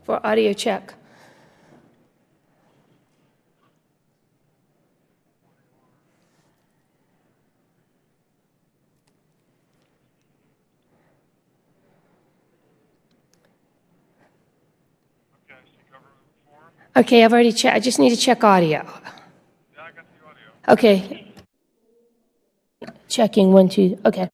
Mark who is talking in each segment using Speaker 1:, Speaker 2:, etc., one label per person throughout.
Speaker 1: for audio check. Okay, I've already checked. I just need to check audio.
Speaker 2: Yeah, I got the audio.
Speaker 1: Okay. Checking 1, 2. Okay.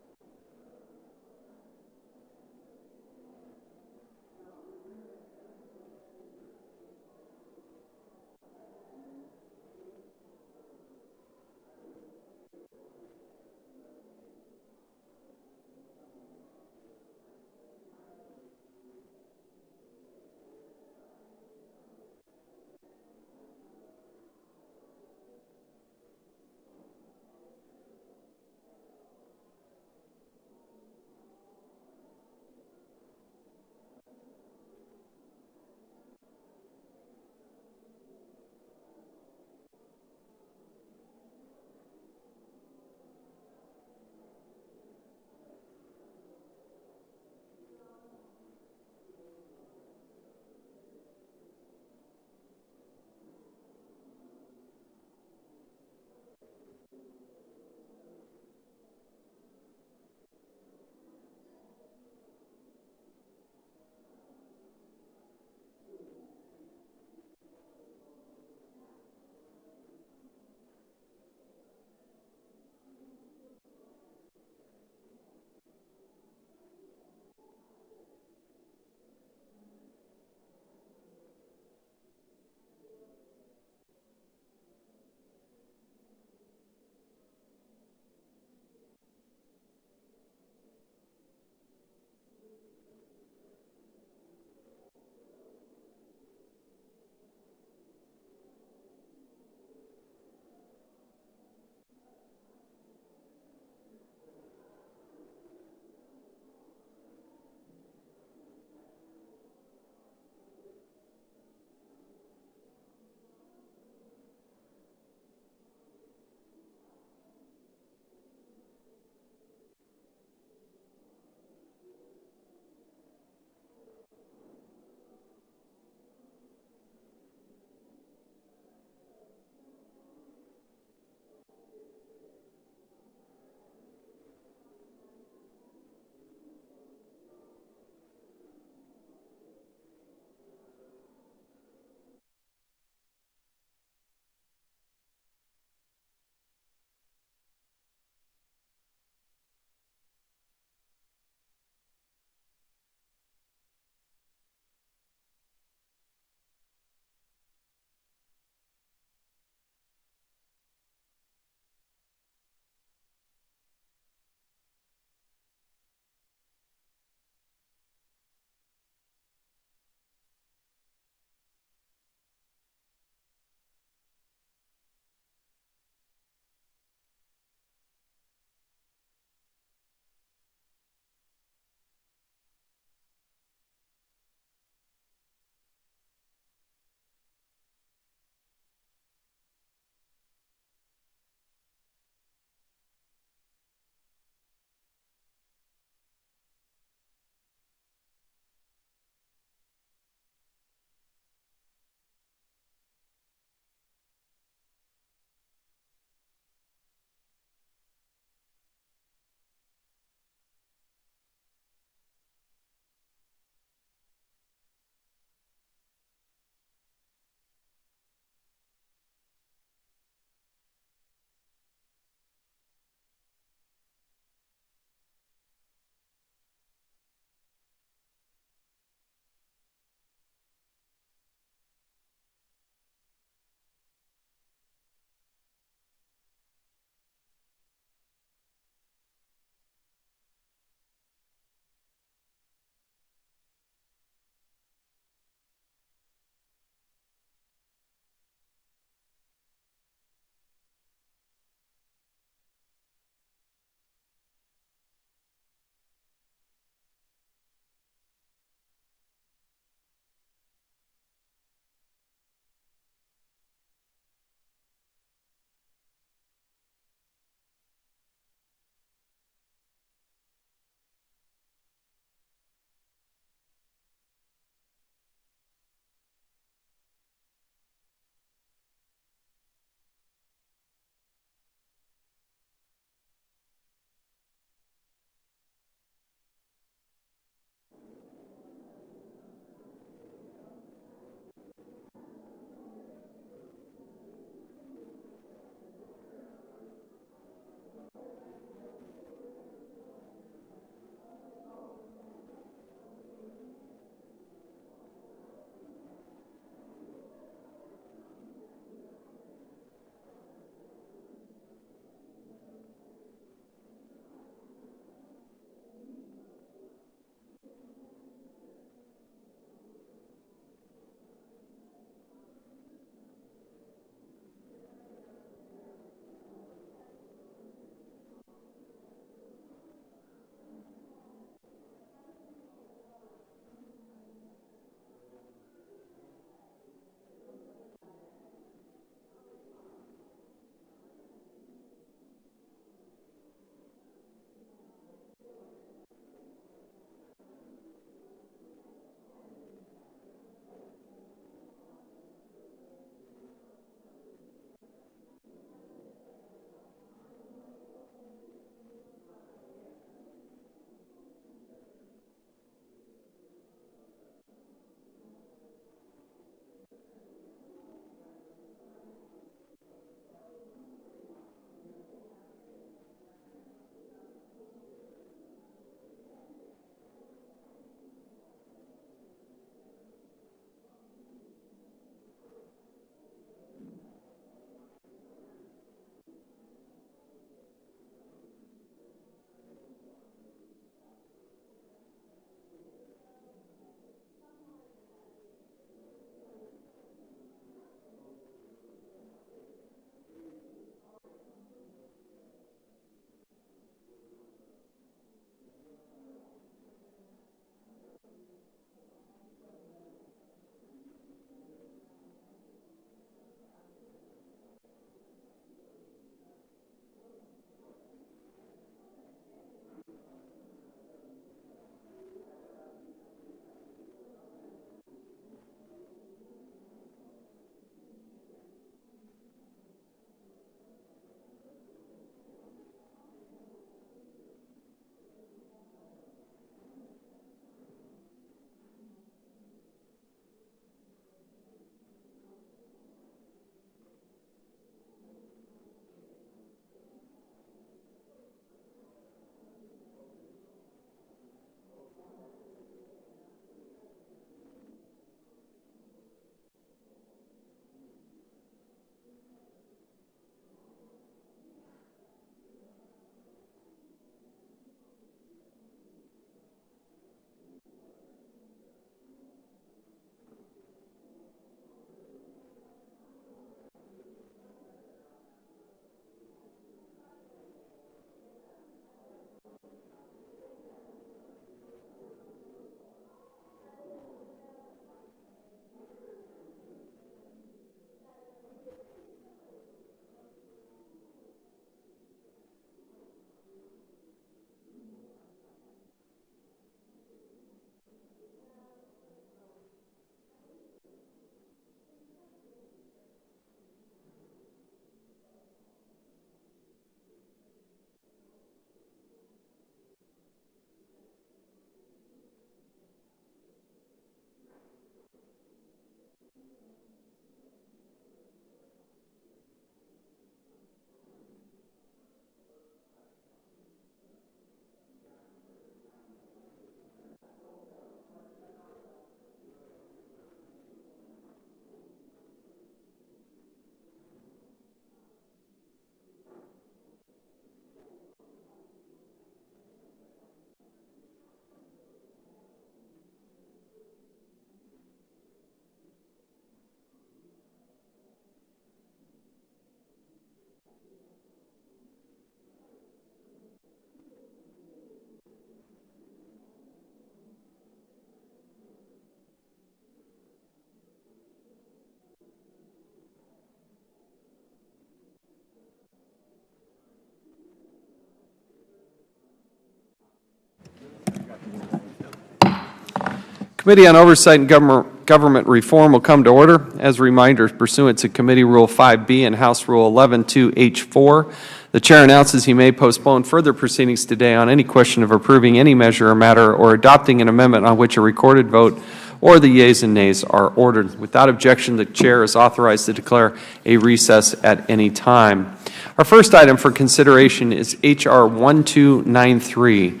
Speaker 3: Committee on Oversight and Government Reform will come to order. As a reminder, pursuant to Committee Rule 5B and House Rule 11-2H4, the Chair announces he may postpone further proceedings today on any question of approving any measure or matter or adopting an amendment on which a recorded vote or the yeas and nays are ordered. Without objection, the Chair is authorized to declare a recess at any time. Our first item for consideration is H.R. 1293,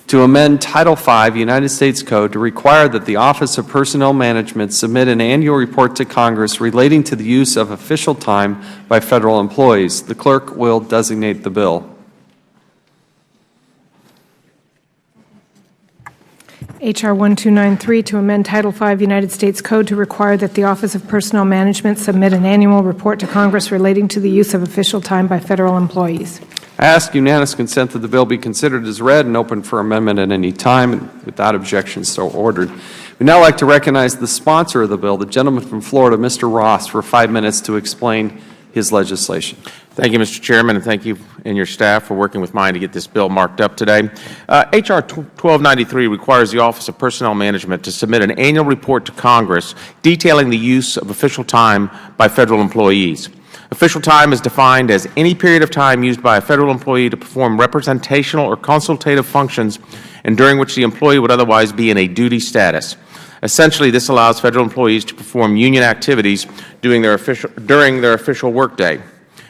Speaker 3: to amend Title V United States Code to require that the Office of Personnel Management submit an annual report to Congress relating to the use of official time by Federal employees. The clerk will designate the bill.
Speaker 4: H.R. 1293 to amend Title V United States Code to require that the Office of Personnel Management submit an annual report to Congress relating to the use of official time by Federal employees.
Speaker 3: I ask unanimous consent that the bill be considered as read and open for amendment at any time, and without objection, so ordered. We'd now like to recognize the sponsor of the bill, the gentleman from Florida, Mr. Ross, for 5 minutes to explain his legislation.
Speaker 5: Thank you, Mr. Chairman, and thank you and your staff for working with mine to get this bill marked up today. H.R. 1293 requires the Office of Personnel Management to submit an annual report to Congress detailing the use of official time by Federal employees. Official time is defined as any period of time used by a Federal employee to perform representational or consultative functions and during which the employee would otherwise be in a duty status. Essentially, this allows Federal employees to perform union activities during their official workday.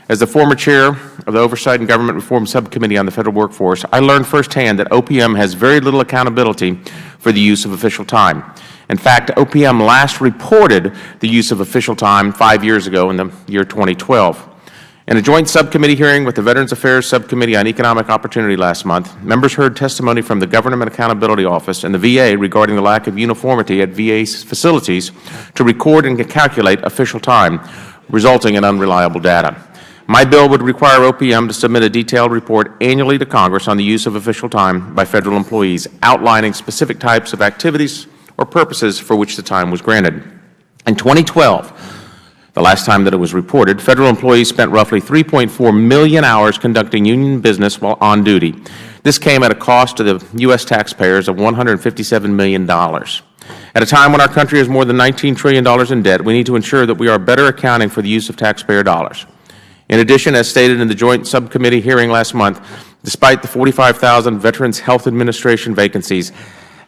Speaker 5: As the former chair of the Oversight and Government Reform Subcommittee on the Federal Workforce, I learned firsthand that OPM has very little accountability for the use of official time. In fact, OPM last reported the use of official time 5 years ago in the year 2012. In a joint subcommittee hearing with the Veterans Affairs Subcommittee on Economic Opportunity last month, members heard testimony from the Government Accountability Office and the VA regarding the lack of uniformity at VA facilities to record and calculate official time, resulting in unreliable data. My bill would require OPM to submit a detailed report annually to Congress on the use of official time by Federal employees, outlining specific types of activities or purposes for which the time was granted. In 2012, the last time that it was reported, Federal employees spent roughly 3.4 million hours conducting union business while on duty. This came at a cost to the U.S. taxpayers of $157 million. At a time when our country is more than $19 trillion in debt, we need to ensure that we are better accounting for the use of taxpayer dollars. In addition, as stated in the joint subcommittee hearing last month, despite the 45,000 Veterans Health Administration vacancies,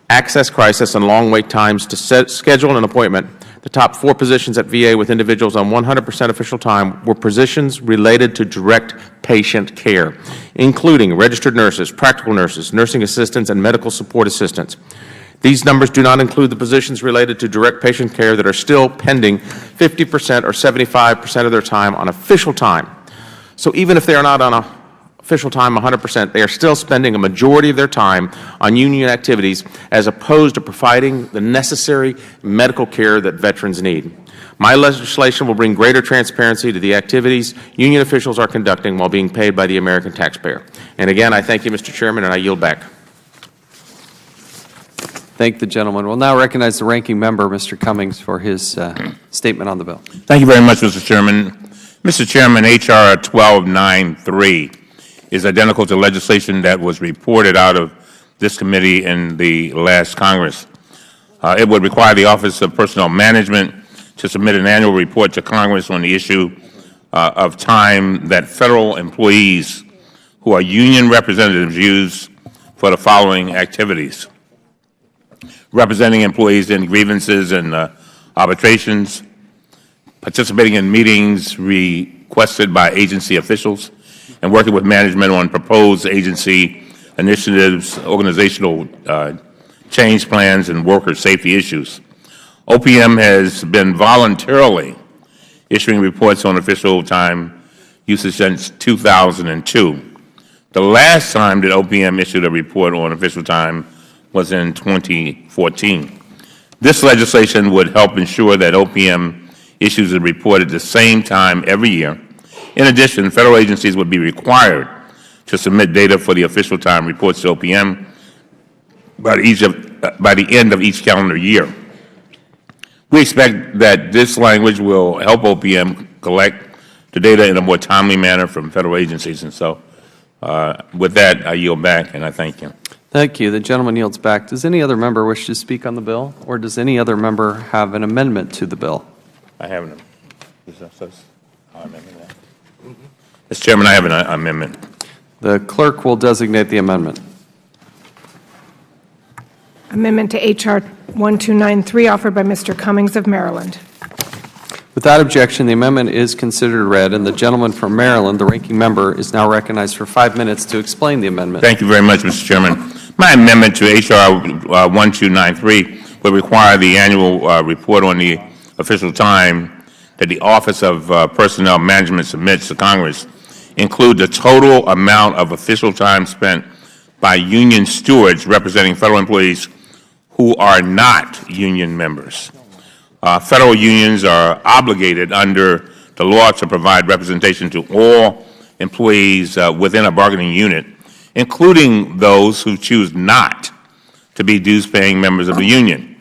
Speaker 5: access crisis, and long wait times to schedule an appointment, the top 4 positions at VA with individuals on 100% official time were positions related to direct patient care, including registered nurses, practical nurses, nursing assistants, and medical support assistants. These numbers do not include the positions related to direct patient care that are still pending 50% or 75% of their time on official time. So even if they are not on official time 100%, they are still spending a majority of their time on union activities as opposed to providing the necessary medical care that veterans need. My legislation will bring greater transparency to the activities union officials are conducting while being paid by the American taxpayer. And again, I thank you, Mr. Chairman, and I yield back.
Speaker 3: Thank the gentleman. We'll now recognize the ranking member, Mr. Cummings, for his statement on the bill.
Speaker 6: Thank you very much, Mr. Chairman. Mr. Chairman, H.R. 1293 is identical to legislation that was reported out of this committee in the last Congress. It would require the Office of Personnel Management to submit an annual report to Congress on the issue of time that Federal employees who are union representatives use for the following activities: representing employees in grievances and arbitrations, participating in meetings requested by agency officials, and working with management on proposed agency initiatives, organizational change plans, and worker safety issues. OPM has been voluntarily issuing reports on official time usage since 2002. The last time that OPM issued a report on official time was in 2014. This legislation would help ensure that OPM issues a report at the same time every year. In addition, Federal agencies would be required to submit data for the official time reports to OPM by the end of each calendar year. We expect that this language will help OPM collect the data in a more timely manner from Federal agencies. And so, with that, I yield back, and I thank you.
Speaker 3: Thank you. The gentleman yields back. Does any other member wish to speak on the bill, or does any other member have an amendment to the bill?
Speaker 6: I have an amendment. Mr. Chairman, I have an amendment.
Speaker 3: The clerk will designate the amendment.
Speaker 4: Amendment to H.R. 1293 offered by Mr. Cummings of Maryland.
Speaker 3: Without objection, the amendment is considered read, and the gentleman from Maryland, the ranking member, is now recognized for 5 minutes to explain the amendment.
Speaker 6: Thank you very much, Mr. Chairman. My amendment to H.R. 1293 would require the annual report on the official time that the Office of Personnel Management submits to Congress include the total amount of official time spent by union stewards representing federal employees who are not union members. Federal unions are obligated under the law to provide representation to all employees within a bargaining unit, including those who choose not to be dues-paying members of the union.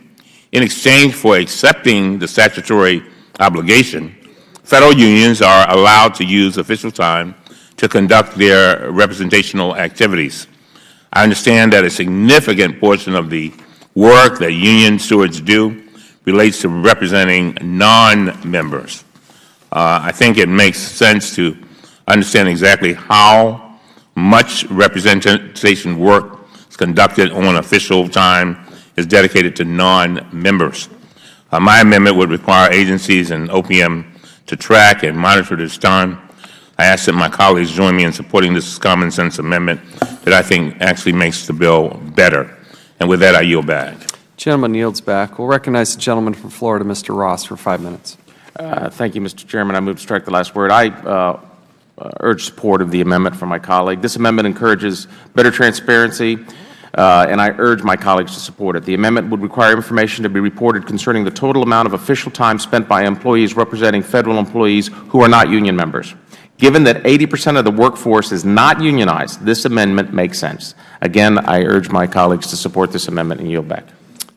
Speaker 6: In exchange for accepting the statutory obligation, federal unions are allowed to use official time to conduct their representational activities. I understand that a significant portion of the work that union stewards do relates to representing non-members. I think it makes sense to understand exactly how much representation work is conducted on official time is dedicated to non-members. My amendment would require agencies and OPM to track and monitor this time. I ask that my colleagues join me in supporting this common sense amendment that I think actually makes the bill better. And with that, I yield back.
Speaker 3: Gentleman yields back. We'll recognize the gentleman from Florida, Mr. Ross, for 5 minutes.
Speaker 5: Thank you, Mr. Chairman. I move to strike the last word. I urge support of the amendment from my colleague. This amendment encourages better transparency, and I urge my colleagues to support it. The amendment would require information to be reported concerning the total amount of official time spent by employees representing federal employees who are not union members. Given that 80% of the workforce is not unionized, this amendment makes sense. Again, I urge my colleagues to support this amendment and yield back.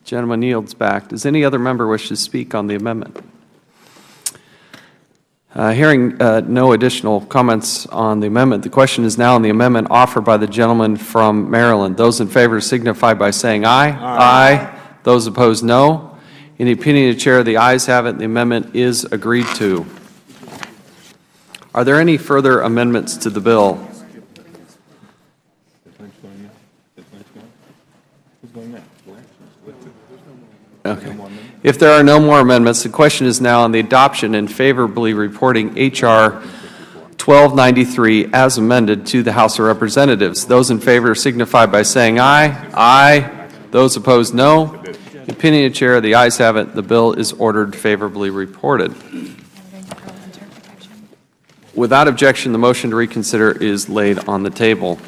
Speaker 3: Gentleman yields back. Does any other member wish to speak on the amendment? Hearing no additional comments on the amendment, the question is now on the amendment offered by the gentleman from Maryland. Those in favor signify by saying aye. Aye. Those opposed, no. In the opinion of the Chair, the ayes have it. The amendment is agreed to. Are there any further amendments to the bill? Okay. If there are no more amendments, the question is now on the adoption and favorably reporting H.R. 1293 as amended to the House of Representatives. Those in favor signify by saying aye. Aye. Those opposed, no. In the opinion of the Chair, the ayes have it. The bill is ordered favorably reported. Without objection, the motion to reconsider is laid on the table.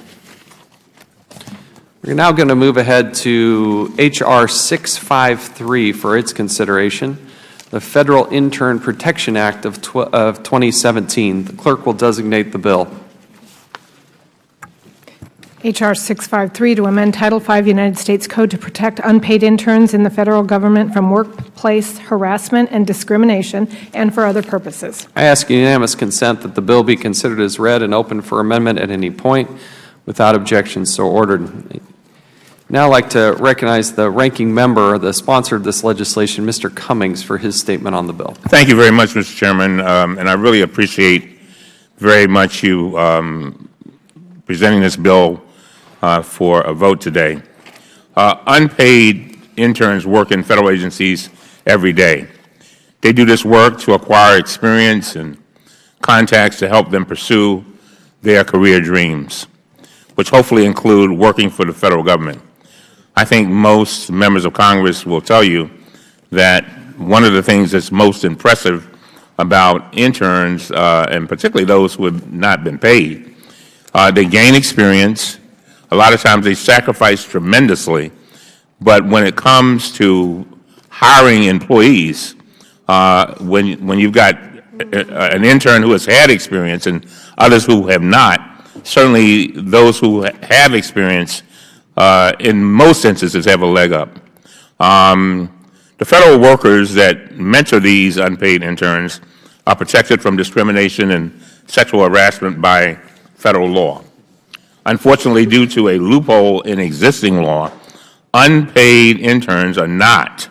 Speaker 3: We're now going to move ahead to H.R. 653 for its consideration, the Federal Intern Protection Act of 2017. The clerk will designate the bill.
Speaker 4: H.R. 653 to amend Title V United States Code to protect unpaid interns in the federal government from workplace harassment and discrimination and for other purposes.
Speaker 3: I ask unanimous consent that the bill be considered as read and open for amendment at any point. Without objection, so ordered. Now I'd like to recognize the ranking member, the sponsor of this legislation, Mr. Cummings, for his statement on the bill.
Speaker 6: Thank you very much, Mr. Chairman, and I really appreciate very much you presenting this bill for a vote today. Unpaid interns work in federal agencies every day. They do this work to acquire experience and contacts to help them pursue their career dreams, which hopefully include working for the federal government. I think most members of Congress will tell you that one of the things that's most impressive about interns, and particularly those who have not been paid, they gain experience. A lot of times they sacrifice tremendously, but when it comes to hiring employees, when you've got an intern who has had experience and others who have not, certainly those who have experience in most instances have a leg up. The federal workers that mentor these unpaid interns are protected from discrimination and sexual harassment by federal law. Unfortunately, due to a loophole in existing law, unpaid interns are not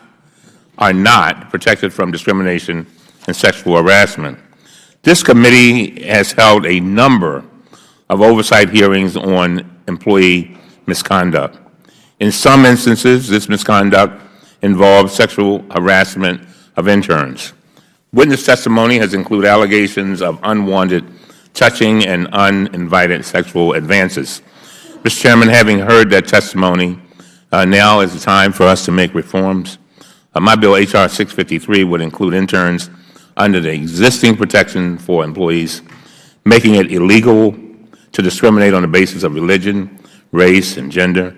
Speaker 6: protected from discrimination and sexual harassment. This committee has held a number of oversight hearings on employee misconduct. In some instances, this misconduct involves sexual harassment of interns. Witness testimony has included allegations of unwanted touching and uninvited sexual advances. Mr. Chairman, having heard that testimony, now is the time for us to make reforms. My bill, H.R. 653, would include interns under the existing protection for employees, making it illegal to discriminate on the basis of religion, race, and gender,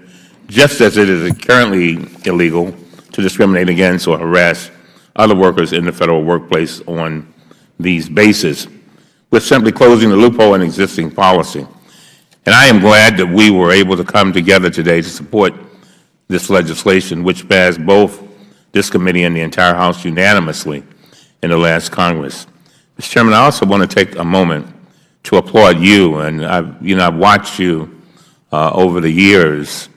Speaker 6: just as it is currently illegal to discriminate against or harass other workers in the Federal workplace on these bases. We're simply closing the loophole in existing policy. And I am glad that we were able to come together today to support this legislation, which passed both this committee and the entire House unanimously in the last Congress. Mr. Chairman, I also want to take a moment to applaud you, and I've watched you over the years,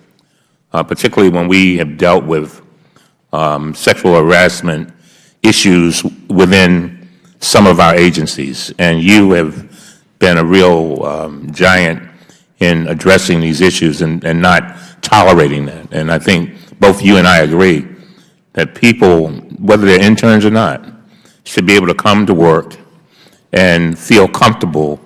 Speaker 6: particularly when we have dealt with sexual harassment issues within some of our agencies, and you have been a real giant in addressing these issues and not tolerating that. And I think both you and I agree that people, whether they're interns or not, should be able to come to work and feel comfortable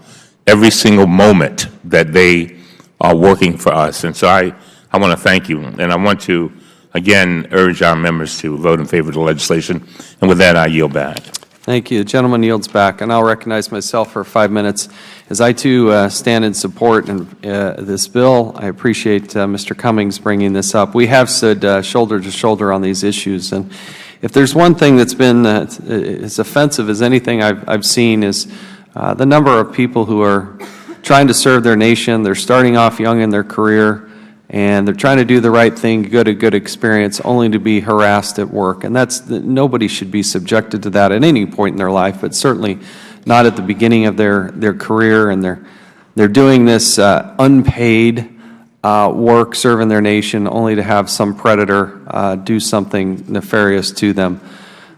Speaker 6: every single moment that they are working for us. And so I want to thank you, and I want to, again, urge our members to vote in favor of the legislation. And with that, I yield back.
Speaker 3: Thank you. The gentleman yields back, and I'll recognize myself for 5 minutes. As I, too, stand in support of this bill, I appreciate Mr. Cummings bringing this up. We have stood shoulder to shoulder on these issues, and if there's one thing that's been as offensive as anything I've seen is the number of people who are trying to serve their nation. They're starting off young in their career, and they're trying to do the right thing, get a good experience, only to be harassed at work. And nobody should be subjected to that at any point in their life, but certainly not at the beginning of their career. And they're doing this unpaid work, serving their nation, only to have some predator do something nefarious to them.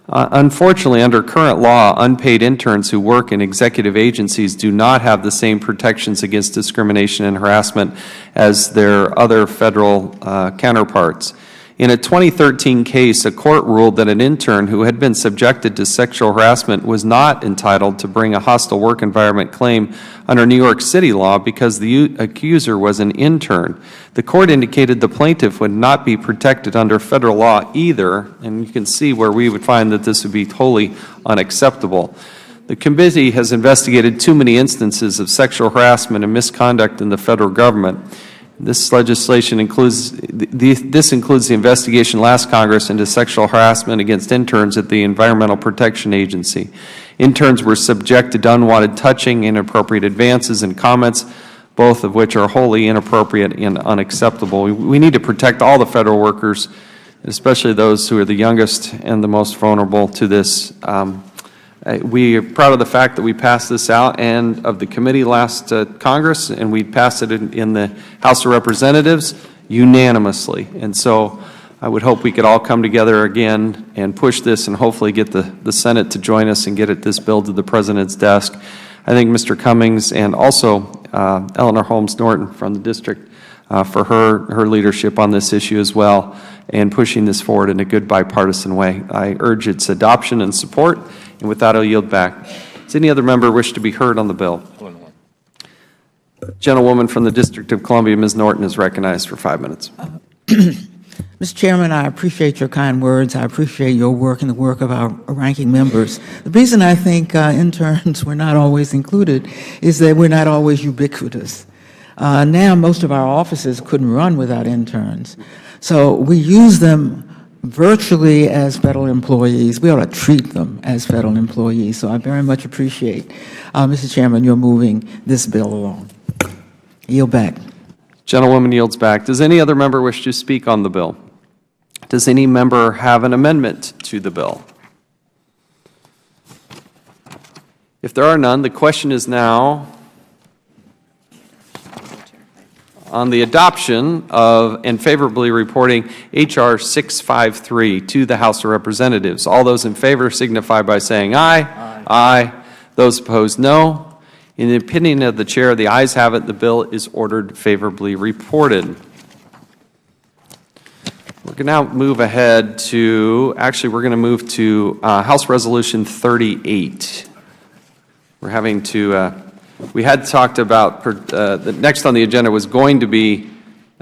Speaker 3: Unfortunately, under current law, unpaid interns who work in executive agencies do not have the same protections against discrimination and harassment as their other federal counterparts. In a 2013 case, a court ruled that an intern who had been subjected to sexual harassment was not entitled to bring a hostile work environment claim under New York City law because the accuser was an intern. The court indicated the plaintiff would not be protected under federal law either, and you can see where we would find that this would be totally unacceptable. The committee has investigated too many instances of sexual harassment and misconduct in the federal government. This legislation includes the investigation last Congress into sexual harassment against interns at the Environmental Protection Agency. Interns were subjected to unwanted touching, inappropriate advances, and comments, both of which are wholly inappropriate and unacceptable. We need to protect all the federal workers, especially those who are the youngest and the most vulnerable to this. We are proud of the fact that we passed this out and of the committee last Congress, and we passed it in the House of Representatives unanimously. And so I would hope we could all come together again and push this and hopefully get the Senate to join us and get this bill to the President's desk. I thank Mr. Cummings and also Eleanor Holmes Norton from the district for her leadership on this issue as well and pushing this forward in a good bipartisan way. I urge its adoption and support. And with that, I'll yield back. Does any other member wish to be heard on the bill? Gentlewoman from the District of Columbia, Ms. Norton, is recognized for 5 minutes.
Speaker 7: Mr. Chairman, I appreciate your kind words. I appreciate your work and the work of our ranking members. The reason I think interns were not always included is that we're not always ubiquitous. Now most of our offices couldn't run without interns. So we use them virtually as federal employees. We ought to treat them as federal employees. So I very much appreciate, Mr. Chairman, you're moving this bill along. Yield back.
Speaker 3: Gentlewoman yields back. Does any other member wish to speak on the bill? Does any member have an amendment to the bill? If there are none, the question is now on the adoption of and favorably reporting H.R. 653 to the House of Representatives. All those in favor signify by saying aye. Aye. Aye. Those opposed, no. In the opinion of the Chair, the ayes have it. The bill is ordered favorably reported. We're going to now move ahead to, actually, we're going to move to House Resolution 38. We're having to, we had talked about, the next on the agenda was going to be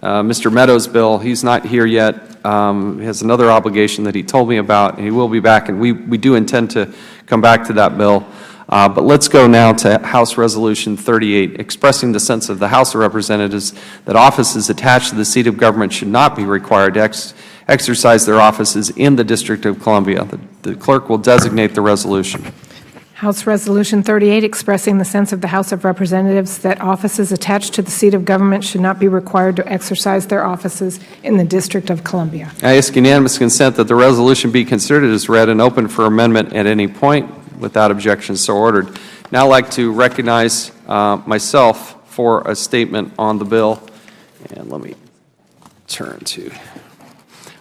Speaker 3: Mr. Meadows' bill. He's not here yet. He has another obligation that he told me about, and he will be back, and we do intend to come back to that bill. But let's go now to House Resolution 38, expressing the sense of the House of Representatives that offices attached to the seat of government should not be required to exercise their offices in the District of Columbia. The clerk will designate the resolution.
Speaker 4: House Resolution 38, expressing the sense of the House of Representatives that offices attached to the seat of government should not be required to exercise their offices in the District of Columbia.
Speaker 3: I ask unanimous consent that the resolution be considered as read and open for amendment at any point. Without objection, so ordered. Now I'd like to recognize myself for a statement on the bill. And let me turn to.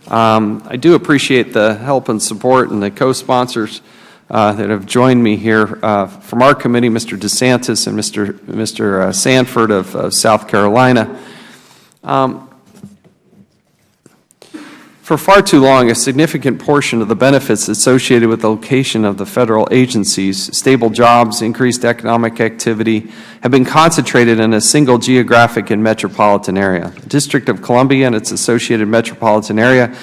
Speaker 3: I do appreciate the help and support and the co-sponsors that have joined me here from our committee, Mr. DeSantis and Mr. Sanford of South Carolina. For far too long, a significant portion of the benefits associated with the location of the federal agencies, stable jobs, increased economic activity, have been concentrated in a single geographic and metropolitan area. The District of Columbia and its associated metropolitan area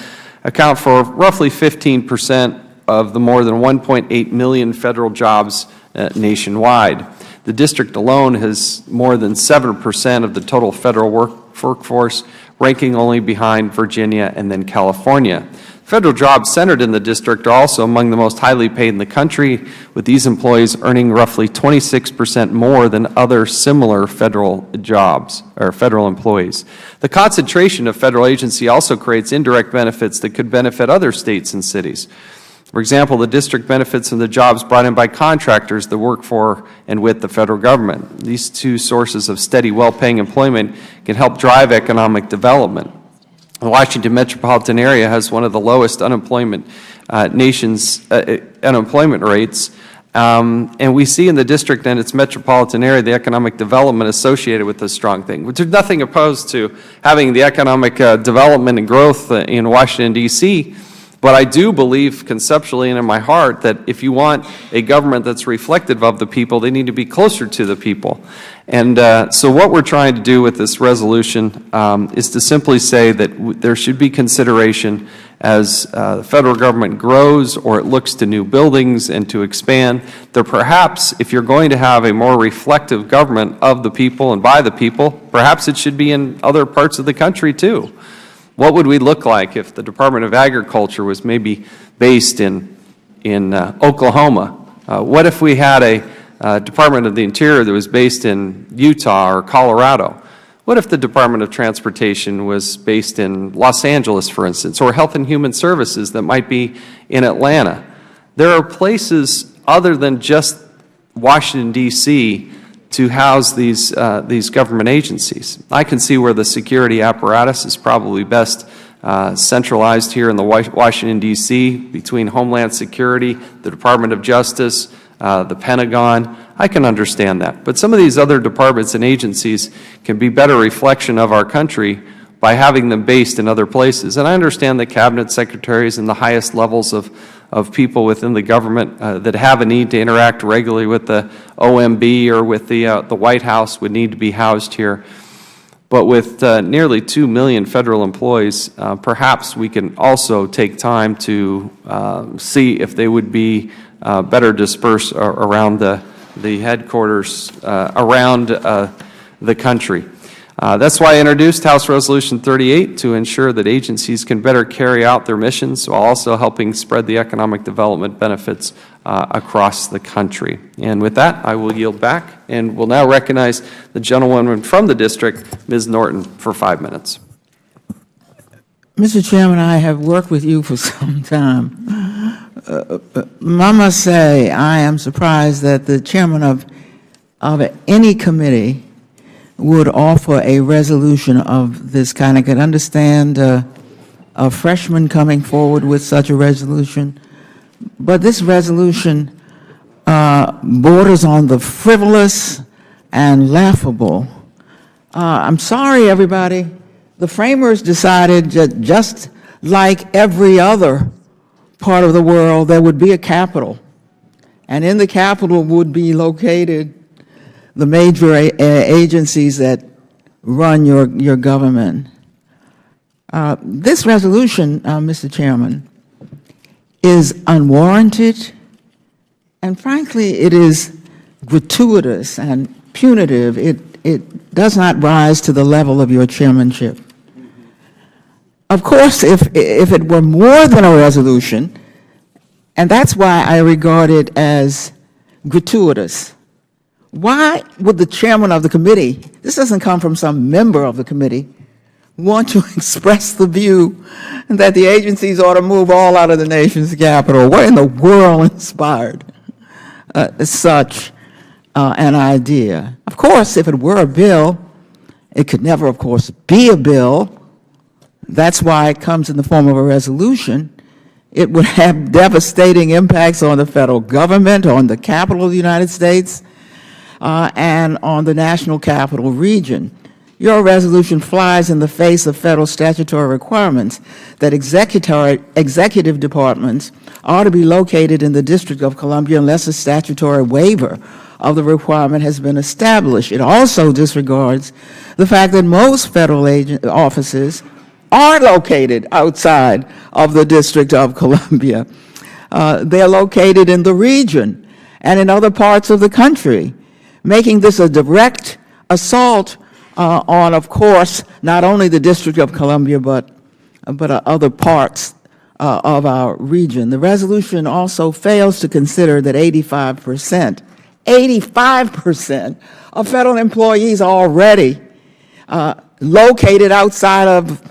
Speaker 3: account for roughly 15% of the more than 1.8 million federal jobs nationwide. The district alone has more than 7% of the total federal workforce, ranking only behind Virginia and then California. Federal jobs centered in the district are also among the most highly paid in the country, with these employees earning roughly 26% more than other similar federal jobs or federal employees. The concentration of federal agency also creates indirect benefits that could benefit other states and cities. For example, the district benefits from the jobs brought in by contractors that work for and with the federal government. These two sources of steady, well-paying employment can help drive economic development. The Washington metropolitan area has one of the lowest unemployment unemployment rates, and we see in the district and its metropolitan area the economic development associated with this strong thing. There's nothing opposed to having the economic development and growth in Washington, D.C., but I do believe conceptually and in my heart that if you want a government that's reflective of the people, they need to be closer to the people. And so what we're trying to do with this resolution is to simply say that there should be consideration as the federal government grows or it looks to new buildings and to expand, that perhaps if you're going to have a more reflective government of the people and by the people, perhaps it should be in other parts of the country too. What would we look like if the Department of Agriculture was maybe based in Oklahoma? What if we had a Department of the Interior that was based in Utah or Colorado? What if the Department of Transportation was based in Los Angeles, for instance, or Health and Human Services that might be in Atlanta? There are places other than just Washington, D.C., to house these government agencies. I can see where the security apparatus is probably best centralized here in the Washington, D.C., between Homeland Security, the Department of Justice, the Pentagon. I can understand that. But some of these other departments and agencies can be better reflection of our country by having them based in other places. And I understand that cabinet secretaries and the highest levels of people within the government that have a need to interact regularly with the OMB or with the White House would need to be housed here. But with nearly 2 million federal employees, perhaps we can also take time to see if they would be better dispersed around the headquarters around the country. That's why I introduced House Resolution 38 to ensure that agencies can better carry out their missions while also helping spread the economic development benefits across the country. And with that, I will yield back and will now recognize the gentlewoman from the district, Ms. Norton, for 5 minutes.
Speaker 7: Mr. Chairman, I have worked with you for some time. I must say I am surprised that the chairman of any committee would offer a resolution of this kind. I could understand a freshman coming forward with such a resolution, but this resolution borders on the frivolous and laughable. I'm sorry, everybody. The framers decided that just like every other part of the world, there would be a capital. And in the capital would be located the major agencies that run your government. This resolution, Mr. Chairman, is unwarranted, and frankly, it is gratuitous and punitive. It does not rise to the level of your chairmanship. Of course, if it were more than a resolution, and that's why I regard it as gratuitous, why would the chairman of the committee, this doesn't come from some member of the committee, want to express the view that the agencies ought to move all out of the nation's capital? What in the world inspired such an idea? Of course, if it were a bill, it could never, of course, be a bill. That's why it comes in the form of a resolution. It would have devastating impacts on the federal government, on the capital of the United States, and on the national capital region. Your resolution flies in the face of federal statutory requirements that executive departments are to be located in the District of Columbia unless a statutory waiver of the requirement has been established. It also disregards the fact that most federal offices are located outside of the District of Columbia. They're located in the region and in other parts of the country, making this a direct assault on, of course, not only the District of Columbia, but other parts of our region. The resolution also fails to consider that 85% of federal employees are already located outside of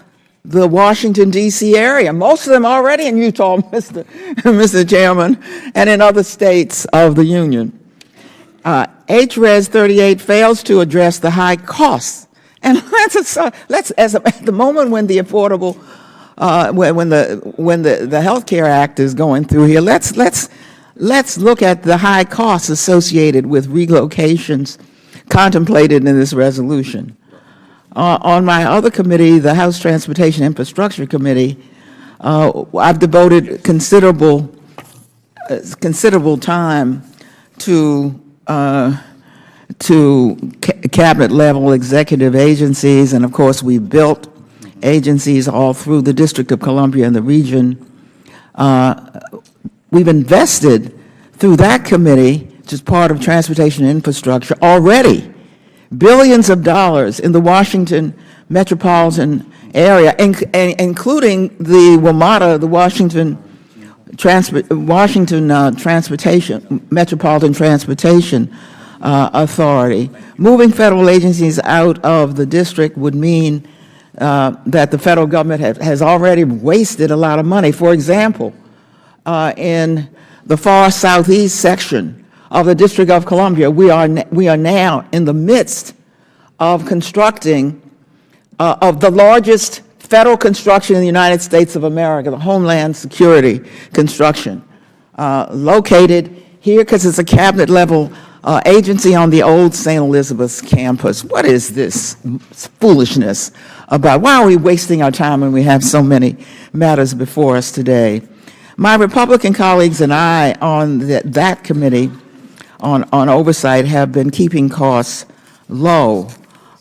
Speaker 7: the Washington, D.C. area. Most of them already in Utah, Mr. Chairman, and in other states of the Union. HRES 38 fails to address the high costs. And at the moment when the Affordable, when the Health Care Act is going through here, let's look at the high costs associated with relocations contemplated in this resolution. On my other committee, the House Transportation Infrastructure Committee, I've devoted considerable time to cabinet-level executive agencies, and of course we built agencies all through the District of Columbia and the region. We've invested through that committee, which is part of transportation infrastructure, already billions of dollars in the Washington metropolitan area, including the WMATA, the Washington Metropolitan Transportation Authority. Moving federal agencies out of the district would mean that the federal government has already wasted a lot of money. For example, in the far southeast section of the District of Columbia, we are now in the midst of constructing of the largest federal construction in the United States of America, the Homeland Security construction, located here because it's a cabinet-level agency on the old St. Elizabeth's campus. What is this foolishness about? Why are we wasting our time when we have so many matters before us today? My Republican colleagues and I on that committee on oversight have been keeping costs low,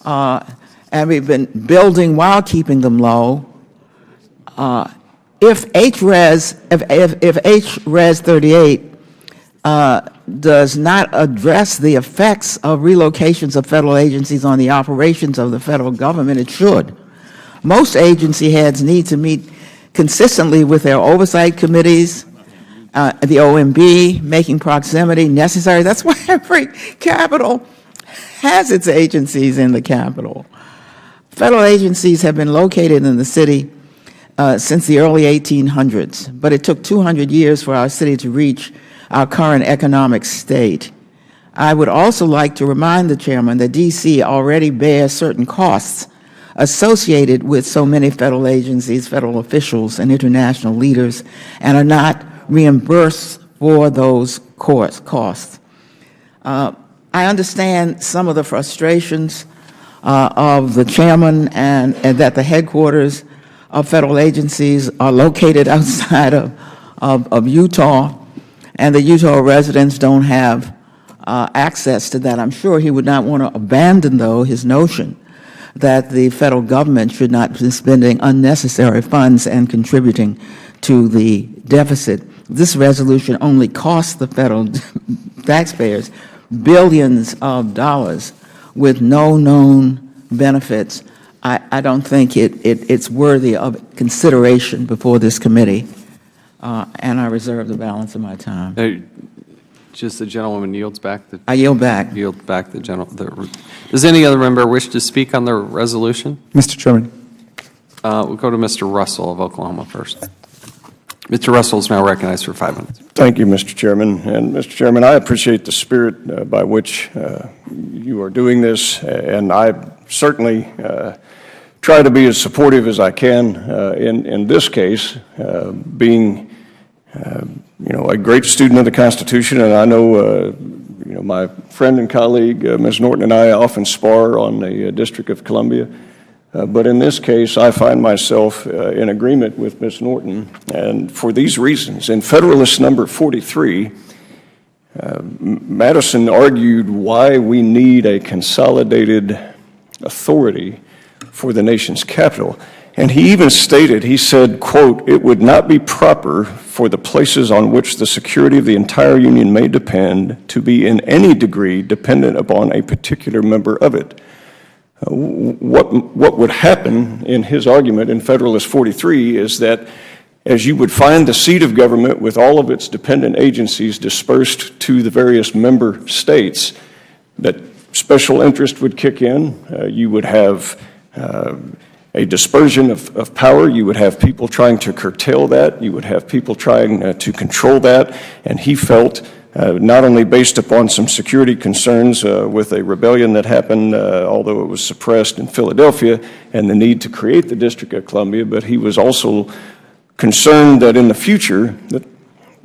Speaker 7: and we've been building while keeping them low. If HRES 38 does not address the effects of relocations of federal agencies on the operations of the federal government, it should. Most agency heads need to meet consistently with their oversight committees, the OMB, making proximity necessary. That's why every capital has its agencies in the capital. Federal agencies have been located in the city since the early 1800s, but it took 200 years for our city to reach our current economic state. I would also like to remind the Chairman that D.C. already bears certain costs associated with so many federal agencies, federal officials, and international leaders, and are not reimbursed for those costs. I understand some of the frustrations of the Chairman and that the headquarters of federal agencies are located outside of Utah, and the Utah residents don't have access to that. I'm sure he would not want to abandon, though, his notion that the federal government should not be spending unnecessary funds and contributing to the deficit. This resolution only costs the federal taxpayers billions of dollars with no known benefits. I don't think it's worthy of consideration before this committee, and I reserve the balance of my time.
Speaker 3: Just the gentlewoman yields back.
Speaker 7: I yield back.
Speaker 3: Yield back the Does any other member wish to speak on the resolution?
Speaker 8: Mr. Chairman.
Speaker 3: We'll go to Mr. Russell of Oklahoma first. Mr. Russell is now recognized for 5 minutes.
Speaker 2: Thank you, Mr. Chairman. And, Mr. Chairman, I appreciate the spirit by which you are doing this, and I certainly try to be as supportive as I can in this case, being a great student of the Constitution, and I know my friend and colleague, Ms. Norton, and I often spar on the District of Columbia. But in this case, I find myself in agreement with Ms. Norton, and for these reasons. In Federalist number 43, Madison argued why we need a consolidated authority for the nation's capital. And he even stated, he said, quote, "It would not be proper for the places on which the security of the entire Union may depend to be in any degree dependent upon a particular member of it." What would happen in his argument in Federalist 43 is that as you would find the seat of government with all of its dependent agencies dispersed to the various member states, that special interest would kick in. You would have a dispersion of power. You would have people trying to curtail that. You would have people trying to control that. And he felt, not only based upon some security concerns with a rebellion that happened, although it was suppressed in Philadelphia, and the need to create the District of Columbia, but he was also concerned that in the future,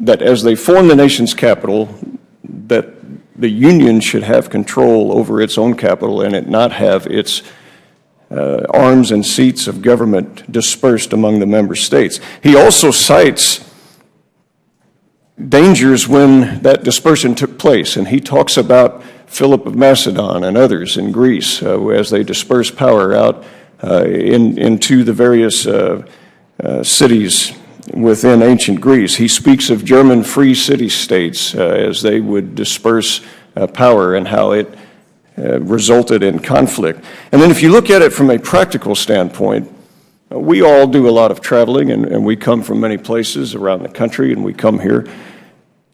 Speaker 2: that as they form the nation's capital, that the Union should have control over its own capital and it not have its arms and seats of government dispersed among the member states. He also cites dangers when that dispersion took place, and he talks about Philip of Macedon and others in Greece as they dispersed power out into the various cities within ancient Greece. He speaks of German free city-states as they would disperse power and how it resulted in conflict. And then if you look at it from a practical standpoint, we all do a lot of traveling, and we come from many places around the country, and we come here.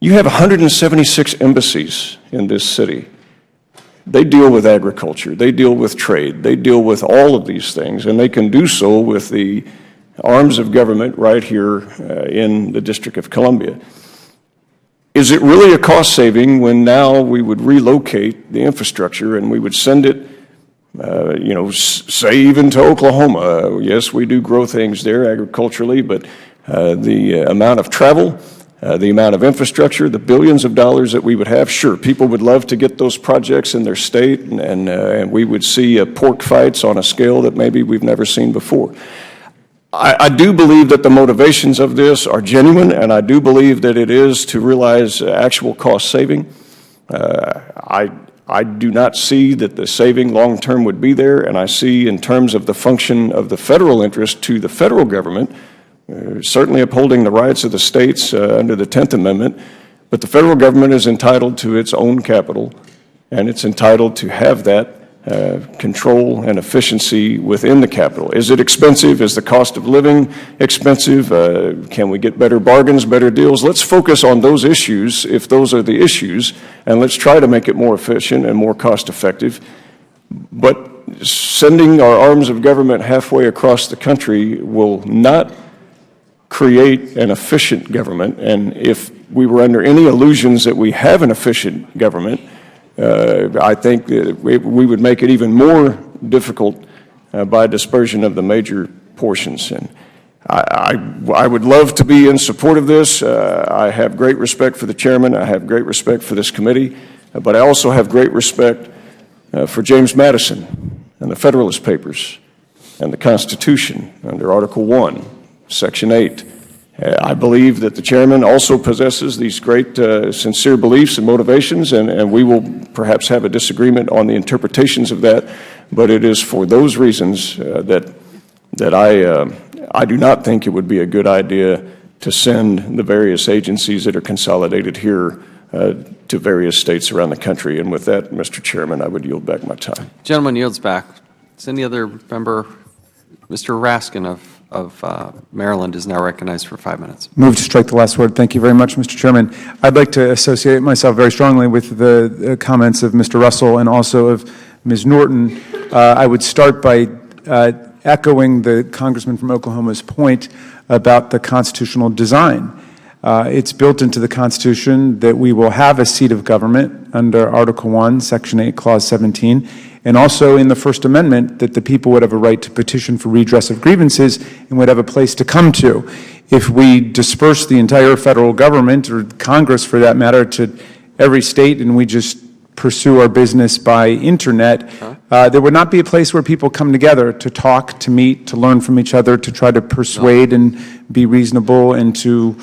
Speaker 2: You have 176 embassies in this city. They deal with agriculture, they deal with trade, they deal with all of these things, and they can do so with the arms of government right here in the District of Columbia. Is it really a cost saving when now we would relocate the infrastructure and we would send it, say even to Oklahoma? Yes, we do grow things there agriculturally, but the amount of travel, the amount of infrastructure, the billions of dollars that we would have, sure, people would love to get those projects in their state, and we would see pork fights on a scale that maybe we've never seen before. I do believe that the motivations of this are genuine, and I do believe that it is to realize actual cost saving. I do not see that the saving long-term would be there, and I see in terms of the function of the federal interest to the federal government, certainly upholding the rights of the states under the 10th Amendment, but the federal government is entitled to its own capital, and it's entitled to have that control and efficiency within the capital. Is it expensive? Is the cost of living expensive? Can we get better bargains, better deals? Let's focus on those issues, if those are the issues, and let's try to make it more efficient and more cost effective. But sending our arms of government halfway across the country will not create an efficient government, and if we were under any illusions that we have an efficient government, I think that we would make it even more difficult by dispersion of the major portions. And I would love to be in support of this. I have great respect for the chairman. I have great respect for this committee. But I also have great respect for James Madison and the Federalist Papers and the Constitution under Article 1, Section 8. I believe that the chairman also possesses these great sincere beliefs and motivations, and we will perhaps have a disagreement on the interpretations of that, but it is for those reasons that I do not think it would be a good idea to send the various agencies that are consolidated here to various states around the country. And with that, Mr. Chairman, I would yield back my time.
Speaker 3: Gentleman yields back. Does any other member? Mr. Raskin of Maryland is now recognized for 5 minutes.
Speaker 8: Move to strike the last word. Thank you very much, Mr. Chairman. I'd like to associate myself very strongly with the comments of Mr. Russell and also of Ms. Norton. I would start by echoing the congressman from Oklahoma's point about the constitutional design. It's built into the Constitution that we will have a seat of government under Article 1, Section 8, Clause 17, and also in the First Amendment that the people would have a right to petition for redress of grievances and would have a place to come to. If we disperse the entire federal government, or Congress for that matter, to every state and we just pursue our business by internet, there would not be a place where people come together to talk, to meet, to learn from each other, to try to persuade and be reasonable and to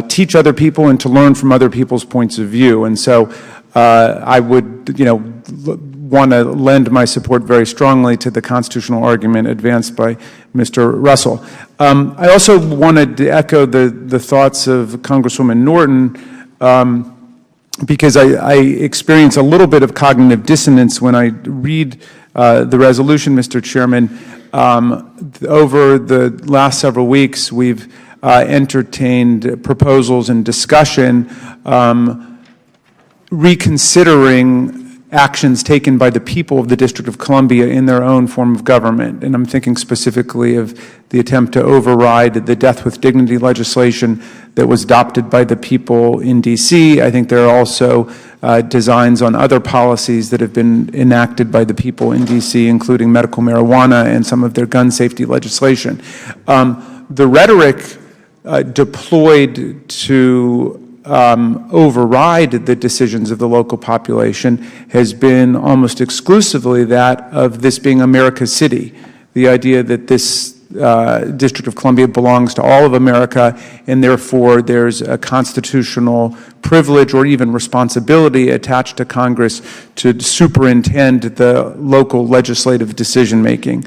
Speaker 8: teach other people and to learn from other people's points of view. And so I would, want to lend my support very strongly to the constitutional argument advanced by Mr. Russell. I also wanted to echo the thoughts of Congresswoman Norton, because I experience a little bit of cognitive dissonance when I read the resolution, Mr. Chairman. Over the last several weeks, we've entertained proposals and discussion reconsidering actions taken by the people of the District of Columbia in their own form of government. And I'm thinking specifically of the attempt to override the Death with Dignity legislation that was adopted by the people in D.C. I think there are also designs on other policies that have been enacted by the people in D.C., including medical marijuana and some of their gun safety legislation. The rhetoric deployed to override the decisions of the local population has been almost exclusively that of this being America's city, the idea that this District of Columbia belongs to all of America, and therefore there's a constitutional privilege or even responsibility attached to Congress to superintend the local legislative decision-making.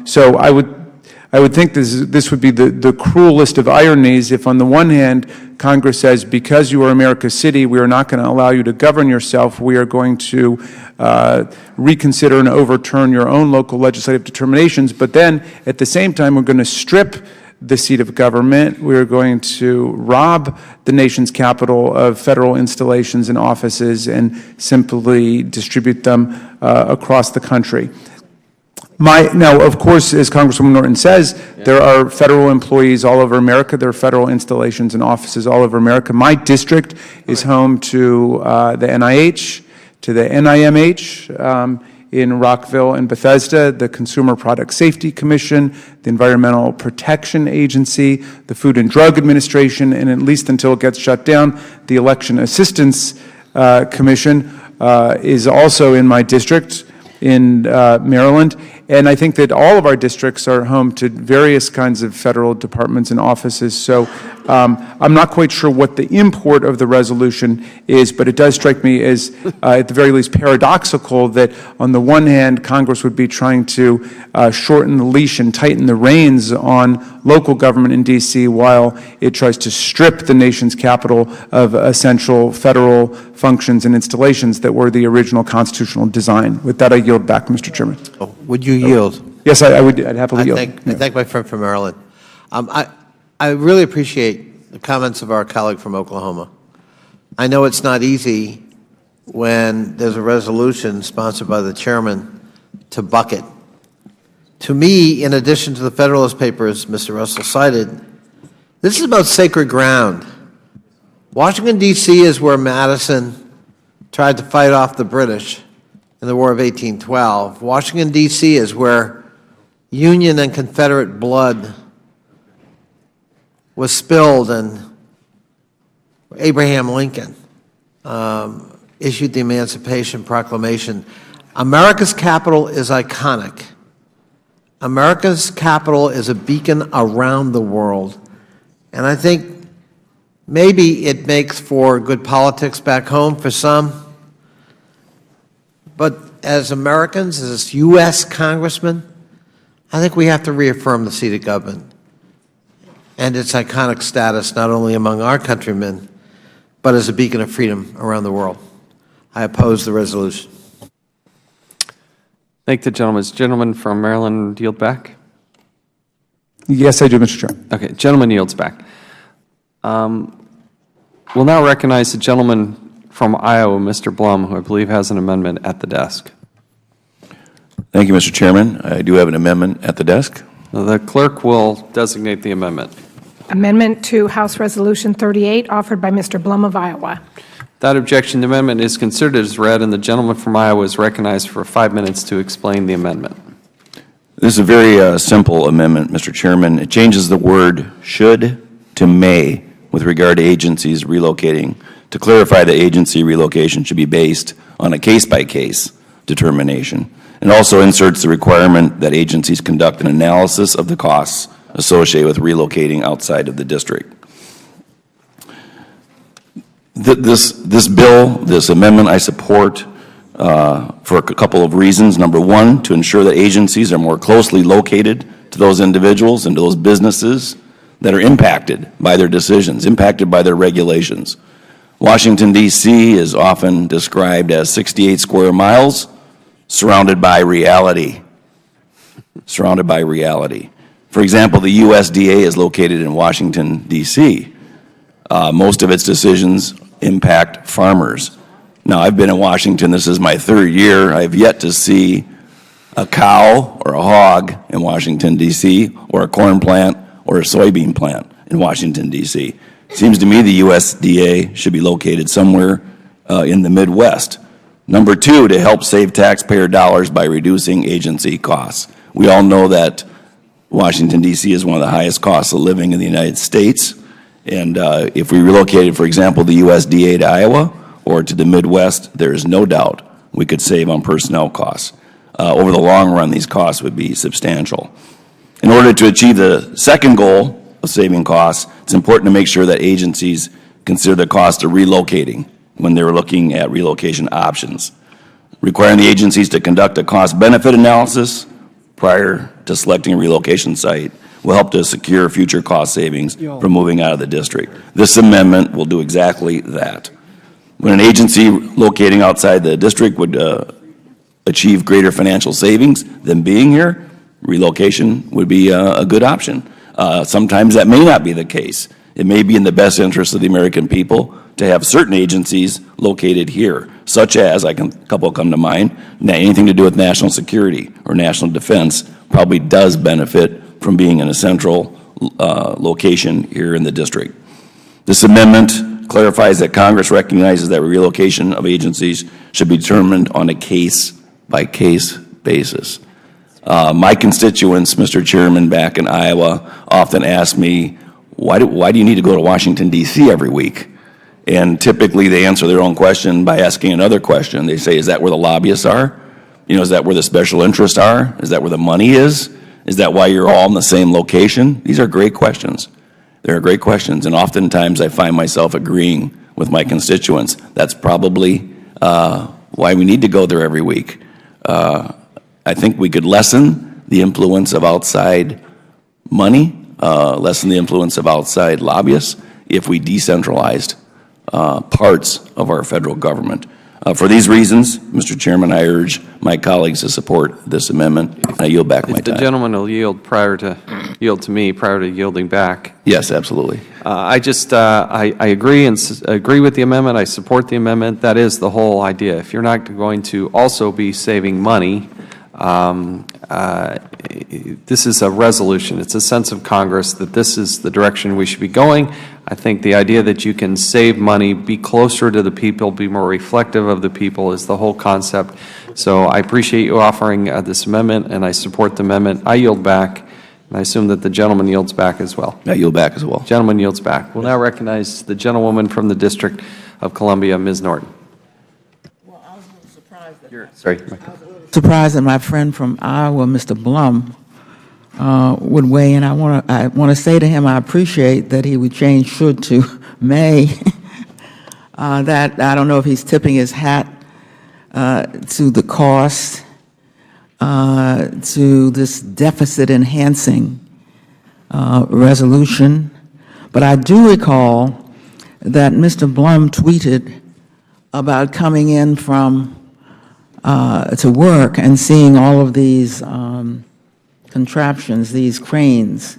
Speaker 8: So I would think this would be the cruelest of ironies if, on the one hand, Congress says, because you are America's city, we are not going to allow you to govern yourself. We are going to reconsider and overturn your own local legislative determinations. But then, at the same time, we're going to strip the seat of government. We are going to rob the nation's capital of federal installations and offices and simply distribute them across the country. Now, of course, as Congresswoman Norton says, there are federal employees all over America. There are federal installations and offices all over America. My district is home to the NIH, to the NIMH in Rockville and Bethesda, the Consumer Product Safety Commission, the Environmental Protection Agency, the Food and Drug Administration, and at least until it gets shut down, the Election Assistance Commission is also in my district in Maryland. And I think that all of our districts are home to various kinds of federal departments and offices. So I'm not quite sure what the import of the resolution is, but it does strike me as, at the very least, paradoxical that, on the one hand, Congress would be trying to shorten the leash and tighten the reins on local government in D.C. while it tries to strip the nation's capital of essential federal functions and installations that were the original constitutional design. With that, I yield back, Mr. Chairman.
Speaker 9: Would you yield?
Speaker 8: Yes, I would. I'd happily yield.
Speaker 9: I thank my friend from Maryland. I really appreciate the comments of our colleague from Oklahoma. I know it's not easy when there's a resolution sponsored by the chairman to bucket. To me, in addition to the Federalist Papers Mr. Russell cited, this is about sacred ground. Washington, D.C. is where Madison tried to fight off the British in the War of 1812. Washington, D.C. is where Union and Confederate blood was spilled and Abraham Lincoln issued the Emancipation Proclamation. America's capital is iconic. America's capital is a beacon around the world. And I think maybe it makes for good politics back home for some. But as Americans, as U.S. congressmen, I think we have to reaffirm the seat of government and its iconic status not only among our countrymen, but as a beacon of freedom around the world. I oppose the resolution.
Speaker 3: Thank the gentleman. Is the gentleman from Maryland yield back?
Speaker 8: Yes, I do, Mr. Chairman.
Speaker 3: Okay, gentleman yields back. We'll now recognize the gentleman from Iowa, Mr. Blum, who I believe has an amendment at the desk.
Speaker 10: Thank you, Mr. Chairman. I do have an amendment at the desk.
Speaker 3: The clerk will designate the amendment.
Speaker 4: Amendment to House Resolution 38, offered by Mr. Blum of Iowa.
Speaker 3: Without objection, the amendment is considered as read, and the gentleman from Iowa is recognized for 5 minutes to explain the amendment.
Speaker 10: This is a very simple amendment, Mr. Chairman. It changes the word should to may with regard to agencies relocating to clarify that agency relocation should be based on a case-by-case determination, and also inserts the requirement that agencies conduct an analysis of the costs associated with relocating outside of the district. This bill, this amendment, I support for a couple of reasons. Number one, to ensure that agencies are more closely located to those individuals and to those businesses that are impacted by their decisions, impacted by their regulations. Washington, D.C. is often described as 68 square miles surrounded by reality. Surrounded by reality. For example, the USDA is located in Washington, D.C. Most of its decisions impact farmers. Now, I've been in Washington. This is my third year. I have yet to see a cow or a hog in Washington, D.C., or a corn plant or a soybean plant in Washington, D.C. It seems to me the USDA should be located somewhere in the Midwest. Number two, to help save taxpayer dollars by reducing agency costs. We all know that Washington, D.C. is one of the highest costs of living in the United States. And if we relocated, for example, the USDA to Iowa or to the Midwest, there is no doubt we could save on personnel costs. Over the long run, these costs would be substantial. In order to achieve the second goal of saving costs, it's important to make sure that agencies consider the cost of relocating when they're looking at relocation options. Requiring the agencies to conduct a cost-benefit analysis prior to selecting a relocation site will help to secure future cost savings from moving out of the district. This amendment will do exactly that. When an agency locating outside the district would achieve greater financial savings than being here, relocation would be a good option. Sometimes that may not be the case. It may be in the best interest of the American people to have certain agencies located here, such as, a couple come to mind, anything to do with national security or national defense probably does benefit from being in a central location here in the district. This amendment clarifies that Congress recognizes that relocation of agencies should be determined on a case-by-case basis. My constituents, Mr. Chairman, back in Iowa often ask me, why do you need to go to Washington, D.C. every week? And typically they answer their own question by asking another question. They say, is that where the lobbyists are? You know, is that where the special interests are? Is that where the money is? Is that why you're all in the same location? These are great questions. They're great questions, and oftentimes I find myself agreeing with my constituents. That's probably why we need to go there every week. I think we could lessen the influence of outside money, lessen the influence of outside lobbyists if we decentralized parts of our federal government. For these reasons, Mr. Chairman, I urge my colleagues to support this amendment. I yield back my time.
Speaker 3: The gentleman will yield to me prior to yielding back.
Speaker 10: Yes, absolutely.
Speaker 3: I agree with the amendment. I support the amendment. That is the whole idea. If you're not going to also be saving money, this is a resolution. It's a sense of Congress that this is the direction we should be going. I think the idea that you can save money, be closer to the people, be more reflective of the people is the whole concept. So I appreciate you offering this amendment, and I support the amendment. I yield back, and I assume that the gentleman yields back as well.
Speaker 10: I yield back as well.
Speaker 3: Gentleman yields back. We'll now recognize the gentlewoman from the District of Columbia, Ms. Norton.
Speaker 7: Well, I was a little surprised that my friend from Iowa, Mr. Blum, would weigh in. I want to say to him, I appreciate that he would change should to may. That I don't know if he's tipping his hat to the cost, to this deficit enhancing resolution. But I do recall that Mr. Blum tweeted about coming in from to work and seeing all of these contraptions, these cranes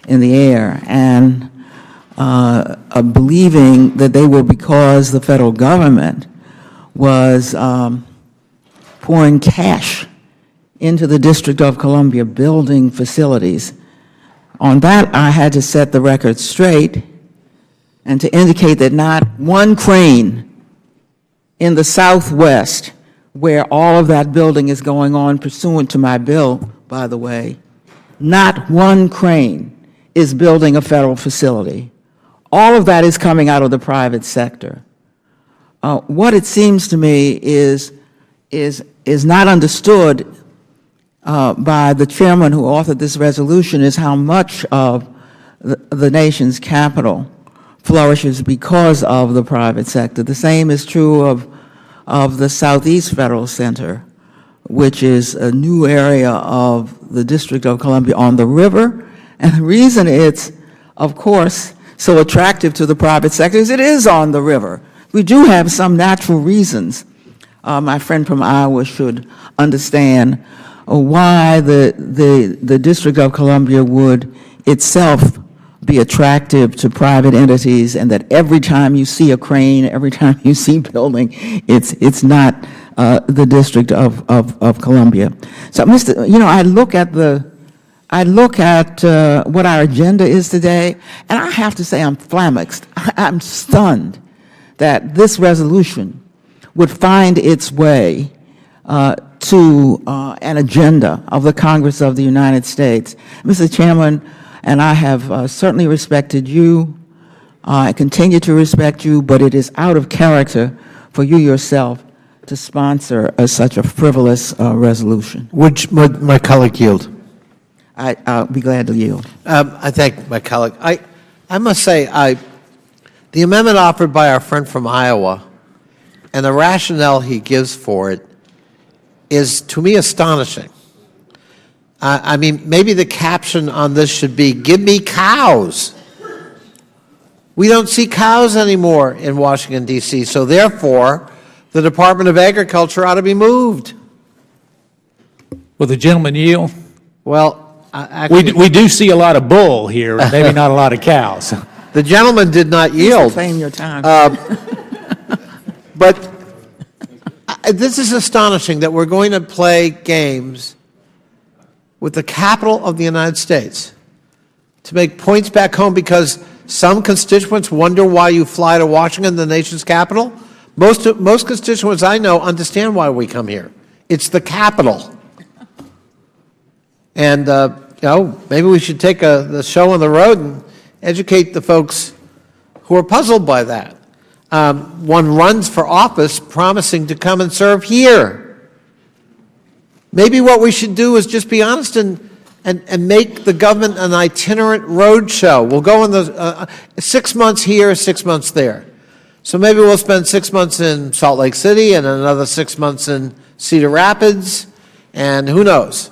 Speaker 7: in the air, and believing that they were because the federal government was pouring cash into the District of Columbia, building facilities. On that, I had to set the record straight and to indicate that not one crane in the Southwest, where all of that building is going on pursuant to my bill, by the way, not one crane is building a federal facility. All of that is coming out of the private sector. What it seems to me is not understood by the chairman who authored this resolution is how much of the nation's capital flourishes because of the private sector. The same is true of the Southeast Federal Center, which is a new area of the District of Columbia on the river. And the reason it's, of course, so attractive to the private sector is it is on the river. We do have some natural reasons. My friend from Iowa should understand why the District of Columbia would itself be attractive to private entities, and that every time you see a crane, every time you see building, it's not the District of Columbia. So, I look at what our agenda is today, and I have to say I'm flummoxed. I'm stunned that this resolution would find its way to an agenda of the Congress of the United States. Mr. Chairman, and I have certainly respected you. I continue to respect you, but it is out of character for you yourself to sponsor such a frivolous resolution.
Speaker 9: Would my colleague yield?
Speaker 7: I'll be glad to yield.
Speaker 9: I thank my colleague. I must say, the amendment offered by our friend from Iowa and the rationale he gives for it is, to me, astonishing. I mean, maybe the caption on this should be, "Give me cows." We don't see cows anymore in Washington, D.C., so therefore, the Department of Agriculture ought to be moved.
Speaker 11: Will the gentleman yield?
Speaker 9: Well, actually,
Speaker 11: we do see a lot of bull here, maybe not a lot of cows.
Speaker 9: the gentleman did not yield.
Speaker 7: Claim your time.
Speaker 9: But this is astonishing that we're going to play games with the capital of the United States to make points back home because some constituents wonder why you fly to Washington, the nation's capital. Most constituents I know understand why we come here. It's the capital. And, maybe we should take the show on the road and educate the folks who are puzzled by that. One runs for office promising to come and serve here. Maybe what we should do is just be honest and make the government an itinerant road show. We'll go in the 6 months here, 6 months there. So maybe we'll spend 6 months in Salt Lake City and another 6 months in Cedar Rapids, and who knows.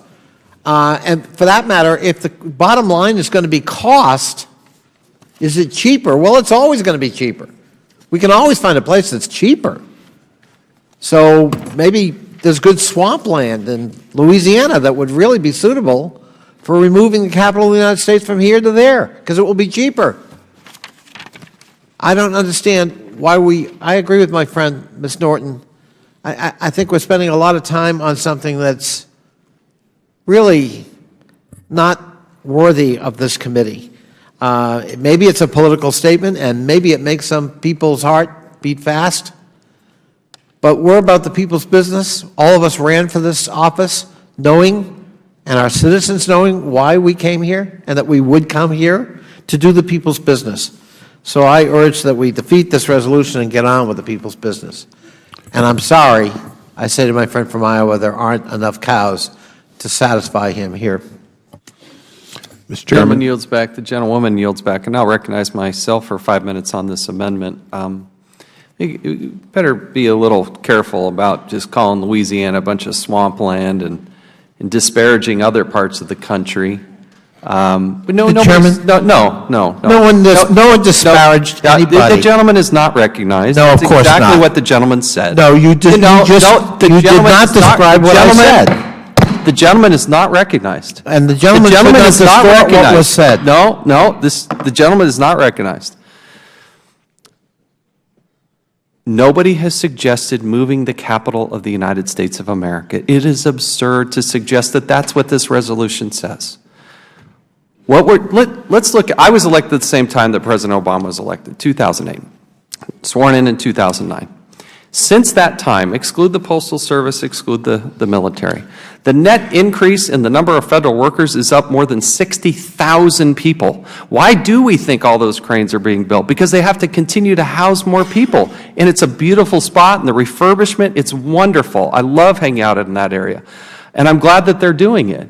Speaker 9: And for that matter, if the bottom line is going to be cost, is it cheaper? Well, it's always going to be cheaper. We can always find a place that's cheaper. So maybe there's good swampland in Louisiana that would really be suitable for removing the capital of the United States from here to there, because it will be cheaper. I don't understand why I agree with my friend, Ms. Norton. I think we're spending a lot of time on something that's really not worthy of this committee. Maybe it's a political statement, and maybe it makes some people's heart beat fast. But we're about the people's business. All of us ran for this office knowing, and our citizens knowing, why we came here and that we would come here to do the people's business. So I urge that we defeat this resolution and get on with the people's business. And I'm sorry, I say to my friend from Iowa, there aren't enough cows to satisfy him here. Mr.
Speaker 3: Chairman yields back. The gentlewoman yields back. And I'll recognize myself for 5 minutes on this amendment. You better be a little careful about just calling Louisiana a bunch of swampland and disparaging other parts of the country. But no one
Speaker 9: disparaged anybody.
Speaker 3: The gentleman is not recognized.
Speaker 9: No, of
Speaker 3: That's
Speaker 9: course
Speaker 3: exactly
Speaker 9: not.
Speaker 3: what the gentleman said.
Speaker 9: No, you did not describe what I said.
Speaker 3: The gentleman is not recognized.
Speaker 9: And the gentleman should not
Speaker 3: is not
Speaker 9: distort what
Speaker 3: recognized.
Speaker 9: was said.
Speaker 3: The gentleman is not recognized. Nobody has suggested moving the capital of the United States of America. It is absurd to suggest that that's what this resolution says. Let's look. I was elected at the same time that President Obama was elected, 2008, sworn in 2009. Since that time, exclude the Postal Service, exclude the military, the net increase in the number of federal workers is up more than 60,000 people. Why do we think all those cranes are being built? Because they have to continue to house more people. And it's a beautiful spot, and the refurbishment, it's wonderful. I love hanging out in that area. And I'm glad that they're doing it.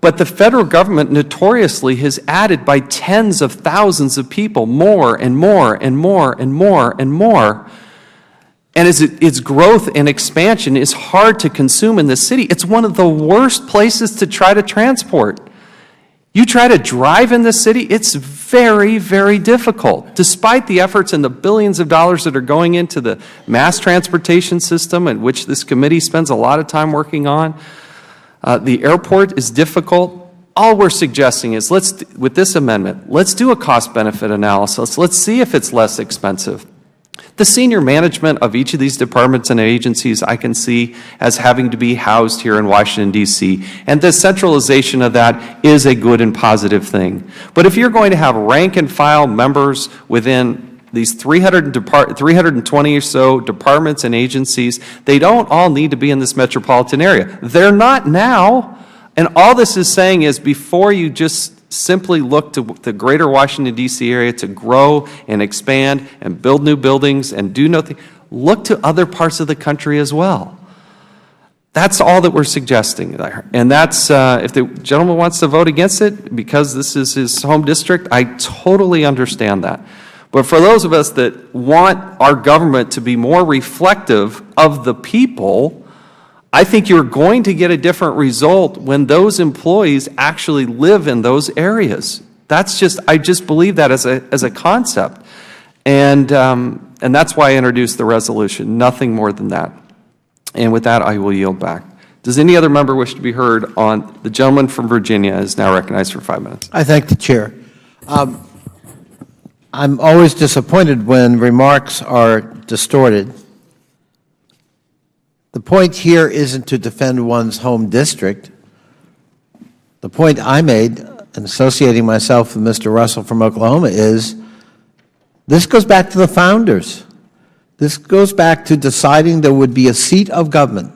Speaker 3: But the federal government notoriously has added by tens of thousands of people, more and more and more and more and more. And its growth and expansion is hard to consume in the city. It's one of the worst places to try to transport. You try to drive in the city, it's very, very difficult. Despite the efforts and the billions of dollars that are going into the mass transportation system, and which this committee spends a lot of time working on, the airport is difficult. All we're suggesting is, with this amendment, let's do a cost-benefit analysis. Let's see if it's less expensive. The senior management of each of these departments and agencies I can see as having to be housed here in Washington, D.C., and the centralization of that is a good and positive thing. But if you're going to have rank-and-file members within these 320 or so departments and agencies, they don't all need to be in this metropolitan area. They're not now. And all this is saying is, before you just simply look to the greater Washington, D.C. area to grow and expand and build new buildings and do nothing, look to other parts of the country as well. That's all that we're suggesting there. And that's, if the gentleman wants to vote against it because this is his home district, I totally understand that. But for those of us that want our government to be more reflective of the people, I think you're going to get a different result when those employees actually live in those areas. That's just, I just believe that as a concept. And that's why I introduced the resolution, nothing more than that. And with that, I will yield back. Does any other member wish to be heard on? The gentleman from Virginia is now recognized for 5 minutes.
Speaker 9: I thank the Chair. I'm always disappointed when remarks are distorted. The point here isn't to defend one's home district. The point I made in associating myself with Mr. Russell from Oklahoma is this goes back to the founders. This goes back to deciding there would be a seat of government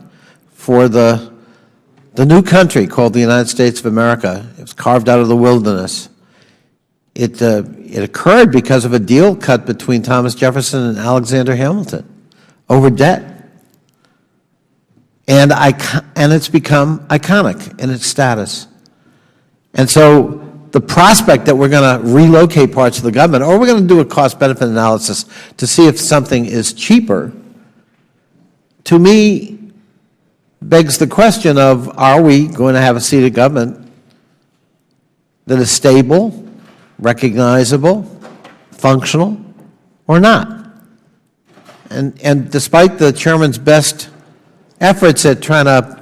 Speaker 9: for the new country called the United States of America. It was carved out of the wilderness. It occurred because of a deal cut between Thomas Jefferson and Alexander Hamilton over debt. And it's become iconic in its status. And so the prospect that we're going to relocate parts of the government, or we're going to do a cost-benefit analysis to see if something is cheaper, to me begs the question of, are we going to have a seat of government that is stable, recognizable, functional, or not? And despite the Chairman's best efforts at trying to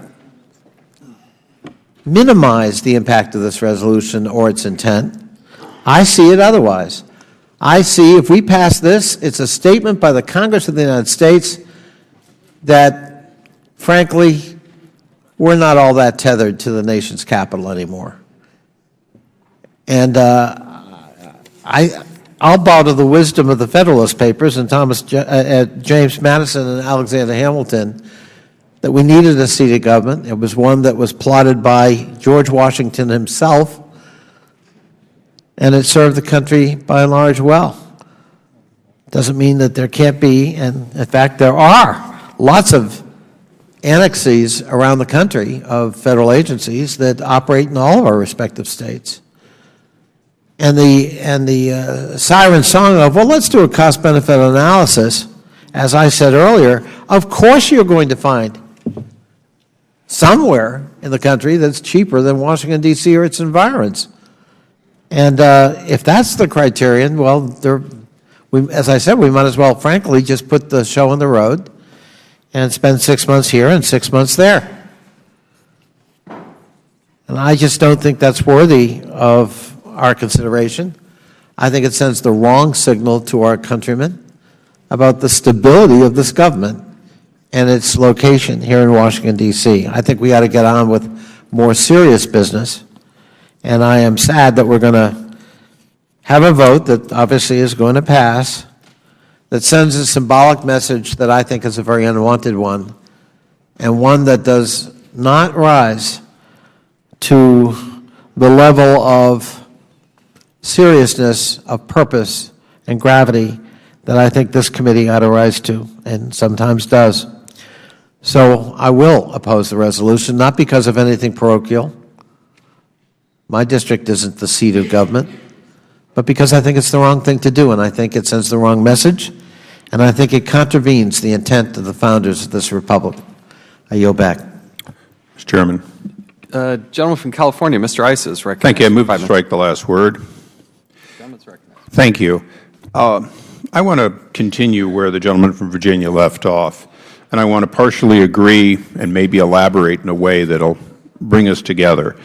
Speaker 9: minimize the impact of this resolution or its intent, I see it otherwise. I see if we pass this, it's a statement by the Congress of the United States that, frankly, we're not all that tethered to the nation's capital anymore. And I'll bow to the wisdom of the Federalist Papers and James Madison and Alexander Hamilton that we needed a seat of government. It was one that was plotted by George Washington himself, and it served the country by and large well. Doesn't mean that there can't be, and in fact there are lots of annexes around the country of federal agencies that operate in all of our respective states. and the siren song of, well, let's do a cost-benefit analysis, as I said earlier, of course you're going to find somewhere in the country that's cheaper than Washington, D.C. or its environs. And if that's the criterion, well, as I said, we might as well, frankly, just put the show on the road and spend 6 months here and 6 months there. And I just don't think that's worthy of our consideration. I think it sends the wrong signal to our countrymen about the stability of this government and its location here in Washington, D.C. I think we ought to get on with more serious business. And I am sad that we're going to have a vote that obviously is going to pass that sends a symbolic message that I think is a very unwanted one, and one that does not rise to the level of seriousness, of purpose, and gravity that I think this committee ought to rise to, and sometimes does. So I will oppose the resolution, not because of anything parochial. My district isn't the seat of government, but because I think it's the wrong thing to do, and I think it sends the wrong message, and I think it contravenes the intent of the founders of this republic. I yield back.
Speaker 12: Mr. Chairman.
Speaker 3: Gentleman from California, Mr. Issa, is recognized.
Speaker 12: Thank you. I move to strike the last word. Thank you. I want to continue where the gentleman from Virginia left off, and I want to partially agree and maybe elaborate in a way that will bring us together.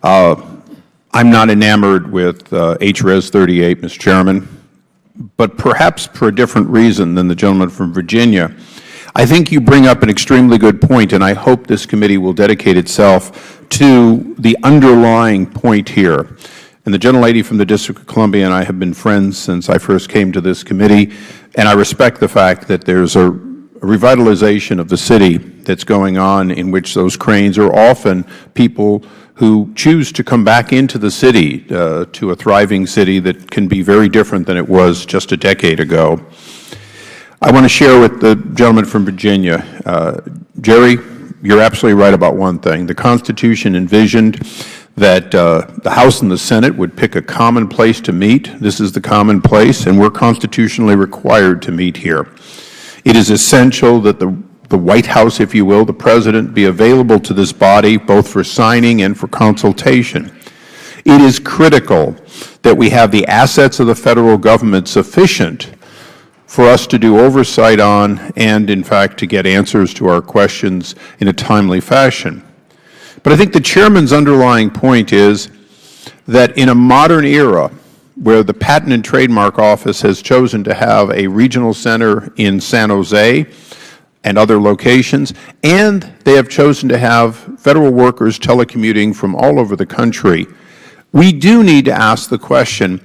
Speaker 12: I'm not enamored with HRES 38, Mr. Chairman, but perhaps for a different reason than the gentleman from Virginia. I think you bring up an extremely good point, and I hope this committee will dedicate itself to the underlying point here. And the gentlelady from the District of Columbia and I have been friends since I first came to this committee, and I respect the fact that there's a revitalization of the city that's going on, in which those cranes are often people who choose to come back into the city, to a thriving city that can be very different than it was just a decade ago. I want to share with the gentleman from Virginia, Jerry, you're absolutely right about one thing. The Constitution envisioned that the House and the Senate would pick a common place to meet. This is the common place, and we're constitutionally required to meet here. It is essential that the White House, if you will, the President, be available to this body both for signing and for consultation. It is critical that we have the assets of the Federal Government sufficient for us to do oversight on and, in fact, to get answers to our questions in a timely fashion. But I think the Chairman's underlying point is that in a modern era where the Patent and Trademark Office has chosen to have a regional center in San Jose and other locations, and they have chosen to have Federal workers telecommuting from all over the country, we do need to ask the question,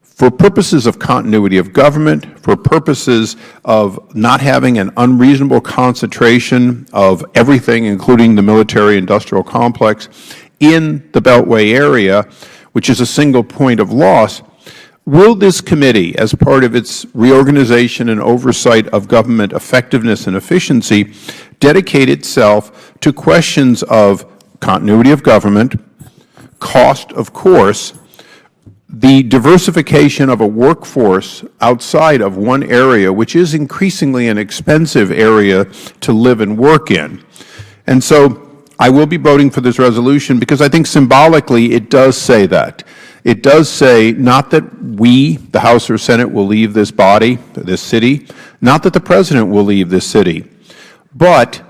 Speaker 12: for purposes of continuity of government, for purposes of not having an unreasonable concentration of everything, including the military-industrial complex, in the Beltway area, which is a single point of loss, will this committee, as part of its reorganization and oversight of government effectiveness and efficiency, dedicate itself to questions of continuity of government, cost, of course, the diversification of a workforce outside of one area, which is increasingly an expensive area to live and work in. And so I will be voting for this resolution because I think symbolically it does say that. It does say not that we, the House or Senate, will leave this body, this city, not that the President will leave this city, but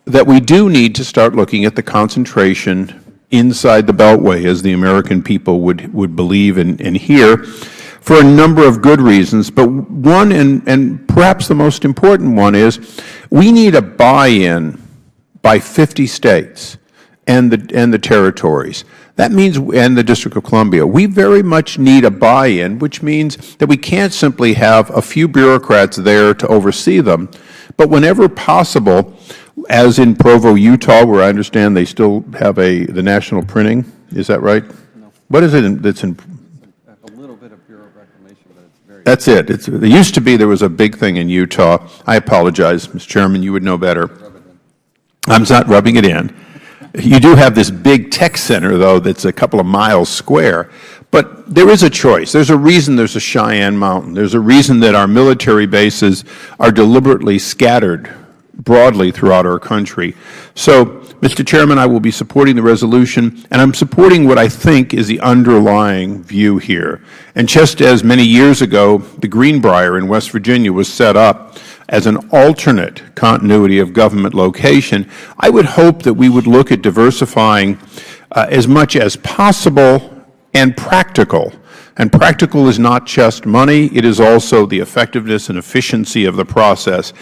Speaker 12: that we do need to start looking at the concentration inside the Beltway, as the American people would believe and hear, for a number of good reasons. But one, and perhaps the most important one, is we need a buy-in by 50 states and the territories. That means, and the District of Columbia, we very much need a buy-in, which means that we can't simply have a few bureaucrats there to oversee them, but whenever possible, as in Provo, Utah, where I understand they still have the national printing. Is that right? No. What is it that's in? A little bit of Bureau of Reclamation, but it's very. That's it. It used to be there was a big thing in Utah. I apologize, Mr. Chairman. You would know better. I'm not rubbing it in. You do have this big tech center, though, that's a couple of miles square. But there is a choice. There's a reason there's a Cheyenne Mountain. There's a reason that our military bases are deliberately scattered broadly throughout our country. So, Mr. Chairman, I will be supporting the resolution, and I'm supporting what I think is the underlying view here. And just as many years ago, the Greenbrier in West Virginia was set up as an alternate continuity of government location, I would hope that we would look at diversifying as much as possible and practical. And practical is not just money, it is also the effectiveness and efficiency of the process.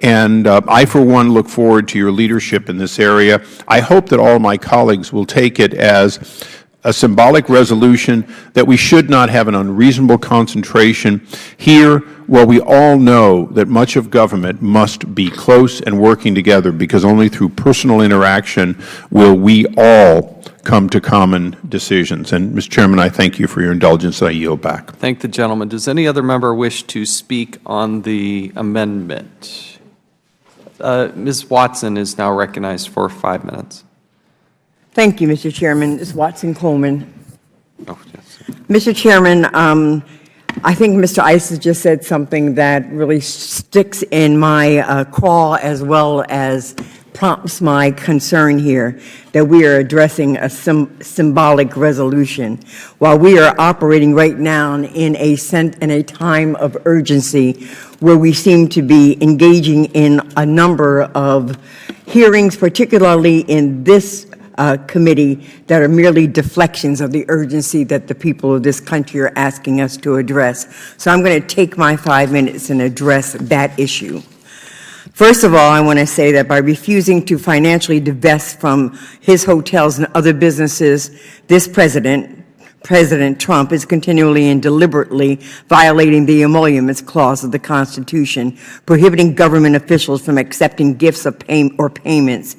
Speaker 12: And I, for one, look forward to your leadership in this area. I hope that all my colleagues will take it as a symbolic resolution that we should not have an unreasonable concentration here, while we all know that much of government must be close and working together, because only through personal interaction will we all come to common decisions. And, Mr. Chairman, I thank you for your indulgence, and I yield back.
Speaker 3: Thank the gentleman. Does any other member wish to speak on the amendment? Ms. Watson is now recognized for 5 minutes.
Speaker 13: Thank you, Mr. Chairman. Ms. Watson Coleman.
Speaker 3: Oh, yes.
Speaker 13: Mr. Chairman, I think Mr. Ice has just said something that really sticks in my craw, as well as prompts my concern here, that we are addressing a symbolic resolution while we are operating right now in a time of urgency, where we seem to be engaging in a number of hearings, particularly in this committee, that are merely deflections of the urgency that the people of this country are asking us to address. So I'm going to take my 5 minutes and address that issue. First of all, I want to say that by refusing to financially divest from his hotels and other businesses, this President Trump, is continually and deliberately violating the Emoluments Clause of the Constitution, prohibiting government officials from accepting gifts of payments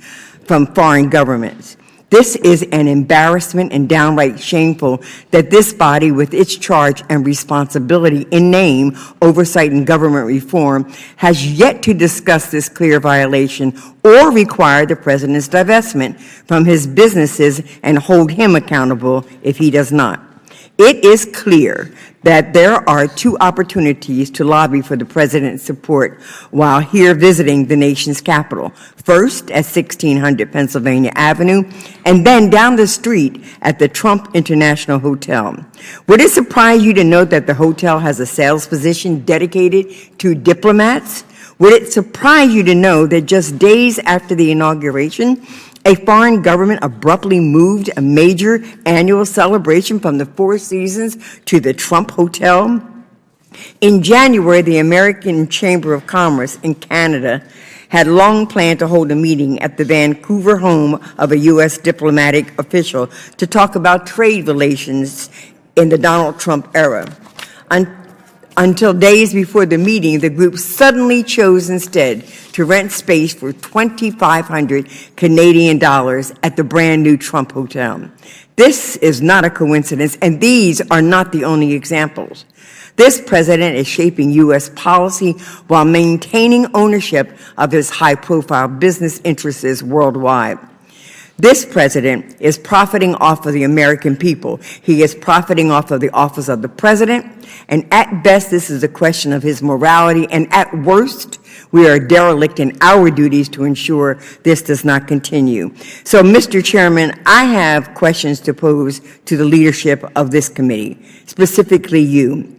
Speaker 13: from foreign governments. This is an embarrassment and downright shameful that this body, with its charge and responsibility in name, oversight and government reform, has yet to discuss this clear violation or require the President's divestment from his businesses and hold him accountable if he does not. It is clear that there are two opportunities to lobby for the President's support while here visiting the nation's capital. First, at 1600 Pennsylvania Avenue, and then down the street at the Trump International Hotel. Would it surprise you to note that the hotel has a sales position dedicated to diplomats? Would it surprise you to know that just days after the inauguration, a foreign government abruptly moved a major annual celebration from the Four Seasons to the Trump Hotel? In January, the American Chamber of Commerce in Canada had long planned to hold a meeting at the Vancouver home of a U.S. diplomatic official to talk about trade relations in the Donald Trump era. Until days before the meeting, the group suddenly chose instead to rent space for $2,500 Canadian at the brand new Trump Hotel. This is not a coincidence, and these are not the only examples. This President is shaping U.S. policy while maintaining ownership of his high-profile business interests worldwide. This President is profiting off of the American people. He is profiting off of the office of the President, and at best, this is a question of his morality, and at worst, we are derelict in our duties to ensure this does not continue. So, Mr. Chairman, I have questions to pose to the leadership of this committee, specifically you.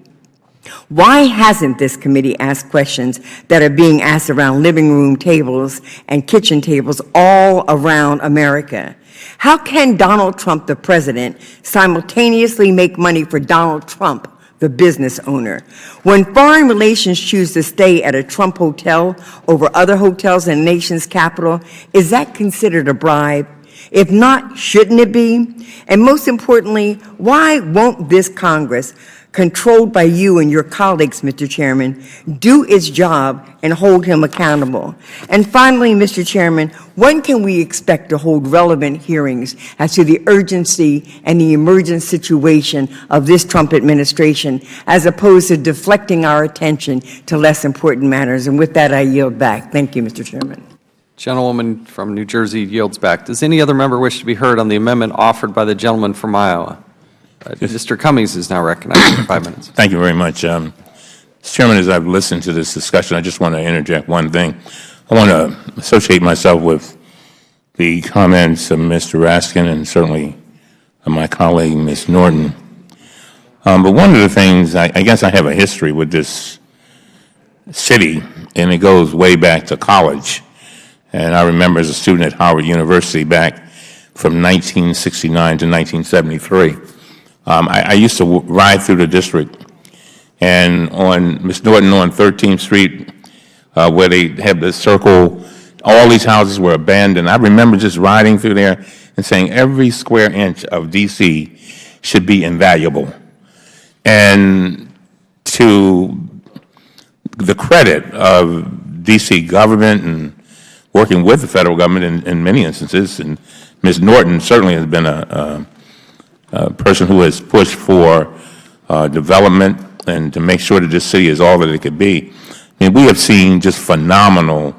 Speaker 13: Why hasn't this committee asked questions that are being asked around living room tables and kitchen tables all around America? How can Donald Trump, the President, simultaneously make money for Donald Trump, the business owner? When foreign relations choose to stay at a Trump hotel over other hotels in the nation's capital, is that considered a bribe? If not, shouldn't it be? And most importantly, why won't this Congress, controlled by you and your colleagues, Mr. Chairman, do its job and hold him accountable? And finally, Mr. Chairman, when can we expect to hold relevant hearings as to the urgency and the emergent situation of this Trump administration, as opposed to deflecting our attention to less important matters? And with that, I yield back. Thank you, Mr. Chairman.
Speaker 3: Gentlewoman from New Jersey yields back. Does any other member wish to be heard on the amendment offered by the gentleman from Iowa? Mr. Cummings is now recognized for 5 minutes.
Speaker 6: Thank you very much. Mr. Chairman, as I've listened to this discussion, I just want to interject one thing. I want to associate myself with the comments of Mr. Raskin and certainly of my colleague, Ms. Norton. But one of the things, I guess I have a history with this city, and it goes way back to college. And I remember as a student at Howard University back from 1969 to 1973. I used to ride through the district, and on Ms. Norton on 13th Street, where they have the circle, all these houses were abandoned. I remember just riding through there and saying every square inch of D.C. should be invaluable. And to the credit of D.C. government and working with the federal government in many instances, and Ms. Norton certainly has been a person who has pushed for development and to make sure that this city is all that it could be. I mean, we have seen just phenomenal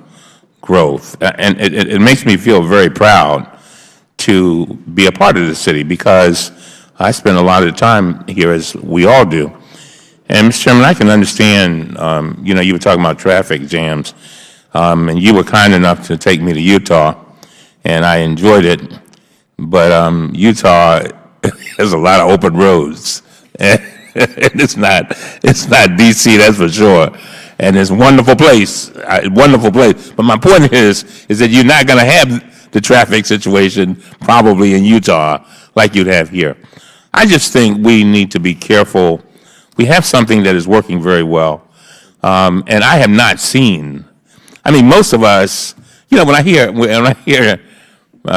Speaker 6: growth, and it makes me feel very proud to be a part of this city because I spend a lot of the time here, as we all do. And, Mr. Chairman, I can understand, you were talking about traffic jams, and you were kind enough to take me to Utah, and I enjoyed it. But Utah has a lot of open roads, and it's not D.C., that's for sure. And it's a wonderful place, wonderful place. But my point is that you're not going to have the traffic situation probably in Utah like you'd have here. I just think we need to be careful. We have something that is working very well, and I have not seen. I mean, most of us, when I hear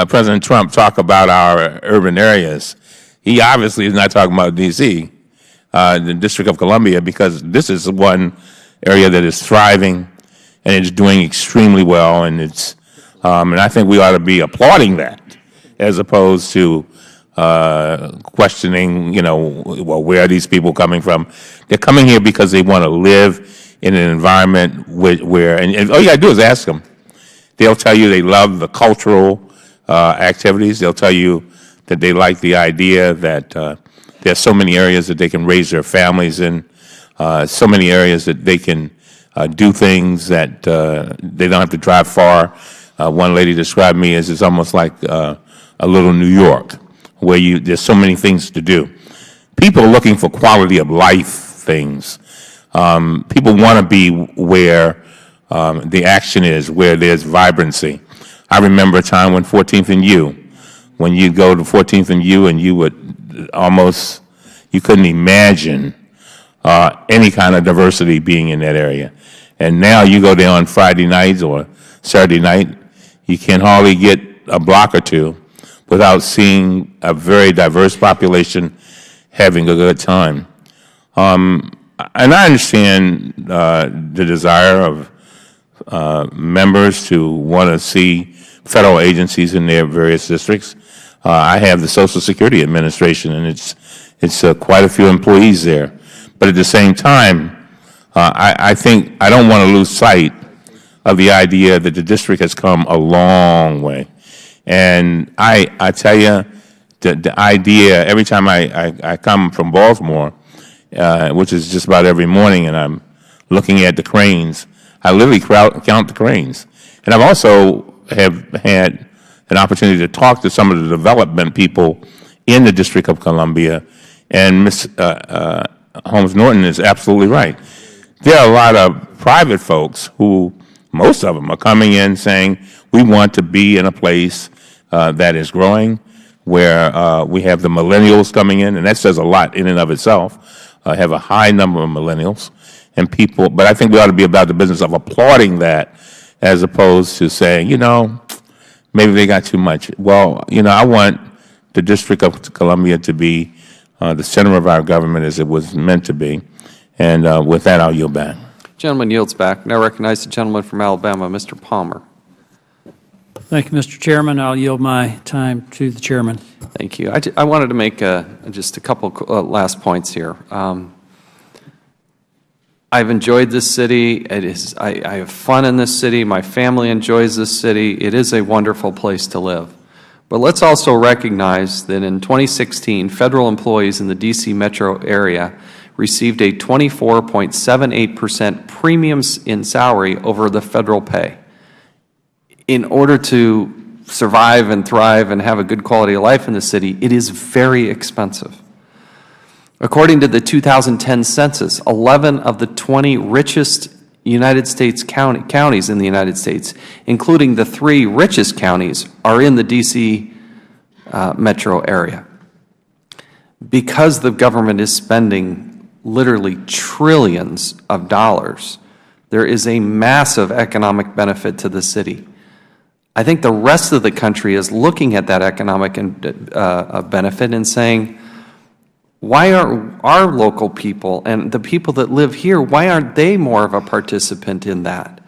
Speaker 6: President Trump talk about our urban areas, he obviously is not talking about D.C., the District of Columbia, because this is one area that is thriving and it's doing extremely well, and and I think we ought to be applauding that as opposed to questioning, well, where are these people coming from? They're coming here because they want to live in an environment where and all you got to do is ask them. They'll tell you they love the cultural activities. They'll tell you that they like the idea that there's so many areas that they can raise their families in, so many areas that they can do things that they don't have to drive far. One lady described me as it's almost like a little New York, where there's so many things to do. People are looking for quality of life things. People want to be where the action is, where there's vibrancy. I remember a time when 14th and U, when you go to 14th and U and you couldn't imagine any kind of diversity being in that area. And now you go there on Friday nights or Saturday night, you can hardly get a block or two without seeing a very diverse population having a good time. And I understand the desire of members to want to see federal agencies in their various districts. I have the Social Security Administration, and it's quite a few employees there. But at the same time, I think I don't want to lose sight of the idea that the district has come a long way. And I tell you, the idea, every time I come from Baltimore, which is just about every morning, and I'm looking at the cranes, I literally count the cranes. And I've also have had an opportunity to talk to some of the development people in the District of Columbia, and Ms. Holmes Norton is absolutely right. There are a lot of private folks who, most of them, are coming in saying, we want to be in a place that is growing, where we have the millennials coming in, and that says a lot in and of itself. Have a high number of millennials and people, but I think we ought to be about the business of applauding that as opposed to saying, maybe they got too much. Well, I want the District of Columbia to be the center of our government as it was meant to be. And with that, I'll yield back.
Speaker 3: Gentleman yields back. Now recognize the gentleman from Alabama, Mr. Palmer.
Speaker 11: Thank you, Mr. Chairman. I'll yield my time to the chairman.
Speaker 3: Thank you. I wanted to make just a couple last points here. I've enjoyed this city. I have fun in this city. My family enjoys this city. It is a wonderful place to live. But let's also recognize that in 2016, federal employees in the D.C. metro area received a 24.78% premiums in salary over the federal pay. In order to survive and thrive and have a good quality of life in the city, it is very expensive. According to the 2010 census, 11 of the 20 richest United States counties in the United States, including the 3 richest counties, are in the D.C. metro area. Because the government is spending literally trillions of dollars, there is a massive economic benefit to the city. I think the rest of the country is looking at that economic benefit and saying, why are our local people and the people that live here, why aren't they more of a participant in that?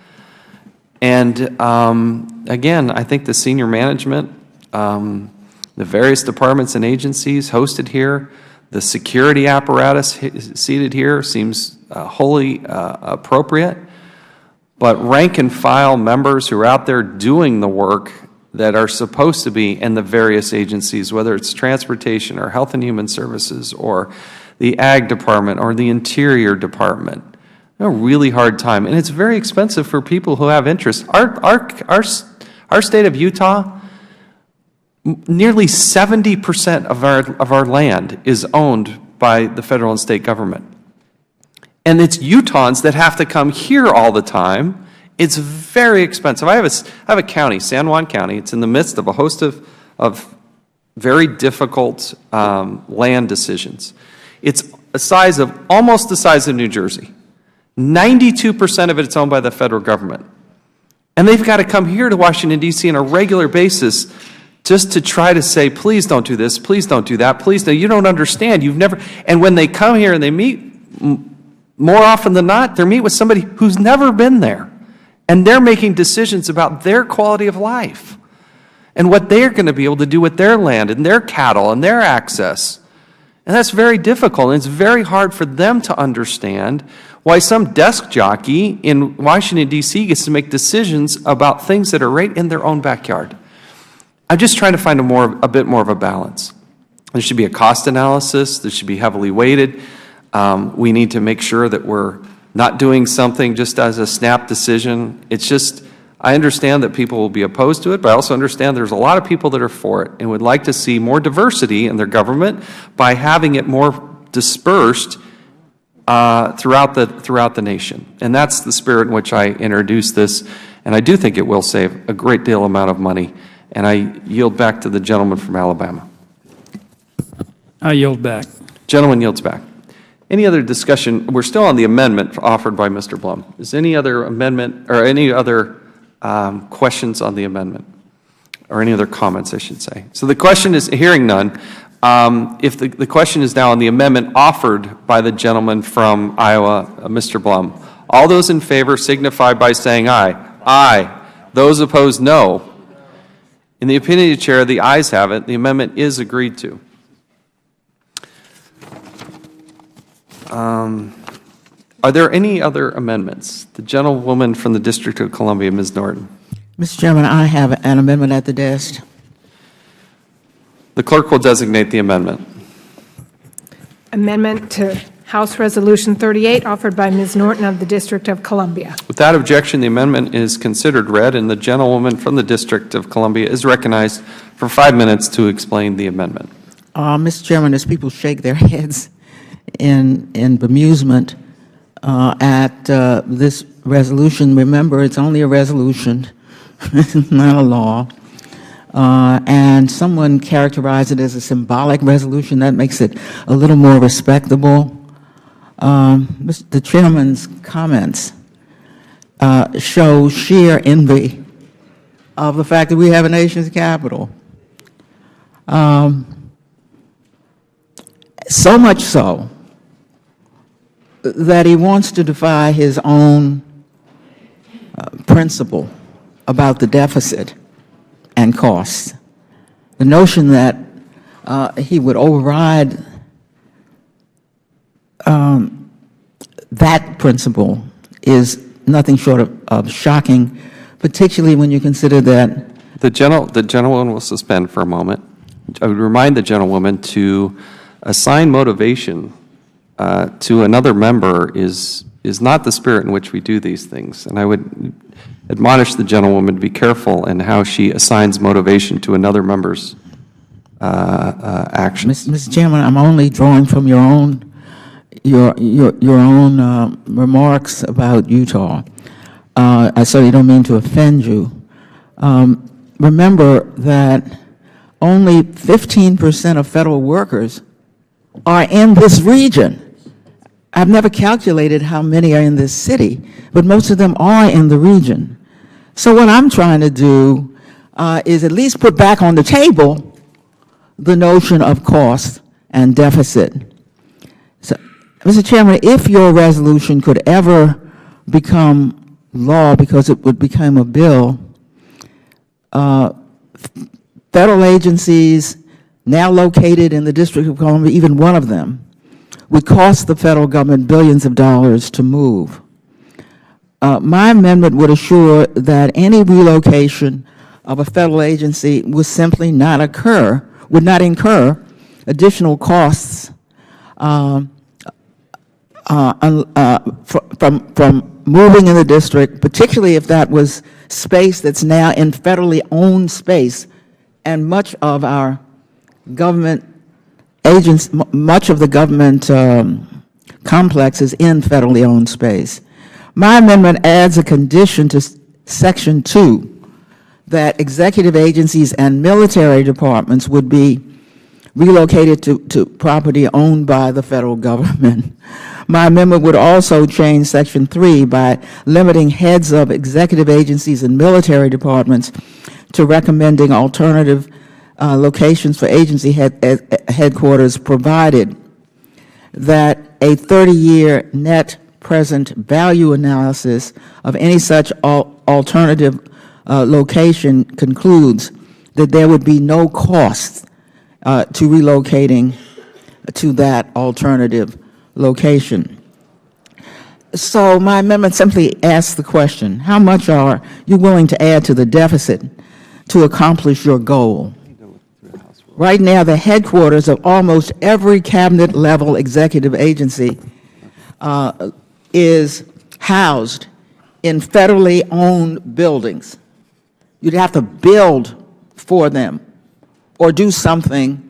Speaker 3: And again, I think the senior management, the various departments and agencies hosted here, the security apparatus seated here seems wholly appropriate. But rank and file members who are out there doing the work that are supposed to be in the various agencies, whether it's transportation or health and human services or the ag department or the interior department, a really hard time. And it's very expensive for people who have interest. Our state of Utah, nearly 70% of our land is owned by the federal and state government. And it's Utahns that have to come here all the time. It's very expensive. I have a county, San Juan County. It's in the midst of a host of very difficult land decisions. It's almost the size of New Jersey. 92% of it is owned by the federal government. And they've got to come here to Washington, D.C. on a regular basis just to try to say, please don't do this, please don't do that, please don't. You don't understand. You've never. And when they come here and they meet, more often than not, they meet with somebody who's never been there. And they're making decisions about their quality of life and what they're going to be able to do with their land and their cattle and their access. And that's very difficult. And it's very hard for them to understand why some desk jockey in Washington, D.C. gets to make decisions about things that are right in their own backyard. I'm just trying to find a bit more of a balance. There should be a cost analysis. There should be heavily weighted. We need to make sure that we're not doing something just as a snap decision. It's just, I understand that people will be opposed to it, but I also understand there's a lot of people that are for it and would like to see more diversity in their government by having it more dispersed throughout the nation. And that's the spirit in which I introduced this, and I do think it will save a great deal amount of money. And I yield back to the gentleman from Alabama.
Speaker 11: I yield back.
Speaker 3: Gentleman yields back. Any other discussion? We're still on the amendment offered by Mr. Blum. Is any other amendment or any other questions on the amendment? Or any other comments, I should say. So the question is, hearing none, if the question is now on the amendment offered by the gentleman from Iowa, Mr. Blum. All those in favor signify by saying aye. Aye. Those opposed, no. In the opinion of the chair, the ayes have it. The amendment is agreed to. Are there any other amendments? The gentlewoman from the District of Columbia, Ms. Norton.
Speaker 7: Mr. Chairman, I have an amendment at the desk.
Speaker 3: The clerk will designate the amendment.
Speaker 4: Amendment to House Resolution 38, offered by Ms. Norton of the District of Columbia.
Speaker 3: Without objection, the amendment is considered read, and the gentlewoman from the District of Columbia is recognized for 5 minutes to explain the amendment.
Speaker 7: Mr. Chairman, as people shake their heads in bemusement at this resolution, remember it's only a resolution, it's not a law. And someone characterized it as a symbolic resolution. That makes it a little more respectable. The chairman's comments show sheer envy of the fact that we have a nation's capital. So much so that he wants to defy his own principle about the deficit and costs. The notion that he would override that principle is nothing short of shocking, particularly when you consider that
Speaker 3: The gentleman will suspend for a moment. I would remind the gentlewoman to assign motivation to another member is not the spirit in which we do these things. And I would admonish the gentlewoman to be careful in how she assigns motivation to another member's actions.
Speaker 7: Mr. Chairman, I'm only drawing from your own remarks about Utah. I certainly don't mean to offend you. Remember that only 15% of federal workers are in this region. I've never calculated how many are in this city, but most of them are in the region. So what I'm trying to do is at least put back on the table the notion of cost and deficit. So, Mr. Chairman, if your resolution could ever become law, because it would become a bill, federal agencies now located in the District of Columbia, even one of them, would cost the federal government billions of dollars to move. My amendment would assure that any relocation of a federal agency would simply not occur, would not incur additional costs from moving in the district, particularly if that was space that's now in federally owned space, and much of our government agents, much of the government complex is in federally owned space. My amendment adds a condition to Section 2 that executive agencies and military departments would be relocated to property owned by the federal government. My amendment would also change Section 3 by limiting heads of executive agencies and military departments to recommending alternative locations for agency headquarters, provided that a 30-year net present value analysis of any such alternative location concludes that there would be no cost to relocating to that alternative location. So my amendment simply asks the question, how much are you willing to add to the deficit to accomplish your goal? Right now, the headquarters of almost every cabinet-level executive agency is housed in federally owned buildings. You'd have to build for them or do something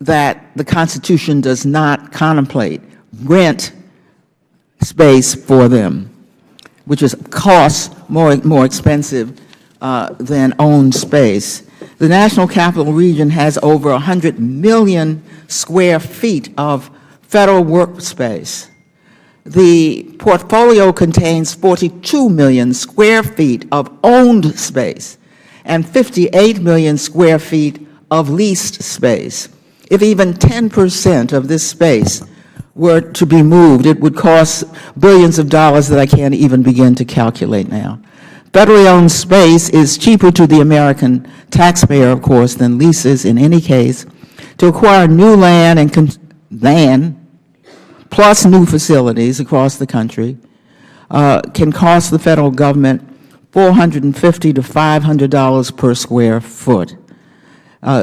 Speaker 7: that the Constitution does not contemplate, rent space for them, which costs more expensive than owned space. The National Capital Region has over 100 million square feet of federal workspace. The portfolio contains 42 million square feet of owned space and 58 million square feet of leased space. If even 10% of this space were to be moved, it would cost billions of dollars that I can't even begin to calculate now. Federally owned space is cheaper to the American taxpayer, of course, than leases in any case. To acquire new land and land plus new facilities across the country can cost the federal government $450 to $500 per square foot.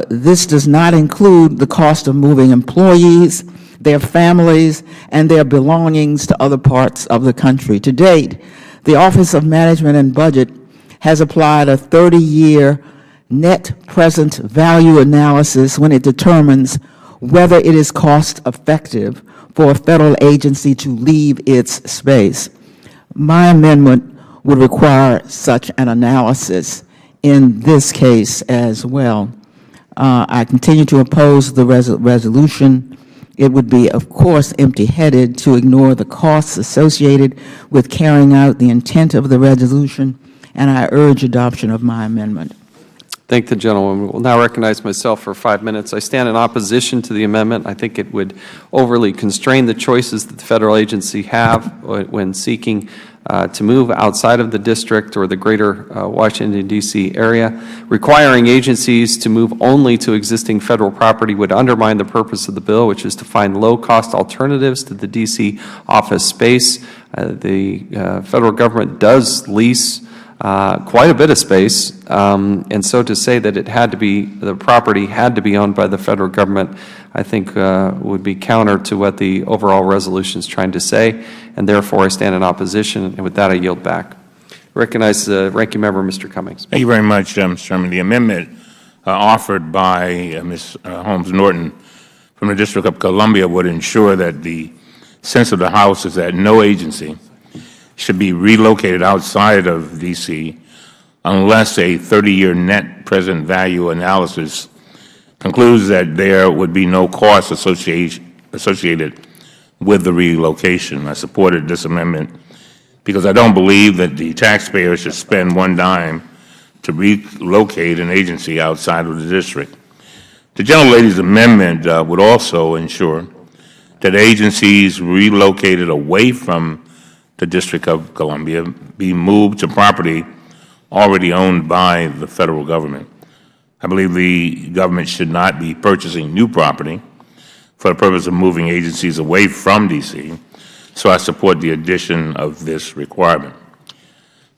Speaker 7: This does not include the cost of moving employees, their families, and their belongings to other parts of the country. To date, the Office of Management and Budget has applied a 30-year net present value analysis when it determines whether it is cost-effective for a federal agency to leave its space. My amendment would require such an analysis in this case as well. I continue to oppose the resolution. It would be, of course, empty-headed to ignore the costs associated with carrying out the intent of the resolution, and I urge adoption of my amendment.
Speaker 3: Thank the gentleman. I will now recognize myself for 5 minutes. I stand in opposition to the amendment. I think it would overly constrain the choices that the federal agency have when seeking to move outside of the district or the greater Washington, D.C. area. Requiring agencies to move only to existing federal property would undermine the purpose of the bill, which is to find low-cost alternatives to the D.C. office space. The federal government does lease quite a bit of space, and so to say that it had to be, the property had to be owned by the federal government, I think would be counter to what the overall resolution is trying to say, and therefore I stand in opposition, and with that I yield back. I recognize the Ranking Member, Mr. Cummings.
Speaker 6: Thank you very much, Mr. Chairman. The amendment offered by Ms. Holmes Norton from the District of Columbia would ensure that the sense of the House is that no agency should be relocated outside of D.C. unless a 30-year net present value analysis concludes that there would be no cost associated with the relocation. I supported this amendment because I don't believe that the taxpayer should spend one dime to relocate an agency outside of the district. The gentlelady's amendment would also ensure that agencies relocated away from the District of Columbia be moved to property already owned by the federal government. I believe the government should not be purchasing new property for the purpose of moving agencies away from D.C., so I support the addition of this requirement.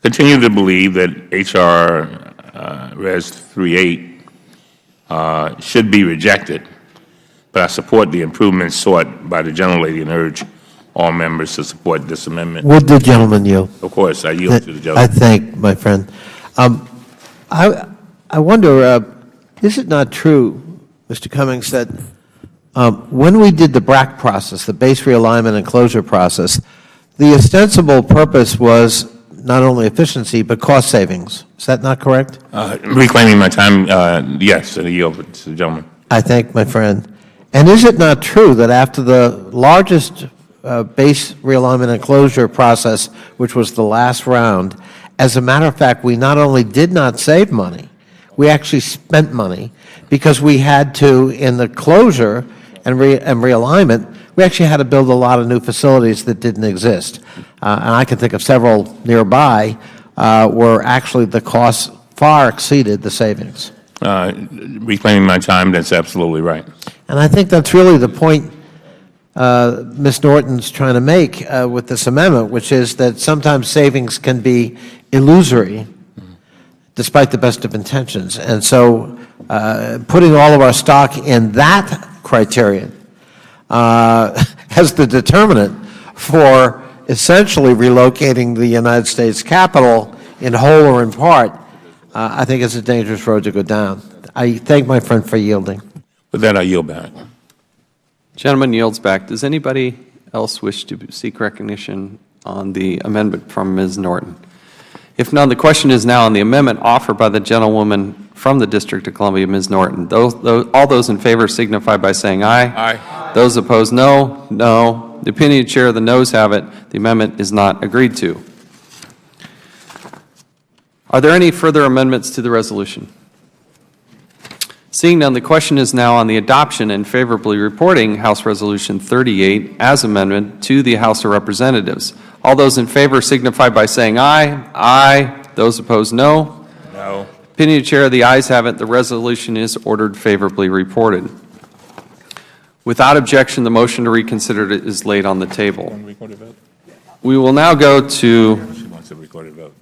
Speaker 6: Continue to believe that H.R. Res. 38 should be rejected, but I support the improvements sought by the gentlelady and urge all members to support this amendment.
Speaker 9: Would the gentleman yield?
Speaker 6: Of course, I yield to the
Speaker 9: I
Speaker 6: gentleman.
Speaker 9: thank my friend. I wonder, is it not true, Mr. Cummings, that when we did the BRAC process, the base realignment and closure process, the ostensible purpose was not only efficiency but cost savings? Is that not correct?
Speaker 6: Reclaiming my time, yes, and I yield to the gentleman.
Speaker 9: I thank my friend. And is it not true that after the largest base realignment and closure process, which was the last round, as a matter of fact, we not only did not save money, we actually spent money because we had to, in the closure and realignment, we actually had to build a lot of new facilities that didn't exist. And I can think of several nearby where actually the costs far exceeded the savings.
Speaker 6: Reclaiming my time, that's absolutely right.
Speaker 9: And I think that's really the point Ms. Norton's trying to make with this amendment, which is that sometimes savings can be illusory despite the best of intentions. And so putting all of our stock in that criterion as the determinant for essentially relocating the United States Capitol in whole or in part, I think is a dangerous road to go down. I thank my friend for yielding.
Speaker 6: With that, I yield back.
Speaker 3: Gentleman yields back. Does anybody else wish to seek recognition on the amendment from Ms. Norton? If none, the question is now on the amendment offered by the gentlewoman from the District of Columbia, Ms. Norton. All those in favor signify by saying aye.
Speaker 6: Aye.
Speaker 3: Those opposed, no. No. The opinion of the chair, the noes have it. The amendment is not agreed to. Are there any further amendments to the resolution? Seeing none, the question is now on the adoption and favorably reporting House Resolution 38 as amendment to the House of Representatives. All those in favor signify by saying aye. Aye. Those opposed, no.
Speaker 6: No.
Speaker 3: Opinion of the chair, the ayes have it. The resolution is ordered favorably reported. Without objection, the motion to reconsider is laid on the table. We will now go to...
Speaker 6: She wants a recorded vote.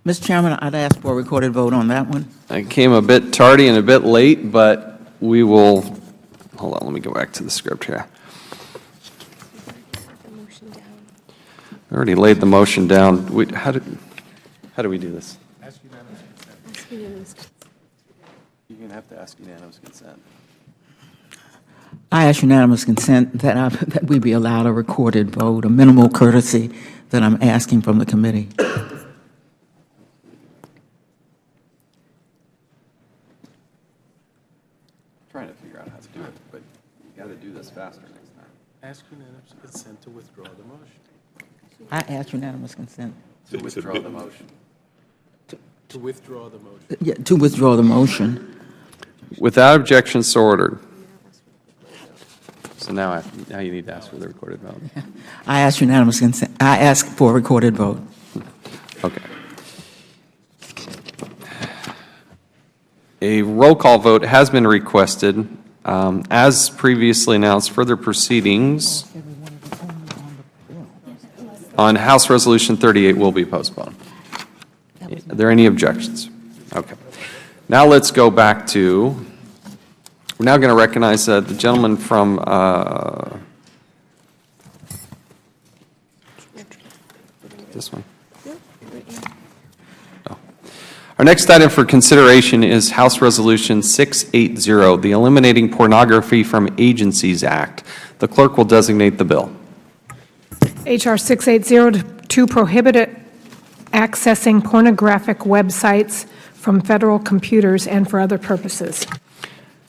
Speaker 7: Mr. Chairman, I'd ask for a recorded vote on that one.
Speaker 3: I came a bit tardy and a bit late, but we will, hold on, let me go back to the script here. I already laid the motion down. How do we do this? You're going to have to ask unanimous consent.
Speaker 7: I ask unanimous consent that we be allowed a recorded vote, a minimal courtesy that I'm asking from the committee.
Speaker 3: Trying to figure out how to do it, but you got to do this faster next time.
Speaker 14: Ask unanimous consent to withdraw the motion.
Speaker 7: I ask unanimous consent.
Speaker 3: To withdraw the motion.
Speaker 14: To withdraw the motion.
Speaker 7: Yeah, to withdraw the motion.
Speaker 3: Without objection, so ordered. So now you need to ask for the recorded vote.
Speaker 7: I ask unanimous consent. I ask for a recorded vote.
Speaker 3: Okay. A roll call vote has been requested. As previously announced, further proceedings on House Resolution 38 will be postponed. Are there any objections? Okay. Now let's go back to, we're now going to recognize the gentleman from this one. Oh. Our next item for consideration is House Resolution 680, the Eliminating Pornography from Agencies Act. The clerk will designate the bill.
Speaker 4: H.R. 680 to prohibit accessing pornographic websites from federal computers and for other purposes.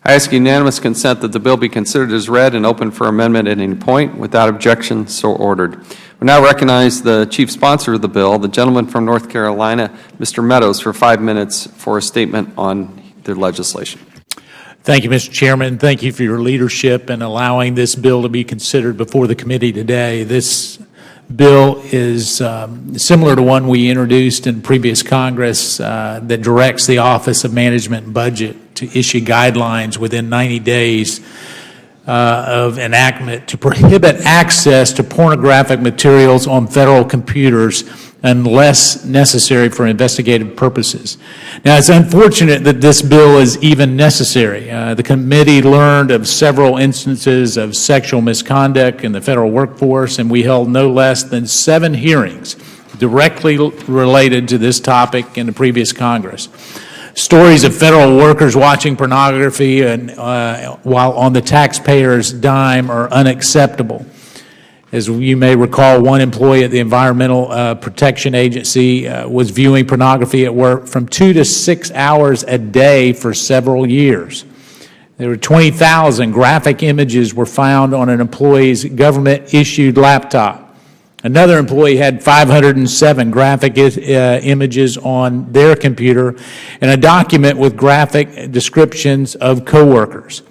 Speaker 3: I ask unanimous consent that the bill be considered as read and open for amendment at any point. Without objection, so ordered. We now recognize the chief sponsor of the bill, the gentleman from North Carolina, Mr. Meadows, for 5 minutes for a statement on the legislation.
Speaker 15: Thank you, Mr. Chairman. Thank you for your leadership in allowing this bill to be considered before the committee today. This bill is similar to one we introduced in previous Congress that directs the Office of Management and Budget to issue guidelines within 90 days of enactment to prohibit access to pornographic materials on federal computers unless necessary for investigative purposes. Now, it's unfortunate that this bill is even necessary. The committee learned of several instances of sexual misconduct in the federal workforce, and we held no less than 7 hearings directly related to this topic in the previous Congress. Stories of federal workers watching pornography and, while on the taxpayer's dime are unacceptable. As you may recall, one employee at the Environmental Protection Agency was viewing pornography at work from 2 to 6 hours a day for several years. There were 20,000 graphic images were found on an employee's government-issued laptop. Another employee had 507 graphic images on their computer and a document with graphic descriptions of coworkers.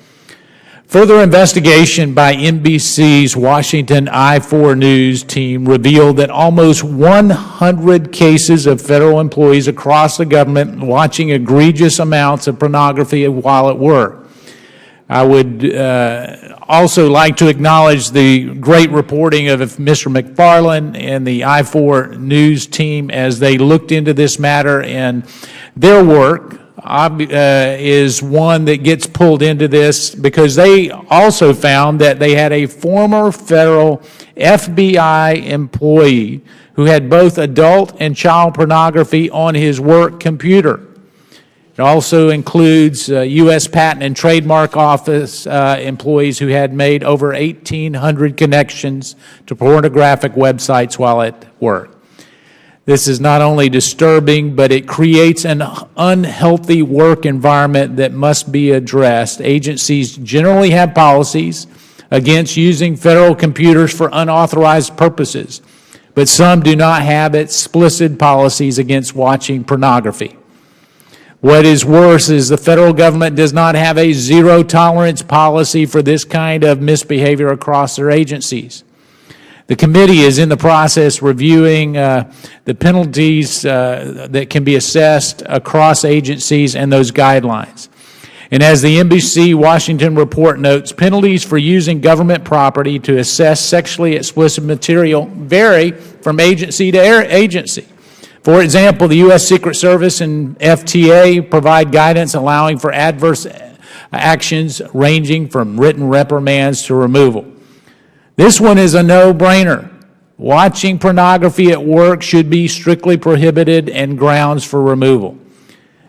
Speaker 15: Further investigation by NBC's Washington I-4 News team revealed that almost 100 cases of federal employees across the government watching egregious amounts of pornography while at work. I would also like to acknowledge the great reporting of Mr. McFarland and the I-4 News team as they looked into this matter, and their work is one that gets pulled into this because they also found that they had a former federal FBI employee who had both adult and child pornography on his work computer. It also includes U.S. Patent and Trademark Office employees who had made over 1,800 connections to pornographic websites while at work. This is not only disturbing, but it creates an unhealthy work environment that must be addressed. Agencies generally have policies against using federal computers for unauthorized purposes, but some do not have explicit policies against watching pornography. What is worse is the federal government does not have a zero-tolerance policy for this kind of misbehavior across their agencies. The committee is in the process reviewing the penalties that can be assessed across agencies and those guidelines. And as the NBC Washington report notes, penalties for using government property to assess sexually explicit material vary from agency to agency. For example, the U.S. Secret Service and FTA provide guidance allowing for adverse actions ranging from written reprimands to removal. This one is a no-brainer. Watching pornography at work should be strictly prohibited and grounds for removal.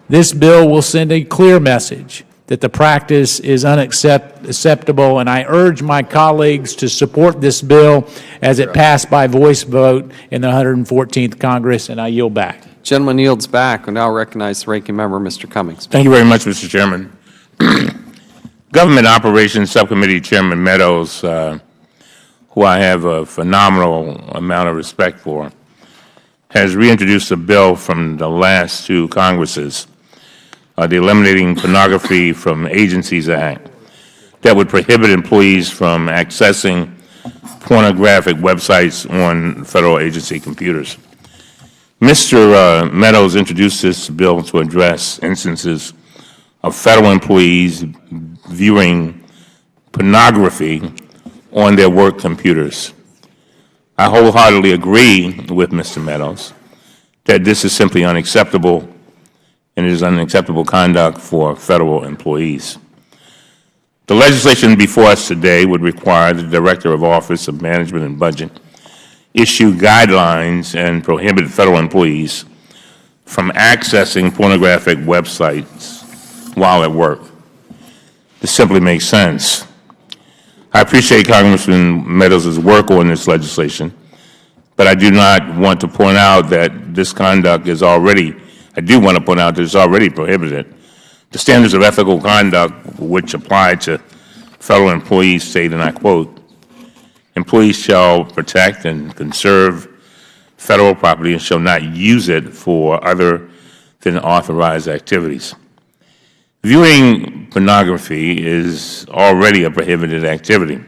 Speaker 15: This bill will send a clear message that the practice is unacceptable, and I urge my colleagues to support this bill as it passed by voice vote in the 114th Congress, and I yield back.
Speaker 3: Gentleman yields back. We now recognize the ranking member, Mr. Cummings.
Speaker 6: Thank you very much, Mr. Chairman. Government Operations Subcommittee Chairman Meadows, who I have a phenomenal amount of respect for, has reintroduced a bill from the last 2 Congresses, the Eliminating Pornography from Agencies Act, that would prohibit employees from accessing pornographic websites on federal agency computers. Mr. Meadows introduced this bill to address instances of federal employees viewing pornography on their work computers. I wholeheartedly agree with Mr. Meadows that this is simply unacceptable, and it is unacceptable conduct for Federal employees. The legislation before us today would require the Director of Office of Management and Budget issue guidelines and prohibit Federal employees from accessing pornographic websites while at work. This simply makes sense. I appreciate Congressman Meadows' work on this legislation, but I do not want to point out that this conduct is already, I do want to point out that it's already prohibited. The standards of ethical conduct which apply to Federal employees state, and I quote, "Employees shall protect and conserve Federal property and shall not use it for other than authorized activities." Viewing pornography is already a prohibited activity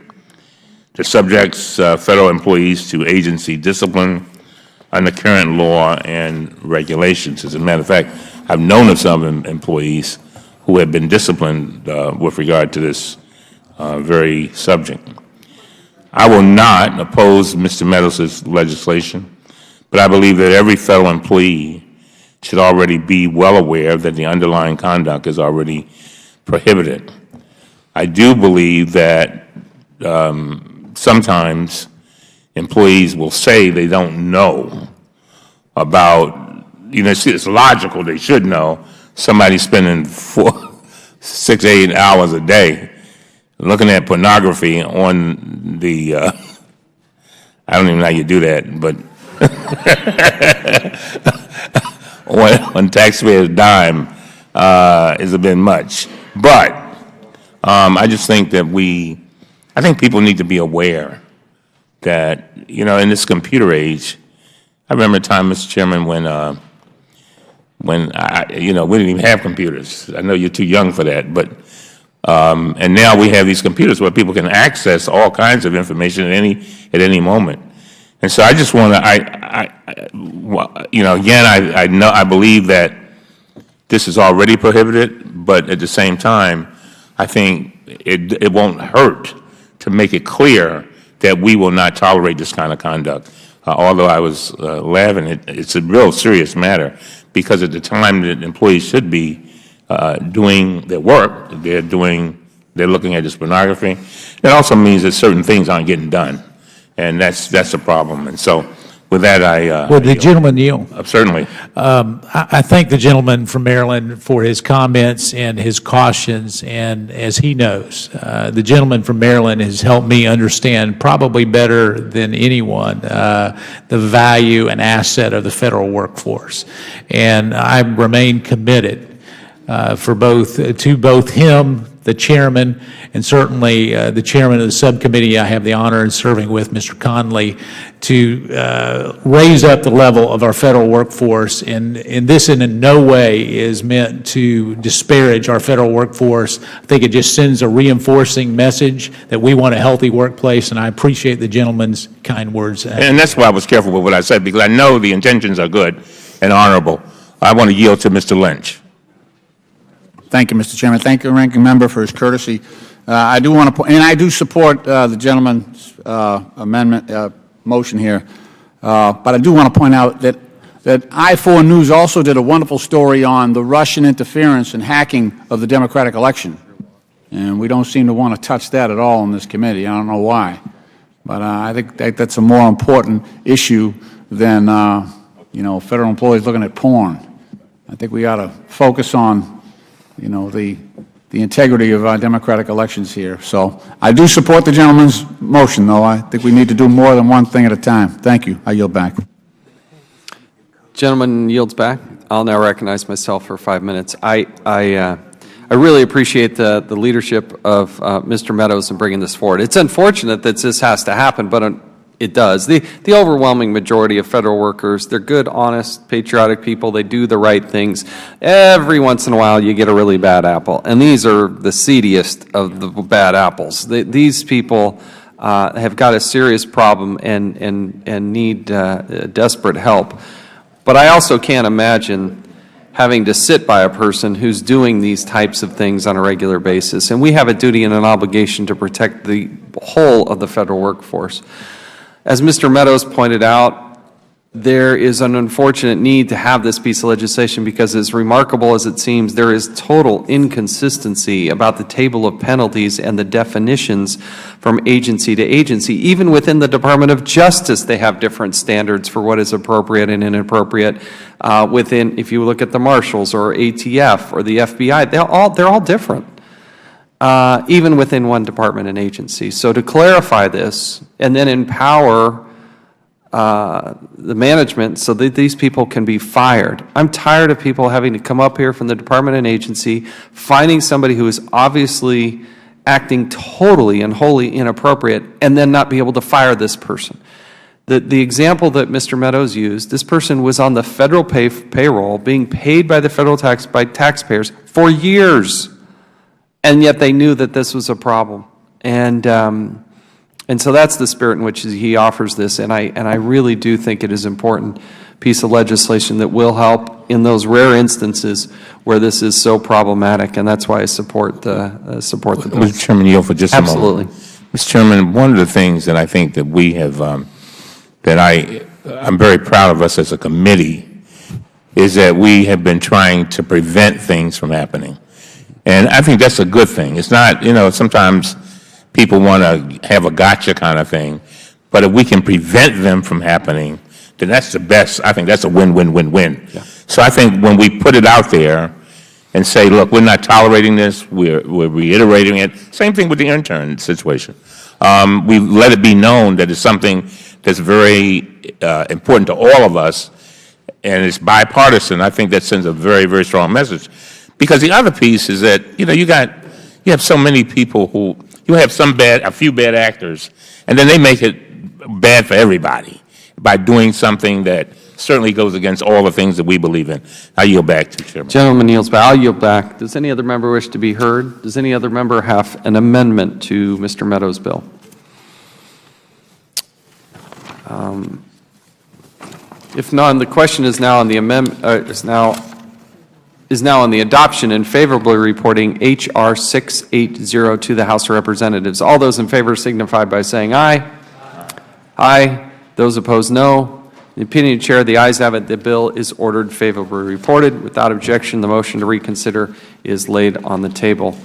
Speaker 6: that subjects Federal employees to agency discipline under current law and regulations. As a matter of fact, I've known of some employees who have been disciplined with regard to this very subject. I will not oppose Mr. Meadows' legislation, but I believe that every Federal employee should already be well aware that the underlying conduct is already prohibited. I do believe that sometimes employees will say they don't know about, it's logical, they should know. Somebody spending 6, 8 hours a day looking at pornography on the, I don't even know how you do that, but on taxpayers' dime is a bit much. But I just think that I think people need to be aware that, in this computer age, I remember a time, Mr. Chairman, when we didn't even have computers. I know you're too young for that, but and now we have these computers where people can access all kinds of information at any moment. And so I just want to, again, I believe that this is already prohibited, but at the same time, I think it won't hurt to make it clear that we will not tolerate this kind of conduct. Although I was laughing, it's a real serious matter, because at the time that employees should be doing their work, they're looking at this pornography. It also means that certain things aren't getting done, and that's a problem. And so, with that,
Speaker 15: Would the gentleman yield?
Speaker 6: Certainly.
Speaker 15: I thank the gentleman from Maryland for his comments and his cautions, and as he knows, the gentleman from Maryland has helped me understand probably better than anyone the value and asset of the Federal workforce. And I remain committed to both him, the chairman, and certainly the chairman of the subcommittee I have the honor of serving with, Mr. Conley, to raise up the level of our Federal workforce. And this in no way is meant to disparage our Federal workforce. I think it just sends a reinforcing message that we want a healthy workplace, and I appreciate the gentleman's kind words.
Speaker 6: And that's why I was careful with what I said, because I know the intentions are good and honorable. I want to yield to Mr. Lynch.
Speaker 16: Thank you, Mr. Chairman. Thank you, Ranking Member, for his courtesy. I do want to, and I do support the gentleman's amendment motion here, but I do want to point out that I4 News also did a wonderful story on the Russian interference and hacking of the Democratic election, and we don't seem to want to touch that at all in this committee. I don't know why, but I think that's a more important issue than Federal employees looking at porn. I think we ought to focus on the integrity of our democratic elections here. So I do support the gentleman's motion, though. I think we need to do more than one thing at a time. Thank you. I yield back.
Speaker 3: Gentleman yields back. I'll now recognize myself for 5 minutes. I really appreciate the leadership of Mr. Meadows in bringing this forward. It's unfortunate that this has to happen, but it does. The overwhelming majority of Federal workers, they're good, honest, patriotic people. They do the right things. Every once in a while, you get a really bad apple, and these are the seediest of the bad apples. These people have got a serious problem and need desperate help. But I also can't imagine having to sit by a person who's doing these types of things on a regular basis. And we have a duty and an obligation to protect the whole of the Federal workforce. As Mr. Meadows pointed out, there is an unfortunate need to have this piece of legislation because, as remarkable as it seems, there is total inconsistency about the table of penalties and the definitions from agency to agency. Even within the Department of Justice, they have different standards for what is appropriate and inappropriate. If you look at the Marshals or ATF or the FBI, they're all different, even within one department and agency. So to clarify this and then empower the management so that these people can be fired. I'm tired of people having to come up here from the department and agency, finding somebody who is obviously acting totally and wholly inappropriate, and then not be able to fire this person. The example that Mr. Meadows used, this person was on the federal payroll, being paid by the federal taxpayers for years, and yet they knew that this was a problem. And so that's the spirit in which he offers this, and I really do think it is an important piece of legislation that will help in those rare instances where this is so problematic, and that's why I support the bill.
Speaker 6: Mr. Chairman, yield for just a moment.
Speaker 3: Absolutely.
Speaker 6: Mr. Chairman, one of the things that I think that we have, I'm very proud of us as a committee, is that we have been trying to prevent things from happening. And I think that's a good thing. It's not, sometimes people want to have a gotcha kind of thing, but if we can prevent them from happening, then that's the best. I think that's a win-win-win-win. Yeah. So I think when we put it out there and say, look, we're not tolerating this, we're reiterating it, same thing with the intern situation. We let it be known that it's something that's very important to all of us, and it's bipartisan. I think that sends a very, very strong message. Because the other piece is that, you have so many people who, you have a few bad actors, and then they make it bad for everybody by doing something that certainly goes against all the things that we believe in. I yield back to the Chairman.
Speaker 3: Gentleman yields back. I'll yield back. Does any other member wish to be heard? Does any other member have an amendment to Mr. Meadows' bill? If none, the question is now on the amendment. Is now on the adoption and favorably reporting H.R. 680 to the House of Representatives. All those in favor signify by saying aye. Aye. Those opposed, no. In the opinion of the Chair, the ayes have it. The bill is ordered favorably reported. Without objection, the motion to reconsider is laid on the table.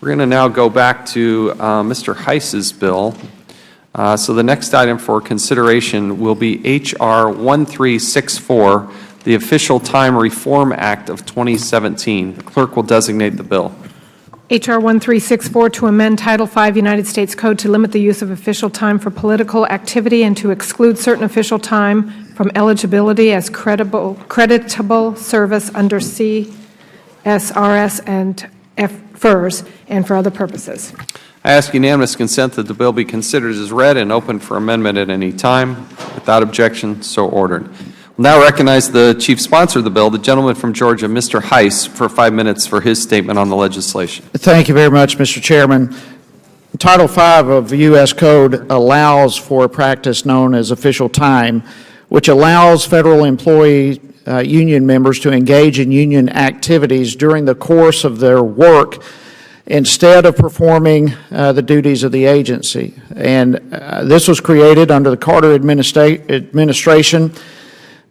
Speaker 3: We're going to now go back to Mr. Heiss's bill. So the next item for consideration will be H.R. 1364, the Official Time Reform Act of 2017. The clerk will designate the bill.
Speaker 4: H.R. 1364 to amend Title V United States Code to limit the use of official time for political activity and to exclude certain official time from eligibility as creditable service under CSRS and FERS and for other purposes.
Speaker 3: I ask unanimous consent that the bill be considered as read and open for amendment at any time. Without objection, so ordered. We'll now recognize the chief sponsor of the bill, the gentleman from Georgia, Mr. Heiss, for 5 minutes for his statement on the legislation.
Speaker 16: Thank you very much, Mr. Chairman. Title V of the U.S. Code allows for a practice known as official time, which allows federal employee union members to engage in union activities during the course of their work instead of performing the duties of the agency. And this was created under the Carter administration.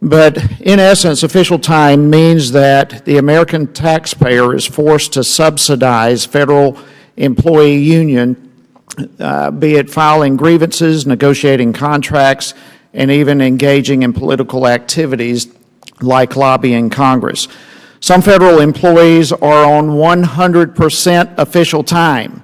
Speaker 16: But in essence, official time means that the American taxpayer is forced to subsidize federal employee union, be it filing grievances, negotiating contracts, and even engaging in political activities like lobbying Congress. Some federal employees are on 100% official time,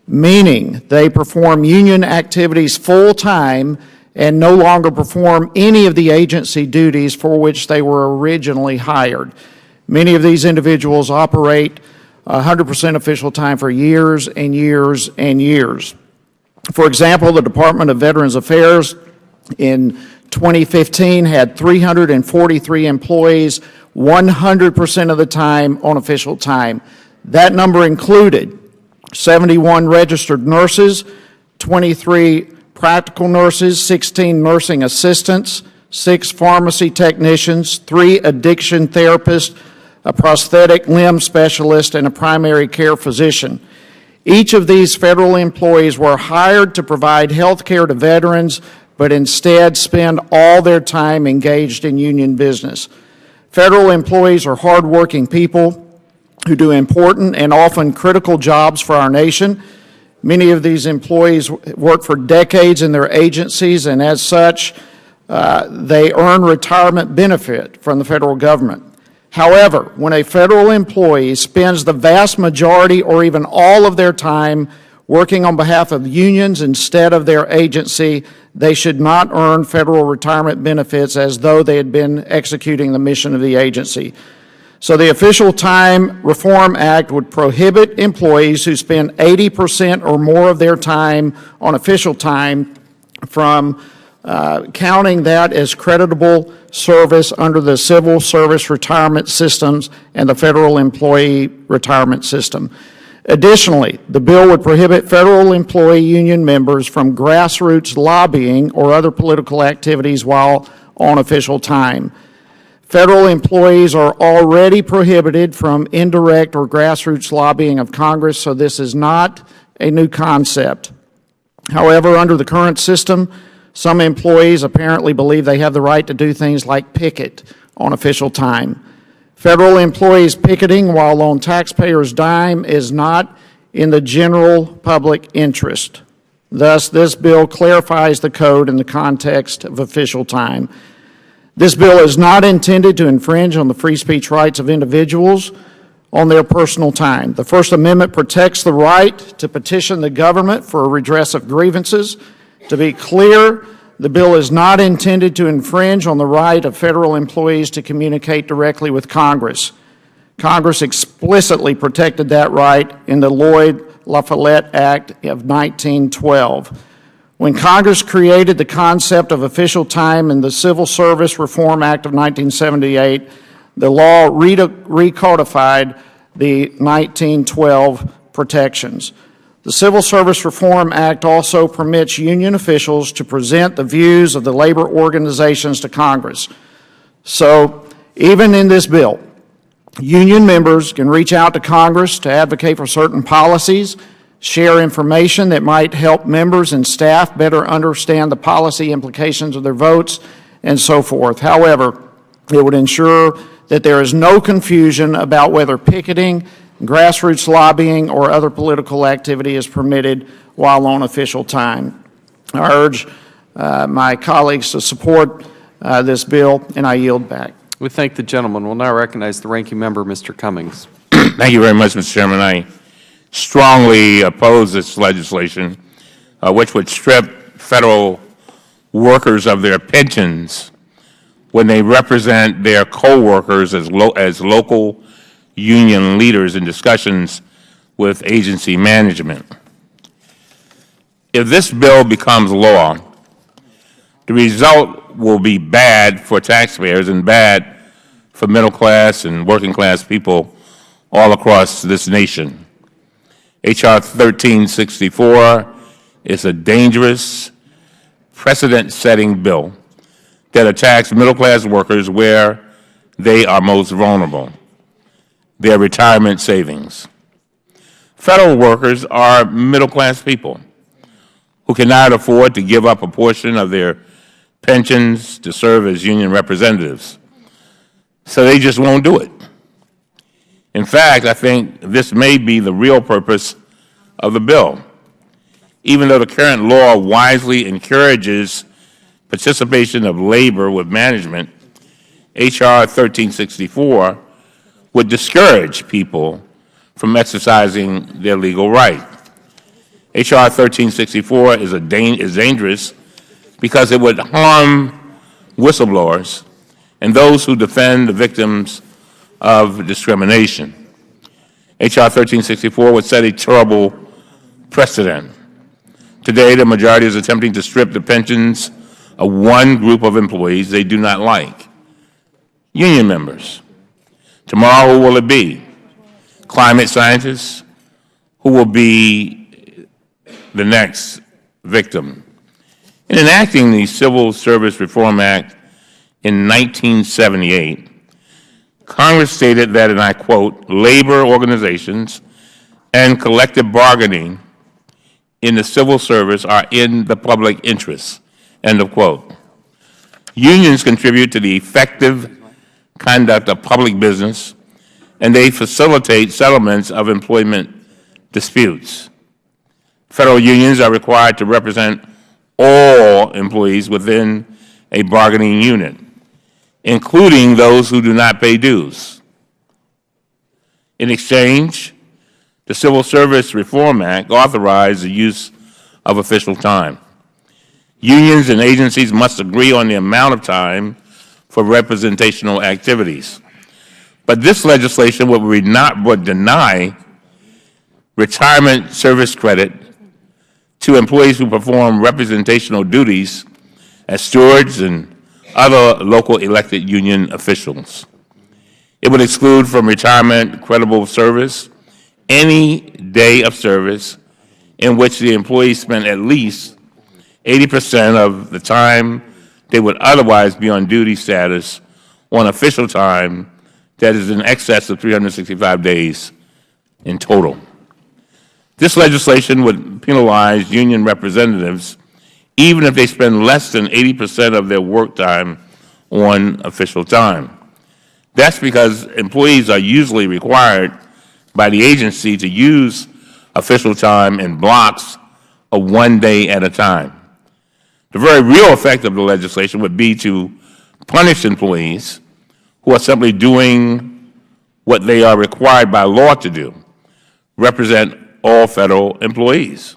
Speaker 16: meaning they perform union activities full-time and no longer perform any of the agency duties for which they were originally hired. Many of these individuals operate 100% official time for years and years and years. For example, the Department of Veterans Affairs in 2015 had 343 employees 100% of the time on official time. That number included 71 registered nurses, 23 practical nurses, 16 nursing assistants, 6 pharmacy technicians, 3 addiction therapists, a prosthetic limb specialist, and a primary care physician. Each of these federal employees were hired to provide health care to veterans, but instead spend all their time engaged in union business. Federal employees are hardworking people who do important and often critical jobs for our nation. Many of these employees work for decades in their agencies, and as such, they earn retirement benefit from the federal government. However, when a federal employee spends the vast majority or even all of their time working on behalf of unions instead of their agency, they should not earn federal retirement benefits as though they had been executing the mission of the agency. So the Official Time Reform Act would prohibit employees who spend 80% or more of their time on official time from counting that as creditable service under the civil service retirement systems and the federal employee retirement system. Additionally, the bill would prohibit federal employee union members from grassroots lobbying or other political activities while on official time. Federal employees are already prohibited from indirect or grassroots lobbying of Congress, so this is not a new concept. However, under the current system, some employees apparently believe they have the right to do things like picket on official time. Federal employees picketing while on taxpayers' dime is not in the general public interest. Thus, this bill clarifies the code in the context of official time. This bill is not intended to infringe on the free speech rights of individuals on their personal time. The First Amendment protects the right to petition the government for a redress of grievances. To be clear, the bill is not intended to infringe on the right of federal employees to communicate directly with Congress. Congress explicitly protected that right in the Lloyd-La Follette Act of 1912. When Congress created the concept of official time in the Civil Service Reform Act of 1978, the law recodified the 1912 protections. The Civil Service Reform Act also permits union officials to present the views of the labor organizations to Congress. So, even in this bill, union members can reach out to Congress to advocate for certain policies, share information that might help members and staff better understand the policy implications of their votes, and so forth. However, it would ensure that there is no confusion about whether picketing, grassroots lobbying, or other political activity is permitted while on official time. I urge my colleagues to support this bill, and I yield back.
Speaker 3: We thank the gentleman. We'll now recognize the ranking member, Mr. Cummings.
Speaker 6: Thank you very much, Mr. Chairman. I strongly oppose this legislation, which would strip federal workers of their pensions when they represent their co-workers as local union leaders in discussions with agency management. If this bill becomes law, the result will be bad for taxpayers and bad for middle class and working class people all across this nation. H.R. 1364 is a dangerous, precedent-setting bill that attacks middle class workers where they are most vulnerable, their retirement savings. Federal workers are middle-class people who cannot afford to give up a portion of their pensions to serve as union representatives, so they just won't do it. In fact, I think this may be the real purpose of the bill. Even though the current law wisely encourages participation of labor with management, H.R. 1364 would discourage people from exercising their legal right. H.R. 1364 is dangerous because it would harm whistleblowers and those who defend the victims of discrimination. H.R. 1364 would set a terrible precedent. Today, the majority is attempting to strip the pensions of one group of employees they do not like, union members. Tomorrow, who will it be? Climate scientists? Who will be the next victim? In enacting the Civil Service Reform Act in 1978, Congress stated that, and I quote, labor organizations and collective bargaining in the civil service are in the public interest, End of quote. Unions contribute to the effective conduct of public business, and they facilitate settlements of employment disputes. Federal unions are required to represent all employees within a bargaining unit, including those who do not pay dues. In exchange, the Civil Service Reform Act authorized the use of official time. Unions and agencies must agree on the amount of time for representational activities. But this legislation would deny retirement service credit to employees who perform representational duties as stewards and other local elected union officials. It would exclude from retirement credible service any day of service in which the employee spent at least 80% of the time they would otherwise be on duty status on official time that is in excess of 365 days in total. This legislation would penalize union representatives even if they spend less than 80% of their work time on official time. That's because employees are usually required by the agency to use official time in blocks of 1 day at a time. The very real effect of the legislation would be to punish employees who are simply doing what they are required by law to do, represent all federal employees.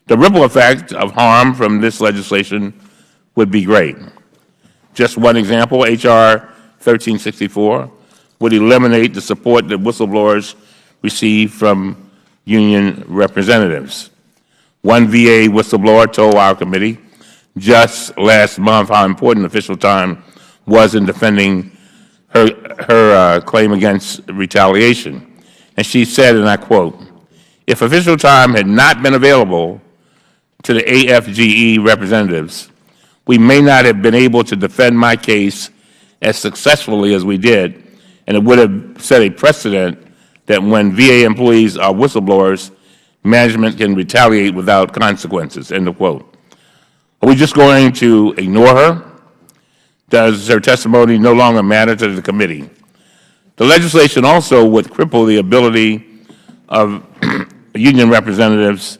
Speaker 6: The ripple effect of harm from this legislation would be great. Just one example, H.R. 1364 would eliminate the support that whistleblowers receive from union representatives. One VA whistleblower told our committee just last month how important official time was in defending her claim against retaliation. And she said, and I quote, "If official time had not been available to the AFGE representatives, we may not have been able to defend my case as successfully as we did, and it would have set a precedent that when VA employees are whistleblowers, management can retaliate without consequences." End of quote. Are we just going to ignore her? Does her testimony no longer matter to the committee? The legislation also would cripple the ability of union representatives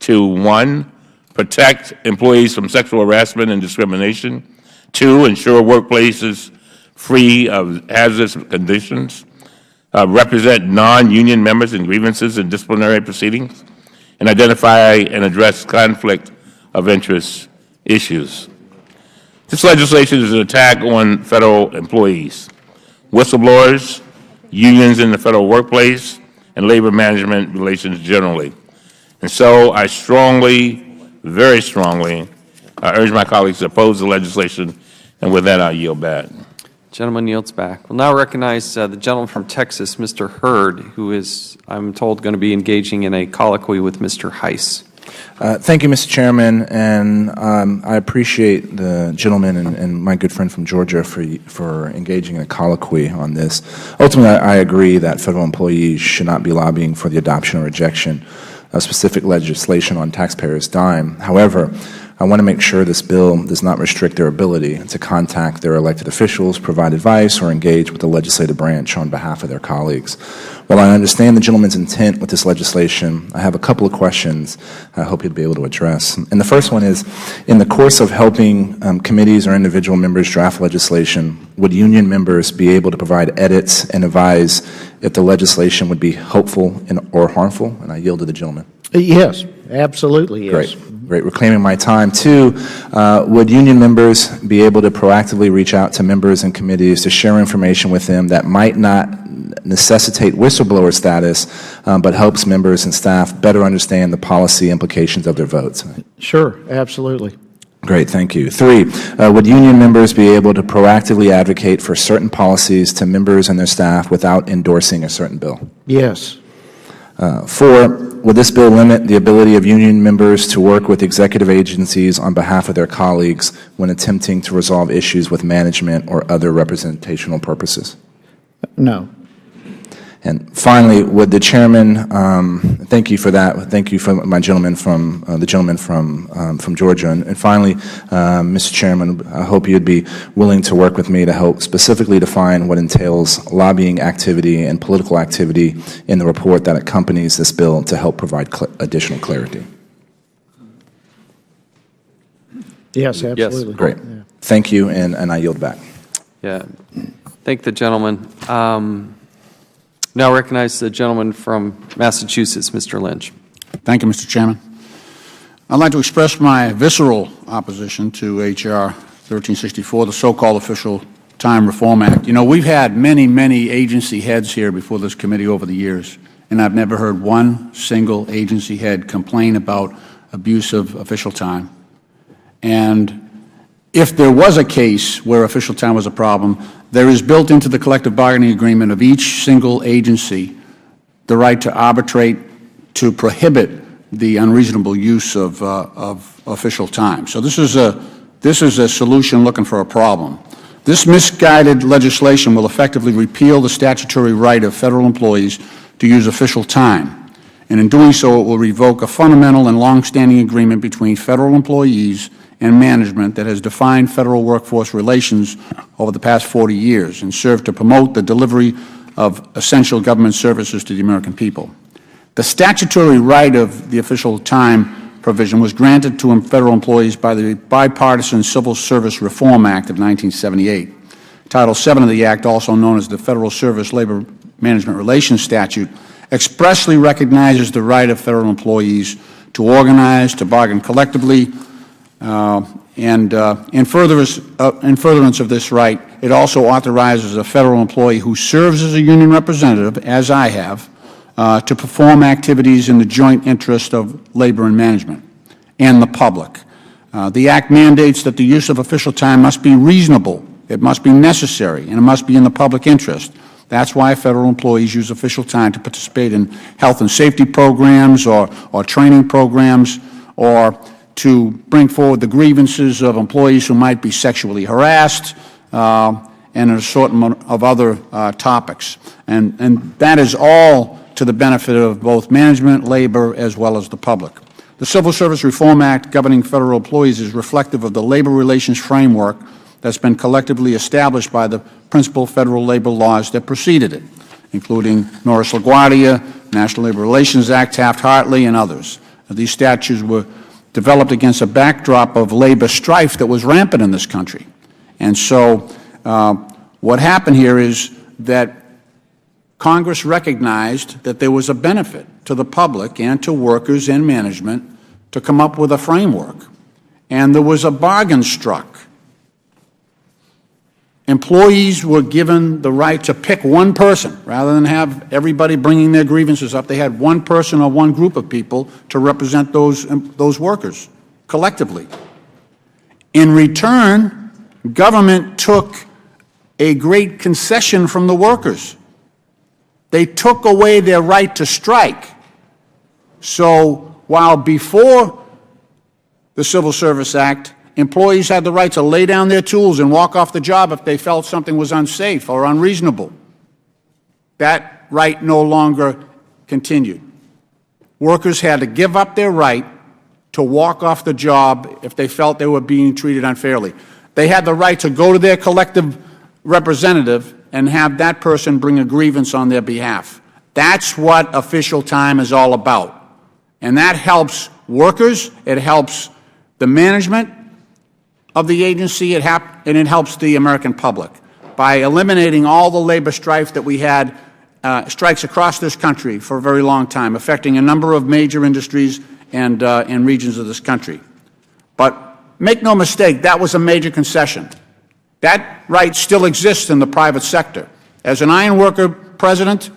Speaker 6: to, 1, protect employees from sexual harassment and discrimination, 2, ensure workplaces free of hazardous conditions, represent non-union members in grievances and disciplinary proceedings, and identify and address conflict of interest issues. This legislation is an attack on federal employees, whistleblowers, unions in the federal workplace, and labor management relations generally. And so I strongly, very strongly, urge my colleagues to oppose the legislation, and with that, I'll yield back.
Speaker 3: Gentleman yields back. We'll now recognize the gentleman from Texas, Mr. Hurd, who is, I'm told, going to be engaging in a colloquy with Mr. Heiss.
Speaker 17: Thank you, Mr. Chairman, and I appreciate the gentleman and my good friend from Georgia for engaging in a colloquy on this. Ultimately, I agree that federal employees should not be lobbying for the adoption or rejection of specific legislation on taxpayers' dime. However, I want to make sure this bill does not restrict their ability to contact their elected officials, provide advice, or engage with the legislative branch on behalf of their colleagues. While I understand the gentleman's intent with this legislation, I have a couple of questions I hope you'd be able to address. And the first one is, in the course of helping committees or individual members draft legislation, would union members be able to provide edits and advise if the legislation would be helpful or harmful? And I yield to the gentleman.
Speaker 18: Yes, absolutely, yes.
Speaker 17: Great. Reclaiming my time. 2, would union members be able to proactively reach out to members and committees to share information with them that might not necessitate whistleblower status, but helps members and staff better understand the policy implications of their votes?
Speaker 18: Sure, absolutely.
Speaker 17: Great, thank you. 3, would union members be able to proactively advocate for certain policies to members and their staff without endorsing a certain bill?
Speaker 18: Yes.
Speaker 17: 4, would this bill limit the ability of union members to work with executive agencies on behalf of their colleagues when attempting to resolve issues with management or other representational purposes?
Speaker 18: No.
Speaker 17: And finally, would the chairman, thank you for that. Thank you for my gentleman from the gentleman from Georgia. And finally, Mr. Chairman, I hope you'd be willing to work with me to help specifically define what entails lobbying activity and political activity in the report that accompanies this bill to help provide additional clarity.
Speaker 18: Yes, absolutely.
Speaker 17: Great.
Speaker 18: Yeah.
Speaker 17: Thank you, and I yield back.
Speaker 3: Yeah. Thank the gentleman. Now recognize the gentleman from Massachusetts, Mr. Lynch.
Speaker 16: Thank you, Mr. Chairman. I'd like to express my visceral opposition to H.R. 1364, the so-called Official Time Reform Act. You know, we've had many, many agency heads here before this committee over the years, and I've never heard one single agency head complain about abuse of official time. And if there was a case where official time was a problem, there is built into the collective bargaining agreement of each single agency the right to arbitrate to prohibit the unreasonable use of official time. So this is a solution looking for a problem. This misguided legislation will effectively repeal the statutory right of federal employees to use official time. And in doing so, it will revoke a fundamental and long-standing agreement between federal employees and management that has defined federal workforce relations over the past 40 years and served to promote the delivery of essential government services to the American people. The statutory right of the official time provision was granted to federal employees by the Bipartisan Civil Service Reform Act of 1978. Title VII of the Act, also known as the Federal Service Labor Management Relations Statute, expressly recognizes the right of federal employees to organize, to bargain collectively, and in furtherance of this right, it also authorizes a federal employee who serves as a union representative, as I have, to perform activities in the joint interest of labor and management and the public. The Act mandates that the use of official time must be reasonable, it must be necessary, and it must be in the public interest. That's why federal employees use official time to participate in health and safety programs or training programs, or to bring forward the grievances of employees who might be sexually harassed, and an assortment of other topics. And that is all to the benefit of both management, labor, as well as the public. The Civil Service Reform Act governing federal employees is reflective of the labor relations framework that's been collectively established by the principal federal labor laws that preceded it, including Norris LaGuardia, National Labor Relations Act, Taft-Hartley, and others. These statutes were developed against a backdrop of labor strife that was rampant in this country. And so what happened here is that Congress recognized that there was a benefit to the public and to workers and management to come up with a framework. And there was a bargain struck. Employees were given the right to pick one person. Rather than have everybody bringing their grievances up, they had one person or one group of people to represent those workers collectively. In return, government took a great concession from the workers. They took away their right to strike. So while before the Civil Service Act, employees had the right to lay down their tools and walk off the job if they felt something was unsafe or unreasonable, that right no longer continued. Workers had to give up their right to walk off the job if they felt they were being treated unfairly. They had the right to go to their collective representative and have that person bring a grievance on their behalf. That's what official time is all about. And that helps workers, it helps the management of the agency, and it helps the American public. By eliminating all the labor strife that we had, strikes across this country for a very long time, affecting a number of major industries and regions of this country. But make no mistake, that was a major concession. That right still exists in the private sector. As an iron worker president,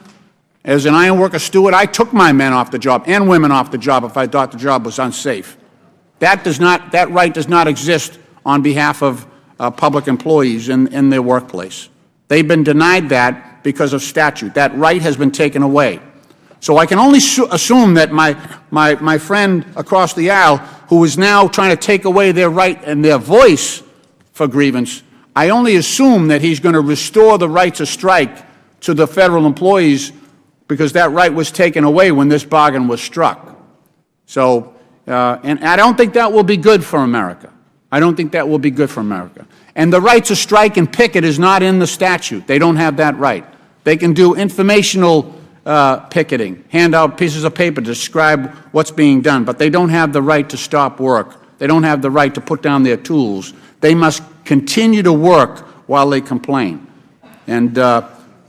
Speaker 16: as an iron worker steward, I took my men off the job and women off the job if I thought the job was unsafe. That right does not exist on behalf of public employees in their workplace. They've been denied that because of statute. That right has been taken away. So I can only assume that my friend across the aisle, who is now trying to take away their right and their voice for grievance, I only assume that he's going to restore the right to strike to the federal employees because that right was taken away when this bargain was struck. So, and I don't think that will be good for America. I don't think that will be good for America. And the right to strike and picket is not in the statute. They don't have that right. They can do informational picketing, hand out pieces of paper to describe what's being done, but they don't have the right to stop work. They don't have the right to put down their tools. They must continue to work while they complain. And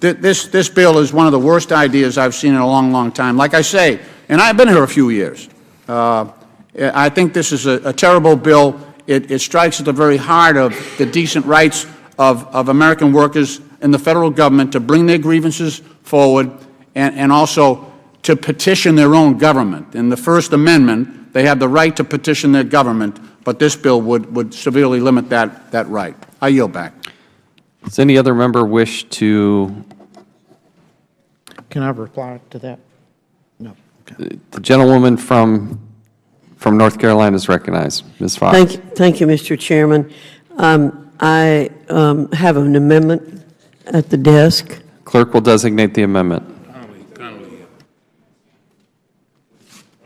Speaker 16: this bill is one of the worst ideas I've seen in a long, long time. Like I say, and I've been here a few years, I think this is a terrible bill. It strikes at the very heart of the decent rights of American workers in the federal government to bring their grievances forward and also to petition their own government. In the First Amendment, they have the right to petition their government, but this bill would severely limit that right. I yield back.
Speaker 3: Does any other member wish to?
Speaker 18: Can I reply to that? No. Okay.
Speaker 3: The gentlewoman from North Carolina is recognized. Ms. Fox.
Speaker 19: Thank you, Mr. Chairman. I have an amendment at the desk.
Speaker 3: Clerk will designate the amendment.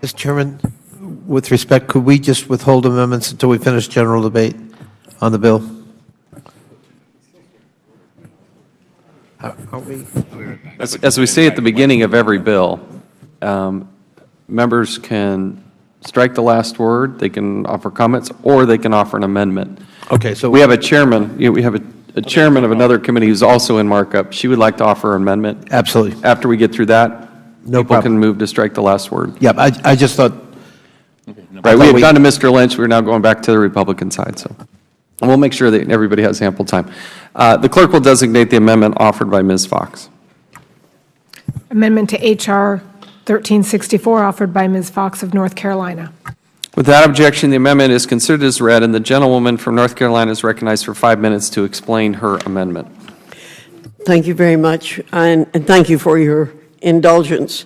Speaker 9: Mr. Chairman, with respect, could we just withhold amendments until we finish general debate on the bill?
Speaker 3: As we say at the beginning of every bill, members can strike the last word, they can offer comments, or they can offer an amendment.
Speaker 9: Okay, so
Speaker 3: we have a chairman. We have a chairman of another committee who's also in markup. She would like to offer an amendment.
Speaker 9: Absolutely.
Speaker 3: After we get through that,
Speaker 9: no
Speaker 3: people
Speaker 9: problem.
Speaker 3: can move to strike the last word.
Speaker 9: Yep, I just thought.
Speaker 3: Right, we have done to Mr. Lynch. We're now going back to the Republican side. So, and we'll make sure that everybody has ample time. The clerk will designate the amendment offered by Ms. Fox.
Speaker 4: Amendment to H.R. 1364, offered by Ms. Fox of North Carolina.
Speaker 3: Without objection, the amendment is considered as read, and the gentlewoman from North Carolina is recognized for 5 minutes to explain her amendment.
Speaker 19: Thank you very much, and thank you for your indulgence.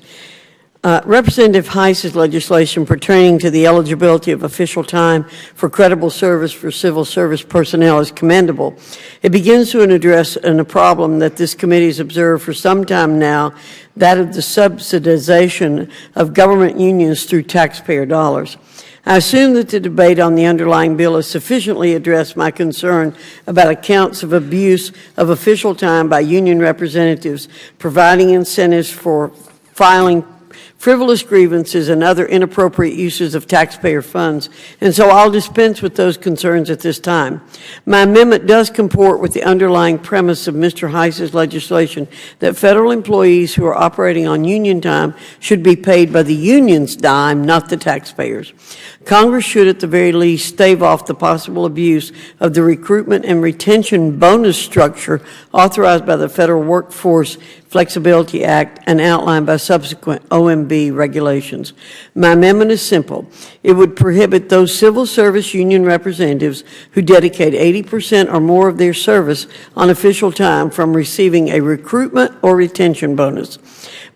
Speaker 19: Representative Heiss's legislation pertaining to the eligibility of official time for credible service for civil service personnel is commendable. It begins to address a problem that this committee has observed for some time now, that of the subsidization of government unions through taxpayer dollars. I assume that the debate on the underlying bill has sufficiently addressed my concern about accounts of abuse of official time by union representatives, providing incentives for filing frivolous grievances and other inappropriate uses of taxpayer funds, and so I'll dispense with those concerns at this time. My amendment does comport with the underlying premise of Mr. Heiss's legislation that federal employees who are operating on union time should be paid by the union's dime, not the taxpayers. Congress should at the very least stave off the possible abuse of the recruitment and retention bonus structure authorized by the Federal Workforce Flexibility Act and outlined by subsequent OMB regulations. My amendment is simple. It would prohibit those civil service union representatives who dedicate 80% or more of their service on official time from receiving a recruitment or retention bonus.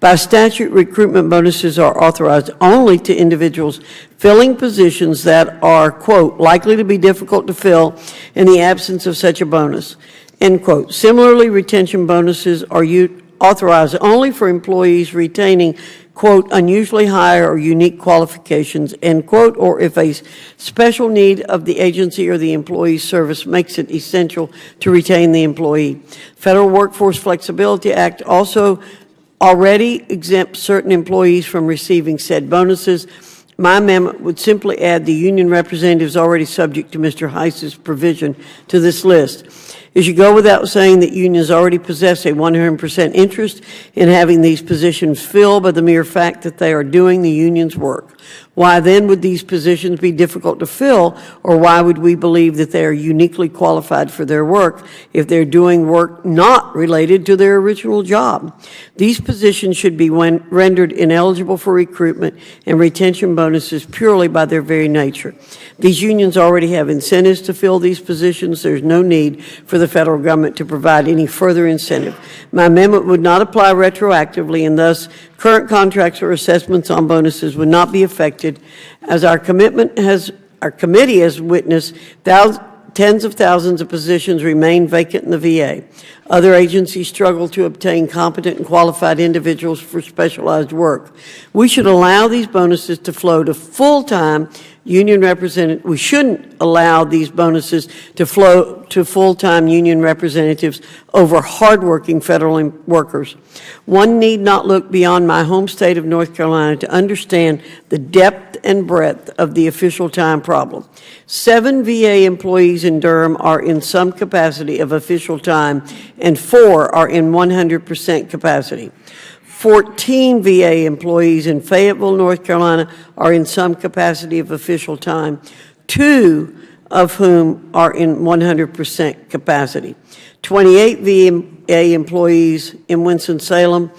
Speaker 19: By statute, recruitment bonuses are authorized only to individuals filling positions that are, quote, likely to be difficult to fill in the absence of such a bonus, end quote. Similarly, retention bonuses are authorized only for employees retaining, quote, unusually high or unique qualifications, end quote, or if a special need of the agency or the employee's service makes it essential to retain the employee. Federal Workforce Flexibility Act also already exempts certain employees from receiving said bonuses. My amendment would simply add the union representatives already subject to Mr. Heiss's provision to this list. It should go without saying that unions already possess a 100% interest in having these positions filled by the mere fact that they are doing the union's work. Why then would these positions be difficult to fill, or why would we believe that they are uniquely qualified for their work if they're doing work not related to their original job? These positions should be rendered ineligible for recruitment and retention bonuses purely by their very nature. These unions already have incentives to fill these positions. There's no need for the federal government to provide any further incentive. My amendment would not apply retroactively, and thus current contracts or assessments on bonuses would not be affected, as our committee has witnessed tens of thousands of positions remain vacant in the VA. Other agencies struggle to obtain competent and qualified individuals for specialized work. We should allow these bonuses to flow to full-time union representatives. We shouldn't allow these bonuses to flow to full-time union representatives over hardworking federal workers. One need not look beyond my home state of North Carolina to understand the depth and breadth of the official time problem. 7 VA employees in Durham are in some capacity of official time, and 4 are in 100% capacity. 14 VA employees in Fayetteville, North Carolina, are in some capacity of official time, 2 of whom are in 100% capacity. 28 VA employees in Winston-Salem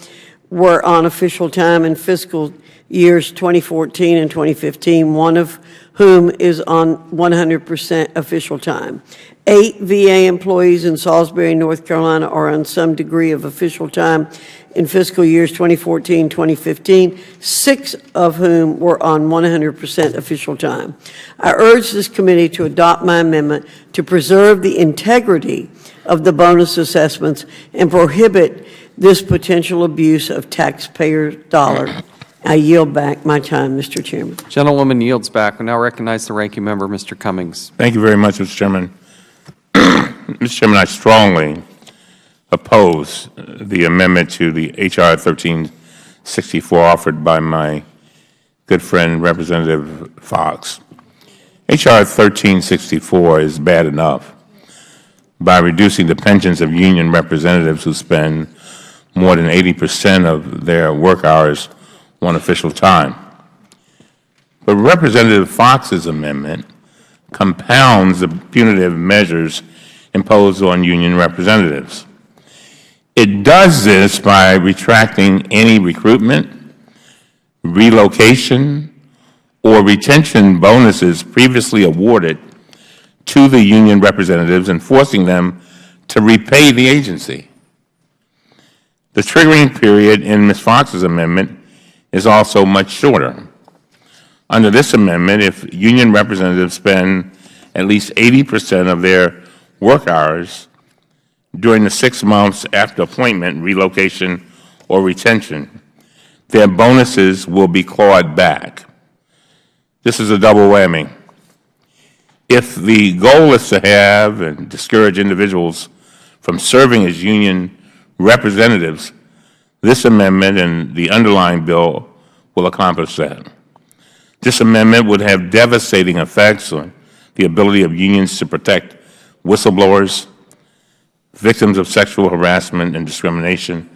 Speaker 19: were on official time in fiscal years 2014 and 2015, 1 of whom is on 100% official time. 8 VA employees in Salisbury, North Carolina, are on some degree of official time in fiscal years 2014, 2015, 6 of whom were on 100% official time. I urge this committee to adopt my amendment to preserve the integrity of the bonus assessments and prohibit this potential abuse of taxpayer dollars. I yield back my time, Mr. Chairman.
Speaker 3: Gentlewoman yields back. We now recognize the ranking member, Mr. Cummings.
Speaker 6: Thank you very much, Mr. Chairman. Mr. Chairman, I strongly oppose the amendment to the H.R. 1364 offered by my good friend, Representative Fox. H.R. 1364 is bad enough by reducing the pensions of union representatives who spend more than 80% of their work hours on official time. But Representative Fox's amendment compounds the punitive measures imposed on union representatives. It does this by retracting any recruitment, relocation, or retention bonuses previously awarded to the union representatives and forcing them to repay the agency. The triggering period in Ms. Fox's amendment is also much shorter. Under this amendment, if union representatives spend at least 80% of their work hours during the 6 months after appointment, relocation, or retention, their bonuses will be clawed back. This is a double whammy. If the goal is to have and discourage individuals from serving as union representatives, this amendment and the underlying bill will accomplish that. This amendment would have devastating effects on the ability of unions to protect whistleblowers, victims of sexual harassment and discrimination,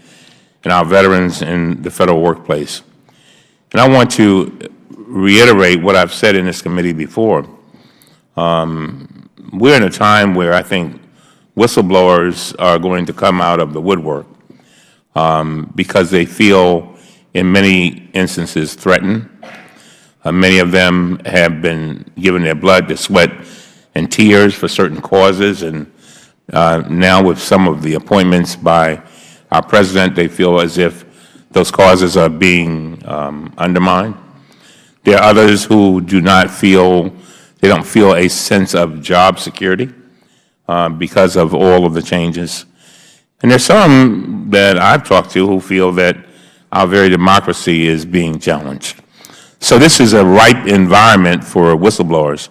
Speaker 6: and our veterans in the federal workplace. And I want to reiterate what I've said in this committee before. We're in a time where I think whistleblowers are going to come out of the woodwork because they feel in many instances threatened. Many of them have been given their blood, their sweat, and tears for certain causes, and now with some of the appointments by our President, they feel as if those causes are being undermined. There are others who do not feel, they don't feel a sense of job security because of all of the changes. And there's some that I've talked to who feel that our very democracy is being challenged. So this is a ripe environment for whistleblowers.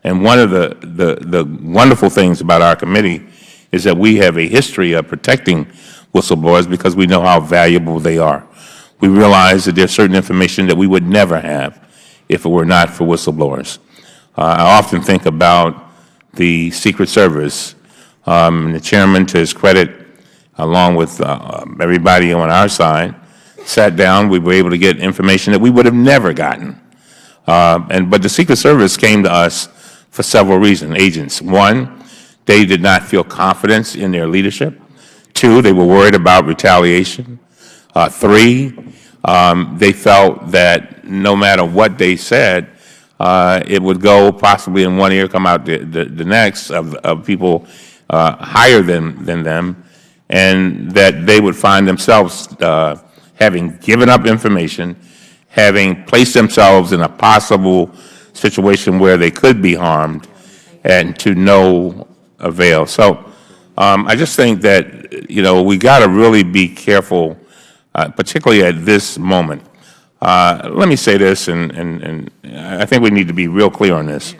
Speaker 6: And one of the wonderful things about our committee is that we have a history of protecting whistleblowers because we know how valuable they are. We realize that there's certain information that we would never have if it were not for whistleblowers. I often think about the Secret Service. The chairman, to his credit, along with everybody on our side, sat down. We were able to get information that we would have never gotten. But the Secret Service came to us for several reasons. Agents, one, they did not feel confidence in their leadership. Two, they were worried about retaliation. Three, they felt that no matter what they said, it would go possibly in one ear, come out the next of people higher than them, and that they would find themselves having given up information, having placed themselves in a possible situation where they could be harmed, and to no avail. So I just think that, we got to really be careful, particularly at this moment. Let me say this, and I think we need to be real clear on this.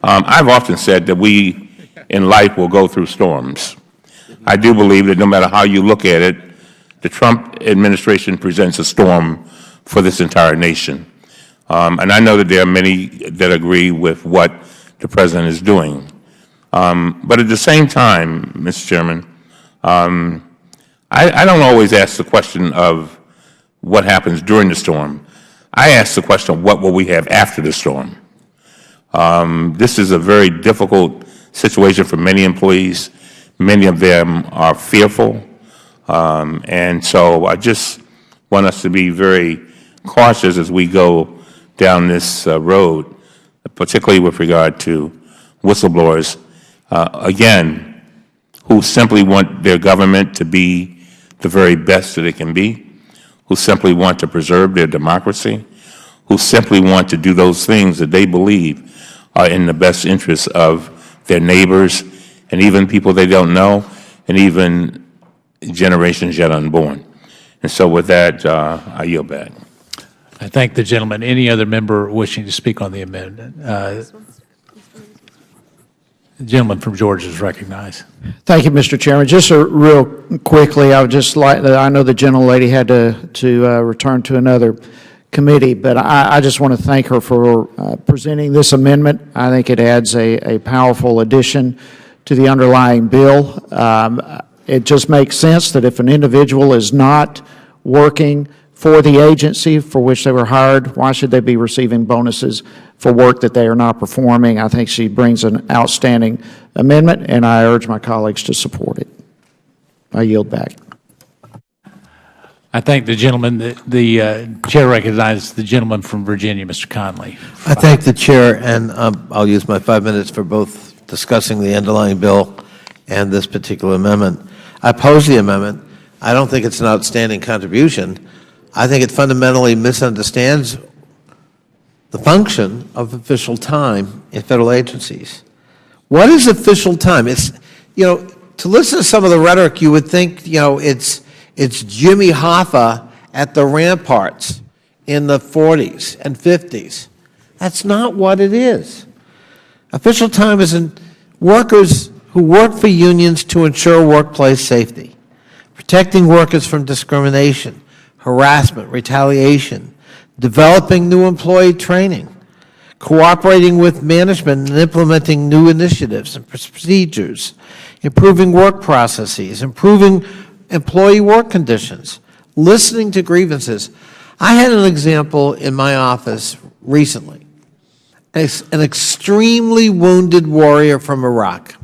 Speaker 6: I've often said that we in life will go through storms. I do believe that no matter how you look at it, the Trump administration presents a storm for this entire nation. And I know that there are many that agree with what the President is doing. But at the same time, Mr. Chairman, I don't always ask the question of what happens during the storm. I ask the question of what will we have after the storm. This is a very difficult situation for many employees. Many of them are fearful. And so I just want us to be very cautious as we go down this road, particularly with regard to whistleblowers, again, who simply want their government to be the very best that it can be, who simply want to preserve their democracy, who simply want to do those things that they believe are in the best interests of their neighbors and even people they don't know, and even generations yet unborn. And so with that, I yield back.
Speaker 15: I thank the gentleman. Any other member wishing to speak on the amendment? The gentleman from Georgia is recognized.
Speaker 18: Thank you, Mr. Chairman. Just real quickly, I would just like, I know the gentlelady had to return to another committee, but I just want to thank her for presenting this amendment. I think it adds a powerful addition to the underlying bill. It just makes sense that if an individual is not working for the agency for which they were hired, why should they be receiving bonuses for work that they are not performing? I think she brings an outstanding amendment, and I urge my colleagues to support it. I yield back.
Speaker 15: I thank the gentleman. The chair recognizes the gentleman from Virginia, Mr. Conley.
Speaker 9: I thank the chair, and I'll use my 5 minutes for both discussing the underlying bill and this particular amendment. I oppose the amendment. I don't think it's an outstanding contribution. I think it fundamentally misunderstands the function of official time in federal agencies. What is official time? It's, to listen to some of the rhetoric, you would think, it's Jimmy Hoffa at the ramparts in the 40s and 50s. That's not what it is. Official time is in workers who work for unions to ensure workplace safety, protecting workers from discrimination, harassment, retaliation, developing new employee training, cooperating with management and implementing new initiatives and procedures, improving work processes, improving employee work conditions, listening to grievances. I had an example in my office recently, an extremely wounded warrior from Iraq.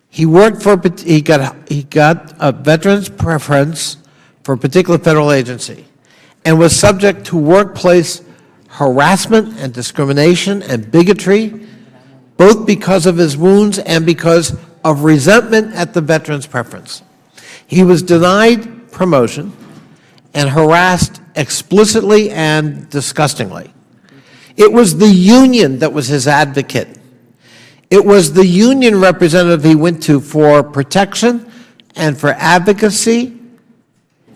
Speaker 9: He worked for, he got a veteran's preference for a particular federal agency and was subject to workplace harassment and discrimination and bigotry, both because of his wounds and because of resentment at the veteran's preference. He was denied promotion and harassed explicitly and disgustingly. It was the union that was his advocate. It was the union representative he went to for protection and for advocacy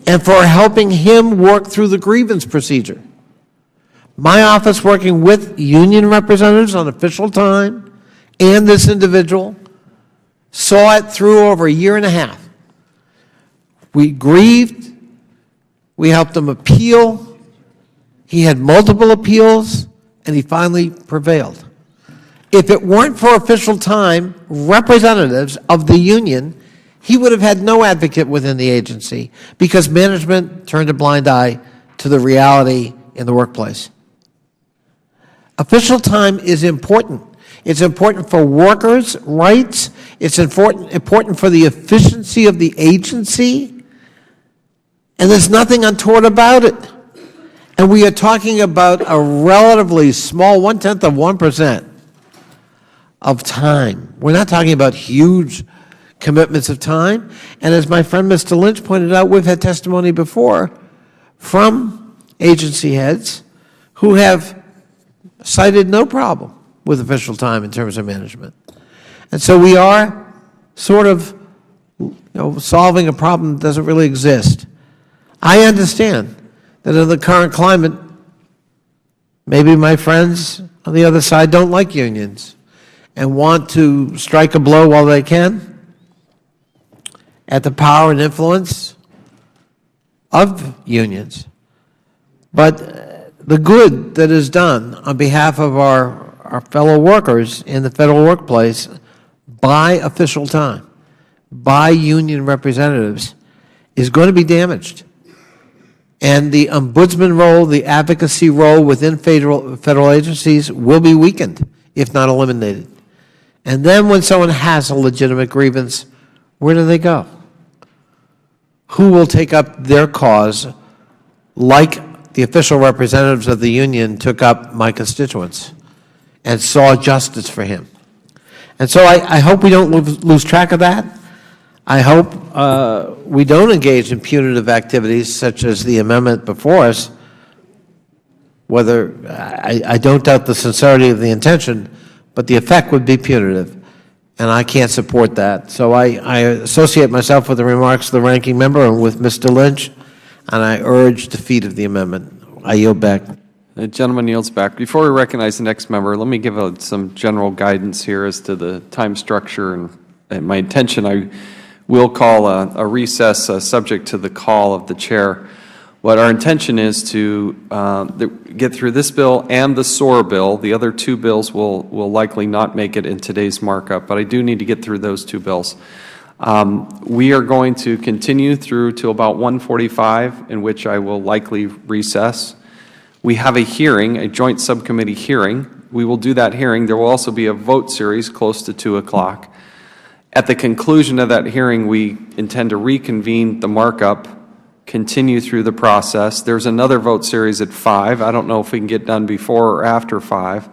Speaker 9: and for helping him work through the grievance procedure. My office, working with union representatives on official time and this individual, saw it through over a year and a half. We grieved. We helped him appeal. He had multiple appeals, and he finally prevailed. If it weren't for official time, representatives of the union, he would have had no advocate within the agency because management turned a blind eye to the reality in the workplace. Official time is important. It's important for workers' rights. It's important for the efficiency of the agency. And there's nothing untoward about it. And we are talking about a relatively small 1/10 of 1% of time. We're not talking about huge commitments of time. And as my friend Mr. Lynch pointed out, we've had testimony before from agency heads who have cited no problem with official time in terms of management. And so we are sort of solving a problem that doesn't really exist. I understand that in the current climate, maybe my friends on the other side don't like unions and want to strike a blow while they can at the power and influence of unions. But the good that is done on behalf of our fellow workers in the federal workplace by official time, by union representatives, is going to be damaged. And the ombudsman role, the advocacy role within federal agencies will be weakened, if not eliminated. And then when someone has a legitimate grievance, where do they go? Who will take up their cause like the official representatives of the union took up my constituents and saw justice for him? And so I hope we don't lose track of that. I hope we don't engage in punitive activities such as the amendment before us, whether I don't doubt the sincerity of the intention, but the effect would be punitive, and I can't support that. So I associate myself with the remarks of the ranking member and with Mr. Lynch, and I urge defeat of the amendment. I yield back.
Speaker 3: The gentleman yields back. Before we recognize the next member, let me give some general guidance here as to the time structure and my intention. I will call a recess subject to the call of the chair. What our intention is to get through this bill and the SOAR bill. The other two bills will likely not make it in today's markup, but I do need to get through those two bills. We are going to continue through to about 1:45, in which I will likely recess. We have a hearing, a joint subcommittee hearing. We will do that hearing. There will also be a vote series close to 2 o'clock. At the conclusion of that hearing, we intend to reconvene the markup, continue through the process. There's another vote series at 5. I don't know if we can get done before or after 5.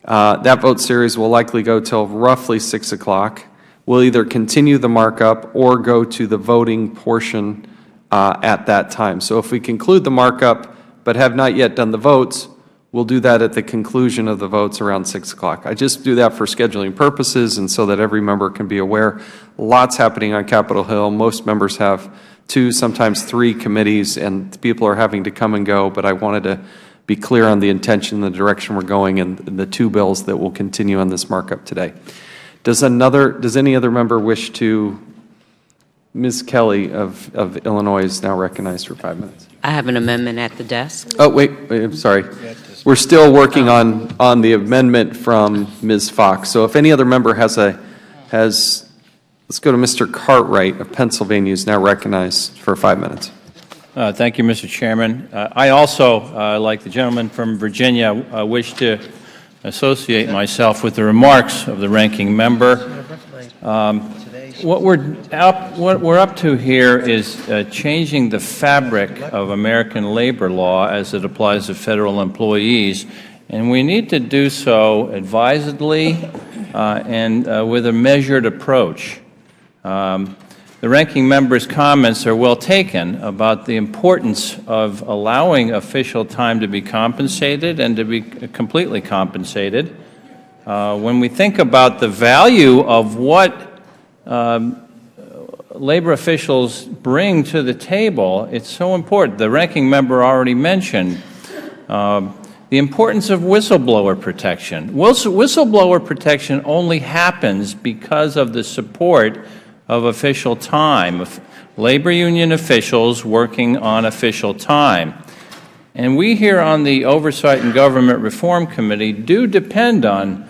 Speaker 3: That vote series will likely go till roughly 6 o'clock. We'll either continue the markup or go to the voting portion at that time. So if we conclude the markup but have not yet done the votes, we'll do that at the conclusion of the votes around 6 o'clock. I just do that for scheduling purposes and so that every member can be aware. Lots happening on Capitol Hill. Most members have 2, sometimes 3 committees, and people are having to come and go, but I wanted to be clear on the intention, the direction we're going, and the 2 bills that will continue on this markup today. Does any other member wish to? Ms. Kelly of Illinois is now recognized for 5 minutes.
Speaker 20: I have an amendment at the desk.
Speaker 3: Oh, wait, I'm sorry. We're still working on the amendment from Ms. Fox. So if any other member has, let's go to Mr. Cartwright of Pennsylvania, who's now recognized for 5 minutes.
Speaker 21: Thank you, Mr. Chairman. I also, like the gentleman from Virginia, wish to associate myself with the remarks of the ranking member. What we're up to here is changing the fabric of American labor law as it applies to federal employees, and we need to do so advisedly and with a measured approach. The ranking member's comments are well taken about the importance of allowing official time to be compensated and to be completely compensated. When we think about the value of what labor officials bring to the table, it's so important. The ranking member already mentioned the importance of whistleblower protection. Whistleblower protection only happens because of the support of official time, of labor union officials working on official time. And we here on the Oversight and Government Reform Committee do depend on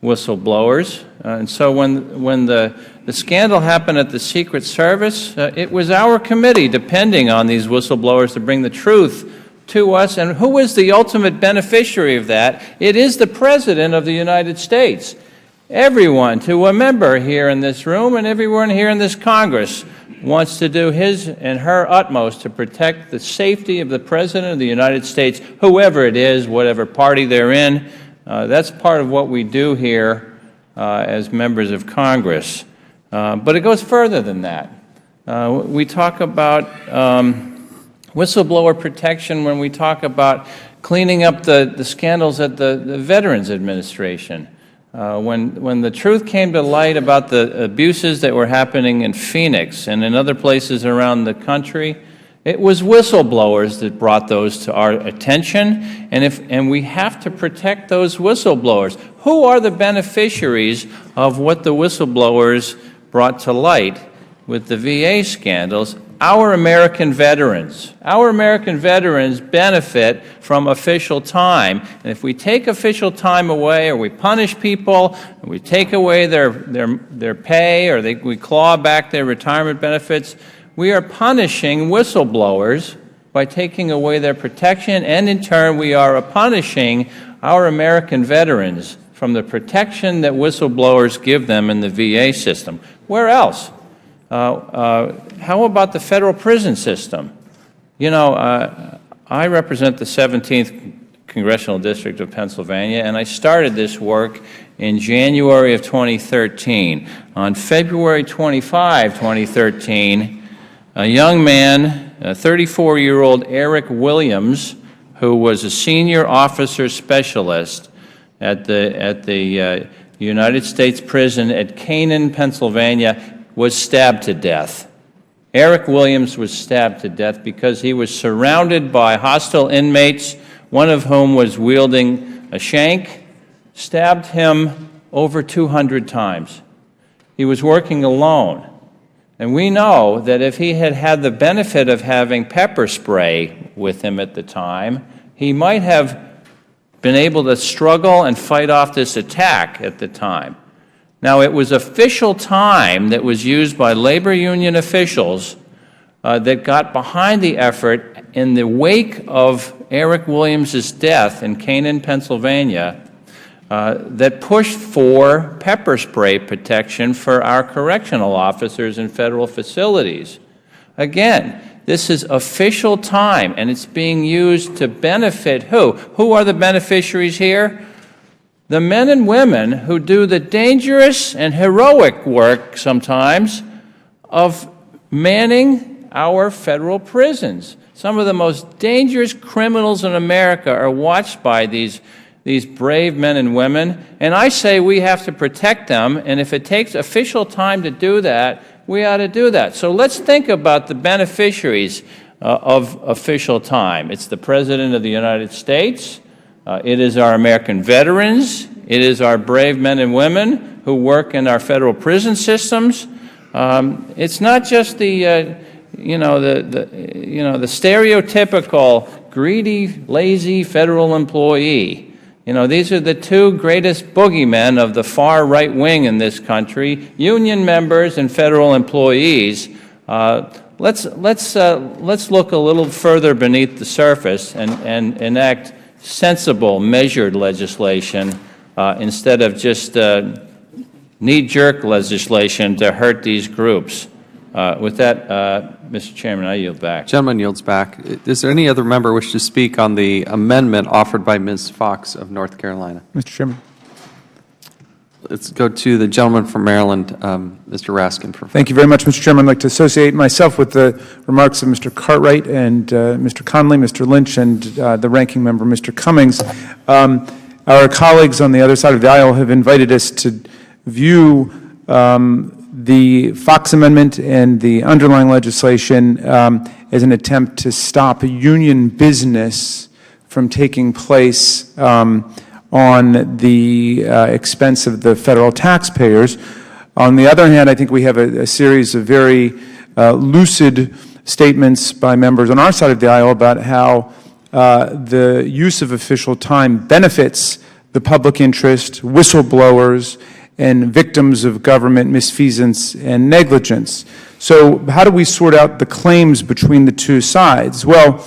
Speaker 21: whistleblowers. And so when the scandal happened at the Secret Service, it was our committee depending on these whistleblowers to bring the truth to us. And who is the ultimate beneficiary of that? It is the President of the United States. Everyone, to a member here in this room and everyone here in this Congress, wants to do his and her utmost to protect the safety of the President of the United States, whoever it is, whatever party they're in. That's part of what we do here as members of Congress. But it goes further than that. We talk about whistleblower protection when we talk about cleaning up the scandals at the Veterans Administration. when the truth came to light about the abuses that were happening in Phoenix and in other places around the country, it was whistleblowers that brought those to our attention, and we have to protect those whistleblowers. Who are the beneficiaries of what the whistleblowers brought to light with the VA scandals? Our American veterans. Our American veterans benefit from official time. And if we take official time away, or we punish people, and we take away their pay, or we claw back their retirement benefits, we are punishing whistleblowers by taking away their protection, and in turn we are punishing our American veterans from the protection that whistleblowers give them in the VA system. Where else? How about the federal prison system? You know, I represent the 17th Congressional District of Pennsylvania, and I started this work in January of 2013. On February 25, 2013, a young man, a 34-year-old Eric Williams, who was a senior officer specialist at the United States prison at Canaan, Pennsylvania, was stabbed to death. Eric Williams was stabbed to death because he was surrounded by hostile inmates, one of whom was wielding a shank, stabbed him over 200 times. He was working alone. And we know that if he had had the benefit of having pepper spray with him at the time, he might have been able to struggle and fight off this attack at the time. Now, it was official time that was used by labor union officials that got behind the effort in the wake of Eric Williams' death in Canaan, Pennsylvania, that pushed for pepper spray protection for our correctional officers in federal facilities. Again, this is official time, and it's being used to benefit who? Who are the beneficiaries here? The men and women who do the dangerous and heroic work sometimes of manning our federal prisons. Some of the most dangerous criminals in America are watched by these brave men and women, and I say we have to protect them, and if it takes official time to do that, we ought to do that. So let's think about the beneficiaries of official time. It's the President of the United States. It is our American veterans. It is our brave men and women who work in our federal prison systems. It's not just the stereotypical greedy, lazy federal employee. You know, these are the two greatest boogeymen of the far right wing in this country: union members and federal employees. Let's look a little further beneath the surface and enact sensible, measured legislation instead of just knee-jerk legislation to hurt these groups. With that, Mr. Chairman, I yield back.
Speaker 3: Gentleman yields back. Is there any other member wish to speak on the amendment offered by Ms. Fox of North Carolina?
Speaker 8: Mr. Chairman.
Speaker 3: Let's go to the gentleman from Maryland, Mr. Raskin.
Speaker 8: Thank you very much, Mr. Chairman. I'd like to associate myself with the remarks of Mr. Cartwright and Mr. Conley, Mr. Lynch, and the ranking member, Mr. Cummings. Our colleagues on the other side of the aisle have invited us to view the Fox Amendment and the underlying legislation as an attempt to stop union business from taking place on the expense of the federal taxpayers. On the other hand, I think we have a series of very lucid statements by members on our side of the aisle about how the use of official time benefits the public interest, whistleblowers, and victims of government misfeasance and negligence. So how do we sort out the claims between the two sides? Well,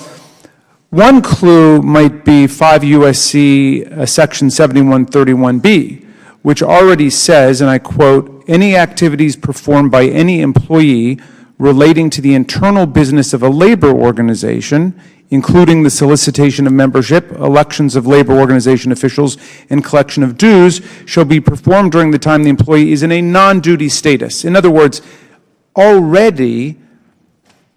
Speaker 8: one clue might be 5 U.S.C. Section 7131B, which already says, and I quote, "Any activities performed by any employee relating to the internal business of a labor organization, including the solicitation of membership, elections of labor organization officials, and collection of dues, shall be performed during the time the employee is in a non-duty status." In other words, already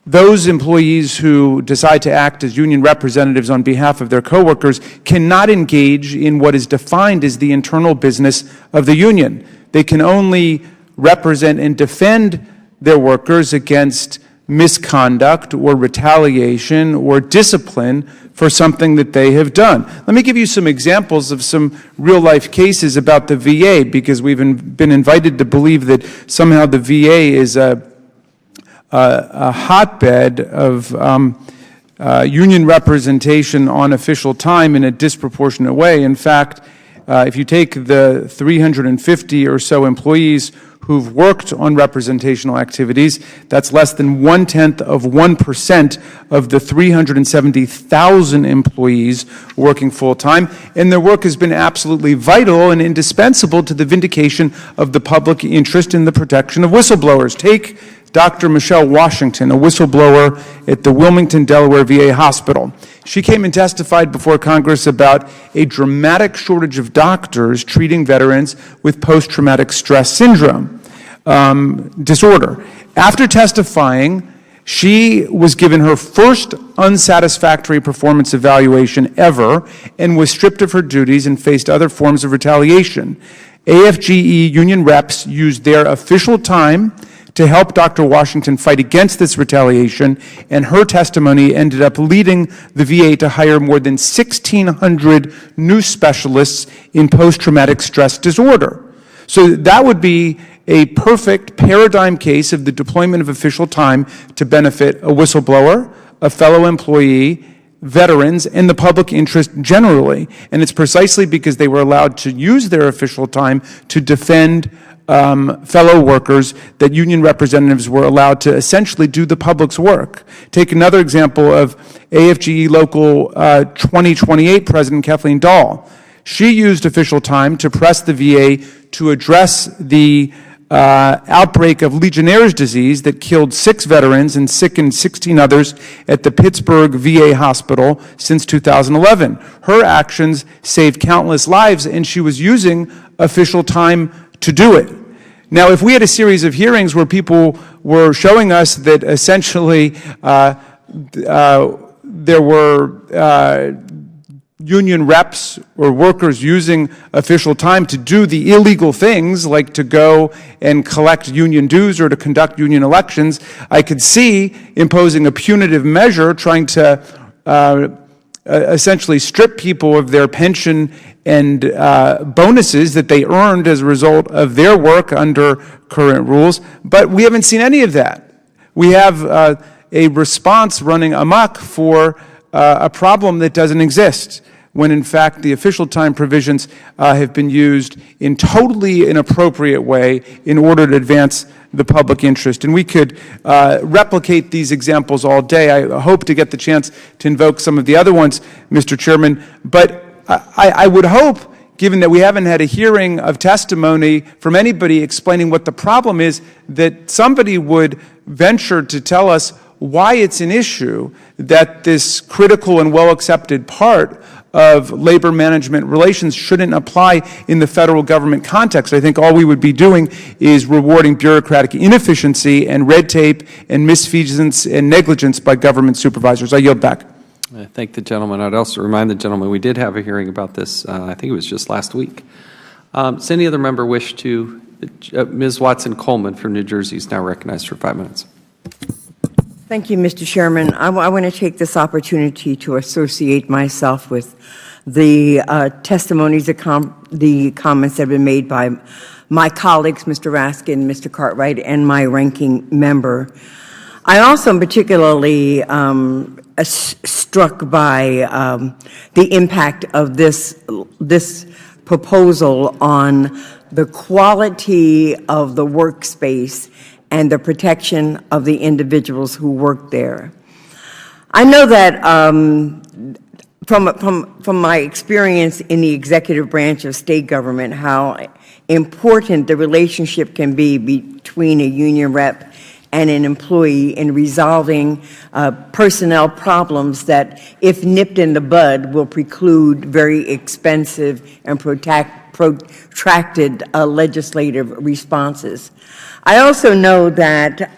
Speaker 8: those employees who decide to act as union representatives on behalf of their coworkers cannot engage in what is defined as the internal business of the union. They can only represent and defend their workers against misconduct or retaliation or discipline for something that they have done. Let me give you some examples of some real-life cases about the VA, because we've been invited to believe that somehow the VA is a hotbed of union representation on official time in a disproportionate way. In fact, if you take the 350 or so employees who've worked on representational activities, that's less than 0.1% of the 370,000 employees working full-time, and their work has been absolutely vital and indispensable to the vindication of the public interest in the protection of whistleblowers. Take Dr. Michelle Washington, a whistleblower at the Wilmington, Delaware VA Hospital. She came and testified before Congress about a dramatic shortage of doctors treating veterans with post-traumatic stress syndrome disorder. After testifying, she was given her first unsatisfactory performance evaluation ever and was stripped of her duties and faced other forms of retaliation. AFGE union reps used their official time to help Dr. Washington fight against this retaliation, and her testimony ended up leading the VA to hire more than 1,600 new specialists in post-traumatic stress disorder. So that would be a perfect paradigm case of the deployment of official time to benefit a whistleblower, a fellow employee, veterans, and the public interest generally. And it's precisely because they were allowed to use their official time to defend fellow workers that union representatives were allowed to essentially do the public's work. Take another example of AFGE Local 2028 President Kathleen Dahl. She used official time to press the VA to address the outbreak of Legionnaire's disease that killed 6 veterans and sickened 16 others at the Pittsburgh VA hospital since 2011. Her actions saved countless lives, and she was using official time to do it. Now, if we had a series of hearings where people were showing us that essentially there were union reps or workers using official time to do the illegal things, like to go and collect union dues or to conduct union elections, I could see imposing a punitive measure trying to essentially strip people of their pension and bonuses that they earned as a result of their work under current rules. But we haven't seen any of that. We have a response running amok for a problem that doesn't exist, when in fact the official time provisions have been used in totally inappropriate way in order to advance the public interest. And we could replicate these examples all day. I hope to get the chance to invoke some of the other ones, Mr. Chairman, but I would hope, given that we haven't had a hearing of testimony from anybody explaining what the problem is, that somebody would venture to tell us why it's an issue that this critical and well-accepted part of labor management relations shouldn't apply in the federal government context. I think all we would be doing is rewarding bureaucratic inefficiency and red tape and misfeasance and negligence by government supervisors. I yield back.
Speaker 3: I thank the gentleman. I'd also remind the gentleman we did have a hearing about this, I think it was just last week. Does any other member wish to? Ms. Watson-Coleman from New Jersey is now recognized for 5 minutes.
Speaker 13: Thank you, Mr. Chairman. I want to take this opportunity to associate myself with the testimonies, the comments that have been made by my colleagues, Mr. Raskin, Mr. Cartwright, and my ranking member. I also am particularly struck by the impact of this proposal on the quality of the workspace and the protection of the individuals who work there. I know that from my experience in the executive branch of state government, how important the relationship can be between a union rep and an employee in resolving personnel problems that, if nipped in the bud, will preclude very expensive and protracted legislative responses. I also know that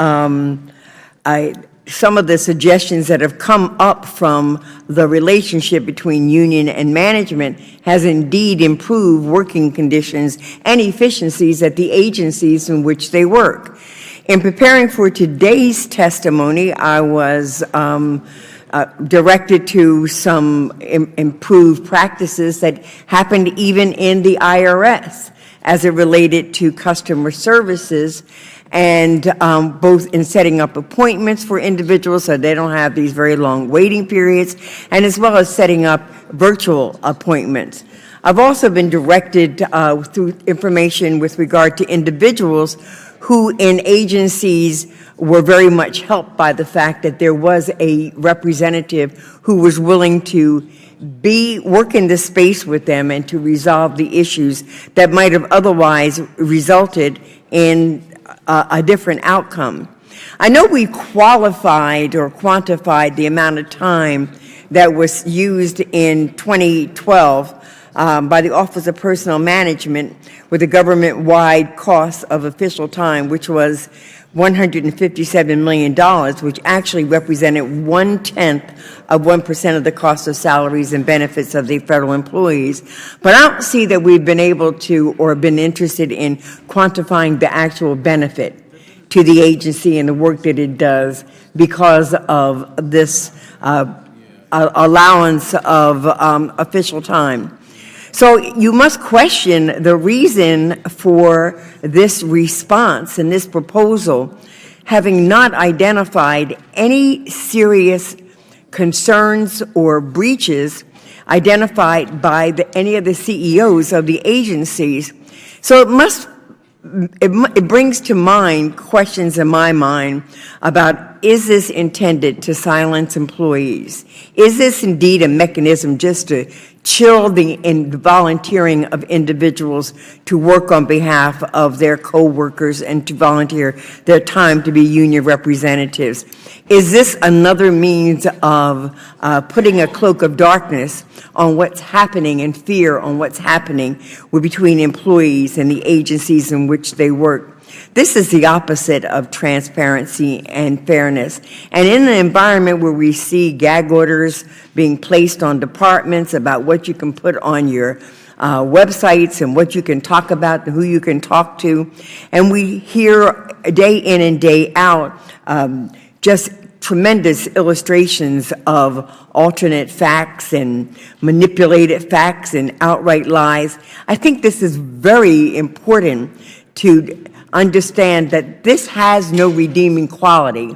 Speaker 13: some of the suggestions that have come up from the relationship between union and management has indeed improved working conditions and efficiencies at the agencies in which they work. In preparing for today's testimony, I was directed to some improved practices that happened even in the IRS as it related to customer services, and both in setting up appointments for individuals so they don't have these very long waiting periods, and as well as setting up virtual appointments. I've also been directed through information with regard to individuals who in agencies were very much helped by the fact that there was a representative who was willing to work in this space with them and to resolve the issues that might have otherwise resulted in a different outcome. I know we qualified or quantified the amount of time that was used in 2012 by the Office of Personnel Management with a government-wide cost of official time, which was $157 million, which actually represented 1/10 of 1% of the cost of salaries and benefits of the federal employees. But I don't see that we've been able to or been interested in quantifying the actual benefit to the agency and the work that it does because of this allowance of official time. So you must question the reason for this response and this proposal, having not identified any serious concerns or breaches identified by any of the CEOs of the agencies. So it brings to mind questions in my mind about, is this intended to silence employees? Is this indeed a mechanism just to chill the volunteering of individuals to work on behalf of their co-workers and to volunteer their time to be union representatives? Is this another means of putting a cloak of darkness on what's happening and fear on what's happening between employees and the agencies in which they work? This is the opposite of transparency and fairness. And in an environment where we see gag orders being placed on departments about what you can put on your websites and what you can talk about and who you can talk to, and we hear day in and day out just tremendous illustrations of alternate facts and manipulated facts and outright lies, I think this is very important to understand that this has no redeeming quality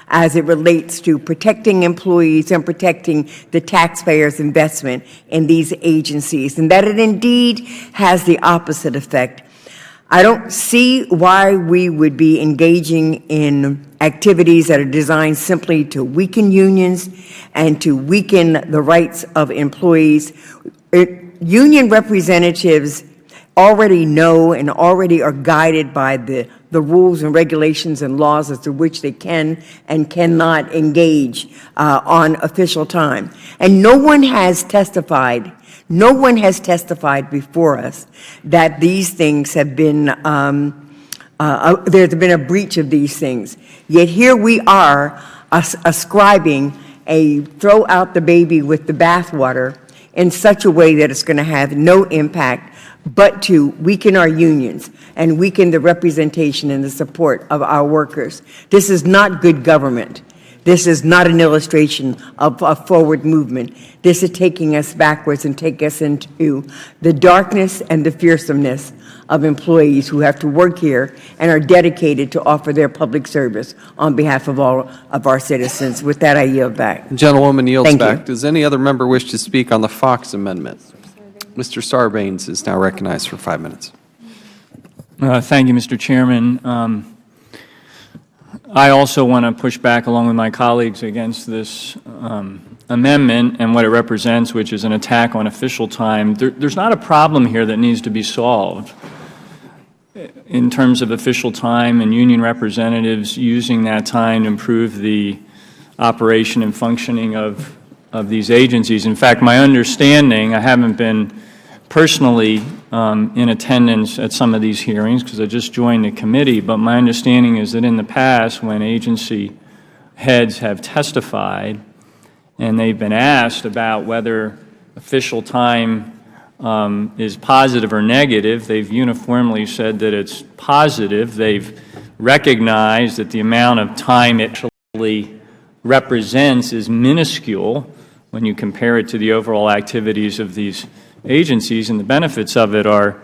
Speaker 13: as it relates to protecting employees and protecting the taxpayers' investment in these agencies, and that it indeed has the opposite effect. I don't see why we would be engaging in activities that are designed simply to weaken unions and to weaken the rights of employees. Union representatives already know and already are guided by the rules and regulations and laws as to which they can and cannot engage on official time. And no one has testified before us that these things have been, there's been a breach of these things. Yet here we are ascribing a throw out the baby with the bathwater in such a way that it's going to have no impact but to weaken our unions and weaken the representation and the support of our workers. This is not good government. This is not an illustration of a forward movement. This is taking us backwards and take us into the darkness and the fearsomeness of employees who have to work here and are dedicated to offer their public service on behalf of all of our citizens. With that, I yield back.
Speaker 3: The gentlewoman yields
Speaker 13: Thank you.
Speaker 3: back. Does any other member wish to speak on the Fox amendment? Mr. Sarbanes is now recognized for 5 minutes.
Speaker 1: Thank you, Mr. Chairman. I also want to push back along with my colleagues against this amendment and what it represents, which is an attack on official time. There's not a problem here that needs to be solved in terms of official time and union representatives using that time to improve the operation and functioning of these agencies. In fact, my understanding, I haven't been personally in attendance at some of these hearings because I just joined the committee, but my understanding is that in the past when agency heads have testified, and they've been asked about whether official time is positive or negative. They've uniformly said that it's positive. They've recognized that the amount of time it actually represents is minuscule when you compare it to the overall activities of these agencies, and the benefits of it are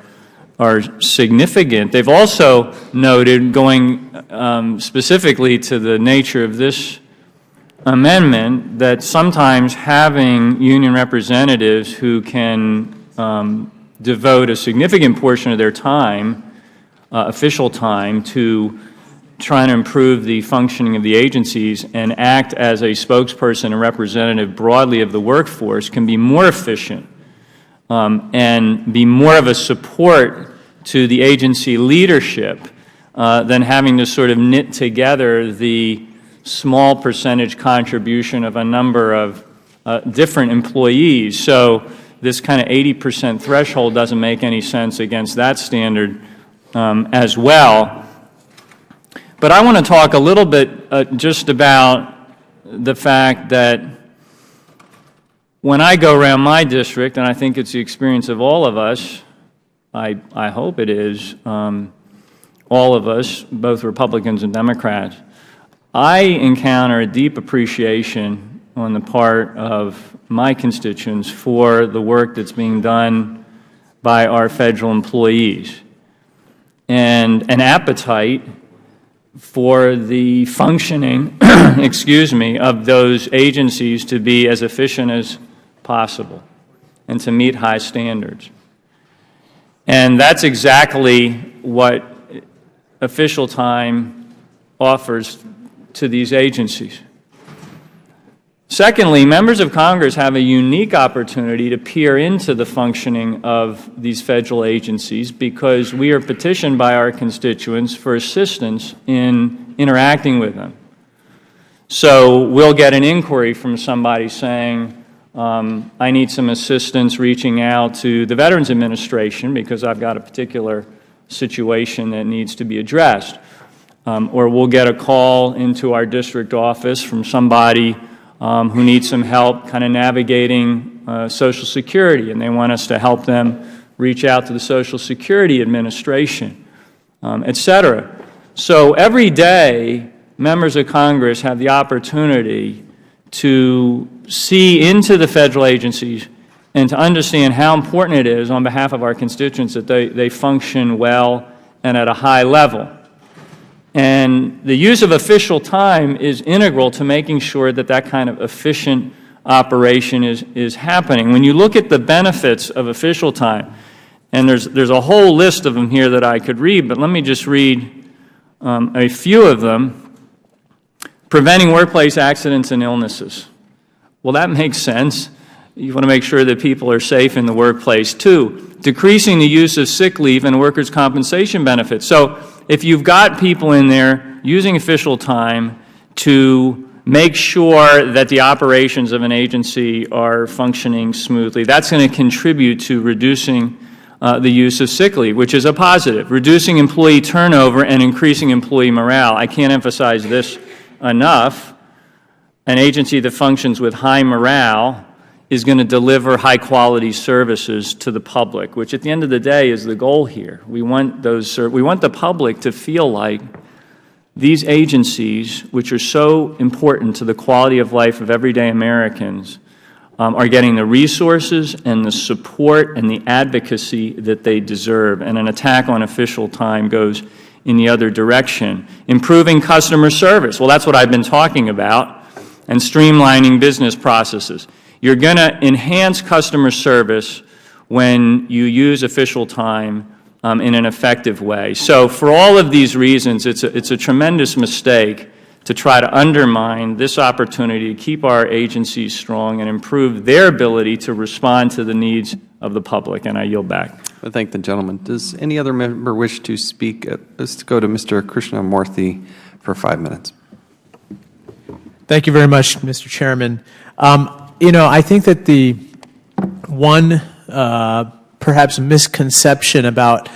Speaker 1: significant. They've also noted, going specifically to the nature of this amendment, that sometimes having union representatives who can devote a significant portion of their time, official time, to trying to improve the functioning of the agencies and act as a spokesperson and representative broadly of the workforce can be more efficient and be more of a support to the agency leadership than having to sort of knit together the small percentage contribution of a number of different employees. So this kind of 80% threshold doesn't make any sense against that standard as well. But I want to talk a little bit just about the fact that when I go around my district, and I think it's the experience of all of us, I hope it is, all of us, both Republicans and Democrats, I encounter a deep appreciation on the part of my constituents for the work that's being done by our federal employees, and an appetite for the functioning, excuse me, of those agencies to be as efficient as possible and to meet high standards. And that's exactly what official time offers to these agencies. Secondly, members of Congress have a unique opportunity to peer into the functioning of these federal agencies because we are petitioned by our constituents for assistance in interacting with them. So we'll get an inquiry from somebody saying, I need some assistance reaching out to the Veterans Administration because I've got a particular situation that needs to be addressed. Or we'll get a call into our district office from somebody who needs some help kind of navigating Social Security, and they want us to help them reach out to the Social Security Administration, et cetera. So every day, members of Congress have the opportunity to see into the federal agencies and to understand how important it is on behalf of our constituents that they function well and at a high level. And the use of official time is integral to making sure that that kind of efficient operation is happening. When you look at the benefits of official time, and there's a whole list of them here that I could read, but let me just read a few of them. Preventing workplace accidents and illnesses. Well, that makes sense. You want to make sure that people are safe in the workplace. 2, decreasing the use of sick leave and workers' compensation benefits. So if you've got people in there using official time to make sure that the operations of an agency are functioning smoothly, that's going to contribute to reducing the use of sick leave, which is a positive. Reducing employee turnover and increasing employee morale. I can't emphasize this enough. An agency that functions with high morale is going to deliver high-quality services to the public, which at the end of the day is the goal here. We want the public to feel like these agencies, which are so important to the quality of life of everyday Americans, are getting the resources and the support and the advocacy that they deserve. And an attack on official time goes in the other direction. Improving customer service. Well, that's what I've been talking about. And streamlining business processes. You're going to enhance customer service when you use official time in an effective way. So for all of these reasons, it's a tremendous mistake to try to undermine this opportunity to keep our agencies strong and improve their ability to respond to the needs of the public. And I yield back.
Speaker 3: I thank the gentleman. Does any other member wish to speak? Let's go to Mr. Krishnamurthy for 5 minutes.
Speaker 5: Thank you very much, Mr. Chairman. I think that the one perhaps misconception about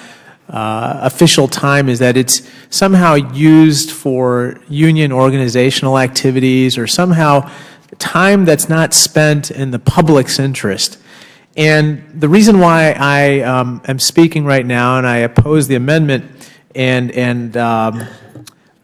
Speaker 5: official time is that it's somehow used for union organizational activities or somehow time that's not spent in the public's interest. And the reason why I am speaking right now and I oppose the amendment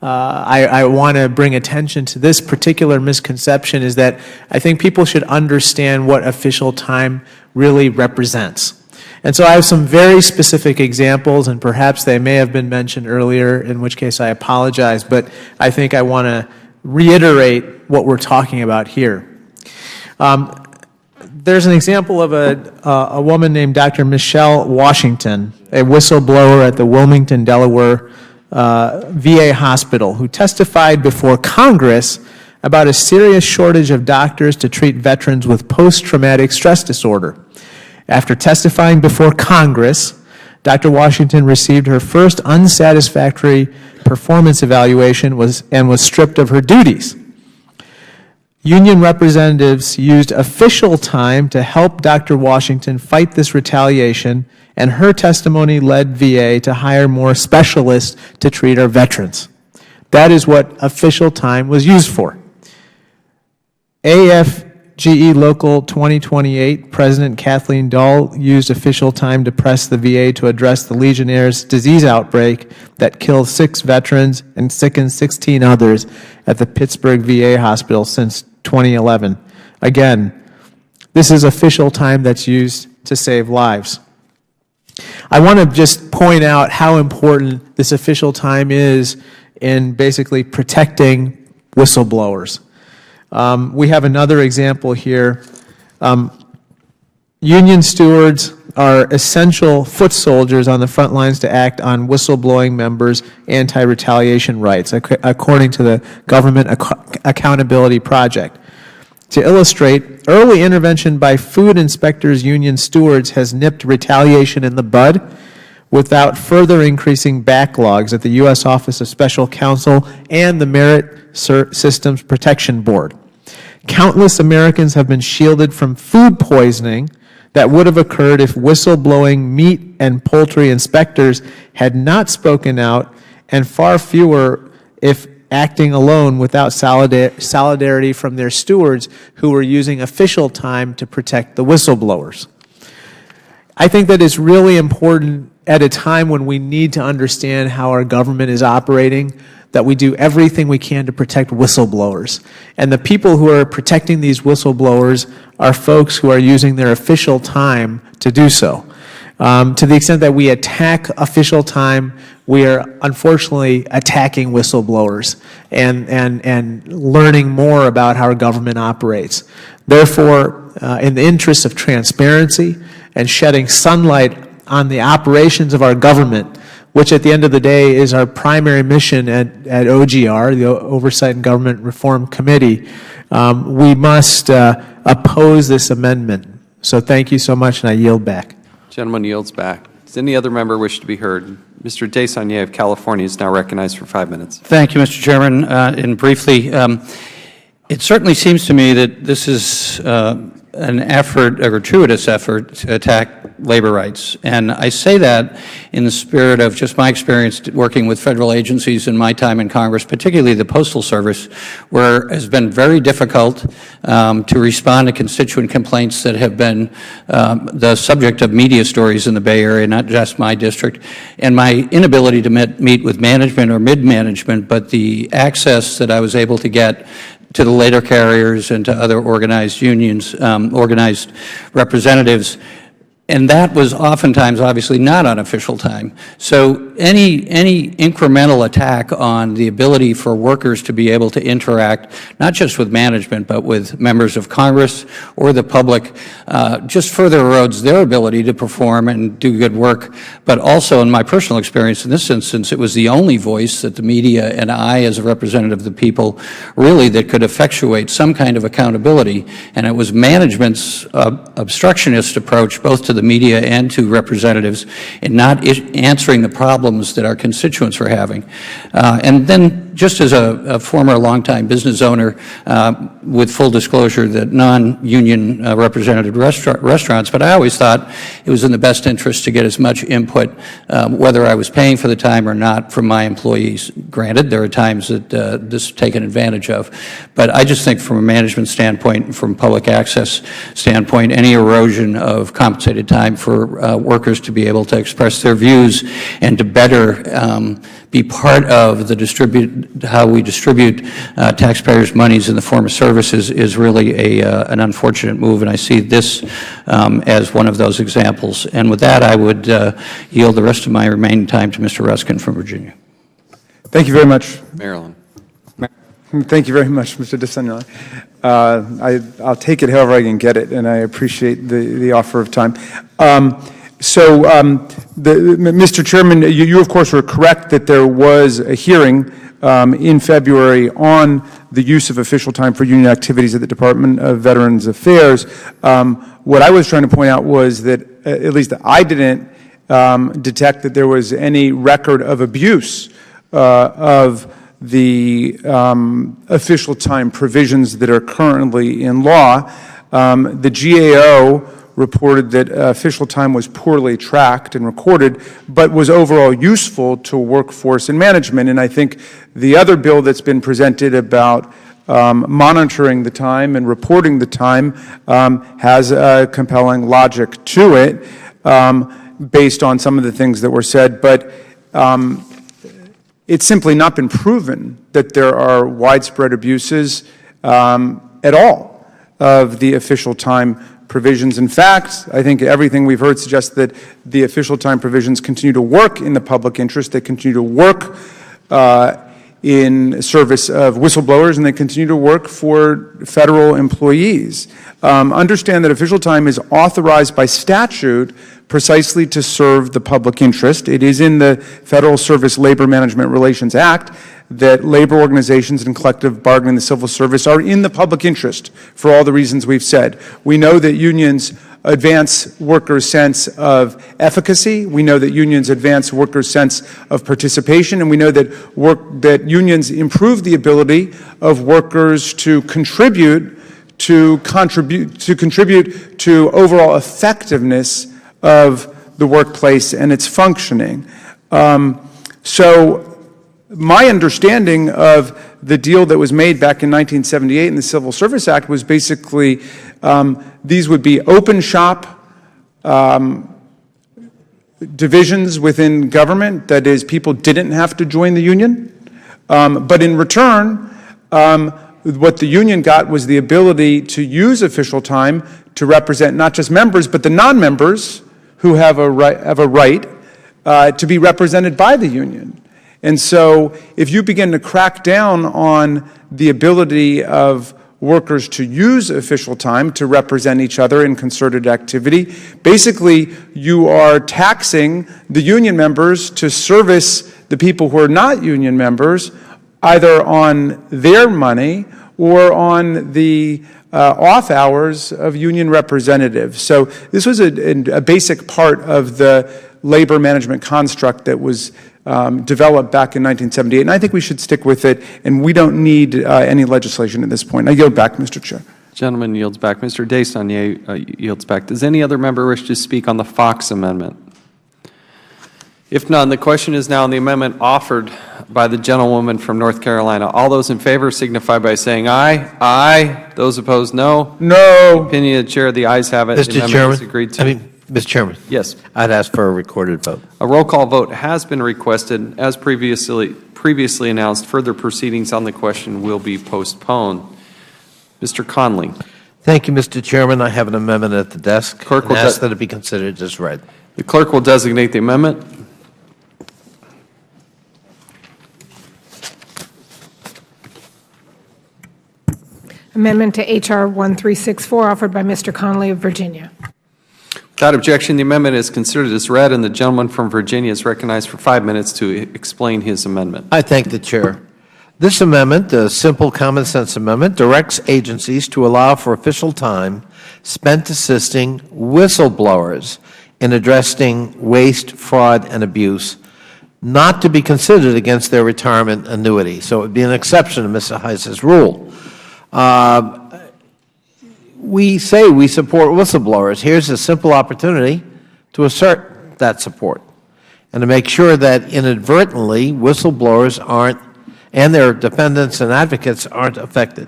Speaker 5: I want to bring attention to this particular misconception is that I think people should understand what official time really represents. And so I have some very specific examples, and perhaps they may have been mentioned earlier, in which case I apologize, but I think I want to reiterate what we're talking about here. There's an example of a woman named Dr. Michelle Washington, a whistleblower at the Wilmington, Delaware VA hospital, who testified before Congress about a serious shortage of doctors to treat veterans with post-traumatic stress disorder. After testifying before Congress, Dr. Washington received her first unsatisfactory performance evaluation and was stripped of her duties. Union representatives used official time to help Dr. Washington fight this retaliation, and her testimony led VA to hire more specialists to treat our veterans. That is what official time was used for. AFGE Local 2028 President Kathleen Dahl used official time to press the VA to address the Legionnaire's disease outbreak that killed 6 veterans and sickened 16 others at the Pittsburgh VA hospital since 2011. Again, this is official time that's used to save lives. I want to just point out how important this official time is in basically protecting whistleblowers. We have another example here. Union stewards are essential foot soldiers on the front lines to act on whistleblowing members' anti-retaliation rights, according to the Government Accountability Project. To illustrate, early intervention by food inspectors union stewards has nipped retaliation in the bud without further increasing backlogs at the U.S. Office of Special Counsel and the Merit Systems Protection Board. Countless Americans have been shielded from food poisoning that would have occurred if whistleblowing meat and poultry inspectors had not spoken out, and far fewer if acting alone without solidarity from their stewards who were using official time to protect the whistleblowers. I think that it's really important at a time when we need to understand how our government is operating, that we do everything we can to protect whistleblowers. And the people who are protecting these whistleblowers are folks who are using their official time to do so. To the extent that we attack official time, we are unfortunately attacking whistleblowers and learning more about how our government operates. Therefore, in the interest of transparency and shedding sunlight on the operations of our government, which at the end of the day is our primary mission at OGR, the Oversight and Government Reform Committee, we must oppose this amendment. So thank you so much, and I yield back.
Speaker 3: Gentleman yields back. Does any other member wish to be heard? Mr. Desaulniers of California is now recognized for 5 minutes.
Speaker 2: Thank you, Mr. Chairman. And briefly, it certainly seems to me that this is an effort, a gratuitous effort, to attack labor rights. And I say that in the spirit of just my experience working with federal agencies in my time in Congress, particularly the Postal Service, where it has been very difficult to respond to constituent complaints that have been the subject of media stories in the Bay Area, not just my district, and my inability to meet with management or mid-management, but the access that I was able to get to the letter carriers and to other organized unions, organized representatives. And that was oftentimes obviously not on official time. So any incremental attack on the ability for workers to be able to interact, not just with management, but with members of Congress or the public, just further erodes their ability to perform and do good work. But also, in my personal experience in this instance, it was the only voice that the media and I, as a representative of the people, really that could effectuate some kind of accountability. And it was management's obstructionist approach, both to the media and to representatives, in not answering the problems that our constituents were having. And then just as a former longtime business owner, with full disclosure that non-union represented restaurants, but I always thought it was in the best interest to get as much input, whether I was paying for the time or not, from my employees. Granted, there are times that this is taken advantage of, but I just think from a management standpoint, from public access standpoint, any erosion of compensated time for workers to be able to express their views and to better be part of the how we distribute taxpayers' monies in the form of services is really an unfortunate move, and I see this as one of those examples. And with that, I would yield the rest of my remaining time to Mr. Ruskin from Virginia.
Speaker 8: Thank you very much.
Speaker 3: Maryland.
Speaker 8: Thank you very much, Mr. DeSantis. I'll take it however I can get it, and I appreciate the offer of time. Mr. Chairman, you of course were correct that there was a hearing in February on the use of official time for union activities at the Department of Veterans Affairs. What I was trying to point out was that at least I didn't detect that there was any record of abuse of the official time provisions that are currently in law. The GAO reported that official time was poorly tracked and recorded, but was overall useful to workforce and management. And I think the other bill that's been presented about monitoring the time and reporting the time has a compelling logic to it based on some of the things that were said. But it's simply not been proven that there are widespread abuses at all of the official time provisions. In fact, I think everything we've heard suggests that the official time provisions continue to work in the public interest. They continue to work in service of whistleblowers, and they continue to work for federal employees. Understand that official time is authorized by statute precisely to serve the public interest. It is in the Federal Service Labor Management Relations Act that labor organizations and collective bargaining in the civil service are in the public interest for all the reasons we've said. We know that unions advance workers' sense of efficacy. We know that unions advance workers' sense of participation, and we know that unions improve the ability of workers to contribute to overall effectiveness of the workplace and its functioning. So my understanding of the deal that was made back in 1978 in the Civil Service Act was basically these would be open shop divisions within government. That is, people didn't have to join the union. But in return, what the union got was the ability to use official time to represent not just members, but the non-members who have a right to be represented by the union. And so if you begin to crack down on the ability of workers to use official time to represent each other in concerted activity, basically you are taxing the union members to service the people who are not union members, either on their money or on the off hours of union representatives. So this was a basic part of the labor management construct that was developed back in 1978, and I think we should stick with it, and we don't need any legislation at this point. I yield back, Mr. Chair.
Speaker 3: Gentleman yields back. Mr. Desaulniers yields back. Does any other member wish to speak on the Fox amendment? If none, the question is now on the amendment offered by the gentlewoman from North Carolina. All those in favor signify by saying aye. Aye. Those opposed, no.
Speaker 8: No.
Speaker 3: Opinion of the chair, the ayes have it.
Speaker 9: Mr. Chairman,
Speaker 3: agreed to.
Speaker 9: Mr. Chairman.
Speaker 3: Yes.
Speaker 9: I'd ask for a recorded vote.
Speaker 3: A roll call vote has been requested. As previously announced, further proceedings on the question will be postponed. Mr. Conley.
Speaker 9: Thank you, Mr. Chairman. I have an amendment at the desk.
Speaker 3: Clerk will
Speaker 9: ask that it be considered as read.
Speaker 3: The clerk will designate the amendment.
Speaker 4: Amendment to H.R. 1364, offered by Mr. Conley of Virginia.
Speaker 3: Without objection, the amendment is considered as read, and the gentleman from Virginia is recognized for 5 minutes to explain his amendment.
Speaker 9: I thank the Chair. This amendment, a simple common sense amendment, directs agencies to allow for official time spent assisting whistleblowers in addressing waste, fraud, and abuse not to be considered against their retirement annuity. So it would be an exception to Mr. Heiss's rule. We say we support whistleblowers. Here's a simple opportunity to assert that support and to make sure that inadvertently whistleblowers aren't, and their defendants and advocates aren't affected.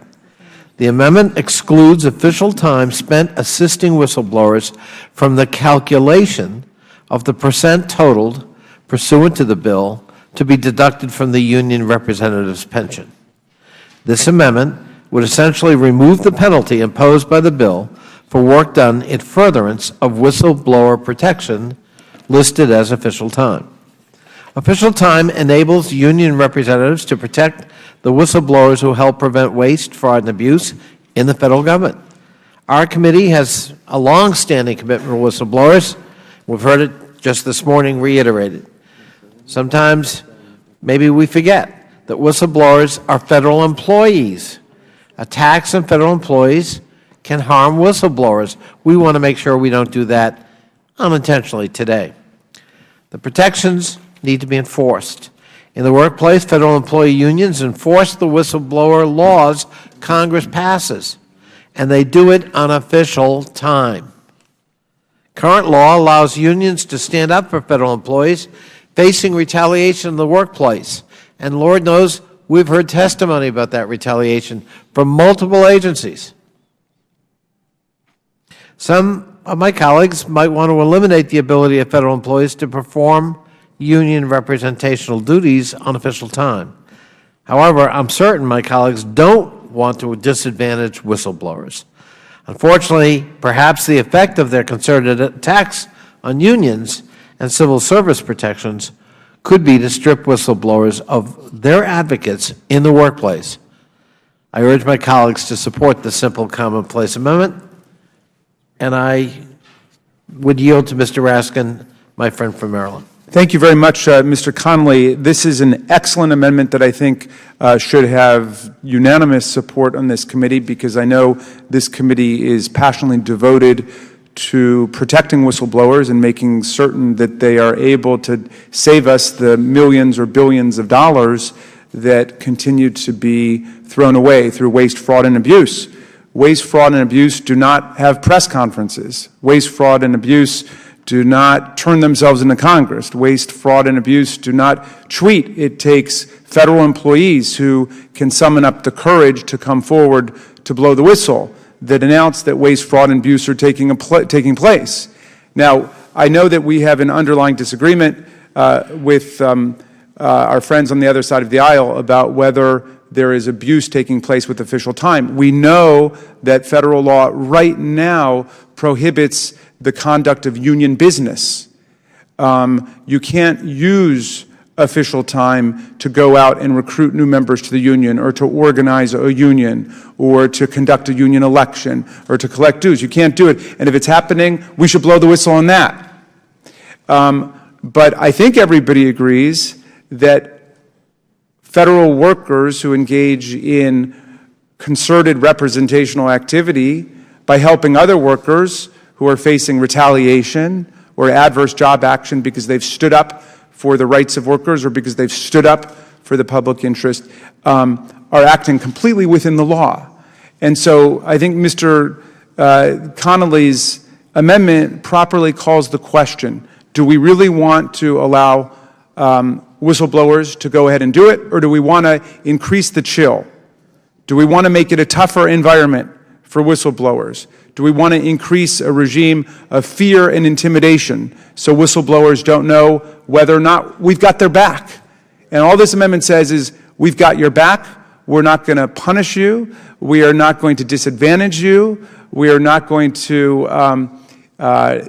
Speaker 9: The amendment excludes official time spent assisting whistleblowers from the calculation of the percent totaled pursuant to the bill to be deducted from the union representative's pension. This amendment would essentially remove the penalty imposed by the bill for work done in furtherance of whistleblower protection listed as official time. Official time enables union representatives to protect the whistleblowers who help prevent waste, fraud, and abuse in the federal government. Our committee has a long-standing commitment to whistleblowers. We've heard it just this morning reiterated. Sometimes maybe we forget that whistleblowers are federal employees. Attacks on federal employees can harm whistleblowers. We want to make sure we don't do that unintentionally today. The protections need to be enforced. In the workplace, federal employee unions enforce the whistleblower laws Congress passes, and they do it on official time. Current law allows unions to stand up for federal employees facing retaliation in the workplace. And Lord knows we've heard testimony about that retaliation from multiple agencies. Some of my colleagues might want to eliminate the ability of federal employees to perform union representational duties on official time. However, I'm certain my colleagues don't want to disadvantage whistleblowers. Unfortunately, perhaps the effect of their concerted attacks on unions and civil service protections could be to strip whistleblowers of their advocates in the workplace. I urge my colleagues to support the simple commonplace amendment, and I would yield to Mr. Raskin, my friend from Maryland.
Speaker 8: Thank you very much, Mr. Connolly. This is an excellent amendment that I think should have unanimous support on this committee, because I know this committee is passionately devoted to protecting whistleblowers and making certain that they are able to save us the millions or billions of dollars that continue to be thrown away through waste, fraud, and abuse. Waste, fraud, and abuse do not have press conferences. Waste, fraud, and abuse do not turn themselves into Congress. Waste, fraud, and abuse do not tweet. It takes federal employees who can summon up the courage to come forward to blow the whistle that announce that waste, fraud, and abuse are taking place. Now, I know that we have an underlying disagreement with our friends on the other side of the aisle about whether there is abuse taking place with official time. We know that federal law right now prohibits the conduct of union business. You can't use official time to go out and recruit new members to the union, or to organize a union, or to conduct a union election, or to collect dues. You can't do it. And if it's happening, we should blow the whistle on that. But I think everybody agrees that federal workers who engage in concerted representational activity by helping other workers who are facing retaliation or adverse job action because they've stood up for the rights of workers or because they've stood up for the public interest, are acting completely within the law. And so I think Mr. Connolly's amendment properly calls the question, do we really want to allow whistleblowers to go ahead and do it, or do we want to increase the chill? Do we want to make it a tougher environment for whistleblowers? Do we want to increase a regime of fear and intimidation so whistleblowers don't know whether or not we've got their back? And all this amendment says is, we've got your back. We're not going to punish you. We are not going to disadvantage you. We are not going to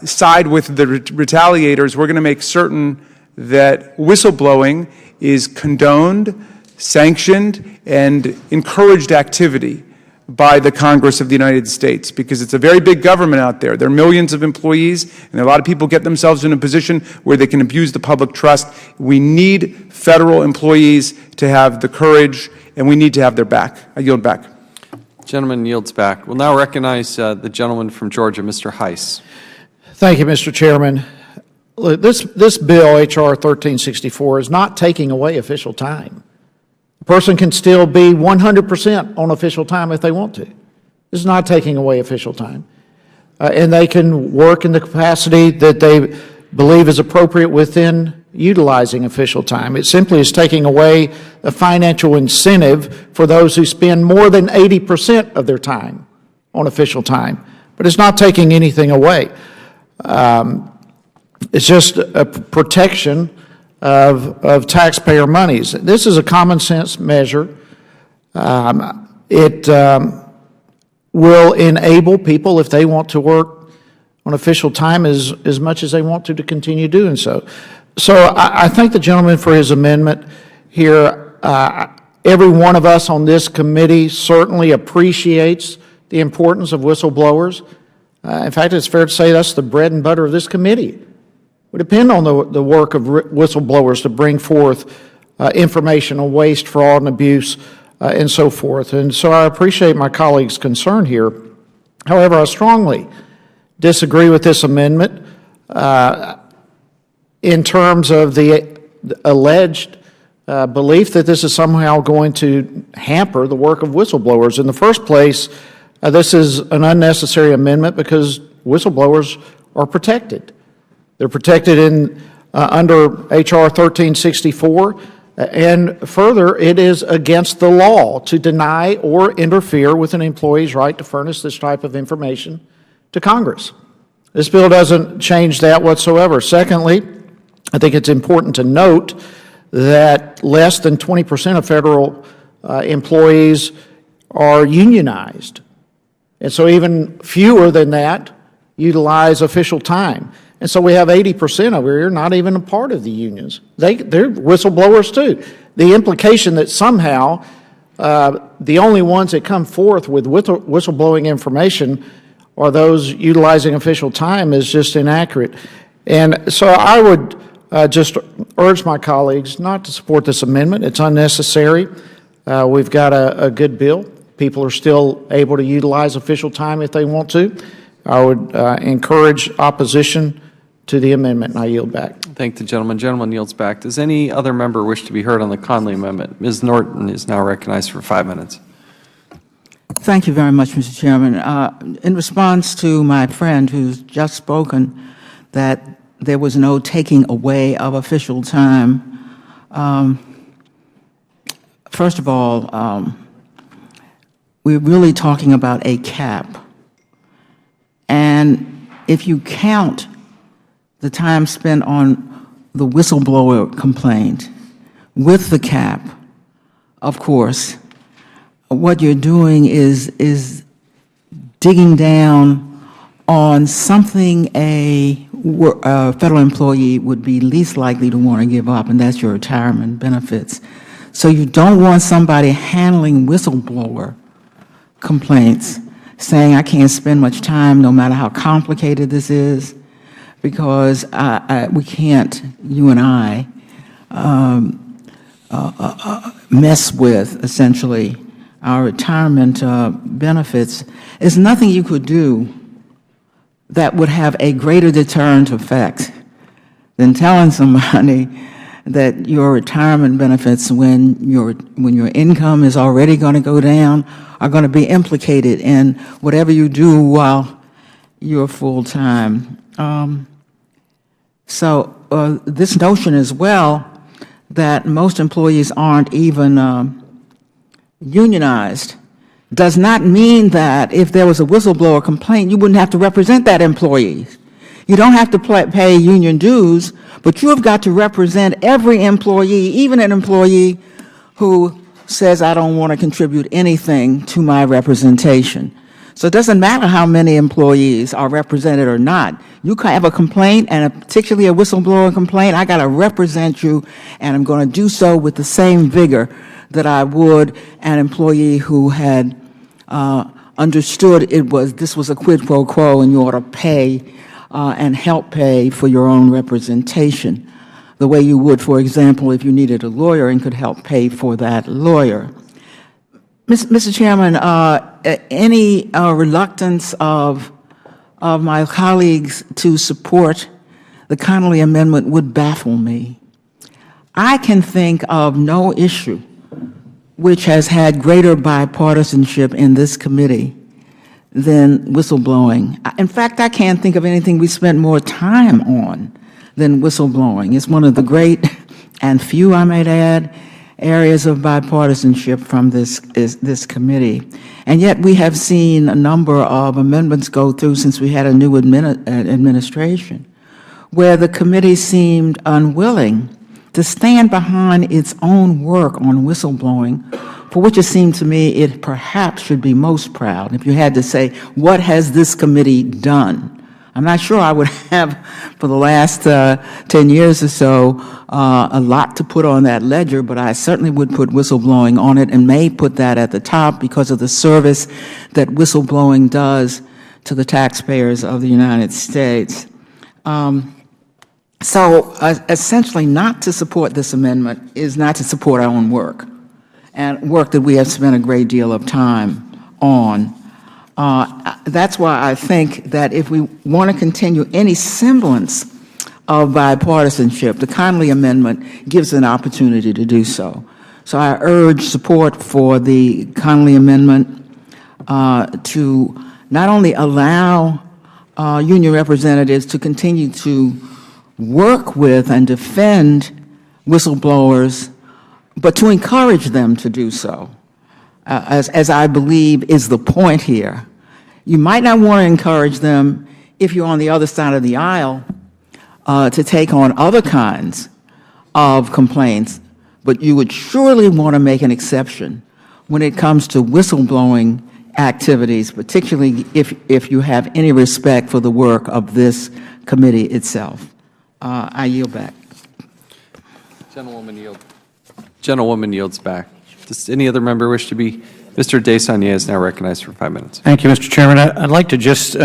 Speaker 8: side with the retaliators. We're going to make certain that whistleblowing is condoned, sanctioned, and encouraged activity by the Congress of the United States, because it's a very big government out there. There are millions of employees, and a lot of people get themselves in a position where they can abuse the public trust. We need federal employees to have the courage, and we need to have their back. I yield back.
Speaker 3: Gentleman yields back. We'll now recognize the gentleman from Georgia, Mr. Heiss.
Speaker 18: Thank you, Mr. Chairman. look, this bill, H.R. 1364, is not taking away official time. A person can still be 100% on official time if they want to. This is not taking away official time. And they can work in the capacity that they believe is appropriate within utilizing official time. It simply is taking away a financial incentive for those who spend more than 80% of their time on official time. But it's not taking anything away. It's just a protection of taxpayer monies. This is a common sense measure. It will enable people, if they want to work on official time as much as they want to continue doing so. So I thank the gentleman for his amendment here. Every one of us on this committee certainly appreciates the importance of whistleblowers. In fact, it's fair to say that's the bread and butter of this committee. We depend on the work of whistleblowers to bring forth information on waste, fraud, and abuse, and so forth. And so I appreciate my colleague's concern here. However, I strongly disagree with this amendment in terms of the alleged belief that this is somehow going to hamper the work of whistleblowers. In the first place, this is an unnecessary amendment because whistleblowers are protected. They're protected under H.R. 1364, and further, it is against the law to deny or interfere with an employee's right to furnish this type of information to Congress. This bill doesn't change that whatsoever. Secondly, I think it's important to note that less than 20% of federal employees are unionized. And so even fewer than that utilize official time. And so we have 80% over here not even a part of the unions. They're whistleblowers too. The implication that somehow the only ones that come forth with whistleblowing information are those utilizing official time is just inaccurate. And so I would just urge my colleagues not to support this amendment. It's unnecessary. We've got a good bill. People are still able to utilize official time if they want to. I would encourage opposition to the amendment, and I yield back.
Speaker 3: Thank the gentleman. Gentleman yields back. Does any other member wish to be heard on the Conley amendment? Ms. Norton is now recognized for 5 minutes.
Speaker 7: Thank you very much, Mr. Chairman. In response to my friend who's just spoken that there was no taking away of official time, first of all, we're really talking about a cap. And if you count the time spent on the whistleblower complaint with the cap, of course, what you're doing is digging down on something a federal employee would be least likely to want to give up, and that's your retirement benefits. So you don't want somebody handling whistleblower complaints saying, I can't spend much time no matter how complicated this is, because we can't, you and I, mess with, essentially, our retirement benefits. There's nothing you could do that would have a greater deterrent effect than telling somebody that your retirement benefits, when your income is already going to go down, are going to be implicated in whatever you do while you're full-time. So this notion as well that most employees aren't even unionized does not mean that if there was a whistleblower complaint, you wouldn't have to represent that employee. You don't have to pay union dues, but you have got to represent every employee, even an employee who says, I don't want to contribute anything to my representation. So it doesn't matter how many employees are represented or not. You have a complaint, and particularly a whistleblower complaint, I got to represent you, and I'm going to do so with the same vigor that I would an employee who had understood this was a quid pro quo, and you ought to pay and help pay for your own representation, the way you would, for example, if you needed a lawyer and could help pay for that lawyer. Mr. Chairman, any reluctance of my colleagues to support the Connolly Amendment would baffle me. I can think of no issue which has had greater bipartisanship in this committee than whistleblowing. In fact, I can't think of anything we spent more time on than whistleblowing. It's one of the great, and few, I might add, areas of bipartisanship from this committee. And yet we have seen a number of amendments go through since we had a new administration, where the committee seemed unwilling to stand behind its own work on whistleblowing, for which it seemed to me it perhaps should be most proud. If you had to say, what has this committee done? I'm not sure I would have, for the last 10 years or so, a lot to put on that ledger, but I certainly would put whistleblowing on it and may put that at the top because of the service that whistleblowing does to the taxpayers of the United States. So essentially, not to support this amendment is not to support our own work, and work that we have spent a great deal of time on. That's why I think that if we want to continue any semblance of bipartisanship, the Connolly Amendment gives an opportunity to do so. So I urge support for the Connolly Amendment to not only allow union representatives to continue to work with and defend whistleblowers, but to encourage them to do so, as I believe is the point here. You might not want to encourage them if you're on the other side of the aisle to take on other kinds of complaints, but you would surely want to make an exception when it comes to whistleblowing activities, particularly if you have any respect for the work of this committee itself. I yield back.
Speaker 3: Gentlewoman yields back. Does any other member wish to be? Mr. Desaulniers is now recognized for 5 minutes.
Speaker 2: Thank you, Mr. Chairman. I'd like to just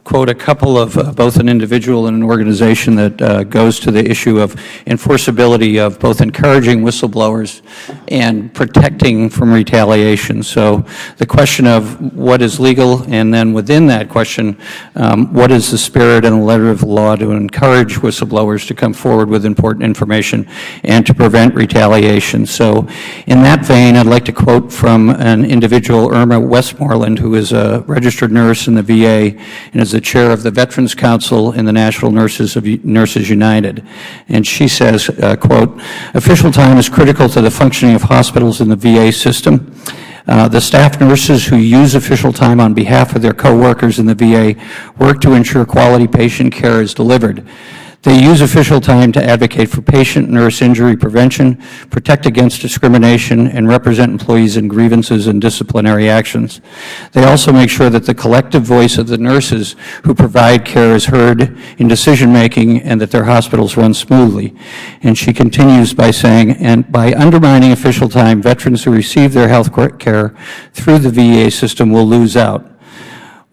Speaker 2: quote a couple of both an individual and an organization that goes to the issue of enforceability of both encouraging whistleblowers and protecting from retaliation. So the question of what is legal, and then within that question, what is the spirit and the letter of the law to encourage whistleblowers to come forward with important information and to prevent retaliation. So in that vein, I'd like to quote from an individual, Irma Westmoreland, who is a registered nurse in the VA and is the chair of the Veterans Council and the National Nurses United. And she says, quote, official time is critical to the functioning of hospitals in the VA system. The staff nurses who use official time on behalf of their coworkers in the VA work to ensure quality patient care is delivered. They use official time to advocate for patient-nurse injury prevention, protect against discrimination, and represent employees in grievances and disciplinary actions. They also make sure that the collective voice of the nurses who provide care is heard in decision-making and that their hospitals run smoothly. And she continues by saying, and by undermining official time, veterans who receive their health care through the VA system will lose out.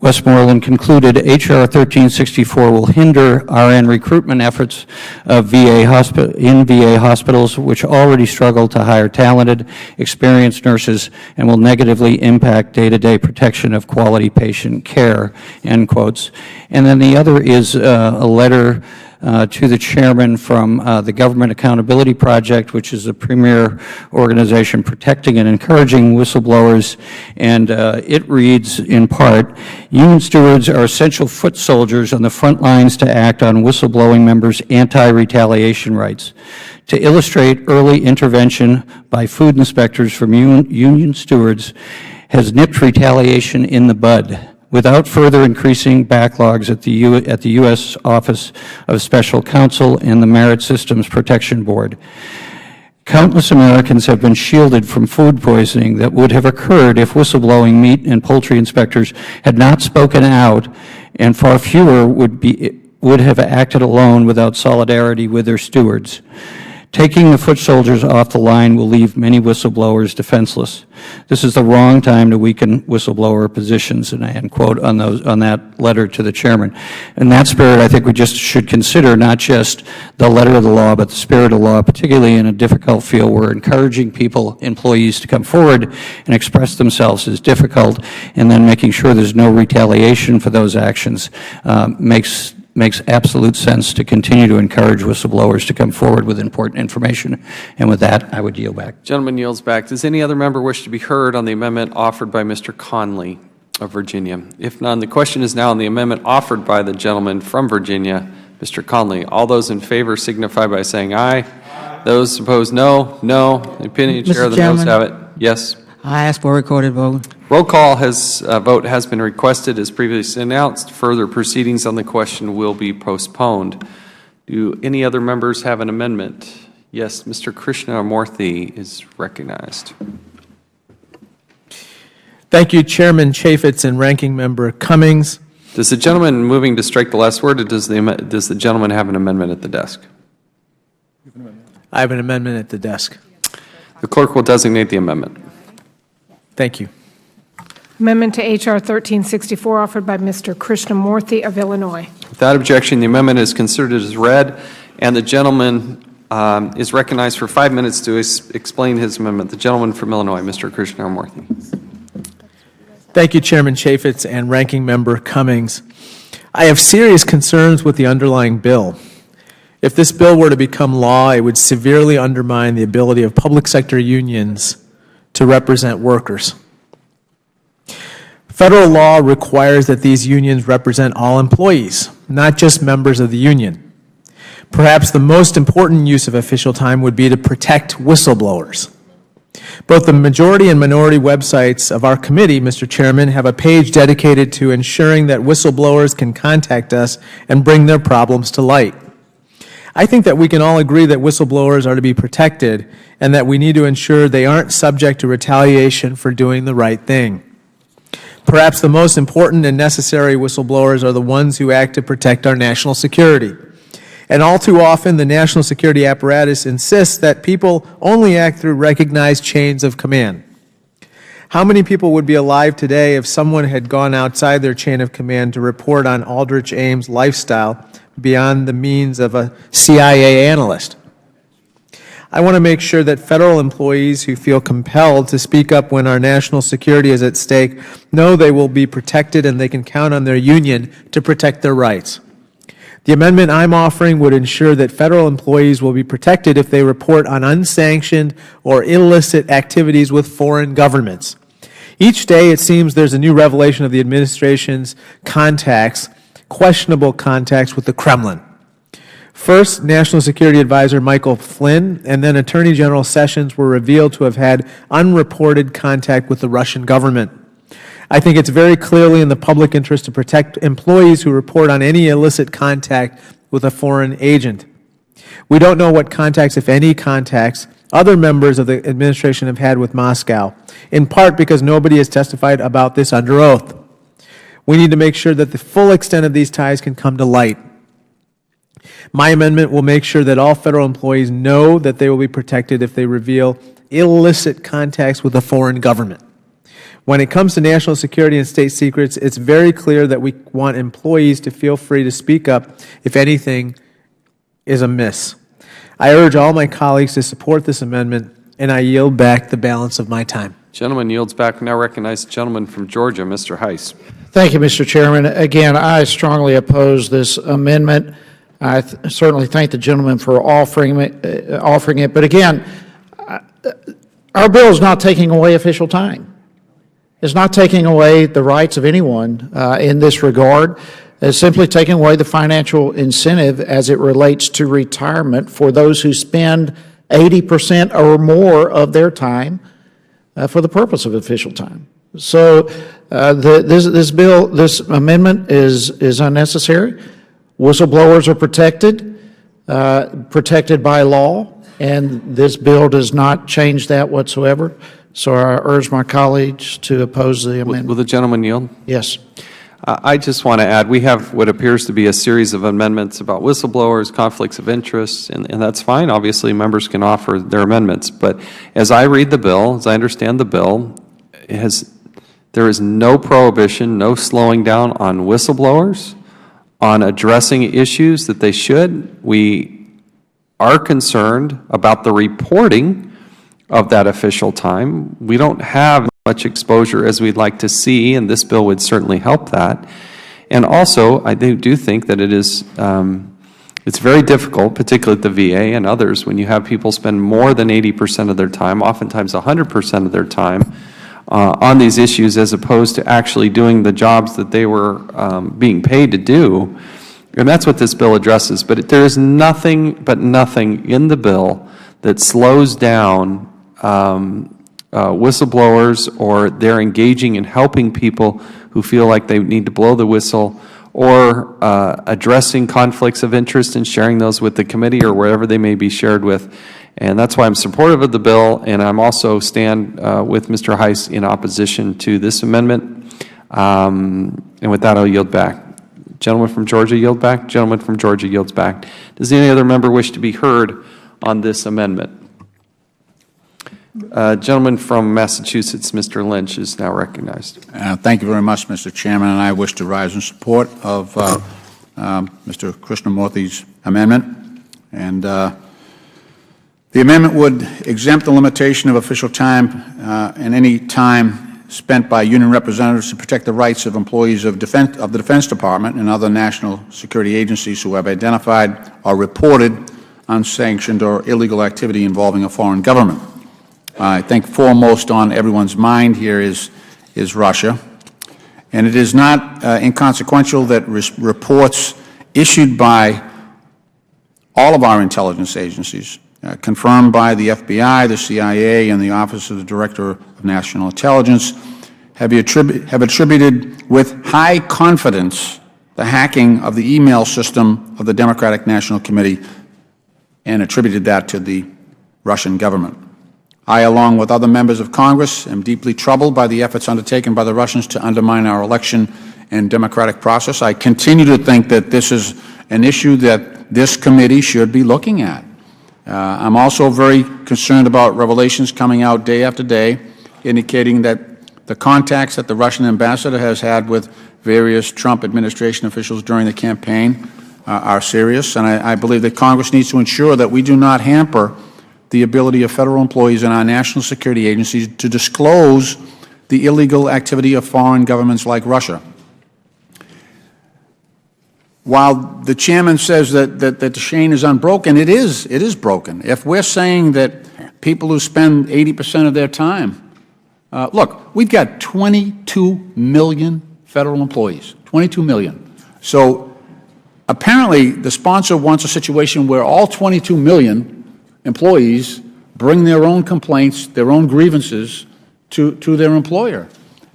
Speaker 2: Westmoreland concluded H.R. 1364 will hinder RN recruitment efforts of VA hospitals, which already struggle to hire talented, experienced nurses, and will negatively impact day-to-day protection of quality patient care, end quotes. And then the other is a letter to the chairman from the Government Accountability Project, which is a premier organization protecting and encouraging whistleblowers, and it reads in part, union stewards are essential foot soldiers on the front lines to act on whistleblowing members' anti-retaliation rights. To illustrate early intervention by food inspectors from union stewards has nipped retaliation in the bud, without further increasing backlogs at the U.S. Office of Special Counsel and the Merit Systems Protection Board. Countless Americans have been shielded from food poisoning that would have occurred if whistleblowing meat and poultry inspectors had not spoken out, and far fewer would have acted alone without solidarity with their stewards. Taking the foot soldiers off the line will leave many whistleblowers defenseless. This is the wrong time to weaken whistleblower positions, and I end quote on that letter to the chairman. In that spirit, I think we just should consider not just the letter of the law, but the spirit of the law, particularly in a difficult field where encouraging employees to come forward and express themselves is difficult, and then making sure there's no retaliation for those actions makes makes absolute sense to continue to encourage whistleblowers to come forward with important information. And with that, I would yield back.
Speaker 3: Gentleman yields back. Does any other member wish to be heard on the amendment offered by Mr. Conley of Virginia? If none, the question is now on the amendment offered by the gentleman from Virginia, Mr. Conley. All those in favor signify by saying aye. Those opposed, no. No. The opinion of the chair of the noes have it. Yes.
Speaker 7: I ask for a recorded vote.
Speaker 3: Roll call vote has been requested as previously announced. Further proceedings on the question will be postponed. Do any other members have an amendment? Yes, Mr. Krishnamurthy is recognized.
Speaker 5: Thank you, Chairman Chaffetz and Ranking Member Cummings.
Speaker 3: Does the gentleman moving to strike the last word, or does the gentleman have an amendment at the desk?
Speaker 5: I have an amendment at the desk.
Speaker 3: The clerk will designate the amendment.
Speaker 5: Thank you.
Speaker 4: Amendment to H.R. 1364 offered by Mr. Krishnamurthy of Illinois.
Speaker 3: Without objection, the amendment is considered as read, and the gentleman is recognized for 5 minutes to explain his amendment. The gentleman from Illinois, Mr. Krishnamurthy.
Speaker 5: Thank you, Chairman Chaffetz and Ranking Member Cummings. I have serious concerns with the underlying bill. If this bill were to become law, it would severely undermine the ability of public sector unions to represent workers. Federal law requires that these unions represent all employees, not just members of the union. Perhaps the most important use of official time would be to protect whistleblowers. Both the majority and minority websites of our committee, Mr. Chairman, have a page dedicated to ensuring that whistleblowers can contact us and bring their problems to light. I think that we can all agree that whistleblowers are to be protected and that we need to ensure they aren't subject to retaliation for doing the right thing. Perhaps the most important and necessary whistleblowers are the ones who act to protect our national security. And all too often, the national security apparatus insists that people only act through recognized chains of command. How many people would be alive today if someone had gone outside their chain of command to report on Aldrich Ames' lifestyle beyond the means of a CIA analyst? I want to make sure that federal employees who feel compelled to speak up when our national security is at stake know they will be protected and they can count on their union to protect their rights. The amendment I'm offering would ensure that federal employees will be protected if they report on unsanctioned or illicit activities with foreign governments. Each day, it seems there's a new revelation of the administration's contacts, questionable contacts with the Kremlin. First, National Security Advisor Michael Flynn and then Attorney General Sessions were revealed to have had unreported contact with the Russian government. I think it's very clearly in the public interest to protect employees who report on any illicit contact with a foreign agent. We don't know what contacts, if any contacts, other members of the administration have had with Moscow, in part because nobody has testified about this under oath. We need to make sure that the full extent of these ties can come to light. My amendment will make sure that all federal employees know that they will be protected if they reveal illicit contacts with a foreign government. When it comes to national security and state secrets, it's very clear that we want employees to feel free to speak up if anything is amiss. I urge all my colleagues to support this amendment, and I yield back the balance of my time.
Speaker 3: Gentleman yields back. Now recognize the gentleman from Georgia, Mr. Heiss.
Speaker 18: Thank you, Mr. Chairman. Again, I strongly oppose this amendment. I certainly thank the gentleman for offering it. But again, our bill is not taking away official time. It's not taking away the rights of anyone in this regard. It's simply taking away the financial incentive as it relates to retirement for those who spend 80% or more of their time for the purpose of official time. So this amendment is unnecessary. Whistleblowers are protected by law, and this bill does not change that whatsoever. So I urge my colleagues to oppose the amendment.
Speaker 3: Will the gentleman yield?
Speaker 18: Yes.
Speaker 3: I just want to add, we have what appears to be a series of amendments about whistleblowers, conflicts of interest, and that's fine. Obviously, members can offer their amendments. But as I read the bill, as I understand the bill, there is no prohibition, no slowing down on whistleblowers, on addressing issues that they should. We are concerned about the reporting of that official time. We don't have much exposure as we'd like to see, and this bill would certainly help that. And also, I do think that it is, it's very difficult, particularly at the VA and others, when you have people spend more than 80% of their time, oftentimes 100% of their time, on these issues as opposed to actually doing the jobs that they were being paid to do. And that's what this bill addresses. But there is nothing in the bill that slows down whistleblowers or they're engaging in helping people who feel like they need to blow the whistle, or addressing conflicts of interest and sharing those with the committee or wherever they may be shared with. And that's why I'm supportive of the bill, and I'm also stand with Mr. Heiss in opposition to this amendment. And with that, I'll yield back. Gentleman from Georgia, yield back. Gentleman from Georgia yields back. Does any other member wish to be heard on this amendment? Gentleman from Massachusetts, Mr. Lynch, is now recognized.
Speaker 16: Thank you very much, Mr. Chairman, and I wish to rise in support of Mr. Krishnamurthy's amendment. And the amendment would exempt the limitation of official time and any time spent by union representatives to protect the rights of employees of the Defense Department and other national security agencies who have identified or reported unsanctioned or illegal activity involving a foreign government. I think foremost on everyone's mind here is Russia. And it is not inconsequential that reports issued by all of our intelligence agencies, confirmed by the FBI, the CIA, and the Office of the Director of National Intelligence, have attributed with high confidence the hacking of the email system of the Democratic National Committee and attributed that to the Russian government. I, along with other members of Congress, am deeply troubled by the efforts undertaken by the Russians to undermine our election and democratic process. I continue to think that this is an issue that this committee should be looking at. I'm also very concerned about revelations coming out day after day indicating that the contacts that the Russian ambassador has had with various Trump administration officials during the campaign are serious, and I believe that Congress needs to ensure that we do not hamper the ability of federal employees in our national security agencies to disclose the illegal activity of foreign governments like Russia. While the chairman says that the chain is unbroken, it is broken. If we're saying that people who spend 80% of their time, look, we've got 22 million federal employees, 22 million. So apparently the sponsor wants a situation where all 22 million employees bring their own complaints, their own grievances to their employer.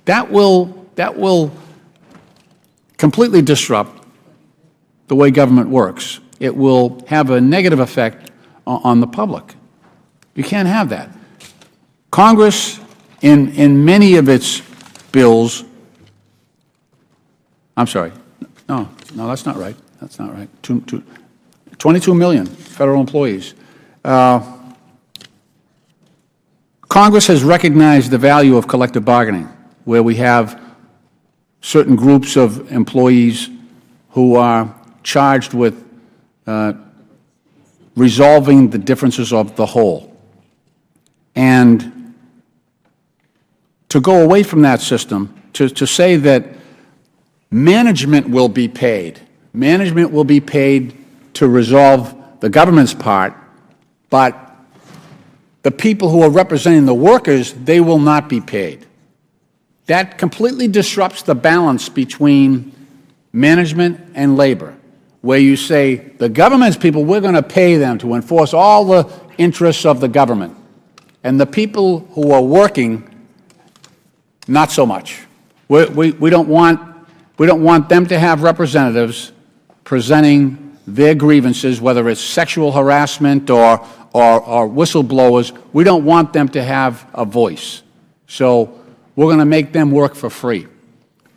Speaker 16: That will completely disrupt the way government works. It will have a negative effect on the public. You can't have that. Congress, in many of its bills, I'm sorry, no, that's not right. That's not right. 22 million federal employees. Congress has recognized the value of collective bargaining, where we have certain groups of employees who are charged with resolving the differences of the whole. And to go away from that system, to say that management will be paid to resolve the government's part, but the people who are representing the workers, they will not be paid. That completely disrupts the balance between management and labor, where you say the government's people, we're going to pay them to enforce all the interests of the government, and the people who are working, not so much. We don't want them to have representatives presenting their grievances, whether it's sexual harassment or whistleblowers. We don't want them to have a voice. So we're going to make them work for free.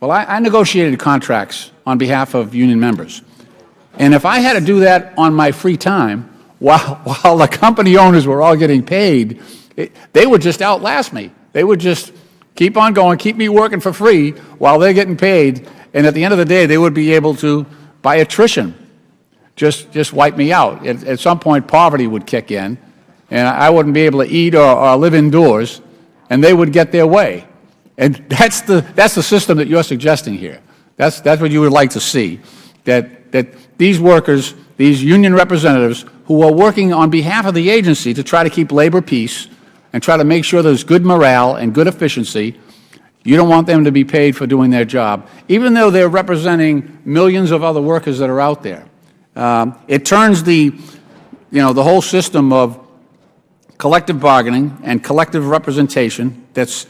Speaker 16: Well, I negotiated contracts on behalf of union members. And if I had to do that on my free time, while the company owners were all getting paid, they would just outlast me. They would just keep on going, keep me working for free while they're getting paid. And at the end of the day, they would be able to, by attrition, just wipe me out. At some point, poverty would kick in, and I wouldn't be able to eat or live indoors, and they would get their way. And that's the system that you're suggesting here. That's what you would like to see, that these workers, these union representatives who are working on behalf of the agency to try to keep labor peace and try to make sure there's good morale and good efficiency, you don't want them to be paid for doing their job, even though they're representing millions of other workers that are out there. It turns the whole system of collective bargaining and collective representation that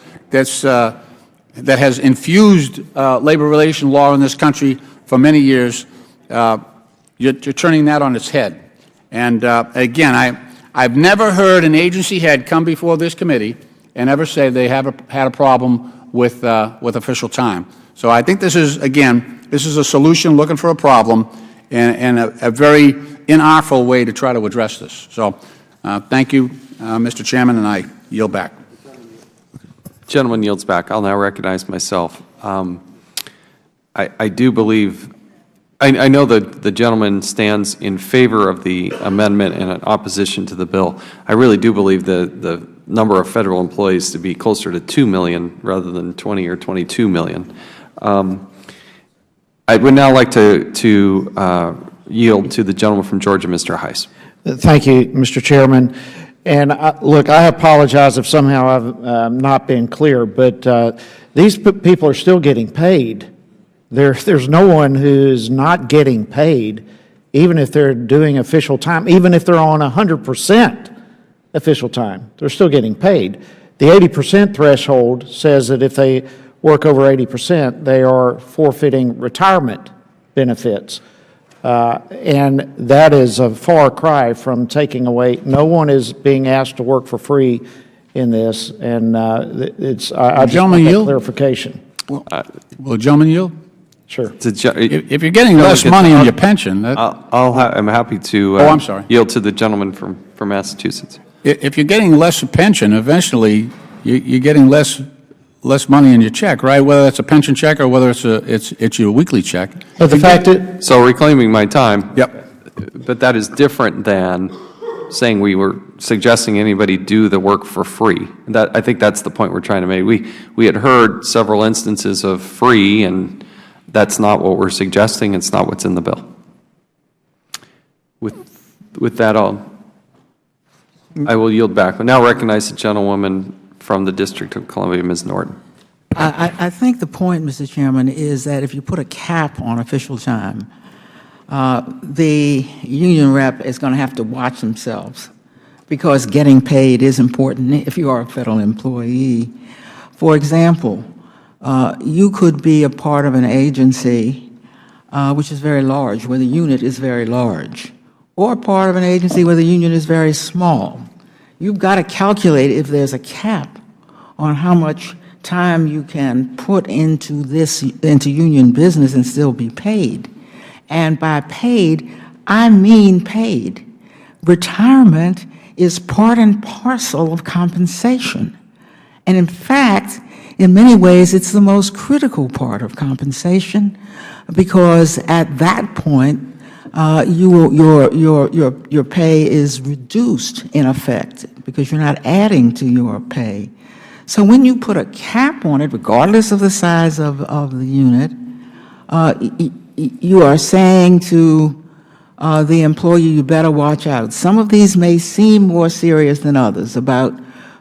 Speaker 16: has infused labor relation law in this country for many years. You're turning that on its head. And again, I've never heard an agency head come before this committee and ever say they have had a problem with official time. So I think this is a solution looking for a problem and a very inartful way to try to address this. So thank you, Mr. Chairman, and I yield back.
Speaker 3: Gentleman yields back. I'll now recognize myself. I do believe, I know that the gentleman stands in favor of the amendment and in opposition to the bill. I really do believe the number of federal employees to be closer to 2 million rather than 20 or 22 million. I would now like to yield to the gentleman from Georgia, Mr. Heiss.
Speaker 18: Thank you, Mr. Chairman. And look, I apologize if somehow I've not been clear, but these people are still getting paid. There's no one who's not getting paid, even if they're doing official time, even if they're on 100% official time. They're still getting paid. The 80% threshold says that if they work over 80%, they are forfeiting retirement benefits. And that is a far cry from taking away. No one is being asked to work for free in this, and I just want that clarification.
Speaker 16: Will the gentleman yield?
Speaker 18: Sure.
Speaker 16: If you're getting less money on your pension,
Speaker 3: I'm happy to
Speaker 16: I'm sorry.
Speaker 3: Yield to the gentleman from Massachusetts.
Speaker 16: If you're getting less pension, eventually you're getting less money in your check, right? Whether that's a pension check or whether it's your weekly check.
Speaker 18: But the fact that
Speaker 3: so reclaiming my time.
Speaker 16: Yep.
Speaker 3: But that is different than saying we were suggesting anybody do the work for free. I think that's the point we're trying to make. We had heard several instances of free, and that's not what we're suggesting. It's not what's in the bill. With that, I will yield back. I now recognize the gentlewoman from the District of Columbia, Ms. Norton.
Speaker 7: I think the point, Mr. Chairman, is that if you put a cap on official time, the union rep is going to have to watch themselves, because getting paid is important if you are a federal employee. For example, you could be a part of an agency which is very large, where the unit is very large, or part of an agency where the union is very small. You've got to calculate if there's a cap on how much time you can put into union business and still be paid. And by paid, I mean paid. Retirement is part and parcel of compensation. And in fact, in many ways, it's the most critical part of compensation, because at that point, your pay is reduced in effect, because you're not adding to your pay. So when you put a cap on it, regardless of the size of the unit, you are saying to the employee, you better watch out. Some of these may seem more serious than others about,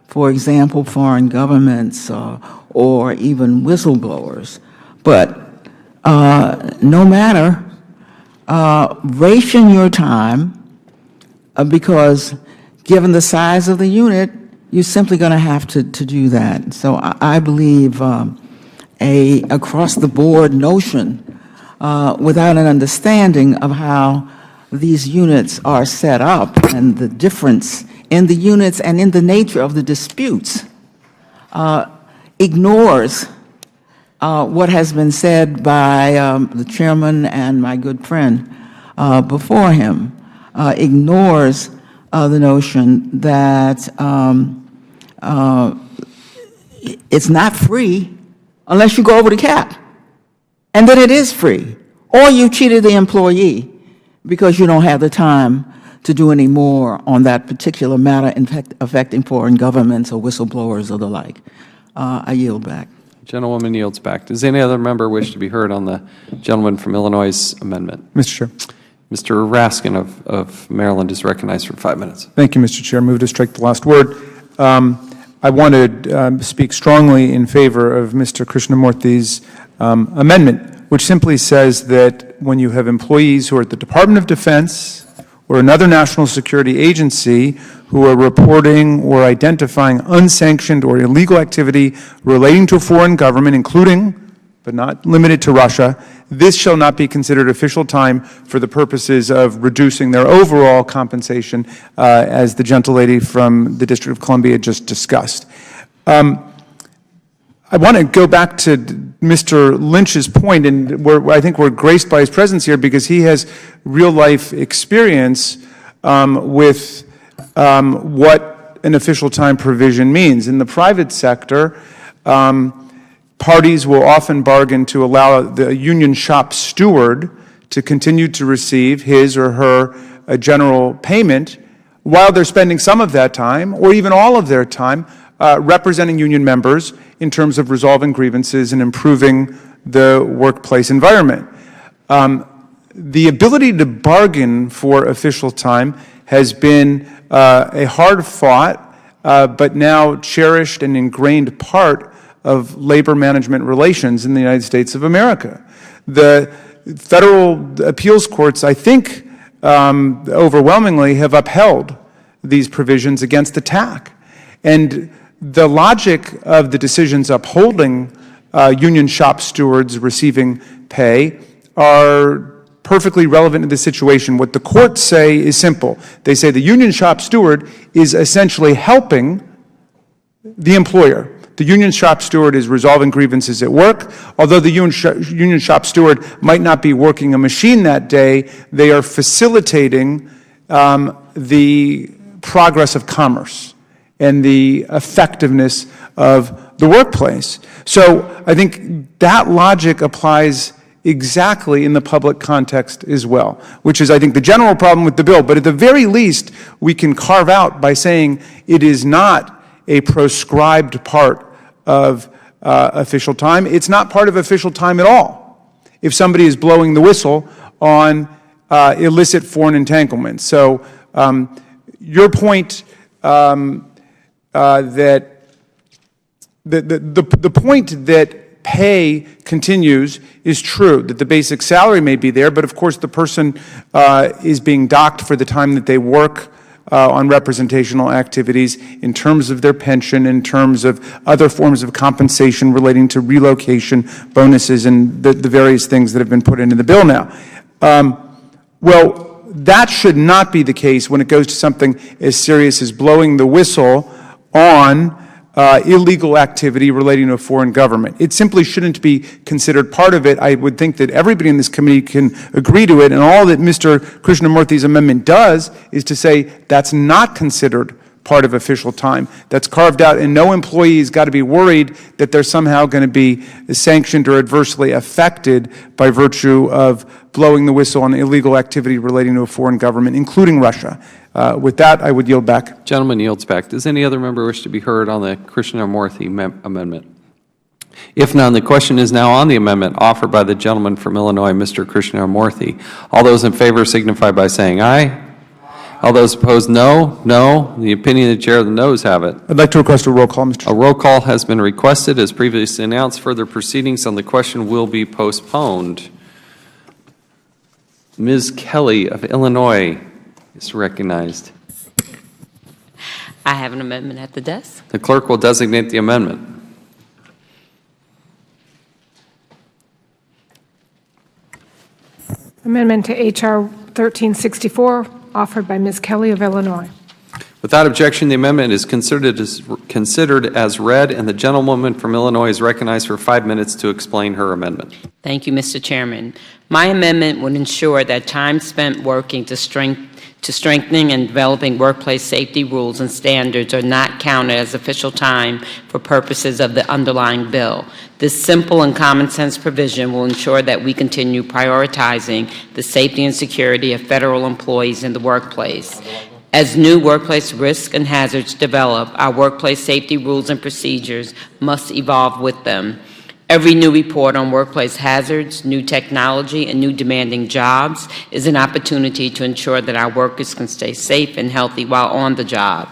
Speaker 7: for example, foreign governments or even whistleblowers. But no matter, ration your time, because given the size of the unit, you're simply going to have to do that. So I believe a across-the-board notion without an understanding of how these units are set up and the difference in the units and in the nature of the disputes ignores what has been said by the chairman and my good friend before him, ignores the notion that it's not free unless you go over the cap, and then it is free, or you cheated the employee because you don't have the time to do any more on that particular matter affecting foreign governments or whistleblowers or the like. I yield back.
Speaker 3: Gentlewoman yields back. Does any other member wish to be heard on the gentleman from Illinois' amendment?
Speaker 8: Mr. Chair.
Speaker 3: Mr. Raskin of Maryland is recognized for 5 minutes.
Speaker 8: Thank you, Mr. Chair. Move to strike the last word. I want to speak strongly in favor of Mr. Krishnamurthy's amendment, which simply says that when you have employees who are at the Department of Defense or another national security agency who are reporting or identifying unsanctioned or illegal activity relating to a foreign government, including but not limited to Russia, this shall not be considered official time for the purposes of reducing their overall compensation, as the gentlelady from the District of Columbia just discussed. I want to go back to Mr. Lynch's point, and I think we're graced by his presence here because he has real-life experience with what an official time provision means. In the private sector, parties will often bargain to allow the union shop steward to continue to receive his or her general payment while they're spending some of that time, or even all of their time, representing union members in terms of resolving grievances and improving the workplace environment. The ability to bargain for official time has been a hard-fought but now cherished and ingrained part of labor management relations in the United States of America. The federal appeals courts, I think, overwhelmingly have upheld these provisions against attack. And the logic of the decisions upholding union shop stewards receiving pay are perfectly relevant to the situation. What the courts say is simple. They say the union shop steward is essentially helping the employer. The union shop steward is resolving grievances at work. Although the union shop steward might not be working a machine that day, they are facilitating the progress of commerce and the effectiveness of the workplace. So I think that logic applies exactly in the public context as well, which is, I think, the general problem with the bill. But at the very least, we can carve out by saying it is not a proscribed part of official time. It's not part of official time at all if somebody is blowing the whistle on illicit foreign entanglements. So your point that the point that pay continues is true, that the basic salary may be there, but of course the person is being docked for the time that they work on representational activities in terms of their pension, in terms of other forms of compensation relating to relocation, bonuses, and the various things that have been put into the bill now. Well, that should not be the case when it goes to something as serious as blowing the whistle on illegal activity relating to a foreign government. It simply shouldn't be considered part of it. I would think that everybody in this committee can agree to it, and all that Mr. Krishnamurthy's amendment does is to say that's not considered part of official time. That's carved out, and no employee has got to be worried that they're somehow going to be sanctioned or adversely affected by virtue of blowing the whistle on illegal activity relating to a foreign government, including Russia. With that, I would yield back.
Speaker 3: Gentleman yields back. Does any other member wish to be heard on the Krishnamurthy amendment? If none, the question is now on the amendment offered by the gentleman from Illinois, Mr. Krishnamurthy. All those in favor signify by saying aye. All those opposed, no. No. The opinion of the chair of the noes have it.
Speaker 8: I'd like to request a roll call, Mr. Chair.
Speaker 3: A roll call has been requested. As previously announced, further proceedings on the question will be postponed. Ms. Kelly of Illinois is recognized.
Speaker 20: I have an amendment at the desk.
Speaker 3: The clerk will designate the amendment.
Speaker 4: Amendment to H.R. 1364, offered by Ms. Kelly of Illinois.
Speaker 3: Without objection, the amendment is considered as read, and the gentlewoman from Illinois is recognized for 5 minutes to explain her amendment.
Speaker 20: Thank you, Mr. Chairman. My amendment would ensure that time spent working to strengthening and developing workplace safety rules and standards are not counted as official time for purposes of the underlying bill. This simple and common sense provision will ensure that we continue prioritizing the safety and security of federal employees in the workplace. As new workplace risks and hazards develop, our workplace safety rules and procedures must evolve with them. Every new report on workplace hazards, new technology, and new demanding jobs is an opportunity to ensure that our workers can stay safe and healthy while on the job.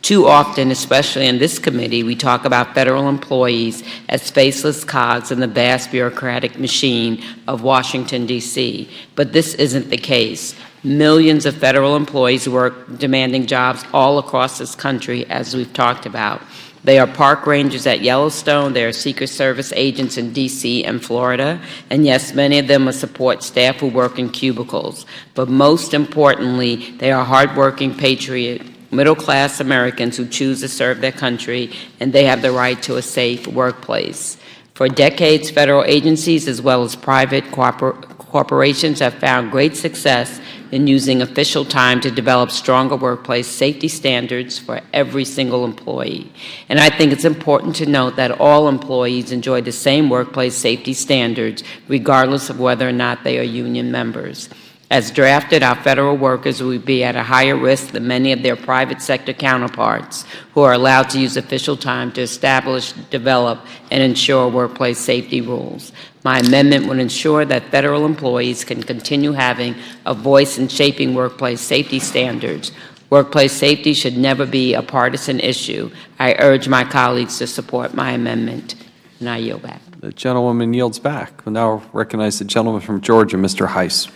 Speaker 20: Too often, especially in this committee, we talk about federal employees as faceless cogs in the vast bureaucratic machine of Washington, D.C., but this isn't the case. Millions of federal employees work demanding jobs all across this country, as we've talked about. They are park rangers at Yellowstone, they are Secret Service agents in D.C. and Florida, and yes, many of them are support staff who work in cubicles. But most importantly, they are hardworking, patriot, middle-class Americans who choose to serve their country, and they have the right to a safe workplace. For decades, federal agencies as well as private corporations have found great success in using official time to develop stronger workplace safety standards for every single employee. And I think it's important to note that all employees enjoy the same workplace safety standards, regardless of whether or not they are union members. As drafted, our federal workers will be at a higher risk than many of their private sector counterparts who are allowed to use official time to establish, develop, and ensure workplace safety rules. My amendment would ensure that federal employees can continue having a voice in shaping workplace safety standards. Workplace safety should never be a partisan issue. I urge my colleagues to support my amendment, and I yield back.
Speaker 3: The gentlewoman yields back. We'll now recognize the gentleman from Georgia, Mr. Heiss.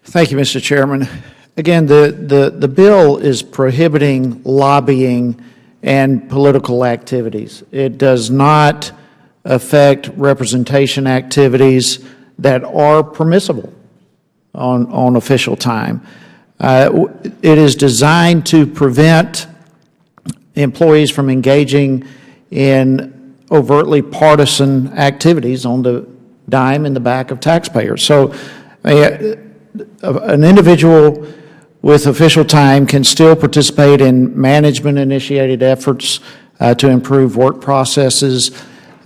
Speaker 18: Thank you, Mr. Chairman. Again, the bill is prohibiting lobbying and political activities. It does not affect representation activities that are permissible on official time. It is designed to prevent employees from engaging in overtly partisan activities on the dime and the back of taxpayers. So an individual with official time can still participate in management-initiated efforts to improve work processes.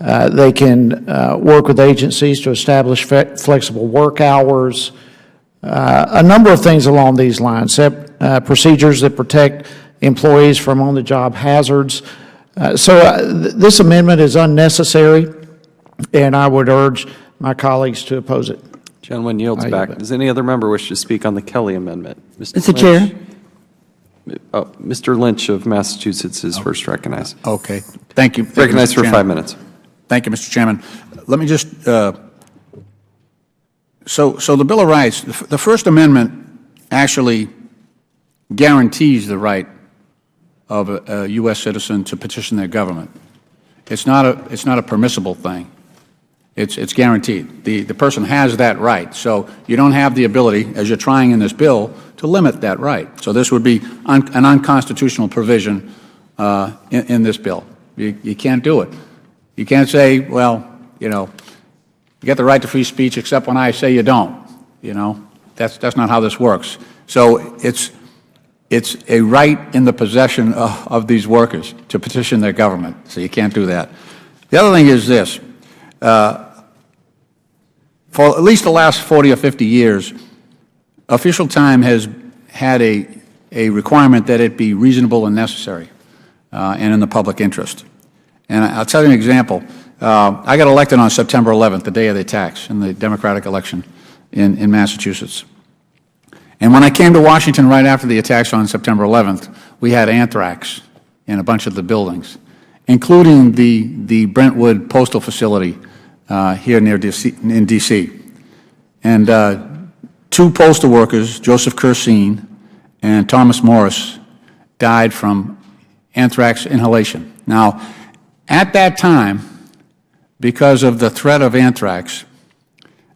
Speaker 18: They can work with agencies to establish flexible work hours, a number of things along these lines, procedures that protect employees from on-the-job hazards. This amendment is unnecessary, and I would urge my colleagues to oppose it.
Speaker 3: Gentleman yields back. Does any other member wish to speak on the Kelly amendment?
Speaker 13: Mr. Chair.
Speaker 3: Mr. Lynch of Massachusetts is first recognized.
Speaker 16: Okay. Thank you.
Speaker 3: Recognized for 5 minutes.
Speaker 16: Thank you, Mr. Chairman. Let me just, so the Bill of Rights, the First Amendment actually guarantees the right of a U.S. citizen to petition their government. It's not a permissible thing. It's guaranteed. The person has that right. So you don't have the ability, as you're trying in this bill, to limit that right. So this would be an unconstitutional provision in this bill. You can't do it. You can't say, well, you get the right to free speech except when I say you don't. That's not how this works. So it's a right in the possession of these workers to petition their government. So you can't do that. The other thing is this. For at least the last 40 or 50 years, official time has had a requirement that it be reasonable and necessary and in the public interest. And I'll tell you an example. I got elected on September 11th, the day of the attacks in the Democratic election in Massachusetts. And when I came to Washington right after the attacks on September 11th, we had anthrax in a bunch of the buildings, including the Brentwood Postal Facility here near in D.C. And 2 postal workers, Joseph Cursine and Thomas Morris, died from anthrax inhalation. Now, at that time, because of the threat of anthrax,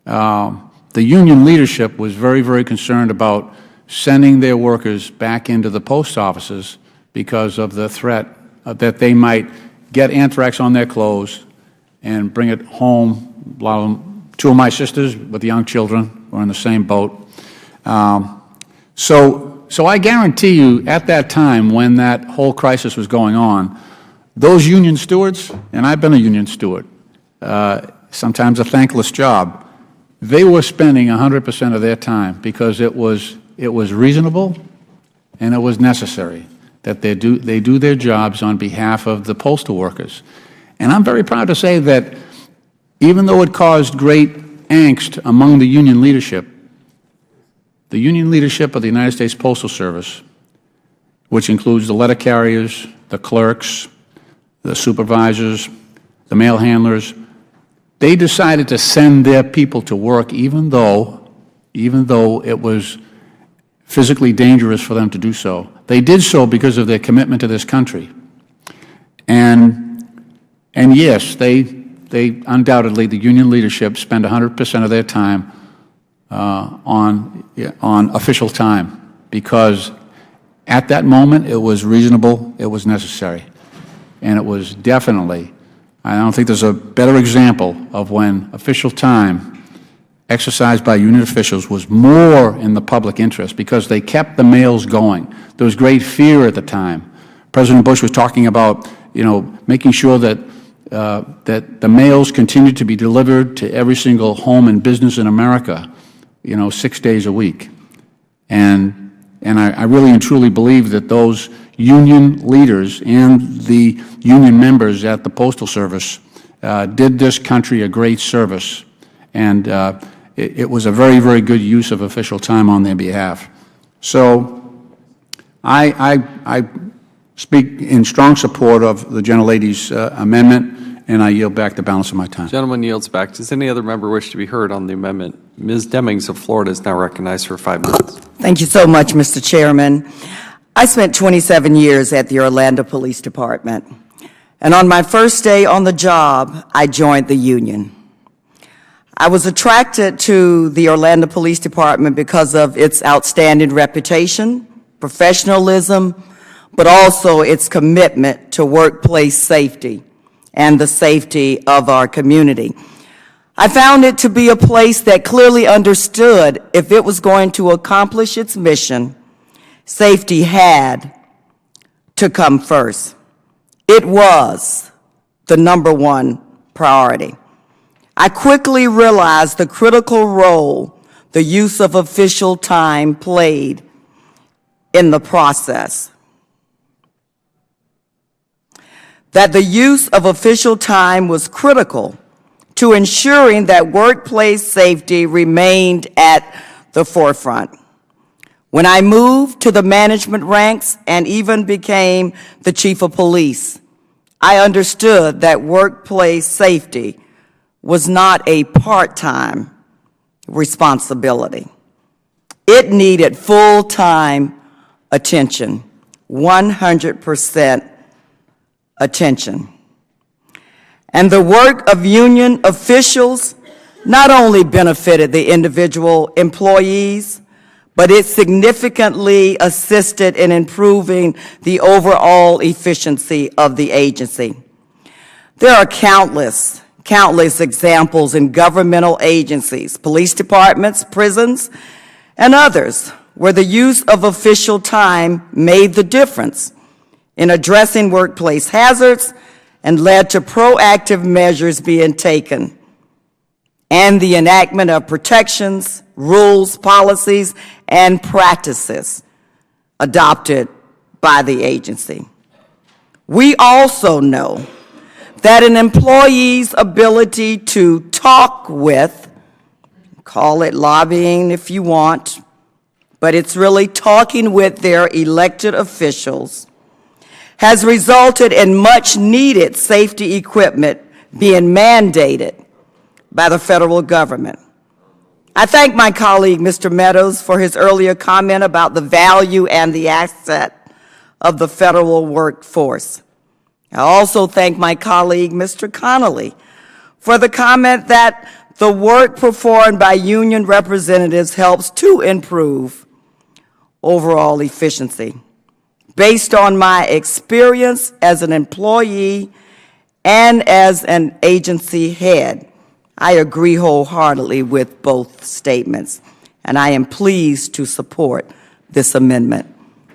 Speaker 16: the union leadership was very, very concerned about sending their workers back into the post offices because of the threat that they might get anthrax on their clothes and bring it home. A lot of them, 2 of my sisters with young children were in the same boat. So I guarantee you, at that time when that whole crisis was going on, those union stewards, and I've been a union steward, sometimes a thankless job, they were spending 100% of their time because it was reasonable and it was necessary that they do their jobs on behalf of the postal workers. And I'm very proud to say that even though it caused great angst among the union leadership of the United States Postal Service, which includes the letter carriers, the clerks, the supervisors, the mail handlers, they decided to send their people to work even though it was physically dangerous for them to do so. They did so because of their commitment to this country. And yes, they undoubtedly, the union leadership spent 100% of their time on official time, because at that moment it was reasonable, it was necessary, and it was definitely, I don't think there's a better example of when official time exercised by union officials was more in the public interest, because they kept the mails going. There was great fear at the time. President Bush was talking about, making sure that the mails continued to be delivered to every single home and business in America, 6 days a week. And I really and truly believe that those union leaders and the union members at the Postal Service did this country a great service. And it was a very, very good use of official time on their behalf. So I speak in strong support of the gentlelady's amendment, and I yield back the balance of my time.
Speaker 3: Gentleman yields back. Does any other member wish to be heard on the amendment? Ms. Demings of Florida is now recognized for 5 minutes.
Speaker 10: Thank you so much, Mr. Chairman. I spent 27 years at the Orlando Police Department, and on my first day on the job, I joined the union. I was attracted to the Orlando Police Department because of its outstanding reputation, professionalism, but also its commitment to workplace safety and the safety of our community. I found it to be a place that clearly understood if it was going to accomplish its mission, safety had to come first. It was the #1 priority. I quickly realized the critical role the use of official time played in the process. That the use of official time was critical to ensuring that workplace safety remained at the forefront. When I moved to the management ranks and even became the chief of police, I understood that workplace safety was not a part-time responsibility. It needed full-time attention, 100% attention. And the work of union officials not only benefited the individual employees, but it significantly assisted in improving the overall efficiency of the agency. There are countless examples in governmental agencies, police departments, prisons, and others, where the use of official time made the difference in addressing workplace hazards and led to proactive measures being taken and the enactment of protections, rules, policies, and practices adopted by the agency. We also know that an employee's ability to talk with, call it lobbying if you want, but it's really talking with their elected officials, has resulted in much needed safety equipment being mandated by the federal government. I thank my colleague, Mr. Meadows, for his earlier comment about the value and the asset of the federal workforce. I also thank my colleague, Mr. Connolly, for the comment that the work performed by union representatives helps to improve overall efficiency. Based on my experience as an employee and as an agency head, I agree wholeheartedly with both statements, and I am pleased to support this amendment.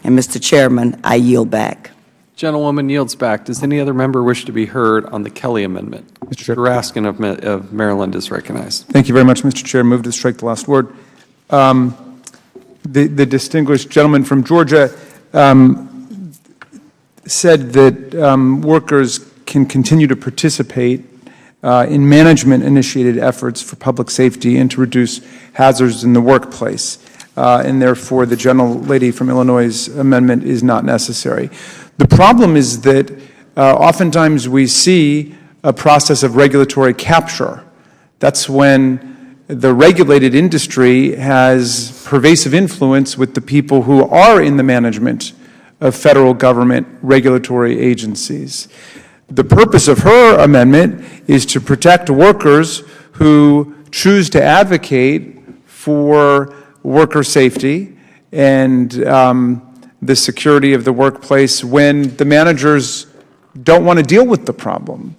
Speaker 10: And, Mr. Chairman, I yield back.
Speaker 3: Gentlewoman yields back. Does any other member wish to be heard on the Kelly amendment? Mr. Raskin of Maryland is recognized.
Speaker 8: Thank you very much, Mr. Chair. Move to strike the last word. The distinguished gentleman from Georgia said that workers can continue to participate in management-initiated efforts for public safety and to reduce hazards in the workplace. And therefore, the gentlelady from Illinois' amendment is not necessary. The problem is that oftentimes we see a process of regulatory capture. That's when the regulated industry has pervasive influence with the people who are in the management of federal government regulatory agencies. The purpose of her amendment is to protect workers who choose to advocate for worker safety and the security of the workplace when the managers don't want to deal with the problem.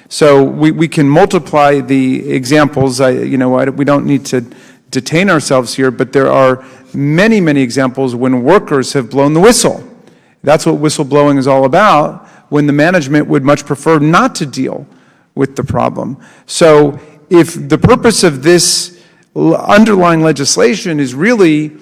Speaker 8: So we can multiply the examples. We don't need to detain ourselves here, but there are many, many examples when workers have blown the whistle. That's what whistleblowing is all about, when the management would much prefer not to deal with the problem. So if the purpose of this underlying legislation is really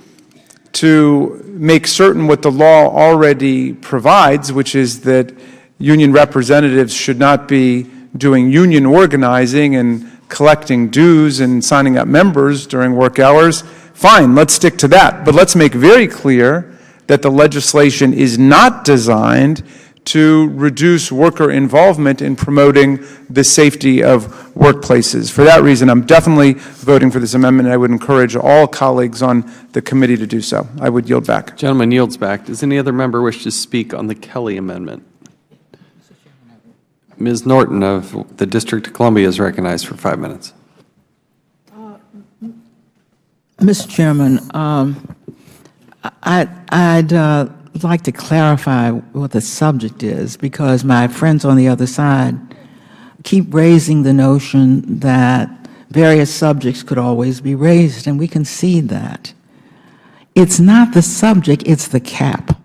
Speaker 8: to make certain what the law already provides, which is that union representatives should not be doing union organizing and collecting dues and signing up members during work hours, fine, let's stick to that. But let's make very clear that the legislation is not designed to reduce worker involvement in promoting the safety of workplaces. For that reason, I'm definitely voting for this amendment, and I would encourage all colleagues on the committee to do so. I would yield back.
Speaker 3: Gentleman yields back. Does any other member wish to speak on the Kelly amendment? Ms. Norton of the District of Columbia is recognized for 5 minutes.
Speaker 7: Mr. Chairman, I'd like to clarify what the subject is, because my friends on the other side keep raising the notion that various subjects could always be raised, and we concede that. It's not the subject, it's the cap,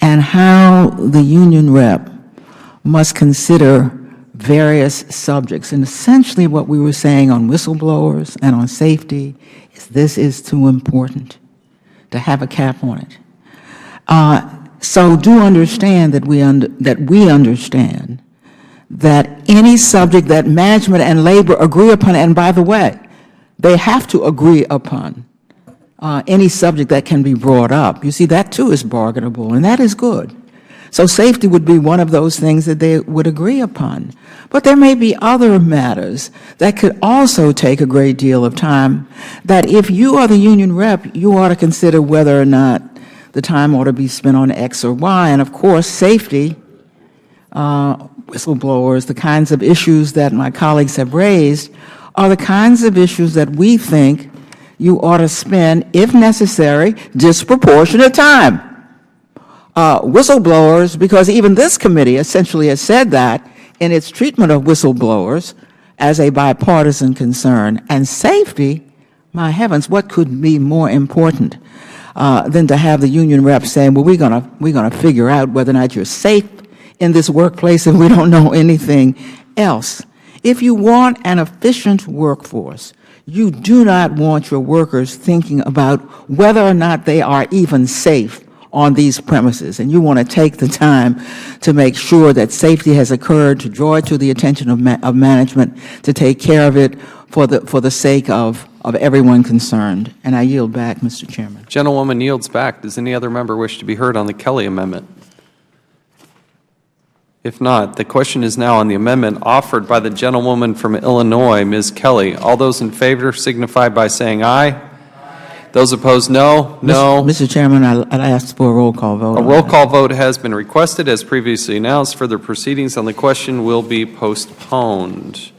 Speaker 7: and how the union rep must consider various subjects. And essentially what we were saying on whistleblowers and on safety is this is too important to have a cap on it. So do understand that we understand that any subject that management and labor agree upon, and by the way, they have to agree upon any subject that can be brought up. You see, that too is bargainable, and that is good. So safety would be one of those things that they would agree upon. But there may be other matters that could also take a great deal of time, that if you are the union rep, you ought to consider whether or not the time ought to be spent on X or Y. And of course, safety, whistleblowers, the kinds of issues that my colleagues have raised are the kinds of issues that we think you ought to spend, if necessary, disproportionate time. Whistleblowers, because even this committee essentially has said that in its treatment of whistleblowers as a bipartisan concern. And safety, my heavens, what could be more important than to have the union rep saying, well, we're gonna figure out whether or not you're safe in this workplace and we don't know anything else. If you want an efficient workforce, you do not want your workers thinking about whether or not they are even safe on these premises, and you want to take the time to make sure that safety has occurred, to draw it to the attention of management, to take care of it for the sake of everyone concerned. And I yield back, Mr. Chairman.
Speaker 3: Gentlewoman yields back. Does any other member wish to be heard on the Kelly amendment? If not, the question is now on the amendment offered by the gentlewoman from Illinois, Ms. Kelly. All those in favor signify by saying aye. Those opposed, no. No.
Speaker 7: Mr. Chairman, I'd ask for a roll call vote.
Speaker 3: A roll call vote has been requested. As previously announced, further proceedings on the question will be postponed.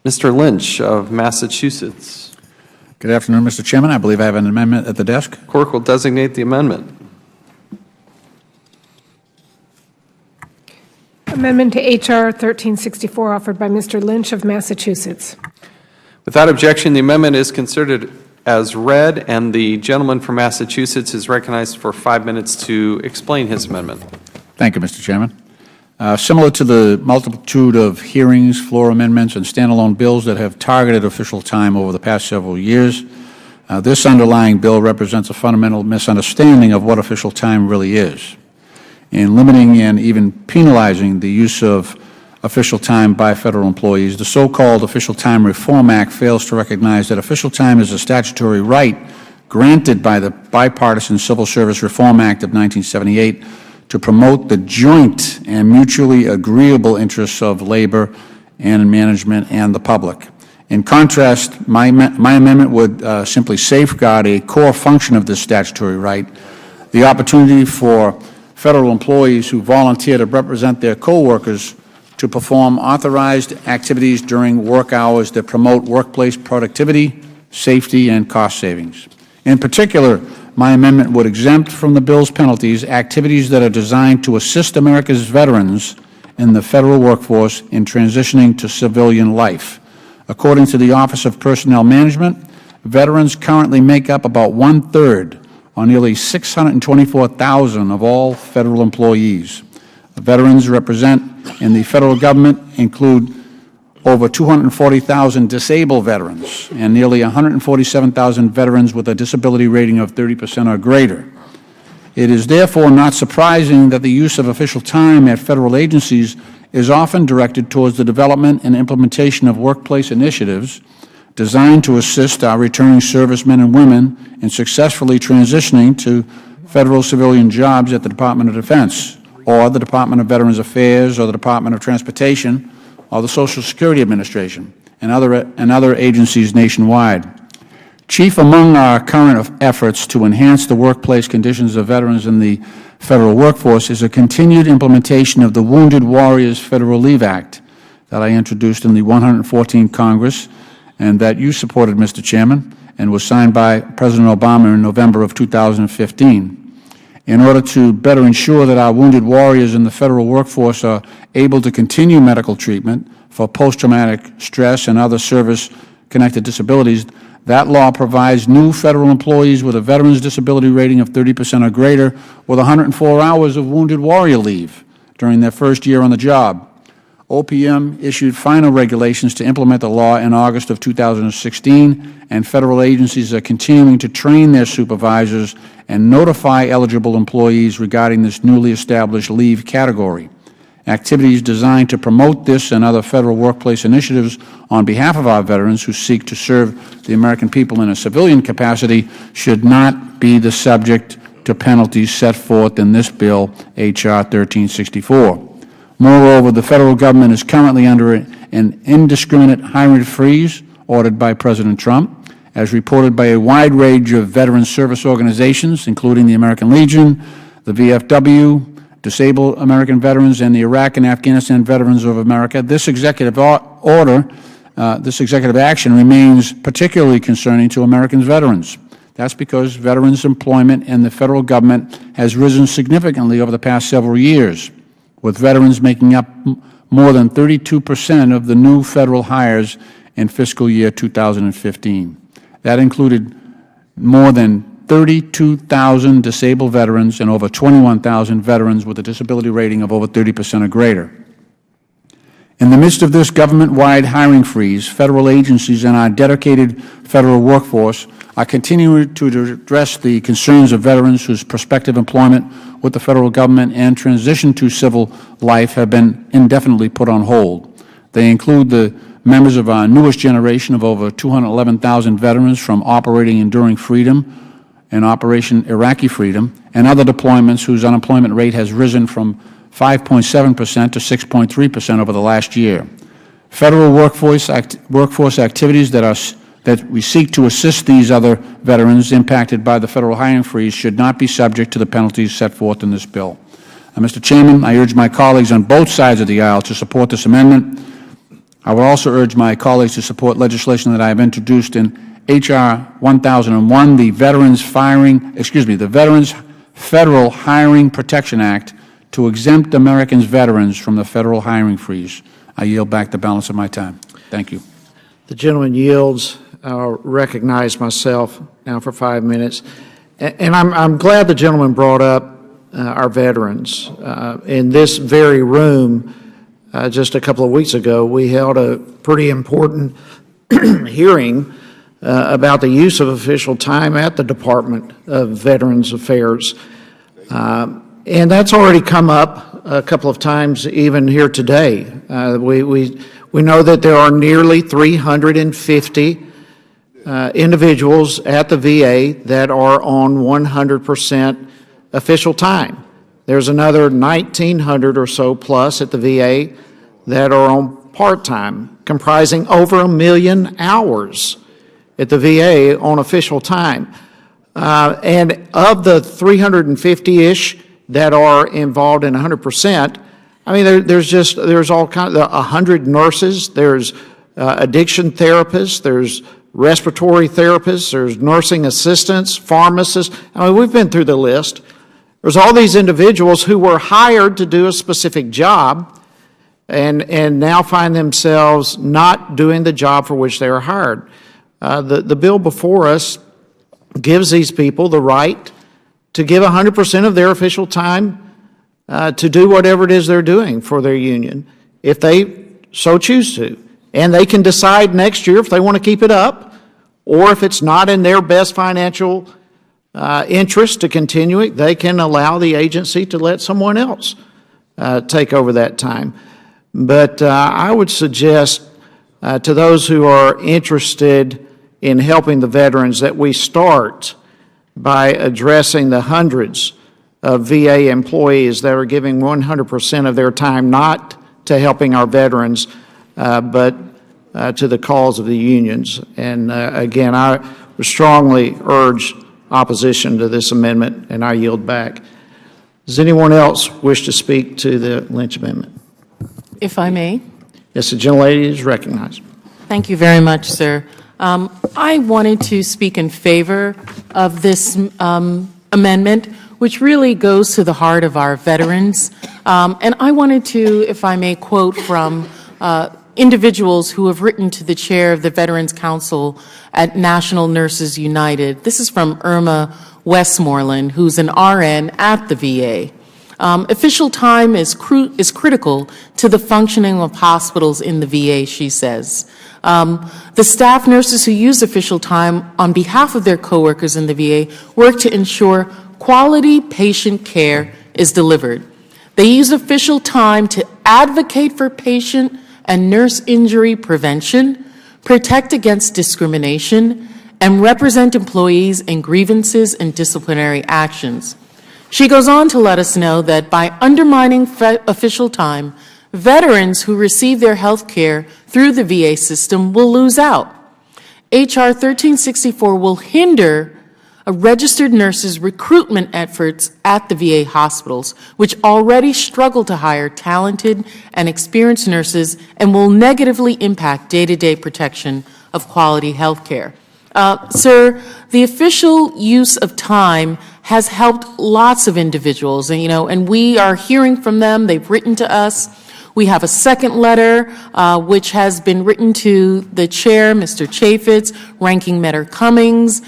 Speaker 3: Mr. Lynch of Massachusetts.
Speaker 16: Good afternoon, Mr. Chairman. I believe I have an amendment at the desk.
Speaker 3: Clerk will designate the amendment.
Speaker 4: Amendment to H.R. 1364 offered by Mr. Lynch of Massachusetts.
Speaker 3: Without objection, the amendment is considered as read, and the gentleman from Massachusetts is recognized for 5 minutes to explain his amendment.
Speaker 16: Thank you, Mr. Chairman. Similar to the multitude of hearings, floor amendments, and standalone bills that have targeted official time over the past several years, this underlying bill represents a fundamental misunderstanding of what official time really is. in limiting and even penalizing the use of official time by federal employees. The so-called Official Time Reform Act fails to recognize that official time is a statutory right granted by the Bipartisan Civil Service Reform Act of 1978 to promote the joint and mutually agreeable interests of labor and management and the public. In contrast, my amendment would simply safeguard a core function of this statutory right, the opportunity for federal employees who volunteer to represent their co-workers to perform authorized activities during work hours that promote workplace productivity, safety, and cost savings. In particular, my amendment would exempt from the bill's penalties activities that are designed to assist America's veterans in the federal workforce in transitioning to civilian life. According to the Office of Personnel Management, veterans currently make up about one-third, or nearly 624,000 of all federal employees. Veterans represent in the federal government include over 240,000 disabled veterans and nearly 147,000 veterans with a disability rating of 30% or greater. It is therefore not surprising that the use of official time at federal agencies is often directed towards the development and implementation of workplace initiatives designed to assist our returning servicemen and women in successfully transitioning to federal civilian jobs at the Department of Defense or the Department of Veterans Affairs or the Department of Transportation or the Social Security Administration and other agencies nationwide. Chief among our current efforts to enhance the workplace conditions of veterans in the federal workforce is a continued implementation of the Wounded Warriors Federal Leave Act that I introduced in the 114th Congress and that you supported, Mr. Chairman, and was signed by President Obama in November of 2015. In order to better ensure that our wounded warriors in the federal workforce are able to continue medical treatment for post-traumatic stress and other service-connected disabilities, that law provides new federal employees with a veteran's disability rating of 30% or greater with 104 hours of wounded warrior leave during their first year on the job. OPM issued final regulations to implement the law in August of 2016, and federal agencies are continuing to train their supervisors and notify eligible employees regarding this newly established leave category. Activities designed to promote this and other federal workplace initiatives on behalf of our veterans who seek to serve the American people in a civilian capacity should not be the subject to penalties set forth in this bill, H.R. 1364. Moreover, the federal government is currently under an indiscriminate hiring freeze ordered by President Trump, as reported by a wide range of veteran service organizations, including the American Legion, the VFW, Disabled American Veterans, and the Iraq and Afghanistan Veterans of America. This executive action remains particularly concerning to American veterans. That's because veterans' employment in the federal government has risen significantly over the past several years, with veterans making up more than 32% of the new federal hires in fiscal year 2015. That included more than 32,000 disabled veterans and over 21,000 veterans with a disability rating of over 30% or greater. In the midst of this government-wide hiring freeze, federal agencies and our dedicated federal workforce are continuing to address the concerns of veterans whose prospective employment with the federal government and transition to civil life have been indefinitely put on hold. They include the members of our newest generation of over 211,000 veterans from Operating Enduring Freedom and Operation Iraqi Freedom, and other deployments whose unemployment rate has risen from 5.7% to 6.3% over the last year. Federal workforce activities that we seek to assist these other veterans impacted by the federal hiring freeze should not be subject to the penalties set forth in this bill. Mr. Chairman, I urge my colleagues on both sides of the aisle to support this amendment. I would also urge my colleagues to support legislation that I have introduced in H.R. 1001, the Veterans Federal Hiring Protection Act, to exempt Americans' veterans from the federal hiring freeze. I yield back the balance of my time. Thank you.
Speaker 18: The gentleman yields. I'll recognize myself now for 5 minutes. And I'm glad the gentleman brought up our veterans. In this very room, just a couple of weeks ago, we held a pretty important hearing about the use of official time at the Department of Veterans Affairs. And that's already come up a couple of times even here today. We know that there are nearly 350 individuals at the VA that are on 100% official time. There's another 1,900 or so plus at the VA that are on part-time, comprising over 1 million hours at the VA on official time. And of the 350-ish that are involved in 100%, I mean, there's all kinds, 100 nurses, there's addiction therapists, there's respiratory therapists, there's nursing assistants, pharmacists. I mean, we've been through the list. There's all these individuals who were hired to do a specific job and now find themselves not doing the job for which they were hired. The bill before us gives these people the right to give 100% of their official time to do whatever it is they're doing for their union, if they so choose to. And they can decide next year if they want to keep it up, or if it's not in their best financial interest to continue it, they can allow the agency to let someone else take over that time. But I would suggest to those who are interested in helping the veterans that we start by addressing the hundreds of VA employees that are giving 100% of their time not to helping our veterans, but to the cause of the unions. And again, I would strongly urge opposition to this amendment, and I yield back. Does anyone else wish to speak to the Lynch amendment?
Speaker 12: If I may.
Speaker 18: Yes, the gentlelady is recognized.
Speaker 12: Thank you very much, sir. I wanted to speak in favor of this amendment, which really goes to the heart of our veterans. And I wanted to, if I may, quote from individuals who have written to the chair of the Veterans Council at National Nurses United. This is from Irma Westmoreland, who's an RN at the VA. Official time is critical to the functioning of hospitals in the VA, she says. The staff nurses who use official time on behalf of their coworkers in the VA work to ensure quality patient care is delivered. They use official time to advocate for patient and nurse injury prevention, protect against discrimination, and represent employees in grievances and disciplinary actions. She goes on to let us know that by undermining official time, veterans who receive their health care through the VA system will lose out. H.R. 1364 will hinder registered nurses' recruitment efforts at the VA hospitals, which already struggle to hire talented and experienced nurses, and will negatively impact day-to-day protection of quality health care. Sir, the official use of time has helped lots of individuals, and we are hearing from them. They've written to us. We have a second letter, which has been written to the chair, Mr. Chaffetz, Ranking Member Cummings,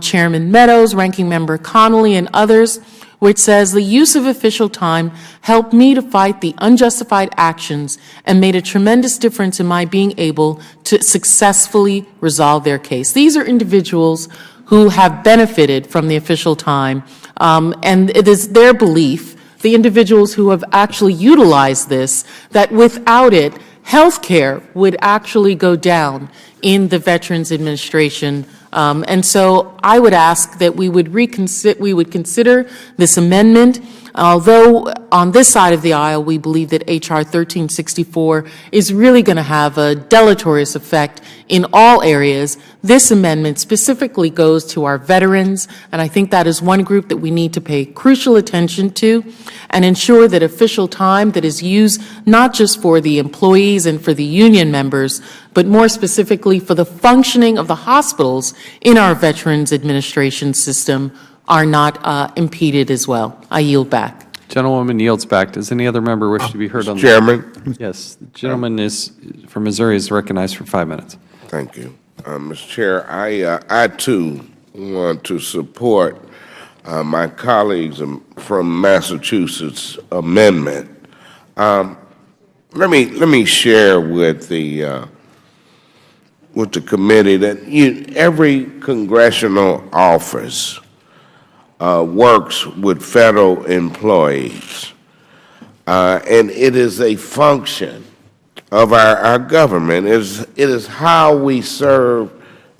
Speaker 12: Chairman Meadows, Ranking Member Connolly, and others, which says the use of official time helped me to fight the unjustified actions and made a tremendous difference in my being able to successfully resolve their case. These are individuals who have benefited from the official time, and it is their belief, the individuals who have actually utilized this, that without it, health care would actually go down in the Veterans Administration. And so I would ask that we would consider this amendment. Although on this side of the aisle we believe that H.R. 1364 is really going to have a deleterious effect in all areas, this amendment specifically goes to our veterans, and I think that is one group that we need to pay crucial attention to and ensure that official time that is used not just for the employees and for the union members, but more specifically for the functioning of the hospitals in our Veterans Administration system are not impeded as well. I yield back.
Speaker 3: Gentlewoman yields back. Does any other member wish to be heard on this?
Speaker 6: Chairman.
Speaker 3: Yes. The gentleman from Missouri is recognized for 5 minutes.
Speaker 22: Thank you. Mr. Chair, I too want to support my colleagues from Massachusetts amendment. Let me share with the committee that every congressional office works with federal employees. And it is a function of our government. It is how we serve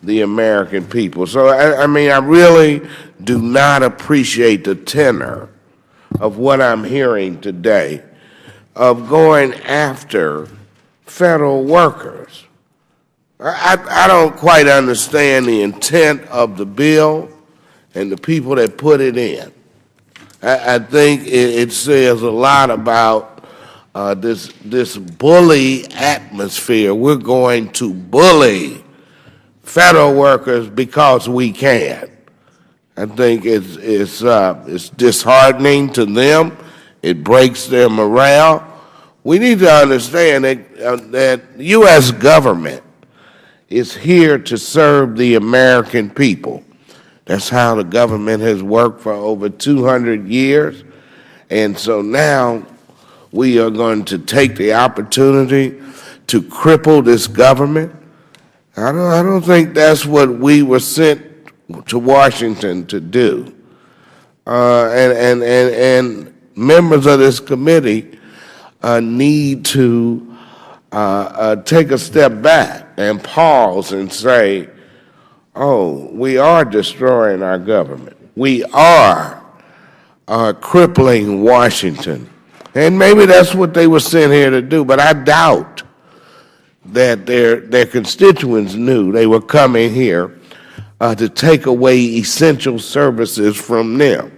Speaker 22: the American people. So, I mean, I really do not appreciate the tenor of what I'm hearing today of going after federal workers. I don't quite understand the intent of the bill and the people that put it in. I think it says a lot about this bully atmosphere. We're going to bully federal workers because we can. I think it's disheartening to them. It breaks their morale. We need to understand that the U.S. government is here to serve the American people. That's how the government has worked for over 200 years. And so now we are going to take the opportunity to cripple this government. I don't think that's what we were sent to Washington to do. And members of this committee need to take a step back and pause and say, oh, we are destroying our government. We are crippling Washington. And maybe that's what they were sent here to do, but I doubt that their constituents knew they were coming here to take away essential services from them.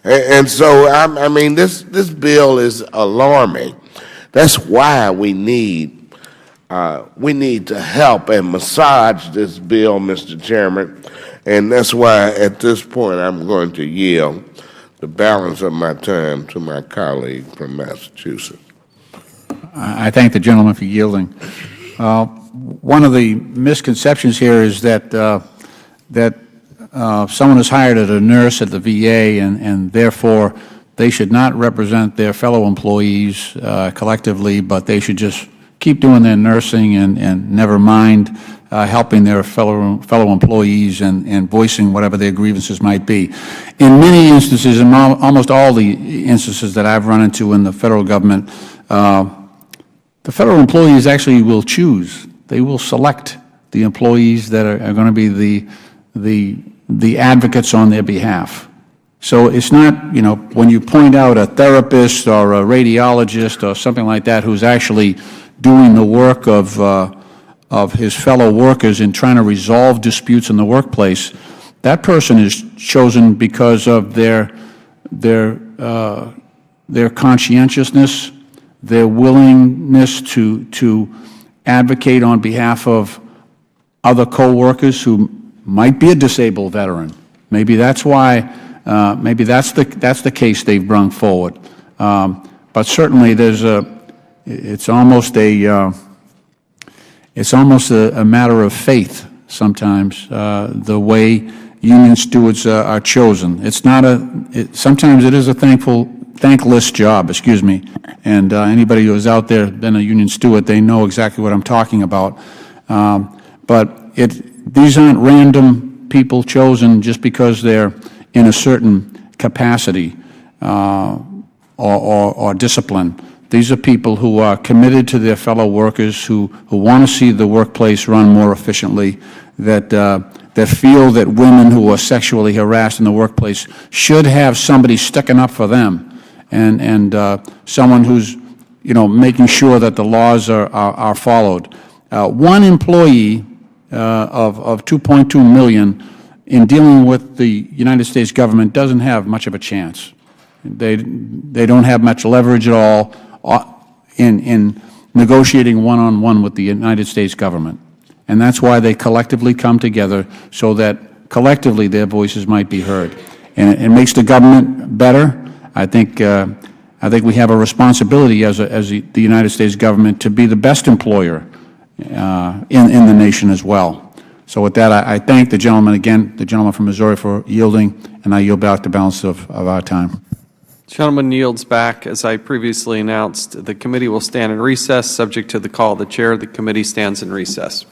Speaker 22: And so, I mean, this bill is alarming. That's why we need to help and massage this bill, Mr. Chairman, and that's why at this point I'm going to yield the balance of my time to my colleague from Massachusetts.
Speaker 16: I thank the gentleman for yielding. One of the misconceptions here is that someone is hired as a nurse at the VA and therefore they should not represent their fellow employees collectively, but they should just keep doing their nursing and never mind helping their fellow employees and voicing whatever their grievances might be. In many instances, in almost all the instances that I've run into in the federal government, the federal employees actually will choose. They will select the employees that are going to be the advocates on their behalf. So it's not, you know, when you point out a therapist or a radiologist or something like that who's actually doing the work of his fellow workers in trying to resolve disputes in the workplace, that person is chosen because of their conscientiousness, their willingness to advocate on behalf of other co-workers who might be a disabled veteran. Maybe that's why. Maybe that's the case they've brought forward. But certainly, it's almost a matter of faith sometimes, the way union stewards are chosen. It's not sometimes it is a thankless job, excuse me. And anybody who is out there been a union steward, they know exactly what I'm talking about. But these aren't random people chosen just because they're in a certain capacity or discipline. These are people who are committed to their fellow workers, who want to see the workplace run more efficiently, that feel that women who are sexually harassed in the workplace should have somebody sticking up for them, and someone who's, you know, making sure that the laws are followed. One employee of 2.2 million in dealing with the United States government doesn't have much of a chance. They don't have much leverage at all in negotiating one-on-one with the United States government. And that's why they collectively come together so that collectively their voices might be heard. And it makes the government better. I think we have a responsibility as the United States government to be the best employer in the nation as well. So with that, I thank the gentleman again, the gentleman from Missouri, for yielding, and I yield back the balance of our time.
Speaker 3: The gentleman yields back. As I previously announced, the committee will stand in recess, subject to the call of the chair. The committee stands in recess.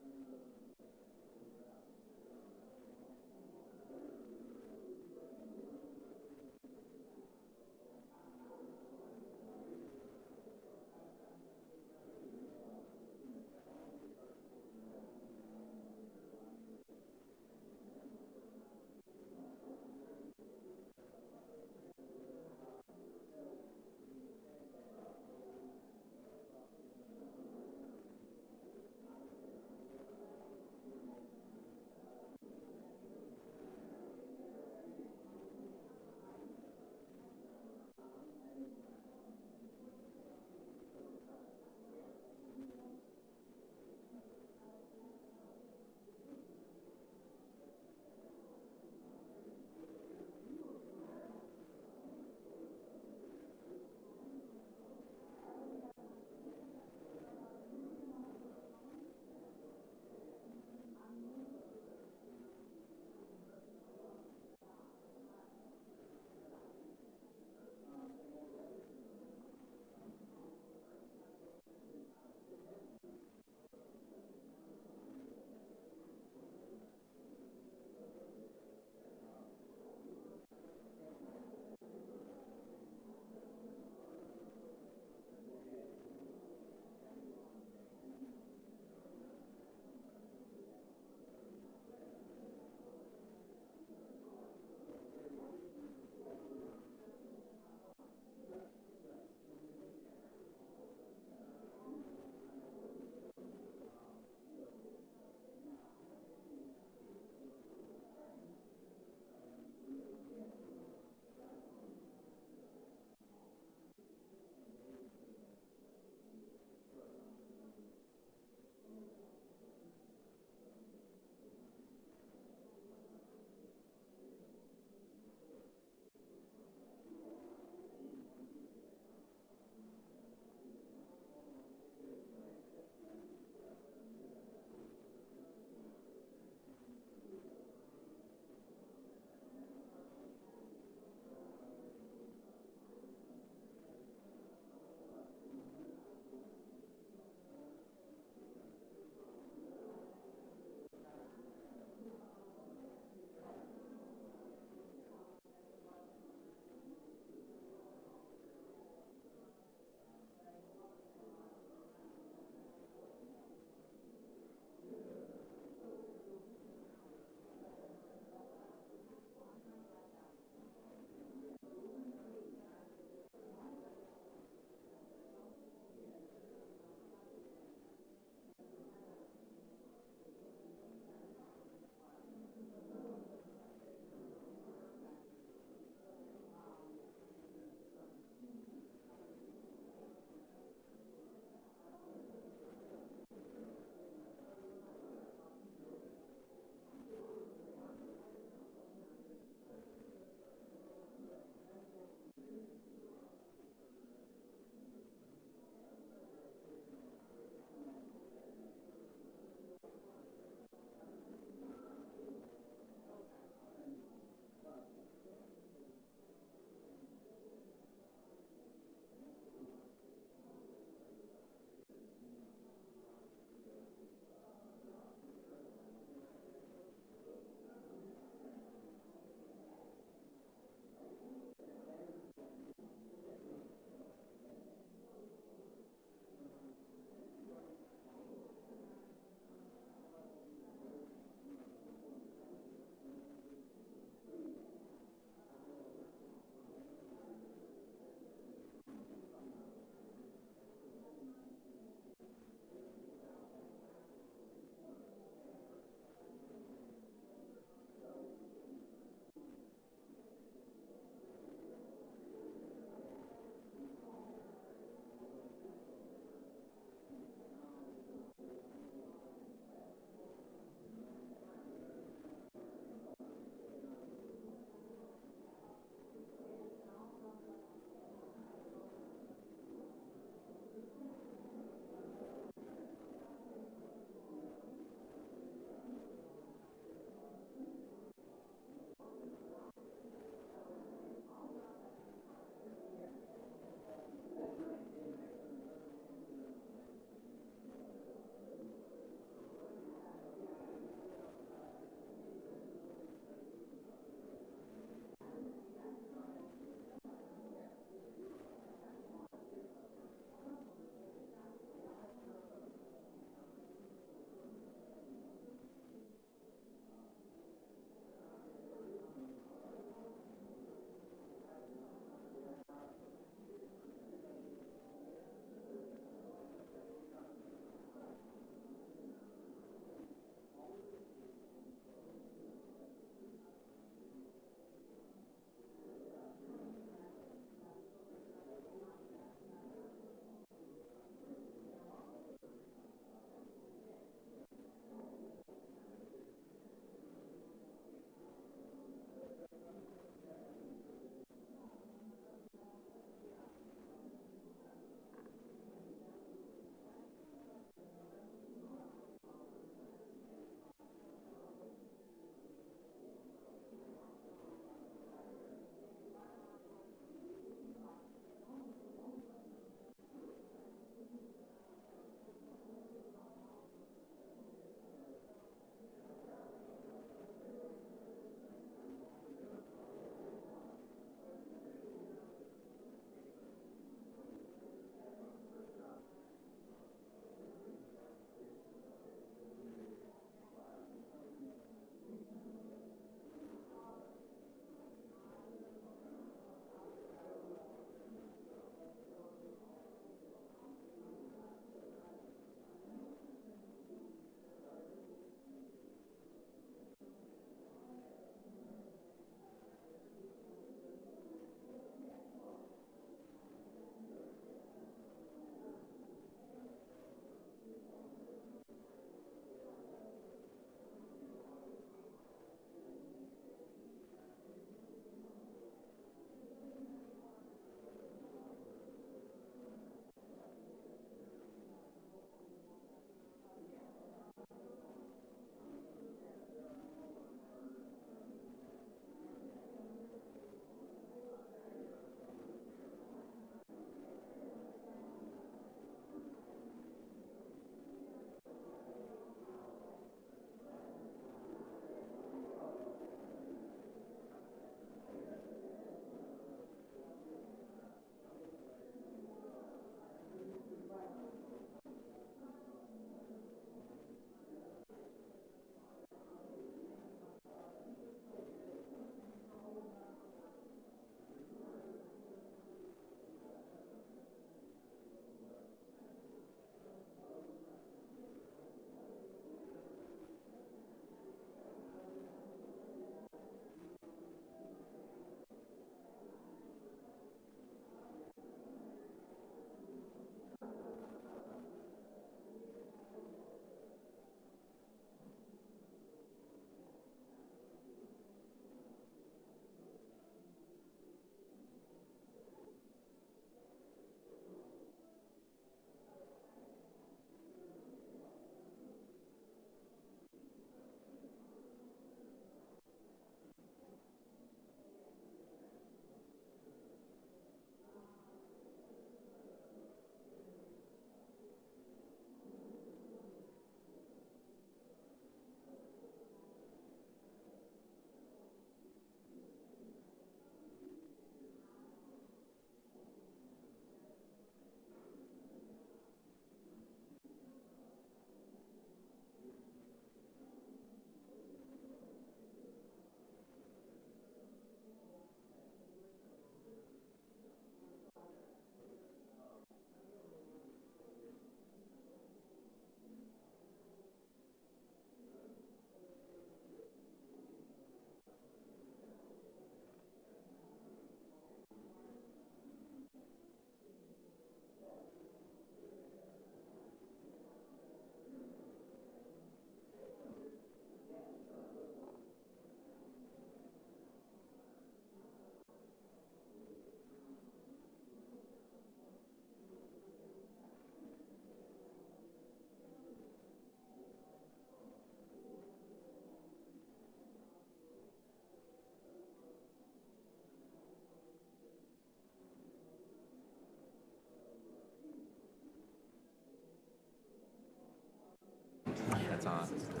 Speaker 3: It's on.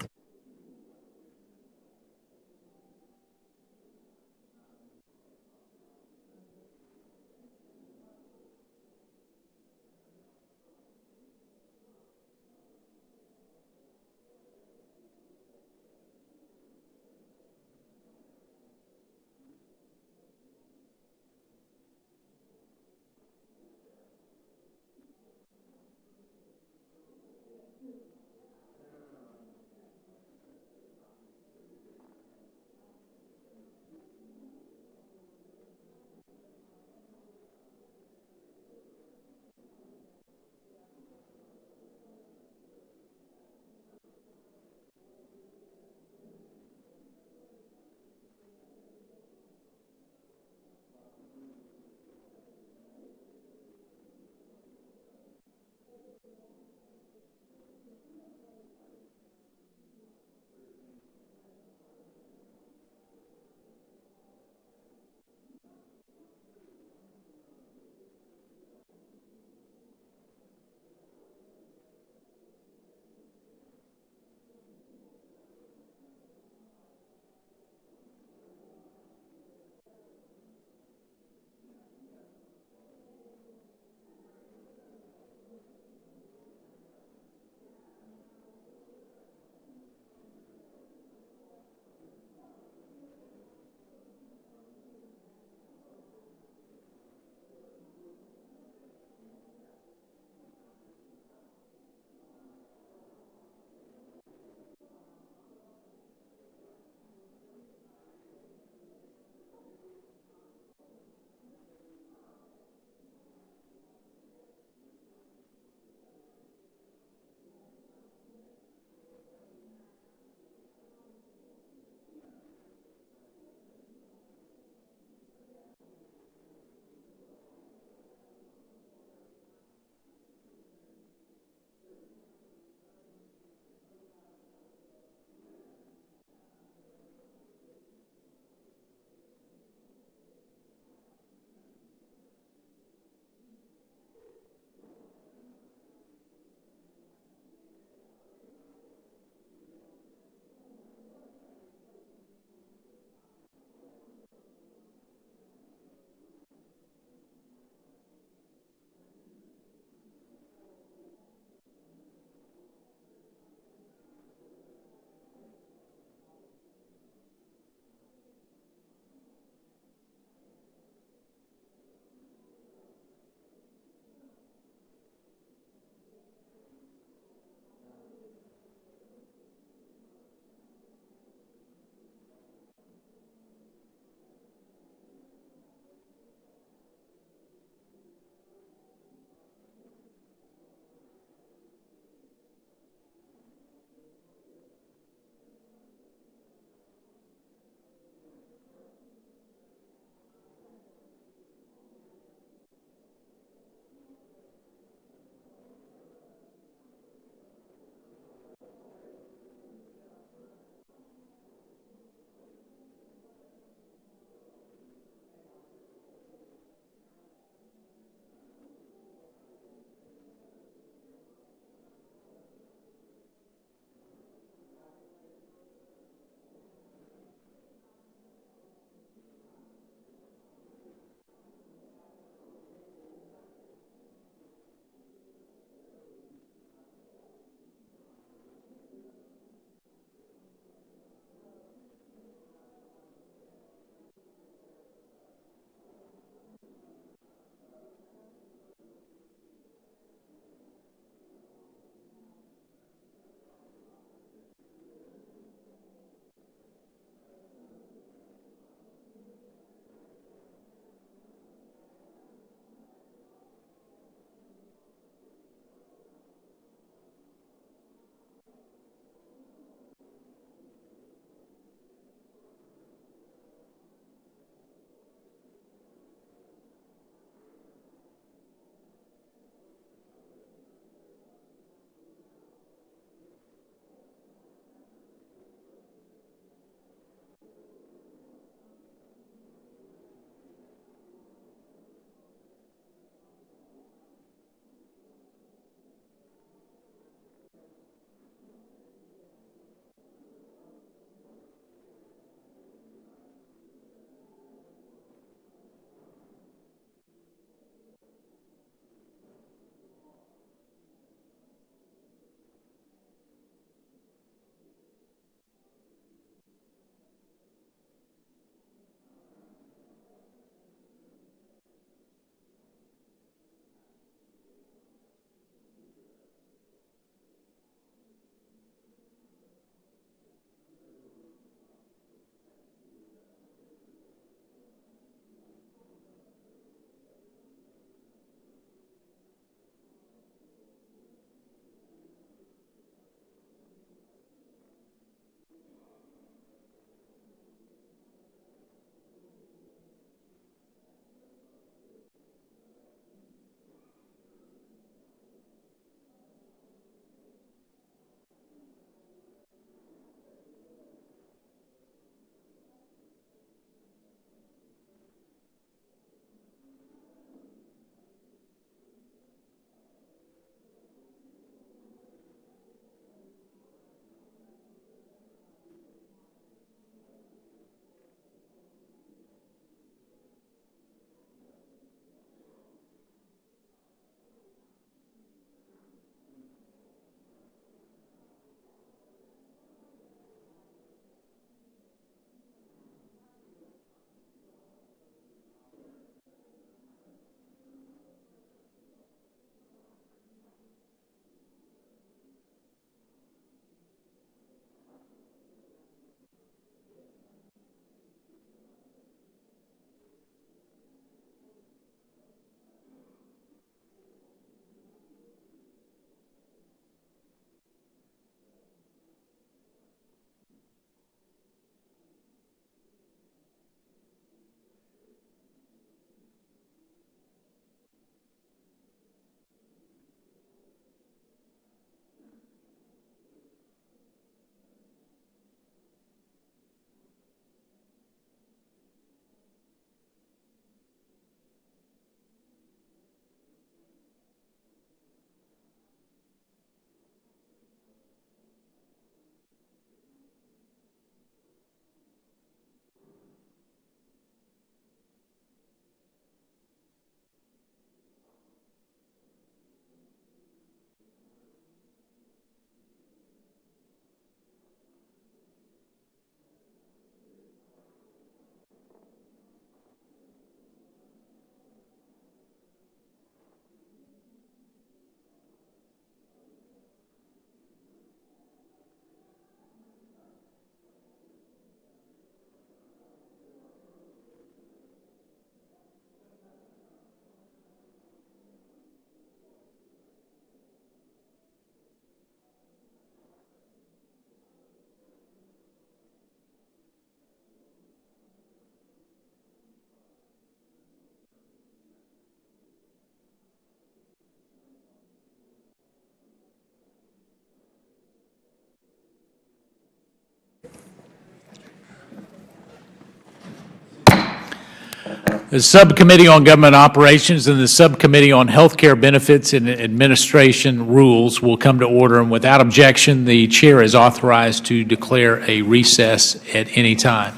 Speaker 15: The Subcommittee on Government Operations and the Subcommittee on Healthcare Benefits and Administration Rules will come to order, and without objection, the Chair is authorized to declare a recess at any time.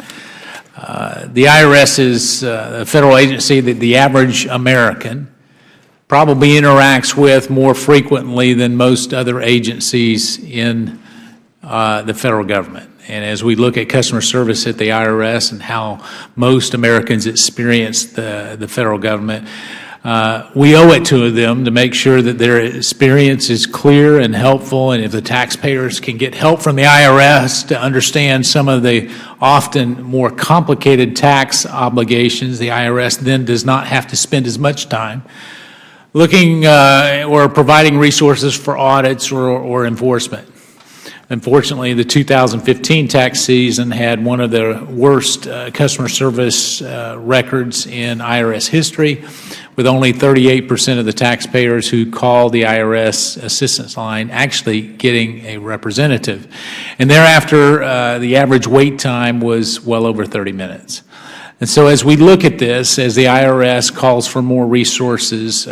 Speaker 15: The IRS is a federal agency that the average American probably interacts with more frequently than most other agencies in the federal government. And as we look at customer service at the IRS and how most Americans experience the federal government, we owe it to them to make sure that their experience is clear and helpful, and if the taxpayers can get help from the IRS to understand some of the often more complicated tax obligations, the IRS then does not have to spend as much time looking or providing resources for audits or enforcement. Unfortunately, the 2015 tax season had one of the worst customer service records in IRS history, with only 38% of the taxpayers who call the IRS assistance line actually getting a representative. And thereafter, the average wait time was well over 30 minutes. And so as we look at this, as the IRS calls for more resources,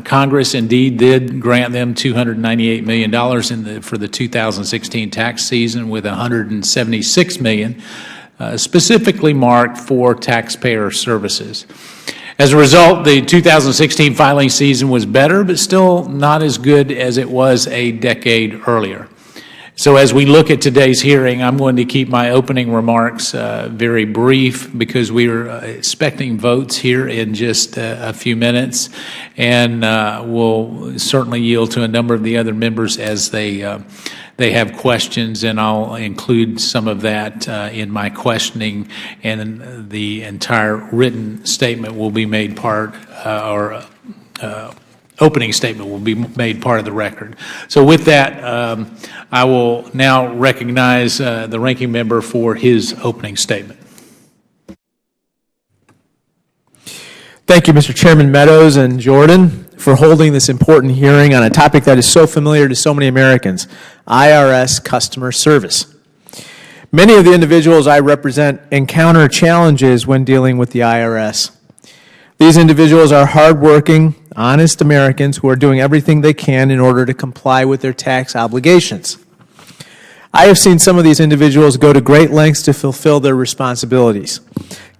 Speaker 15: Congress indeed did grant them $298 million for the 2016 tax season, with $176 million specifically marked for taxpayer services. As a result, the 2016 filing season was better, but still not as good as it was a decade earlier. So as we look at today's hearing, I'm going to keep my opening remarks very brief, because we are expecting votes here in just a few minutes, and we'll certainly yield to a number of the other members as they have questions, and I'll include some of that in my questioning, and the entire written statement will be made part, opening statement will be made part of the record. So with that, I will now recognize the ranking member for his opening statement.
Speaker 5: Thank you, Mr. Chairman Meadows and Jordan, for holding this important hearing on a topic that is so familiar to so many Americans, IRS customer service. Many of the individuals I represent encounter challenges when dealing with the IRS. These individuals are hardworking, honest Americans who are doing everything they can in order to comply with their tax obligations. I have seen some of these individuals go to great lengths to fulfill their responsibilities,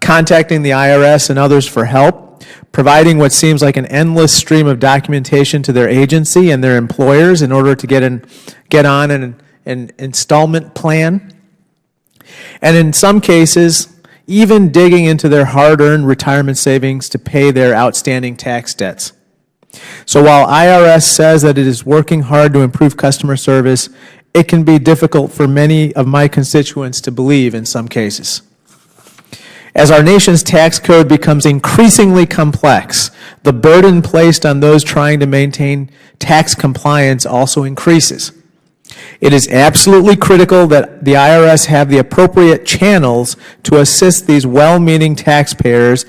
Speaker 5: contacting the IRS and others for help, providing what seems like an endless stream of documentation to their agency and their employers in order to get on an installment plan, and in some cases, even digging into their hard-earned retirement savings to pay their outstanding tax debts. So while IRS says that it is working hard to improve customer service, it can be difficult for many of my constituents to believe in some cases. As our nation's tax code becomes increasingly complex, the burden placed on those trying to maintain tax compliance also increases. It is absolutely critical that the IRS have the appropriate channels to assist these well-meaning taxpayers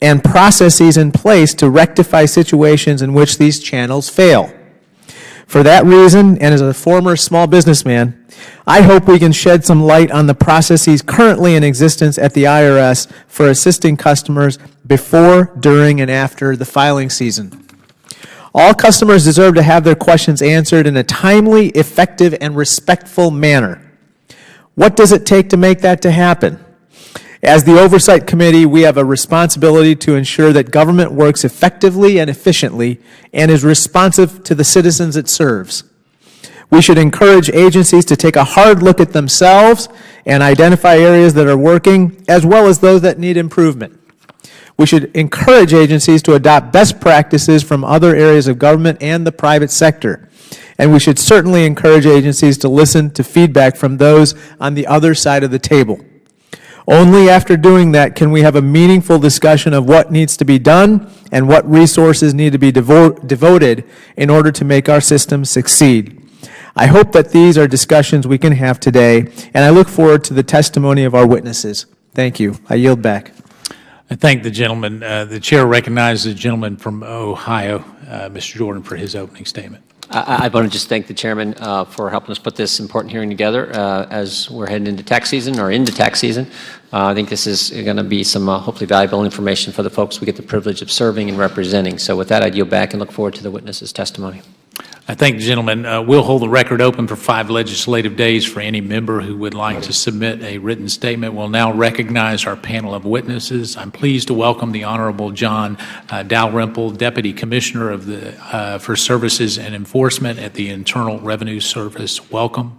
Speaker 5: and processes in place to rectify situations in which these channels fail. For that reason, and as a former small businessman, I hope we can shed some light on the processes currently in existence at the IRS for assisting customers before, during, and after the filing season. All customers deserve to have their questions answered in a timely, effective, and respectful manner. What does it take to make that to happen? As the Oversight Committee, we have a responsibility to ensure that government works effectively and efficiently and is responsive to the citizens it serves. We should encourage agencies to take a hard look at themselves and identify areas that are working, as well as those that need improvement. We should encourage agencies to adopt best practices from other areas of government and the private sector. And we should certainly encourage agencies to listen to feedback from those on the other side of the table. Only after doing that can we have a meaningful discussion of what needs to be done and what resources need to be devoted in order to make our system succeed. I hope that these are discussions we can have today, and I look forward to the testimony of our witnesses. Thank you. I yield back.
Speaker 15: I thank the gentleman. The chair recognizes the gentleman from Ohio, Mr. Jordan, for his opening statement.
Speaker 11: I want to just thank the chairman for helping us put this important hearing together as we're heading into tax season or into tax season. I think this is going to be some hopefully valuable information for the folks we get the privilege of serving and representing. So with that, I yield back and look forward to the witness's testimony.
Speaker 15: I thank the gentleman. We'll hold the record open for 5 legislative days for any member who would like to submit a written statement. We'll now recognize our panel of witnesses. I'm pleased to welcome the Honorable John Dalrymple, Deputy Commissioner of for Services and Enforcement at the Internal Revenue Service. Welcome.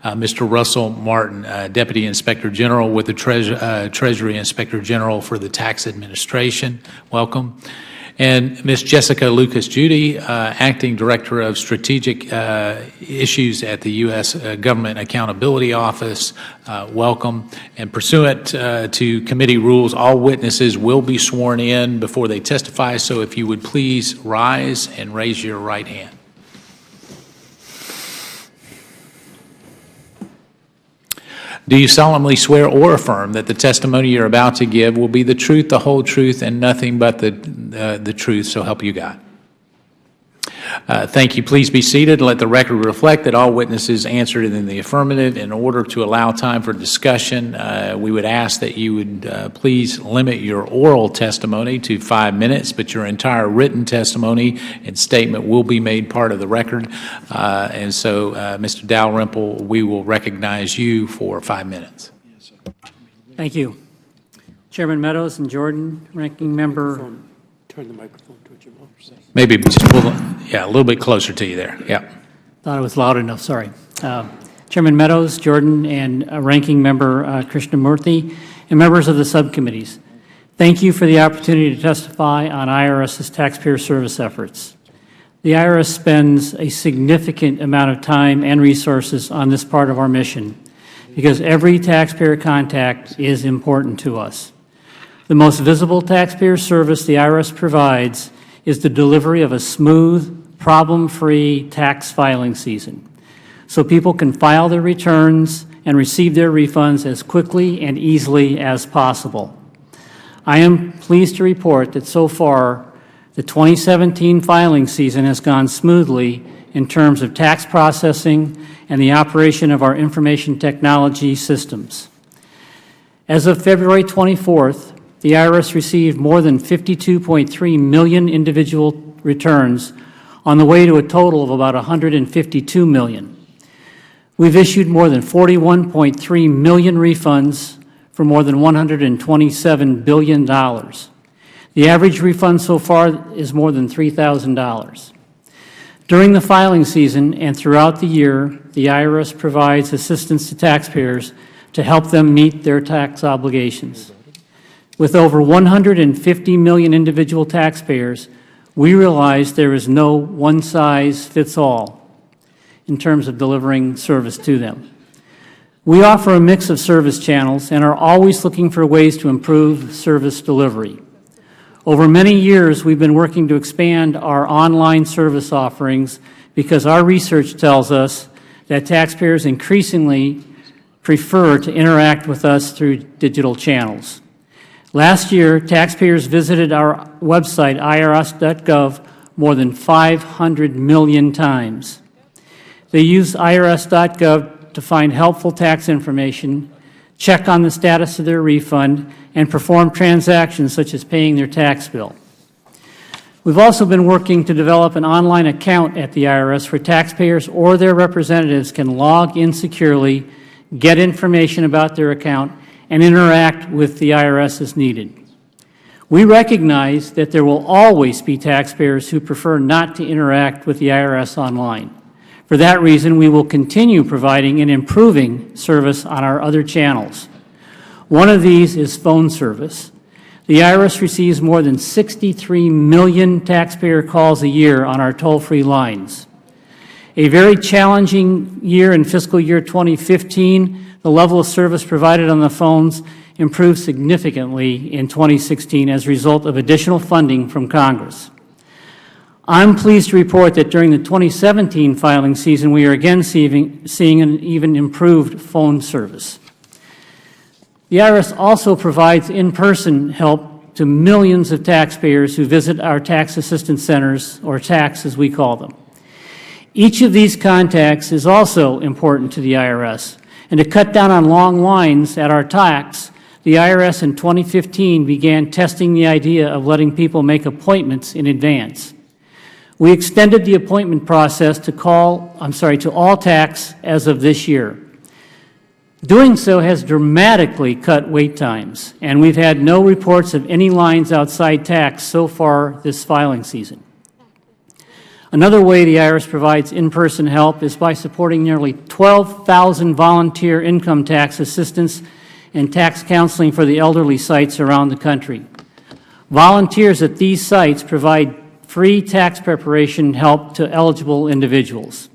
Speaker 15: Mr. Russell Martin, Deputy Inspector General with the Treasury Inspector General for the Tax Administration. Welcome. And Ms. Jessica Lucas-Judy, Acting Director of Strategic Issues at the U.S. Government Accountability Office. Welcome. And pursuant to committee rules, all witnesses will be sworn in before they testify, so if you would please rise and raise your right hand. Do you solemnly swear or affirm that the testimony you're about to give will be the truth, the whole truth, and nothing but the truth, so help you God? Thank you. Please be seated and let the record reflect that all witnesses answered in the affirmative. In order to allow time for discussion, we would ask that you would please limit your oral testimony to 5 minutes, but your entire written testimony and statement will be made part of the record. And so, Mr. Dalrymple, we will recognize you for 5 minutes.
Speaker 14: Thank you. Chairman Meadows and Jordan, Ranking Member.
Speaker 23: Turn the microphone towards your mouth.
Speaker 15: Maybe just a little bit closer to you there. Yeah.
Speaker 14: Thought it was loud enough, sorry. Chairman Meadows, Jordan, and Ranking Member Krishnamurthy, and members of the subcommittees. Thank you for the opportunity to testify on IRS's taxpayer service efforts. The IRS spends a significant amount of time and resources on this part of our mission because every taxpayer contact is important to us. The most visible taxpayer service the IRS provides is the delivery of a smooth, problem-free tax filing season, so people can file their returns and receive their refunds as quickly and easily as possible. I am pleased to report that so far, the 2017 filing season has gone smoothly in terms of tax processing and the operation of our information technology systems. As of February 24th, the IRS received more than 52.3 million individual returns on the way to a total of about 152 million. We've issued more than 41.3 million refunds for more than $127 billion. The average refund so far is more than $3,000. During the filing season and throughout the year, the IRS provides assistance to taxpayers to help them meet their tax obligations. With over 150 million individual taxpayers, we realize there is no one-size-fits-all in terms of delivering service to them. We offer a mix of service channels and are always looking for ways to improve service delivery. Over many years, we've been working to expand our online service offerings because our research tells us that taxpayers increasingly prefer to interact with us through digital channels. Last year, taxpayers visited our website, irs.gov, more than 500 million times. They used irs.gov to find helpful tax information, check on the status of their refund, and perform transactions such as paying their tax bill. We've also been working to develop an online account at the IRS where taxpayers or their representatives can log in securely, get information about their account, and interact with the IRS as needed. We recognize that there will always be taxpayers who prefer not to interact with the IRS online. For that reason, we will continue providing and improving service on our other channels. One of these is phone service. The IRS receives more than 63 million taxpayer calls a year on our toll-free lines. A very challenging year in fiscal year 2015, the level of service provided on the phones improved significantly in 2016 as a result of additional funding from Congress. I'm pleased to report that during the 2017 filing season, we are again seeing an even improved phone service. The IRS also provides in-person help to millions of taxpayers who visit our tax assistance centers, or TACs as we call them. Each of these contacts is also important to the IRS. And to cut down on long lines at our tax, the IRS in 2015 began testing the idea of letting people make appointments in advance. We extended the appointment process to all tax as of this year. Doing so has dramatically cut wait times, and we've had no reports of any lines outside tax so far this filing season. Another way the IRS provides in-person help is by supporting nearly 12,000 volunteer income tax assistance and tax counseling for the elderly sites around the country. Volunteers at these sites provide free tax preparation help to eligible individuals.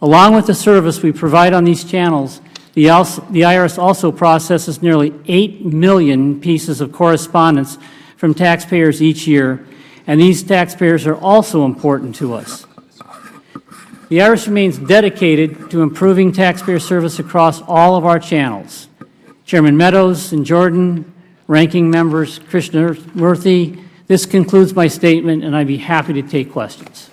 Speaker 14: Along with the service we provide on these channels, the IRS also processes nearly 8 million pieces of correspondence from taxpayers each year, and these taxpayers are also important to us. The IRS remains dedicated to improving taxpayer service across all of our channels. Chairman Meadows and Jordan, ranking members Krishnamurthy, this concludes my statement, and I'd be happy to take questions.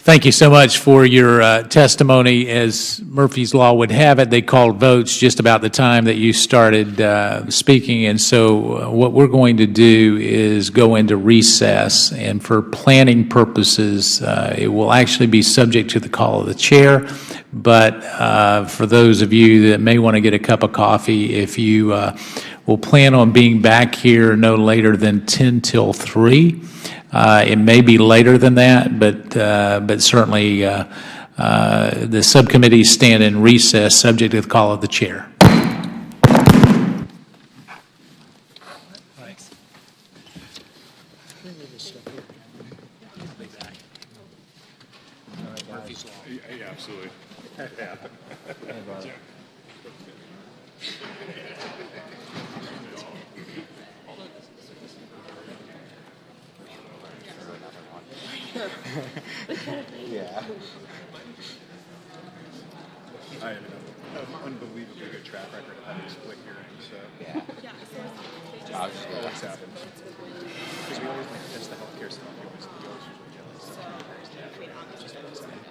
Speaker 15: Thank you so much for your testimony. As Murphy's Law would have it, they called votes just about the time that you started speaking, and so what we're going to do is go into recess, and for planning purposes, it will actually be subject to the call of the chair, but for those of you that may want to get a cup of coffee, if you will plan on being back here no later than 10 till 3. It may be later than that, but certainly the subcommittees stand in recess subject to the call of the chair.
Speaker 17: Yeah, absolutely.
Speaker 19: Yeah.
Speaker 17: I have an unbelievably good track record of having split hearings, so.
Speaker 19: Yeah. I was just gonna
Speaker 17: Always happens. Because we always like test the healthcare stuff, we always usually jealous. It's just always happens.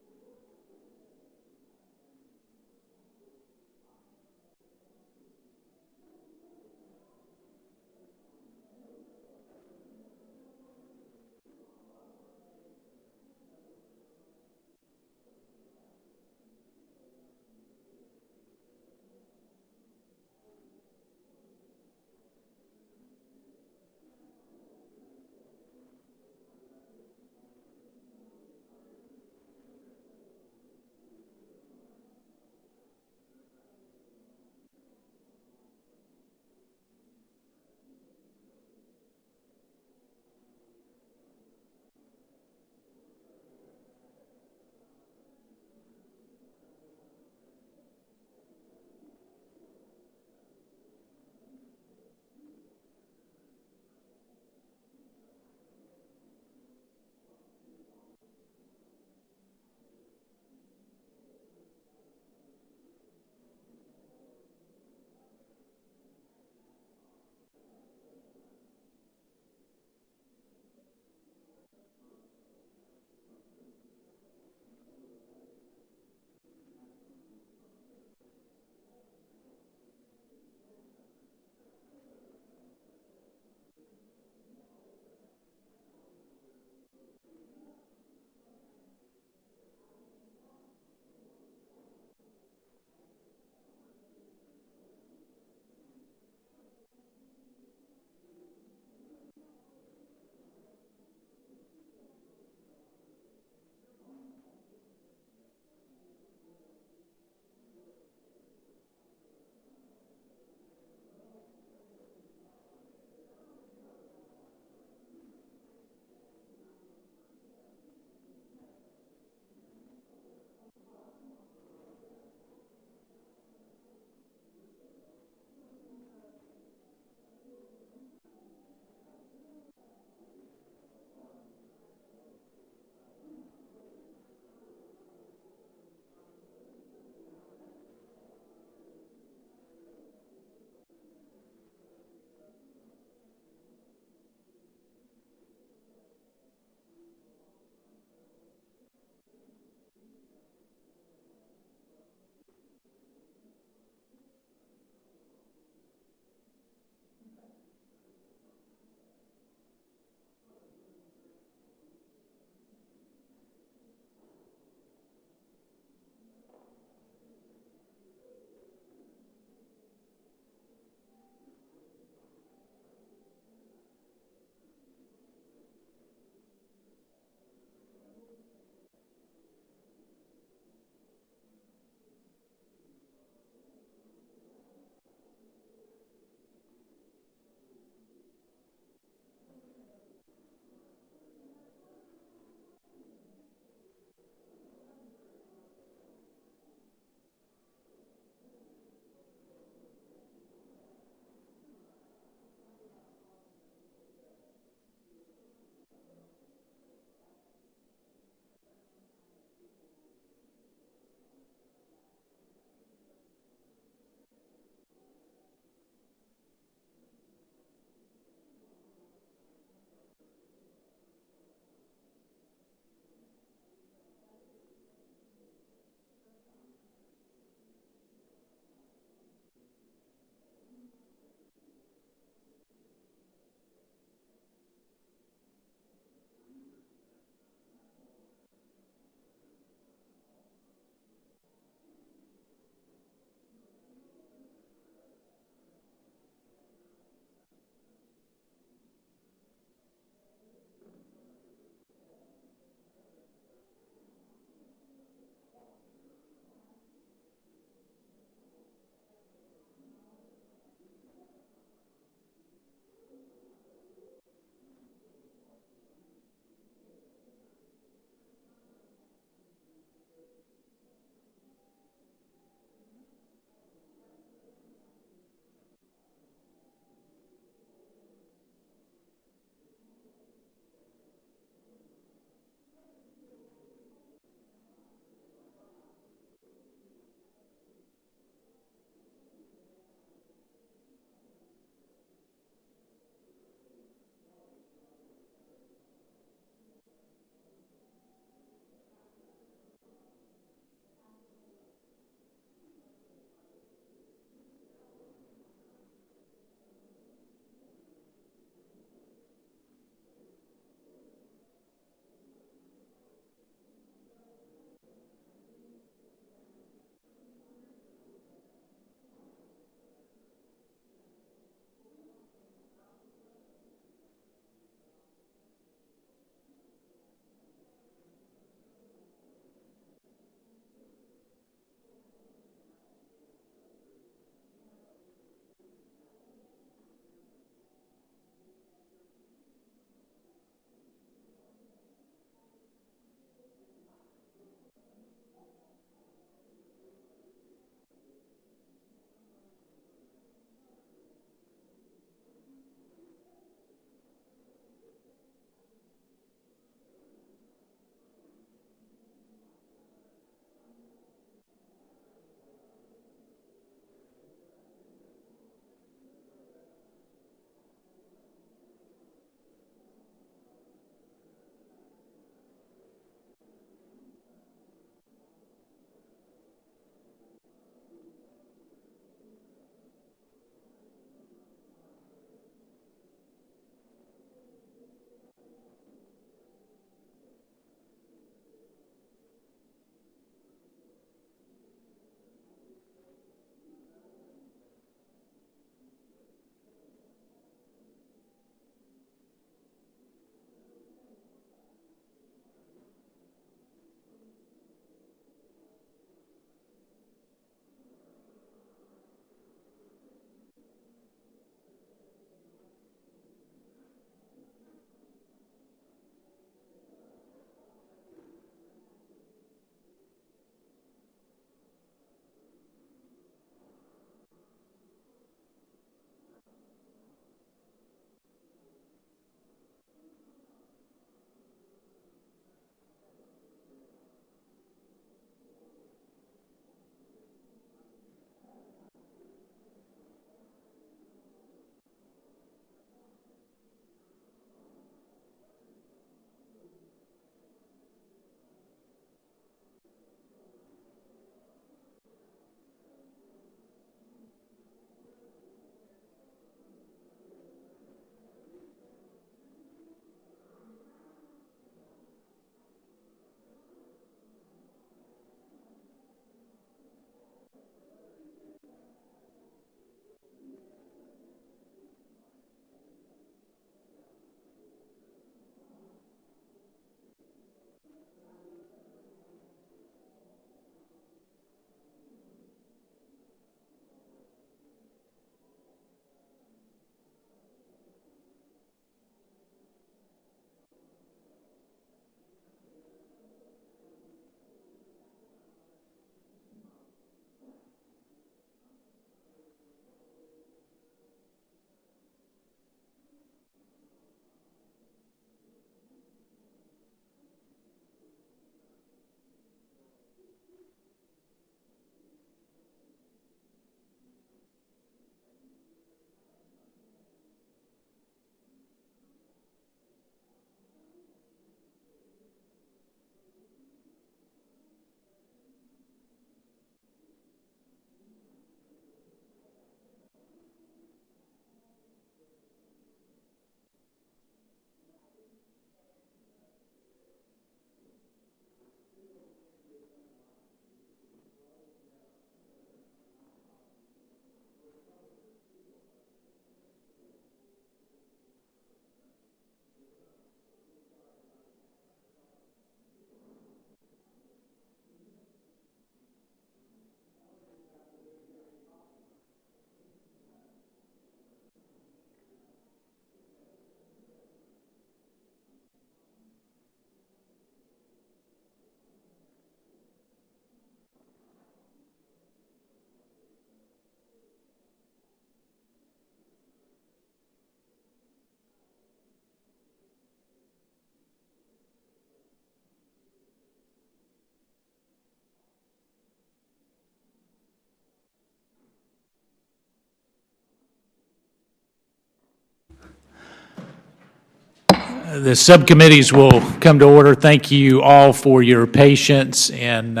Speaker 15: The subcommittees will come to order. Thank you all for your patience and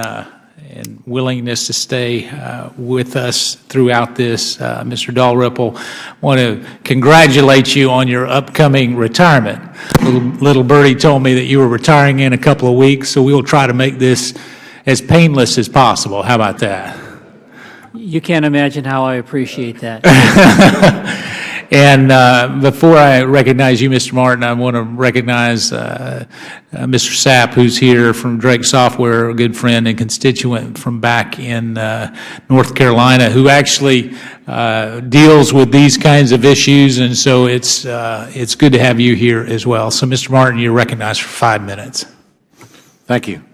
Speaker 15: willingness to stay with us throughout this. Mr. Dalrymple, I want to congratulate you on your upcoming retirement. Little birdie told me that you were retiring in a couple of weeks, so we'll try to make this as painless as possible. How about that?
Speaker 14: You can't imagine how I appreciate that.
Speaker 15: And before I recognize you, Mr. Martin, I want to recognize Mr. Sapp, who's here from Drake Software, a good friend and constituent from back in North Carolina, who actually deals with these kinds of issues, and so it's good to have you here as well. So, Mr. Martin, you're recognized for 5 minutes.
Speaker 1: Thank you.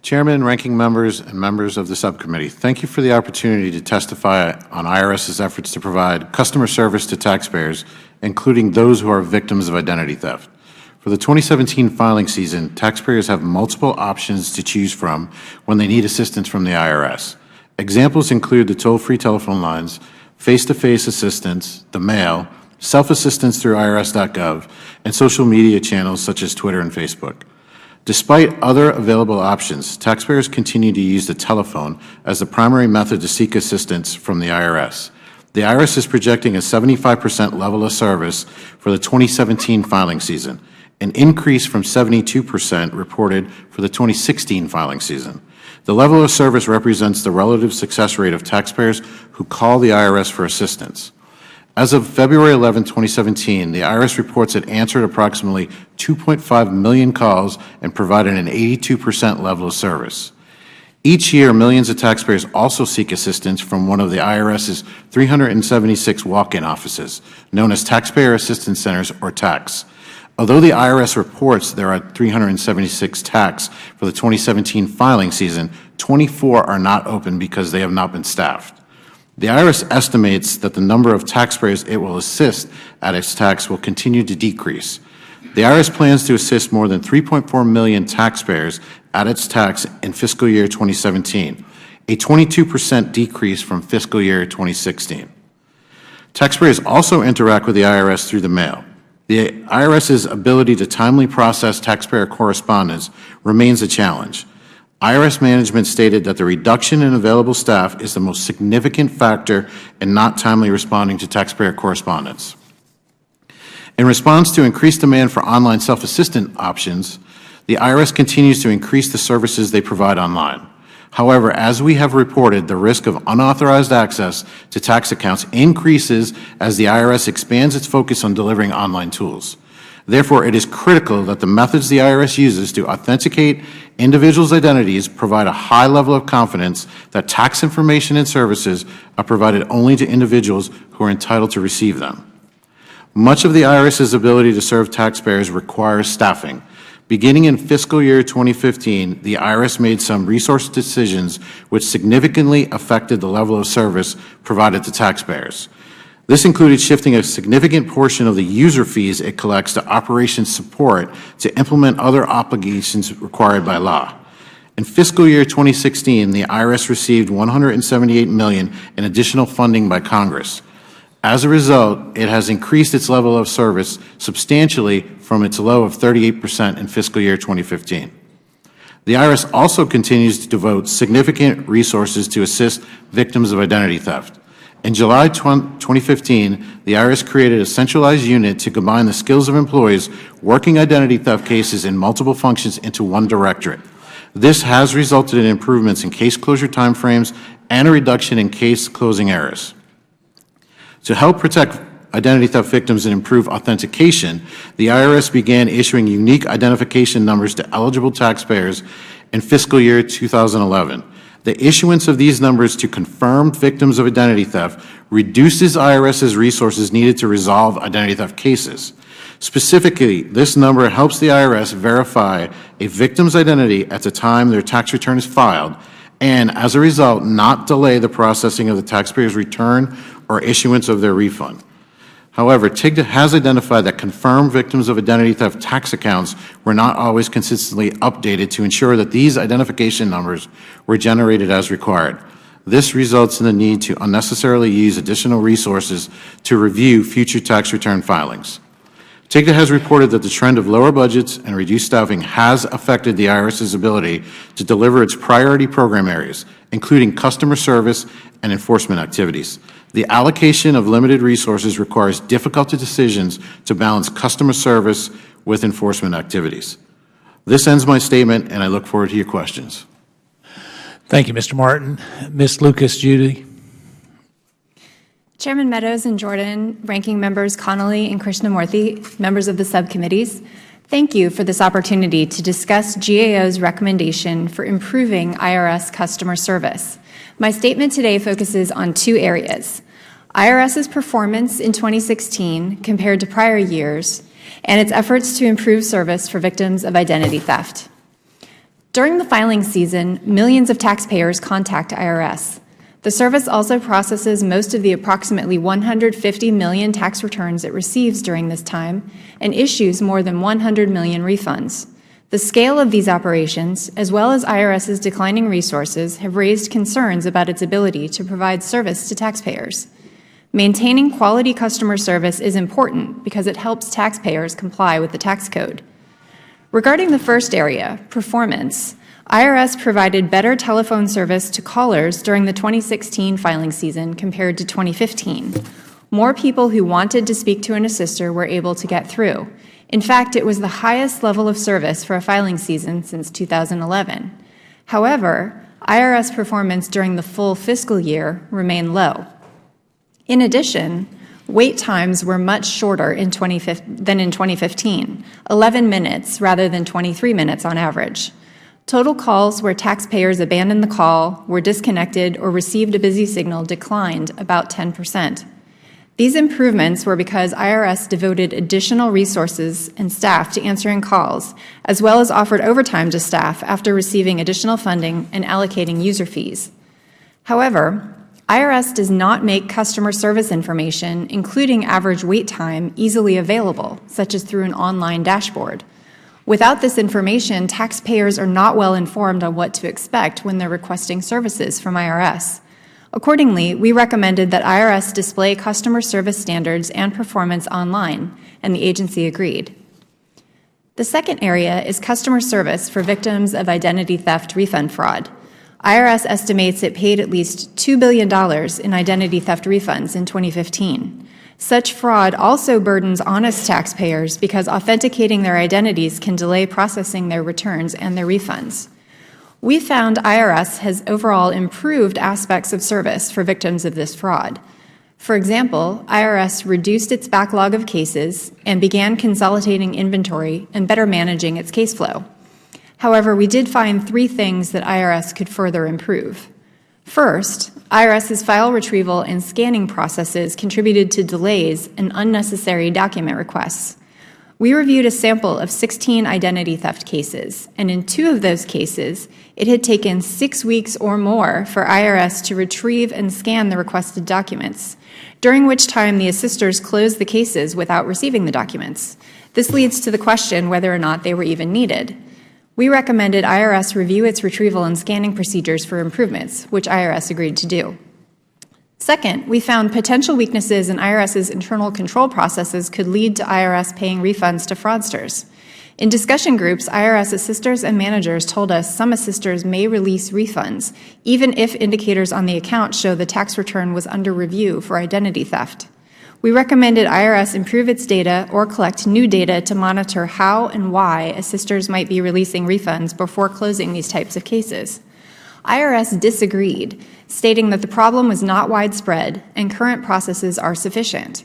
Speaker 1: Chairman, ranking members, and members of the subcommittee, thank you for the opportunity to testify on IRS's efforts to provide customer service to taxpayers, including those who are victims of identity theft. For the 2017 filing season, taxpayers have multiple options to choose from when they need assistance from the IRS. Examples include the toll-free telephone lines, face-to-face assistance, the mail, self-assistance through irs.gov, and social media channels such as Twitter and Facebook. Despite other available options, taxpayers continue to use the telephone as the primary method to seek assistance from the IRS. The IRS is projecting a 75% level of service for the 2017 filing season, an increase from 72% reported for the 2016 filing season. The level of service represents the relative success rate of taxpayers who call the IRS for assistance. As of February 11, 2017, the IRS reports it answered approximately 2.5 million calls and provided an 82% level of service. Each year, millions of taxpayers also seek assistance from one of the IRS's 376 walk-in offices, known as Taxpayer Assistance Centers, or TACs. Although the IRS reports there are 376 TACs for the 2017 filing season, 24 are not open because they have not been staffed. The IRS estimates that the number of taxpayers it will assist at its TACs will continue to decrease. The IRS plans to assist more than 3.4 million taxpayers at its TACs in fiscal year 2017, a 22% decrease from fiscal year 2016. Taxpayers also interact with the IRS through the mail. The IRS's ability to timely process taxpayer correspondence remains a challenge. IRS management stated that the reduction in available staff is the most significant factor in not timely responding to taxpayer correspondence. In response to increased demand for online self-assistant options, the IRS continues to increase the services they provide online. However, as we have reported, the risk of unauthorized access to tax accounts increases as the IRS expands its focus on delivering online tools. Therefore, it is critical that the methods the IRS uses to authenticate individuals' identities provide a high level of confidence that tax information and services are provided only to individuals who are entitled to receive them. Much of the IRS's ability to serve taxpayers requires staffing. Beginning in fiscal year 2015, the IRS made some resource decisions which significantly affected the level of service provided to taxpayers. This included shifting a significant portion of the user fees it collects to operations support to implement other obligations required by law. In fiscal year 2016, the IRS received $178 million in additional funding by Congress. As a result, it has increased its level of service substantially from its low of 38% in fiscal year 2015. The IRS also continues to devote significant resources to assist victims of identity theft. In July 2015, the IRS created a centralized unit to combine the skills of employees working identity theft cases in multiple functions into one directorate. This has resulted in improvements in case closure timeframes and a reduction in case closing errors. To help protect identity theft victims and improve authentication, the IRS began issuing unique identification numbers to eligible taxpayers in fiscal year 2011. The issuance of these numbers to confirmed victims of identity theft reduces IRS's resources needed to resolve identity theft cases. Specifically, this number helps the IRS verify a victim's identity at the time their tax return is filed and, as a result, not delay the processing of the taxpayer's return or issuance of their refund. However, TIGTA has identified that confirmed victims of identity theft tax accounts were not always consistently updated to ensure that these identification numbers were generated as required. This results in the need to unnecessarily use additional resources to review future tax return filings. TIGTA has reported that the trend of lower budgets and reduced staffing has affected the IRS's ability to deliver its priority program areas, including customer service and enforcement activities. The allocation of limited resources requires difficult decisions to balance customer service with enforcement activities. This ends my statement, and I look forward to your questions.
Speaker 15: Thank you, Mr. Martin. Ms. Lucas Judy.
Speaker 2: Chairman Meadows and Jordan, Ranking Members Connolly and Krishnamurthy, members of the subcommittees, thank you for this opportunity to discuss GAO's recommendation for improving IRS customer service. My statement today focuses on two areas: IRS's performance in 2016 compared to prior years, and its efforts to improve service for victims of identity theft. During the filing season, millions of taxpayers contact IRS. The service also processes most of the approximately 150 million tax returns it receives during this time and issues more than 100 million refunds. The scale of these operations, as well as IRS's declining resources, have raised concerns about its ability to provide service to taxpayers. Maintaining quality customer service is important because it helps taxpayers comply with the tax code. Regarding the first area, performance, IRS provided better telephone service to callers during the 2016 filing season compared to 2015. More people who wanted to speak to an assister were able to get through. In fact, it was the highest level of service for a filing season since 2011. However, IRS performance during the full fiscal year remained low. In addition, wait times were much shorter than in 2015, 11 minutes rather than 23 minutes on average. Total calls where taxpayers abandoned the call, were disconnected, or received a busy signal declined about 10%. These improvements were because IRS devoted additional resources and staff to answering calls, as well as offered overtime to staff after receiving additional funding and allocating user fees. However, IRS does not make customer service information, including average wait time, easily available, such as through an online dashboard. Without this information, taxpayers are not well informed on what to expect when they're requesting services from IRS. Accordingly, we recommended that IRS display customer service standards and performance online, and the agency agreed. The second area is customer service for victims of identity theft refund fraud. IRS estimates it paid at least $2 billion in identity theft refunds in 2015. Such fraud also burdens honest taxpayers because authenticating their identities can delay processing their returns and their refunds. We found IRS has overall improved aspects of service for victims of this fraud. For example, IRS reduced its backlog of cases and began consolidating inventory and better managing its case flow. However, we did find three things that IRS could further improve. First, IRS's file retrieval and scanning processes contributed to delays and unnecessary document requests. We reviewed a sample of 16 identity theft cases, and in 2 of those cases, it had taken 6 weeks or more for IRS to retrieve and scan the requested documents, during which time the assisters closed the cases without receiving the documents. This leads to the question whether or not they were even needed. We recommended IRS review its retrieval and scanning procedures for improvements, which IRS agreed to do. Second, we found potential weaknesses in IRS's internal control processes could lead to IRS paying refunds to fraudsters. In discussion groups, IRS assisters and managers told us some assisters may release refunds, even if indicators on the account show the tax return was under review for identity theft. We recommended IRS improve its data or collect new data to monitor how and why assisters might be releasing refunds before closing these types of cases. IRS disagreed, stating that the problem was not widespread and current processes are sufficient.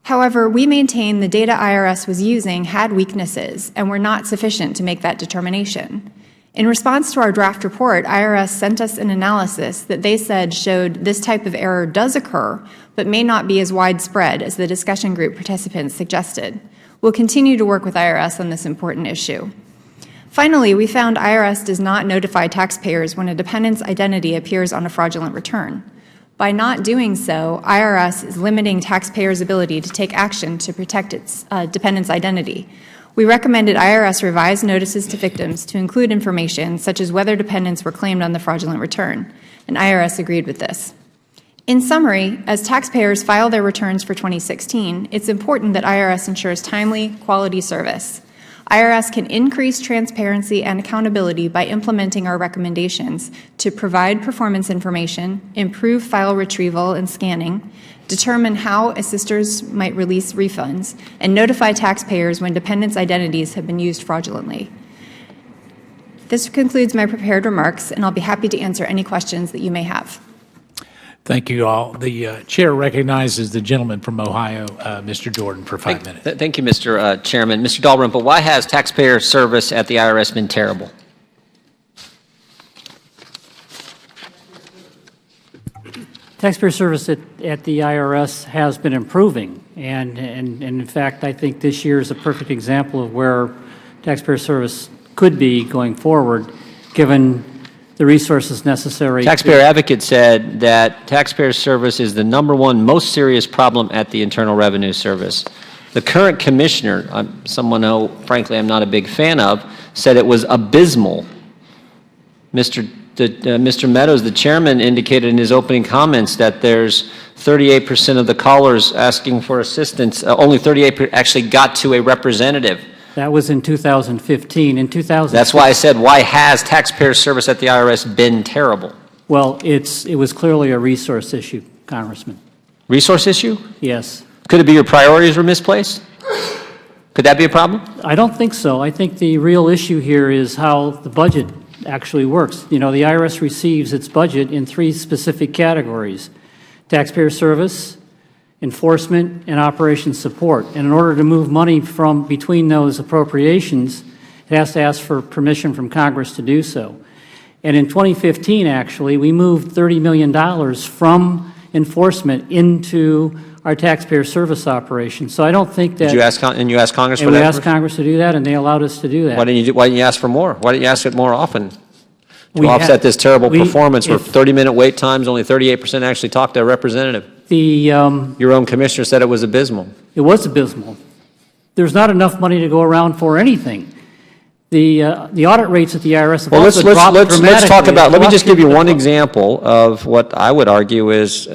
Speaker 2: However, we maintain the data IRS was using had weaknesses and were not sufficient to make that determination. In response to our draft report, IRS sent us an analysis that they said showed this type of error does occur, but may not be as widespread as the discussion group participants suggested. We'll continue to work with IRS on this important issue. Finally, we found IRS does not notify taxpayers when a dependent's identity appears on a fraudulent return. By not doing so, IRS is limiting taxpayers' ability to take action to protect its dependent's identity. We recommended IRS revise notices to victims to include information such as whether dependents were claimed on the fraudulent return, and IRS agreed with this. In summary, as taxpayers file their returns for 2016, it's important that IRS ensures timely, quality service. IRS can increase transparency and accountability by implementing our recommendations to provide performance information, improve file retrieval and scanning, determine how assisters might release refunds, and notify taxpayers when dependents' identities have been used fraudulently. This concludes my prepared remarks, and I'll be happy to answer any questions that you may have.
Speaker 15: Thank you all. The chair recognizes the gentleman from Ohio, Mr. Jordan, for 5 minutes.
Speaker 11: Thank you, Mr. Chairman. Mr. Dalrymple, why has taxpayer service at the IRS been terrible?
Speaker 14: Taxpayer service at the IRS has been improving, and in fact, I think this year is a perfect example of where taxpayer service could be going forward, given the resources necessary.
Speaker 11: Taxpayer Advocate said that taxpayer service is the #1 most serious problem at the Internal Revenue Service. The current commissioner, someone who, frankly, I'm not a big fan of, said it was abysmal. Mr. Meadows, the chairman, indicated in his opening comments that there's 38% of the callers asking for assistance. Only 38% actually got to a representative.
Speaker 14: That was in 2015. In 2000,
Speaker 11: that's why I said, why has taxpayer service at the IRS been terrible?
Speaker 14: Well, it was clearly a resource issue, Congressman.
Speaker 11: Resource issue?
Speaker 14: Yes.
Speaker 11: Could it be your priorities were misplaced? Could that be a problem?
Speaker 14: I don't think so. I think the real issue here is how the budget actually works. You know, the IRS receives its budget in 3 specific categories: taxpayer service, enforcement, and operations support. And in order to move money from between those appropriations, it has to ask for permission from Congress to do so. And in 2015, actually, we moved $30 million from enforcement into our taxpayer service operation. So I don't think that...
Speaker 11: Did you ask, and you asked Congress for that?
Speaker 14: And we asked Congress to do that, and they allowed us to do that.
Speaker 11: Why didn't you ask for more? Why didn't you ask it more often? To offset this terrible performance where 30-minute wait times, only 38% actually talked to a representative. Your own commissioner said it was abysmal.
Speaker 14: It was abysmal. There's not enough money to go around for anything. The audit rates at the IRS have also dropped dramatically.
Speaker 11: Let's talk about, let me just give you one example of what I would argue is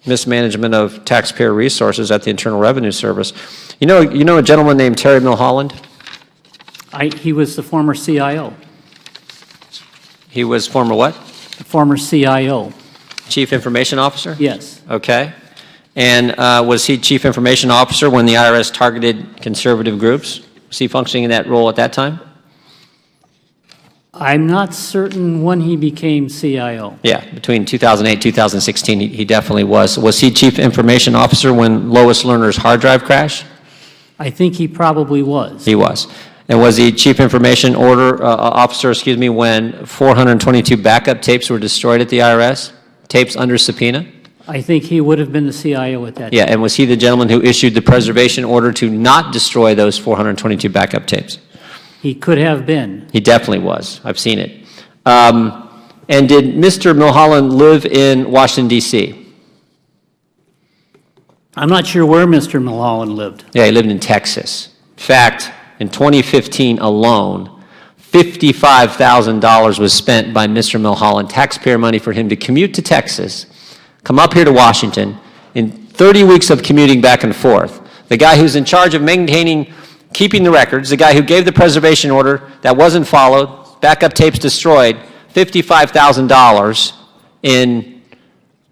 Speaker 11: mismanagement of taxpayer resources at the Internal Revenue Service. You know a gentleman named Terry Milholland?
Speaker 14: He was the former CIO.
Speaker 11: He was former what?
Speaker 14: The former CIO.
Speaker 11: Chief Information Officer?
Speaker 14: Yes.
Speaker 11: Okay. And was he Chief Information Officer when the IRS targeted conservative groups? Was he functioning in that role at that time?
Speaker 14: I'm not certain when he became CIO.
Speaker 11: Yeah, between 2008 and 2016, he definitely was. Was he Chief Information Officer when Lois Lerner's hard drive crashed?
Speaker 14: I think he probably was.
Speaker 11: He was. And was he Chief Information Officer, when 422 backup tapes were destroyed at the IRS? Tapes under subpoena?
Speaker 14: I think he would have been the CIO at that time.
Speaker 11: Yeah, and was he the gentleman who issued the preservation order to not destroy those 422 backup tapes?
Speaker 14: He could have been.
Speaker 11: He definitely was. I've seen it. And did Mr. Milholland live in Washington, D.C.?
Speaker 14: I'm not sure where Mr. Milholland lived.
Speaker 11: Yeah, he lived in Texas. In fact, in 2015 alone, $55,000 was spent by Mr. Milholland, taxpayer money, for him to commute to Texas, come up here to Washington, in 30 weeks of commuting back and forth. The guy who's in charge of keeping the records, the guy who gave the preservation order that wasn't followed, backup tapes destroyed, $55,000 in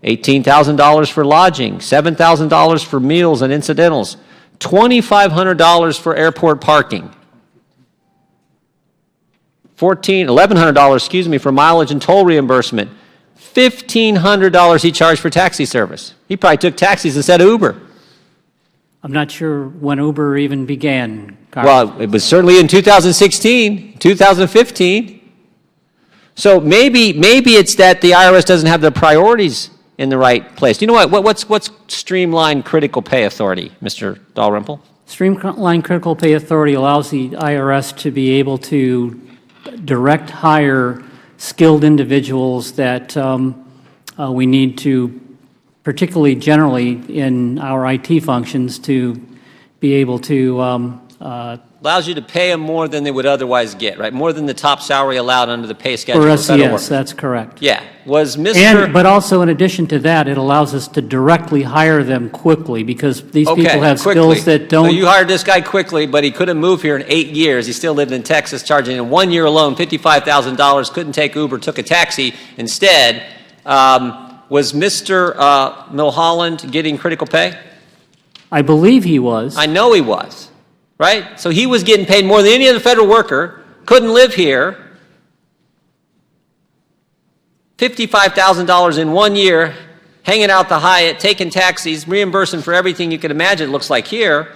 Speaker 11: $18,000 for lodging, $7,000 for meals and incidentals, $2,500 for airport parking, $1,100, for mileage and toll reimbursement, $1,500 he charged for taxi service. He probably took taxis instead of Uber.
Speaker 14: I'm not sure when Uber even began.
Speaker 11: Well, it was certainly in 2016, 2015. So maybe it's that the IRS doesn't have the priorities in the right place. You know what? What's Streamlined Critical Pay Authority, Mr. Dalrymple?
Speaker 14: Streamlined Critical Pay Authority allows the IRS to be able to direct hire skilled individuals that we need to, particularly generally in our IT functions, to be able to
Speaker 11: allows you to pay them more than they would otherwise get, right? More than the top salary allowed under the pay schedule
Speaker 14: For
Speaker 11: for federal
Speaker 14: SES,
Speaker 11: workers.
Speaker 14: that's correct.
Speaker 11: Yeah. Was Mr.
Speaker 14: But also in addition to that, it allows us to directly hire them quickly because these
Speaker 11: Okay,
Speaker 14: people have
Speaker 11: quickly.
Speaker 14: skills that don't.
Speaker 11: So you hired this guy quickly, but he couldn't move here in 8 years. He still lived in Texas, charging in 1 year alone $55,000, couldn't take Uber, took a taxi instead. Was Mr. Milholland getting critical pay?
Speaker 14: I believe he was.
Speaker 11: I know he was, right? So he was getting paid more than any other federal worker, couldn't live here. $55,000 in 1 year, hanging out the Hyatt, taking taxis, reimbursing for everything you can imagine it looks like here.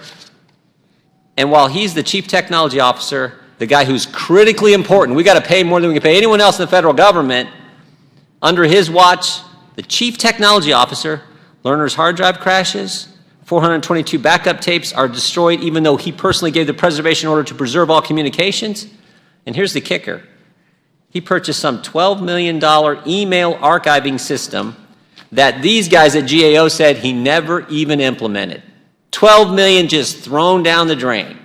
Speaker 11: And while he's the chief technology officer, the guy who's critically important, we got to pay more than we can pay anyone else in the federal government, under his watch, the chief technology officer, Lerner's hard drive crashes, 422 backup tapes are destroyed, even though he personally gave the preservation order to preserve all communications. And here's the kicker. He purchased some $12 million email archiving system that these guys at GAO said he never even implemented. $12 million just thrown down the drain.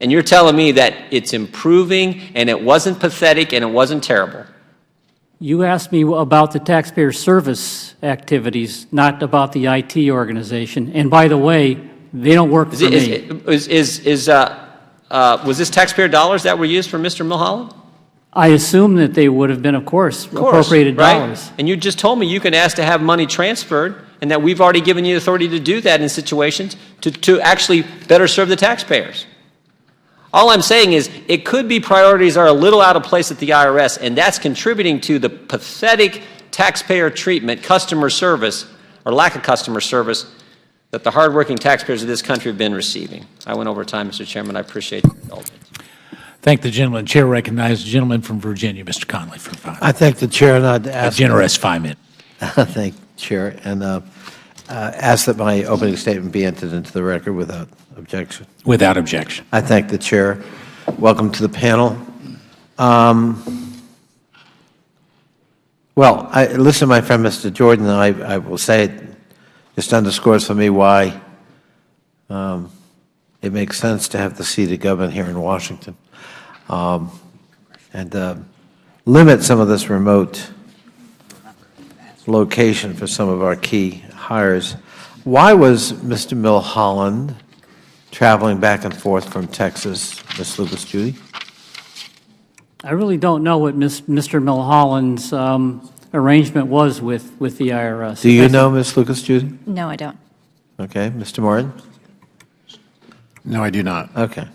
Speaker 11: And you're telling me that it's improving and it wasn't pathetic and it wasn't terrible.
Speaker 14: You asked me about the taxpayer service activities, not about the IT organization. And by the way, they don't work for me.
Speaker 11: Was this taxpayer dollars that were used for Mr. Milholland?
Speaker 14: I assume that they would have been, of course, appropriated
Speaker 11: right?
Speaker 14: dollars.
Speaker 11: And you just told me you can ask to have money transferred and that we've already given you authority to do that in situations to actually better serve the taxpayers. All I'm saying is it could be priorities are a little out of place at the IRS, and that's contributing to the pathetic taxpayer treatment, customer service, or lack of customer service that the hardworking taxpayers of this country have been receiving. I went over time, Mr. Chairman. I appreciate your indulgence.
Speaker 15: Thank the gentleman. Chair recognizes the gentleman from Virginia, Mr. Connolly, for 5 minutes.
Speaker 9: I thank the chair, and I'd ask.
Speaker 15: A generous 5 minutes.
Speaker 9: Thank the chair, and ask that my opening statement be entered into the record without objection.
Speaker 15: Without objection.
Speaker 9: I thank the chair. Welcome to the panel. Well, listen to my friend, Mr. Jordan. I will say it just underscores for me why it makes sense to have the seat of government here in Washington and limit some of this remote location for some of our key hires. Why was Mr. Milholland traveling back and forth from Texas, Ms. Lucas Judy?
Speaker 14: I really don't know what Mr. Milholland's arrangement was with the IRS.
Speaker 9: Do you know, Ms. Lucas Judy?
Speaker 2: No, I don't.
Speaker 9: Okay. Mr. Martin?
Speaker 1: No, I do not.
Speaker 9: Okay.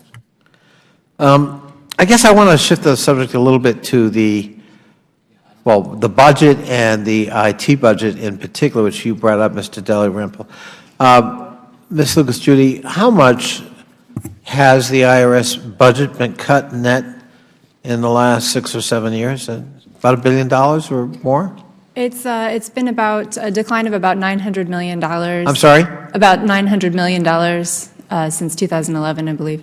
Speaker 9: I guess I want to shift the subject a little bit to the budget and the IT budget in particular, which you brought up, Mr. Dalrymple. Ms. Lucas Judy, how much has the IRS budget been cut net in the last 6 or 7 years? About $1 billion or more?
Speaker 2: It's been about a decline of about $900 million.
Speaker 9: I'm sorry?
Speaker 2: About $900 million since 2011, I believe.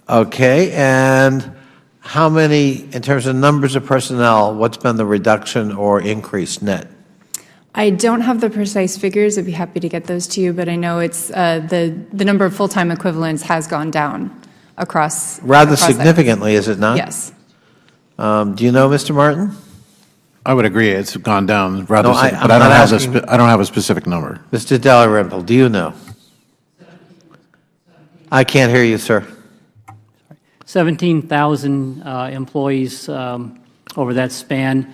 Speaker 9: Okay, and how many, in terms of numbers of personnel, what's been the reduction or increase net?
Speaker 2: I don't have the precise figures. I'd be happy to get those to you, but I know it's the number of full-time equivalents has gone down across.
Speaker 9: Rather significantly, is it not?
Speaker 2: Yes.
Speaker 9: Do you know, Mr. Martin?
Speaker 1: I would agree. It's gone down rather,
Speaker 9: No,
Speaker 1: but I don't have a specific number.
Speaker 9: Mr. Dalrymple, do you know? I can't hear you, sir.
Speaker 14: 17,000 employees over that span.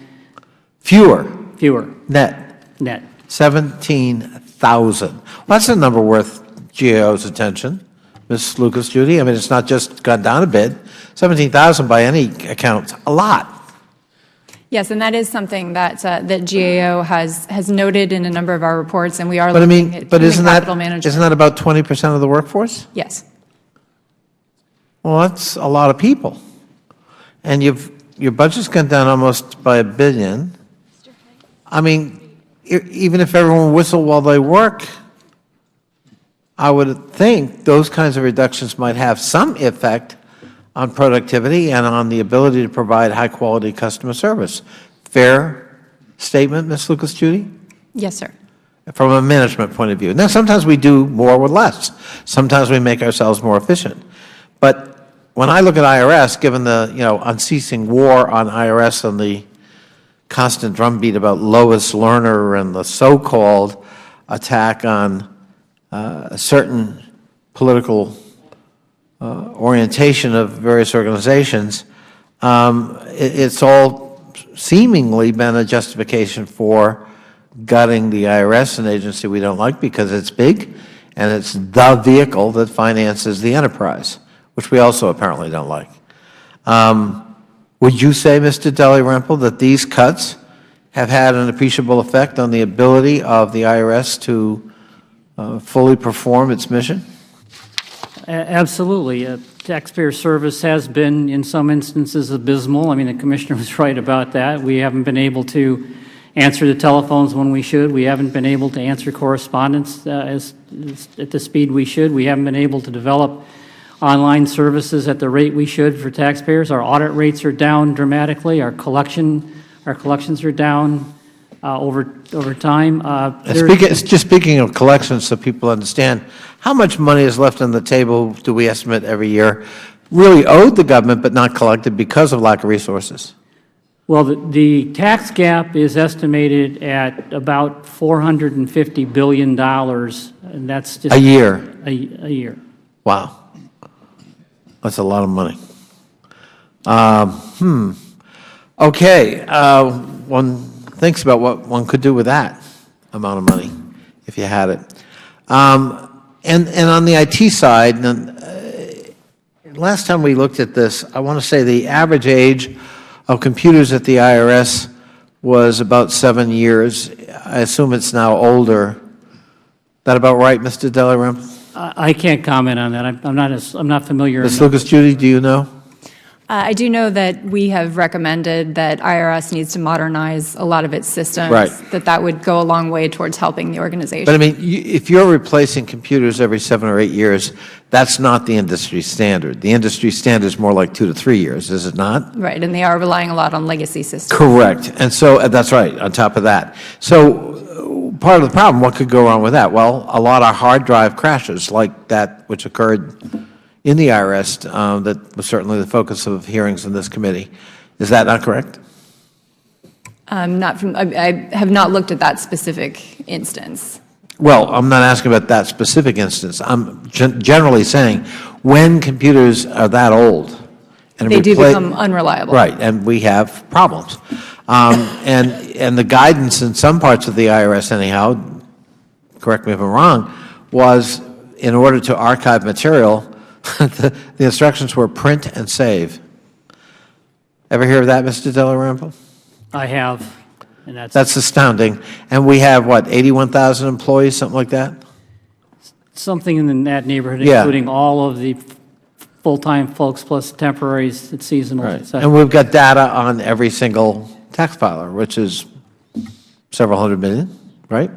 Speaker 9: Fewer?
Speaker 14: Fewer.
Speaker 9: Net?
Speaker 14: Net.
Speaker 9: 17,000. Well, that's a number worth GAO's attention, Ms. Lucas Judy. I mean, it's not just gone down a bit. 17,000 by any account, a lot.
Speaker 2: Yes, and that is something that that GAO has noted in a number of our reports, and we are
Speaker 9: But I
Speaker 2: looking
Speaker 9: mean,
Speaker 2: at
Speaker 9: but
Speaker 2: human capital management.
Speaker 9: isn't that about 20% of the workforce?
Speaker 2: Yes.
Speaker 9: Well, that's a lot of people. And your budget's gone down almost by $1 billion. I mean, even if everyone whistled while they work, I would think those kinds of reductions might have some effect on productivity and on the ability to provide high-quality customer service. Fair statement, Ms. Lucas Judy?
Speaker 2: Yes, sir.
Speaker 9: From a management point of view. Now, sometimes we do more with less. Sometimes we make ourselves more efficient. But when I look at IRS, given the, unceasing war on IRS and the constant drumbeat about Lois Lerner and the so-called attack on a certain political orientation of various organizations, it's all seemingly been a justification for gutting the IRS, an agency we don't like because it's big and it's the vehicle that finances the enterprise, which we also apparently don't like. Would you say, Mr. Dalrymple, that these cuts have had an appreciable effect on the ability of the IRS to fully perform its mission?
Speaker 14: Absolutely. Taxpayer service has been, in some instances, abysmal. I mean, the Commissioner was right about that. We haven't been able to answer the telephones when we should. We haven't been able to answer correspondence at the speed we should. We haven't been able to develop online services at the rate we should for taxpayers. Our audit rates are down dramatically. Our collections are down over time.
Speaker 9: Speaking of collections, so people understand, how much money is left on the table, do we estimate every year, really owed the government but not collected because of lack of resources?
Speaker 14: Well, the tax gap is estimated at about $450 billion, and that's just...
Speaker 9: A year?
Speaker 14: A year.
Speaker 9: Wow. That's a lot of money. Okay. One thinks about what one could do with that amount of money if you had it. And on the IT side, last time we looked at this, I want to say the average age of computers at the IRS was about 7 years. I assume it's now older. That about right, Mr. Dalrymple?
Speaker 14: I can't comment on that. I'm not familiar.
Speaker 9: Ms. Lucas Judy, do you know?
Speaker 2: I do know that we have recommended that IRS needs to modernize a lot of its systems,
Speaker 9: Right.
Speaker 2: that would go a long way towards helping the organization.
Speaker 9: But I mean, if you're replacing computers every 7 or 8 years, that's not the industry standard. The industry standard is more like 2 to 3 years, is it not?
Speaker 2: Right, and they are relying a lot on legacy systems.
Speaker 9: Correct. And so, that's right, on top of that. So part of the problem, what could go wrong with that? Well, a lot of hard drive crashes like that which occurred in the IRS, that was certainly the focus of hearings in this committee. Is that not correct?
Speaker 2: I have not looked at that specific instance.
Speaker 9: Well, I'm not asking about that specific instance. I'm generally saying when computers are that old and
Speaker 2: They do become unreliable.
Speaker 9: Right, and we have problems. And the guidance in some parts of the IRS anyhow, correct me if I'm wrong, was in order to archive material, the instructions were print and save. Ever hear of that, Mr. Dalrymple?
Speaker 14: I have, and
Speaker 9: That's astounding. And we have, what, 81,000 employees, something like that?
Speaker 14: something in that neighborhood,
Speaker 9: Yeah.
Speaker 14: including all of the full-time folks plus temporaries, it's seasonal. et cetera.
Speaker 9: And we've got data on every single tax filer, which is several hundred million, right?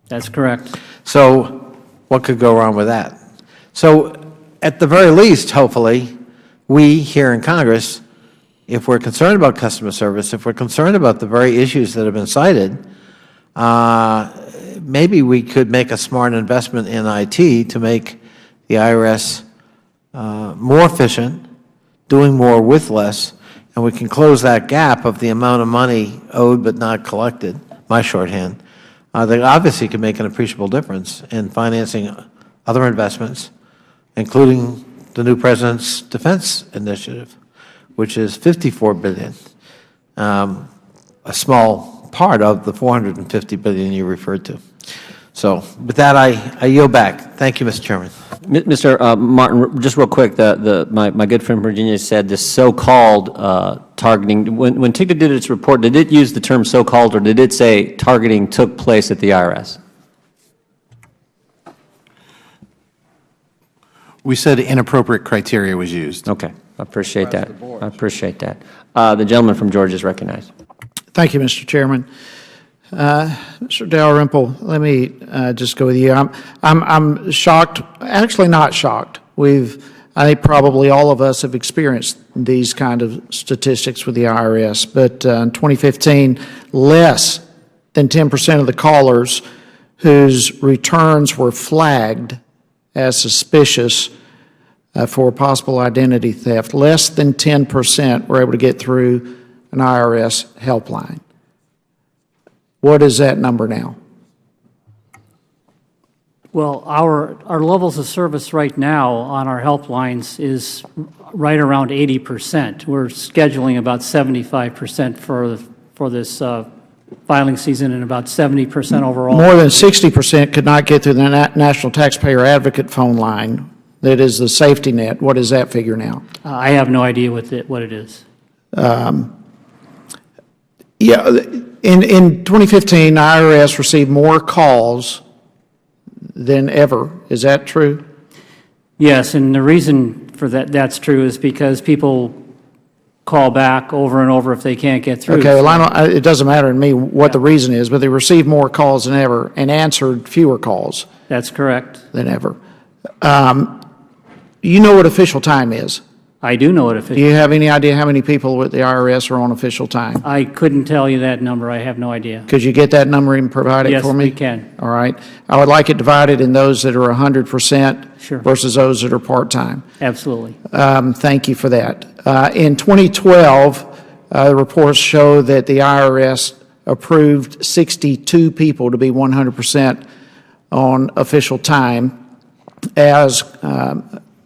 Speaker 14: That's correct.
Speaker 9: So what could go wrong with that? So at the very least, hopefully, we here in Congress, if we're concerned about customer service, if we're concerned about the very issues that have been cited, maybe we could make a smart investment in IT to make the IRS more efficient, doing more with less, and we can close that gap of the amount of money owed but not collected, my shorthand, that obviously can make an appreciable difference in financing other investments, including the new President's Defense Initiative, which is $54 billion, a small part of the $450 billion you referred to. So with that, I yield back. Thank you, Mr. Chairman.
Speaker 11: Mr. Martin, just real quick, my good friend Virginia said this so-called targeting. When TIGTA did its report, did it use the term so-called, or did it say targeting took place at the IRS?
Speaker 1: We said inappropriate criteria was used.
Speaker 11: Okay, I appreciate that. I appreciate that. The gentleman from Georgia is recognized.
Speaker 18: Thank you, Mr. Chairman. Mr. Dalrymple, let me just go with you. I'm shocked, actually not shocked. I think probably all of us have experienced these kind of statistics with the IRS, but in 2015, less than 10% of the callers whose returns were flagged as suspicious for possible identity theft. Less than 10% were able to get through an IRS helpline. What is that number now?
Speaker 14: Well, our levels of service right now on our helplines is right around 80%. We're scheduling about 75% for this filing season and about 70% overall.
Speaker 18: More than 60% could not get through the National Taxpayer Advocate phone line. That is the safety net. What is that figure now?
Speaker 14: I have no idea what it is.
Speaker 18: Yeah, in 2015, IRS received more calls than ever. Is that true?
Speaker 14: Yes, and the reason for that's true is because people call back over and over if they can't get through.
Speaker 18: Okay, well, it doesn't matter to me what the reason is, but they received more calls than ever and answered fewer calls.
Speaker 14: That's correct.
Speaker 18: Than ever. You know what official time is?
Speaker 14: I do know what official.
Speaker 18: Do you have any idea how many people with the IRS are on official time?
Speaker 14: I couldn't tell you that number. I have no idea.
Speaker 18: Could you get that number and provide it for me?
Speaker 14: Yes, we can.
Speaker 18: All right. I would like it divided in those that are 100%
Speaker 14: Sure.
Speaker 18: versus those that are part-time.
Speaker 14: Absolutely.
Speaker 18: Thank you for that. In 2012, the reports show that the IRS approved 62 people to be 100% on official time as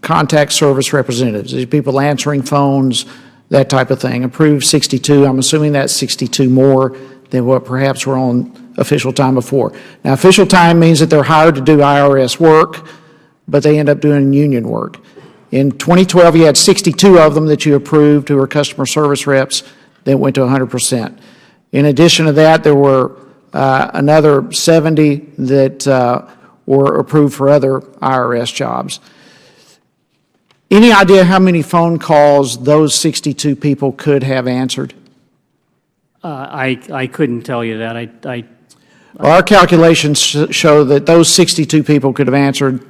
Speaker 18: contact service representatives. These people answering phones, that type of thing. Approved 62. I'm assuming that's 62 more than what perhaps were on official time before. Now, official time means that they're hired to do IRS work, but they end up doing union work. In 2012, you had 62 of them that you approved who were customer service reps that went to 100%. In addition to that, there were another 70 that were approved for other IRS jobs. Any idea how many phone calls those 62 people could have answered?
Speaker 14: I couldn't tell you that.
Speaker 18: Well, our calculations show that those 62 people could have answered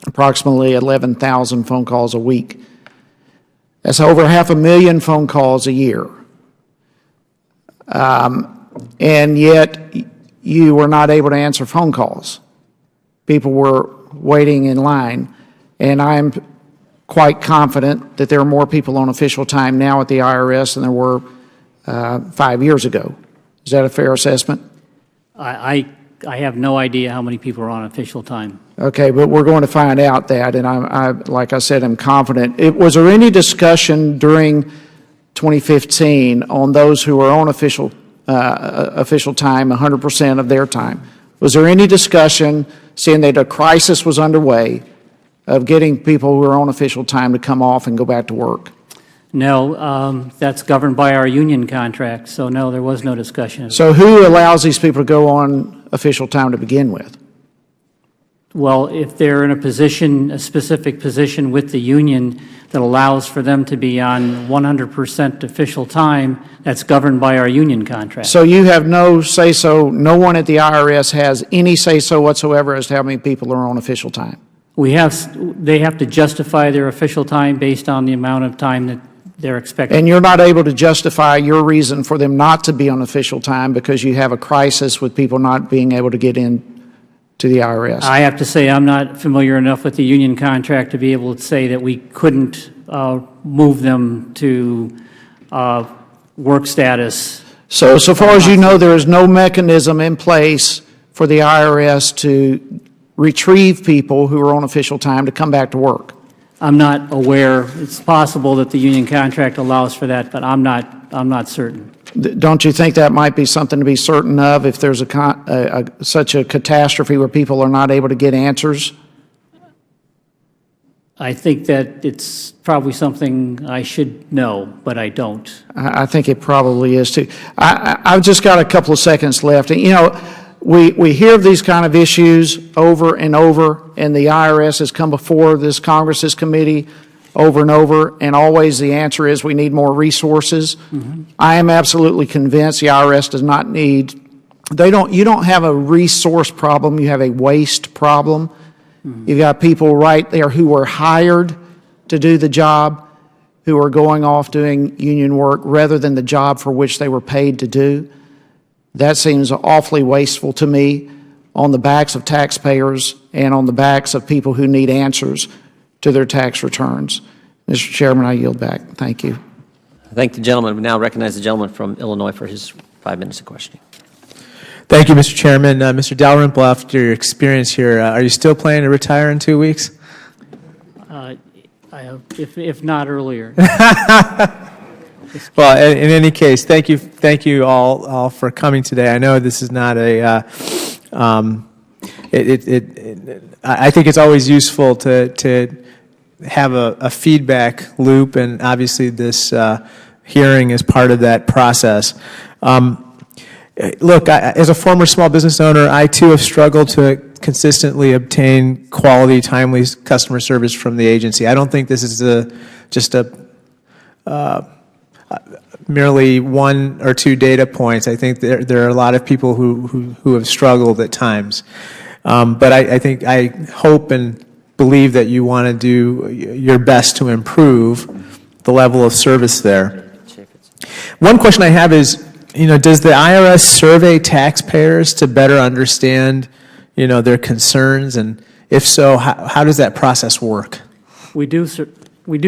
Speaker 18: approximately 11,000 phone calls a week. That's over 500,000 phone calls a year. And yet, you were not able to answer phone calls. People were waiting in line, and I'm quite confident that there are more people on official time now at the IRS than there were 5 years ago. Is that a fair assessment?
Speaker 14: I have no idea how many people are on official time.
Speaker 18: Okay, but we're going to find out that, and I like I said, I'm confident. Was there any discussion during 2015 on those who were on official time, 100% of their time? Was there any discussion, seeing that a crisis was underway, of getting people who are on official time to come off and go back to work?
Speaker 14: No, that's governed by our union contract, so no, there was no discussion.
Speaker 18: So who allows these people to go on official time to begin with?
Speaker 14: Well, if they're in a specific position with the union that allows for them to be on 100% official time, that's governed by our union contract.
Speaker 18: So you have no say-so, no one at the IRS has any say-so whatsoever as to how many people are on official time?
Speaker 14: They have to justify their official time based on the amount of time that they're expected.
Speaker 18: And you're not able to justify your reason for them not to be on official time because you have a crisis with people not being able to get in to the IRS?
Speaker 14: I have to say I'm not familiar enough with the union contract to be able to say that we couldn't move them to work status.
Speaker 18: So far as you know, there is no mechanism in place for the IRS to retrieve people who are on official time to come back to work?
Speaker 14: I'm not aware. It's possible that the union contract allows for that, but I'm not certain.
Speaker 18: Don't you think that might be something to be certain of if there's such a catastrophe where people are not able to get answers?
Speaker 14: I think that it's probably something I should know, but I don't.
Speaker 18: I think it probably is too. I've just got a couple of seconds left. You know, we hear of these kind of issues over and over, and the IRS has come before this Congress's committee over and over, and always the answer is we need more resources. Mm-hmm. I am absolutely convinced the IRS does not need, you don't have a resource problem, you have a waste problem. Mm-hmm. You've got people right there who were hired to do the job, who are going off doing union work rather than the job for which they were paid to do. That seems awfully wasteful to me, on the backs of taxpayers and on the backs of people who need answers to their tax returns. Mr. Chairman, I yield back. Thank you.
Speaker 11: Thank the gentleman. We now recognize the gentleman from Illinois for his 5 minutes of questioning.
Speaker 5: Thank you, Mr. Chairman. Mr. Dalrymple, after your experience here, are you still planning to retire in 2 weeks?
Speaker 14: If not earlier.
Speaker 5: Well, in any case, thank you all for coming today. I know this is not a. I think it's always useful to have a feedback loop, and obviously this hearing is part of that process. Look, as a former small business owner, I too have struggled to consistently obtain quality, timely customer service from the agency. I don't think this is just merely 1 or 2 data points. I think there are a lot of people who have struggled at times. But I hope and believe that you want to do your best to improve the level of service there. One question I have is, does the IRS survey taxpayers to better understand, their concerns? And if so, how does that process work?
Speaker 14: We do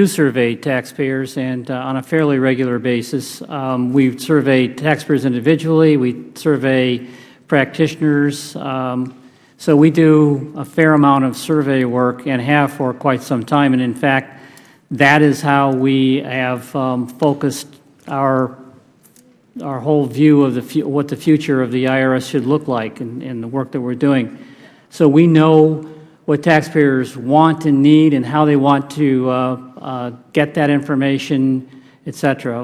Speaker 14: survey taxpayers, and on a fairly regular basis. We survey taxpayers individually. We survey practitioners. So we do a fair amount of survey work and have for quite some time. And in fact, that is how we have focused our whole view of what the future of the IRS should look like in the work that we're doing. So we know what taxpayers want and need and how they want to get that information, et cetera.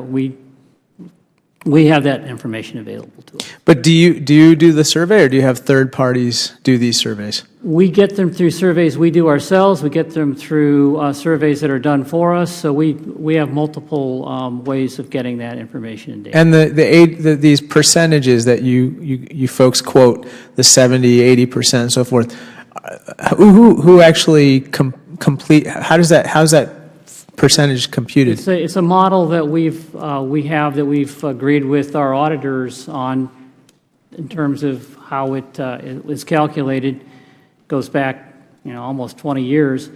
Speaker 14: We have that information available to us.
Speaker 5: But do you do the survey, or do you have third parties do these surveys?
Speaker 14: We get them through surveys we do ourselves. We get them through surveys that are done for us. So we have multiple ways of getting that information and data.
Speaker 5: And these percentages that you folks quote, the 70, 80%, and so forth, who actually complete? How's that percentage computed?
Speaker 14: It's a model that we've agreed with our auditors on in terms of how it is calculated. It goes back almost 20 years,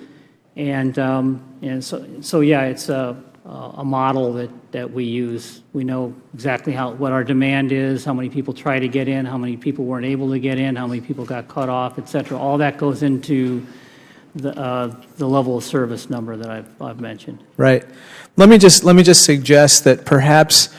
Speaker 14: and so yeah, it's a model that we use. We know exactly what our demand is, how many people try to get in, how many people weren't able to get in, how many people got cut off, et cetera. All that goes into the level of service number that I've mentioned.
Speaker 5: Right. Let me just suggest that perhaps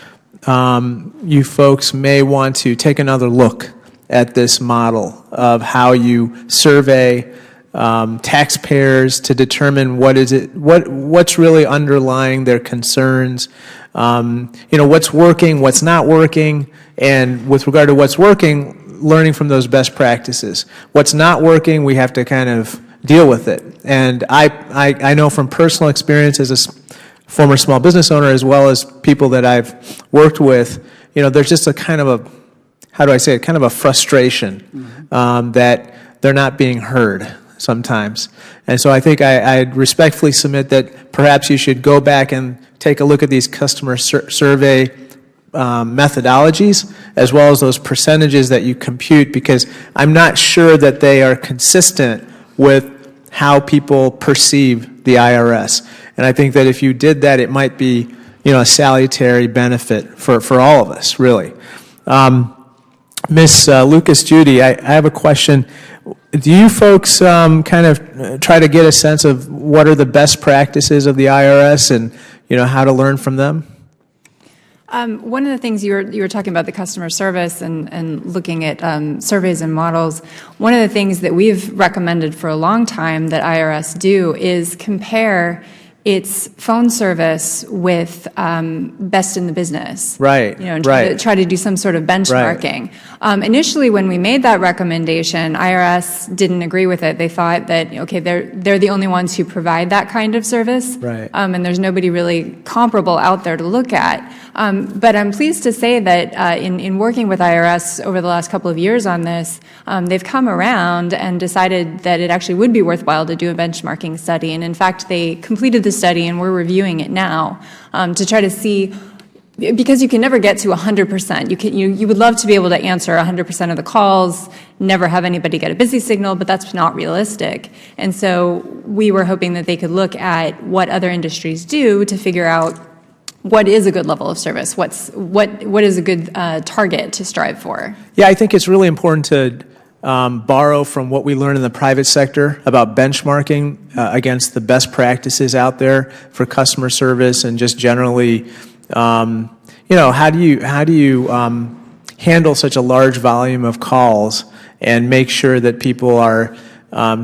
Speaker 5: you folks may want to take another look at this model of how you survey taxpayers to determine what's really underlying their concerns. What's working, what's not working, and with regard to what's working, learning from those best practices. What's not working, we have to kind of deal with it. And I know from personal experience as a former small business owner, as well as people that I've worked with, there's just a kind of a frustration that they're not being heard sometimes. And so I think I respectfully submit that perhaps you should go back and take a look at these customer survey methodologies, as well as those percentages that you compute, because I'm not sure that they are consistent with how people perceive the IRS. And I think that if you did that, it might be, a salutary benefit for all of us, really. Ms. Lucas Judy, I have a question. Do you folks kind of try to get a sense of what are the best practices of the IRS and, how to learn from them?
Speaker 2: One of the things you were talking about, the customer service and looking at surveys and models, one of the things that we've recommended for a long time that IRS do is compare its phone service with best in the business.
Speaker 5: Right,
Speaker 2: and
Speaker 5: right.
Speaker 2: try to do some sort of benchmarking. Right. Initially, when we made that recommendation, IRS didn't agree with it. They thought that, okay, they're the only ones who provide that kind of service.
Speaker 5: Right.
Speaker 2: And there's nobody really comparable out there to look at. But I'm pleased to say that in working with IRS over the last couple of years on this, they've come around and decided that it actually would be worthwhile to do a benchmarking study. And in fact, they completed the study and we're reviewing it now to try to see because you can never get to 100%. You would love to be able to answer 100% of the calls, never have anybody get a busy signal, but that's not realistic. And so we were hoping that they could look at what other industries do to figure out what is a good level of service, what is a good target to strive for.
Speaker 5: Yeah, I think it's really important to borrow from what we learn in the private sector about benchmarking against the best practices out there for customer service and just generally, how do you handle such a large volume of calls and make sure that people are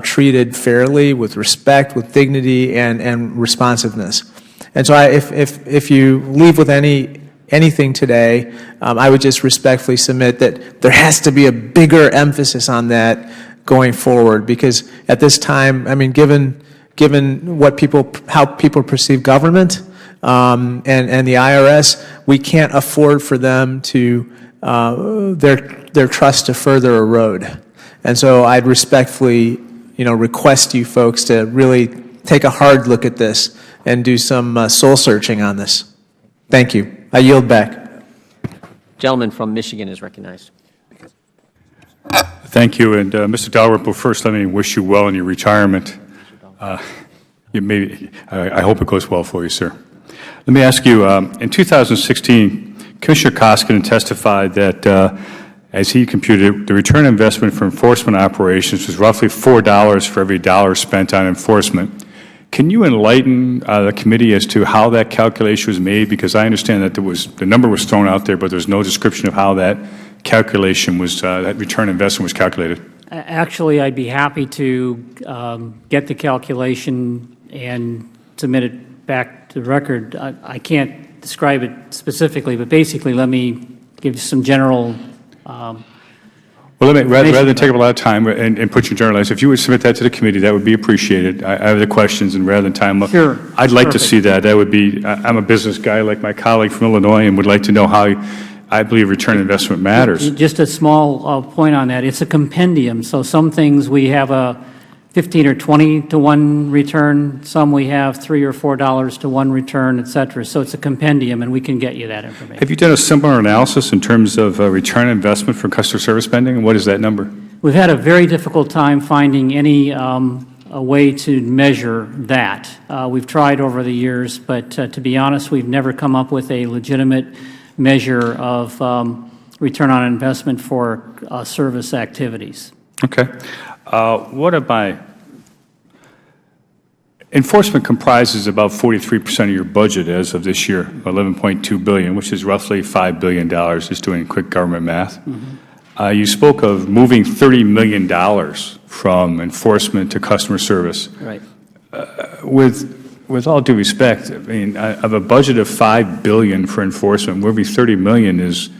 Speaker 5: treated fairly, with respect, with dignity, and responsiveness. And so if you leave with anything today, I would just respectfully submit that there has to be a bigger emphasis on that going forward, because at this time, I mean, given how people perceive government and the IRS, we can't afford for them to their trust to further erode. And so I'd respectfully, request you folks to really take a hard look at this and do some soul searching on this. Thank you. I yield back.
Speaker 11: Gentleman from Michigan is recognized.
Speaker 13: Thank you. And Mr. Dalrymple, first let me wish you well in your retirement. I hope it goes well for you, sir. Let me ask you, in 2016, Commissioner Koskinen testified that, as he computed, the return on investment for enforcement operations was roughly $4 for every dollar spent on enforcement. Can you enlighten the committee as to how that calculation was made? Because I understand that the number was thrown out there, but there's no description of how that calculation was, that return on investment was calculated.
Speaker 14: Actually, I'd be happy to get the calculation and submit it back to the record. I can't describe it specifically, but basically, let me give you some general.
Speaker 13: Well, rather than take up a lot of time and put you generalized, if you would submit that to the committee, that would be appreciated. I have the questions, and rather than time up,
Speaker 14: sure,
Speaker 13: I'd like to see that. That would be. I'm a business guy like my colleague from Illinois, and would like to know how I believe return on investment matters.
Speaker 14: Just a small point on that. It's a compendium, so some things we have a 15 or 20 to 1 return, some we have $3 or $4 to 1 return, et cetera. So it's a compendium, and we can get you that information.
Speaker 13: Have you done a similar analysis in terms of return on investment for customer service spending, and what is that number?
Speaker 14: We've had a very difficult time finding any a way to measure that. We've tried over the years, but to be honest, we've never come up with a legitimate measure of return on investment for service activities.
Speaker 13: Okay. What about enforcement? Comprises about 43% of your budget as of this year, $11.2 billion, which is roughly $5 billion, just doing quick government math. Mm-hmm. You spoke of moving $30 million from enforcement to customer service.
Speaker 14: Right.
Speaker 13: With all due respect, I mean, of a budget of $5 billion for enforcement, moving $30 million is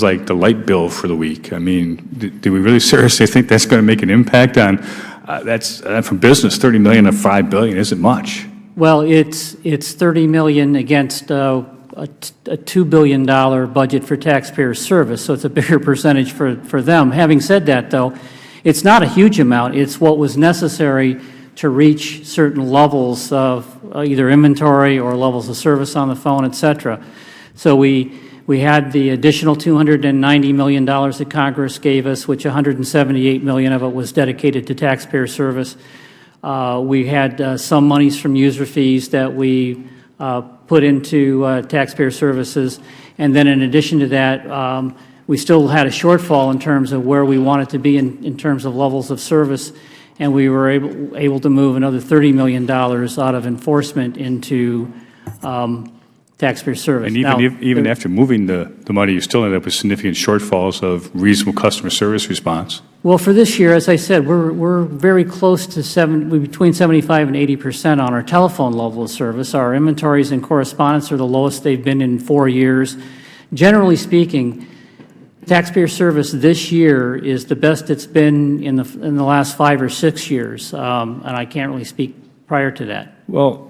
Speaker 13: like the light bill for the week. I mean, do we really seriously think that's going to make an impact on, that's from business, $30 million of $5 billion isn't much.
Speaker 14: Well, it's $30 million against a $2 billion budget for taxpayer service, so it's a bigger percentage for them. Having said that, though, it's not a huge amount. It's what was necessary to reach certain levels of either inventory or levels of service on the phone, et cetera. So we had the additional $290 million that Congress gave us, which $178 million of it was dedicated to taxpayer service. We had some monies from user fees that we put into taxpayer services. And then in addition to that, we still had a shortfall in terms of where we wanted to be in terms of levels of service. And we were able to move another $30 million out of enforcement into taxpayer service.
Speaker 13: And even after moving the money, you still end up with significant shortfalls of reasonable customer service response.
Speaker 14: Well, for this year, as I said, we're very close to between 75 and 80% on our telephone level of service. Our inventories and correspondence are the lowest they've been in 4 years. Generally speaking, taxpayer service this year is the best it's been in the last 5 or 6 years, and I can't really speak prior to that.
Speaker 13: Well,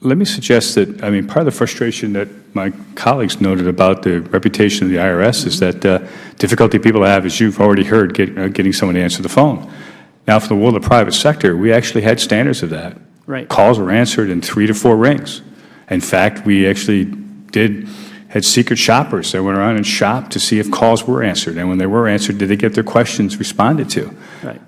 Speaker 13: let me suggest that, I mean, part of the frustration that my colleagues noted about the reputation of the IRS is that difficulty people have, as you've already heard, getting someone to answer the phone. Now, for the world of the private sector, we actually had standards of that.
Speaker 14: Right.
Speaker 13: Calls were answered in 3 to 4 rings. In fact, we actually did had secret shoppers that went around and shopped to see if calls were answered. And when they were answered, did they get their questions responded to?
Speaker 14: Right.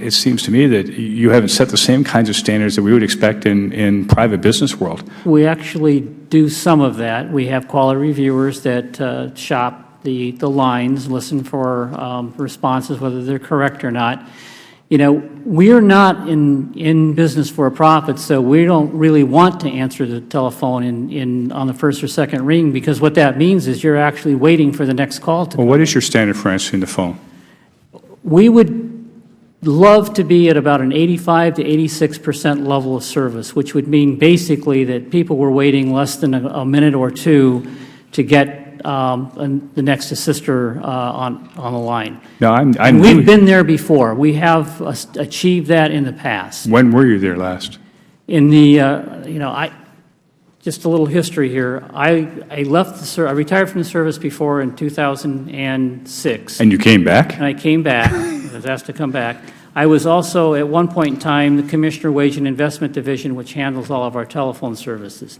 Speaker 13: It seems to me that you haven't set the same kinds of standards that we would expect in private business world.
Speaker 14: We actually do some of that. We have quality reviewers that shop the lines, listen for responses, whether they're correct or not. You know, we're not in business for a profit, so we don't really want to answer the telephone on the first or second ring, because what that means is you're actually waiting for the next call to come.
Speaker 13: Well, what is your standard for answering the phone?
Speaker 14: We would love to be at about an 85 to 86% level of service, which would mean basically that people were waiting less than a minute or two to get the next assister on the line.
Speaker 13: No,
Speaker 14: and we've been there before. We have achieved that in the past.
Speaker 13: When were you there last?
Speaker 14: In the, just a little history here. I retired from the service before in 2006.
Speaker 13: And you came back?
Speaker 14: And I came back. I was asked to come back. I was also, at one point in time, the Commissioner Wage and Investment Division, which handles all of our telephone services.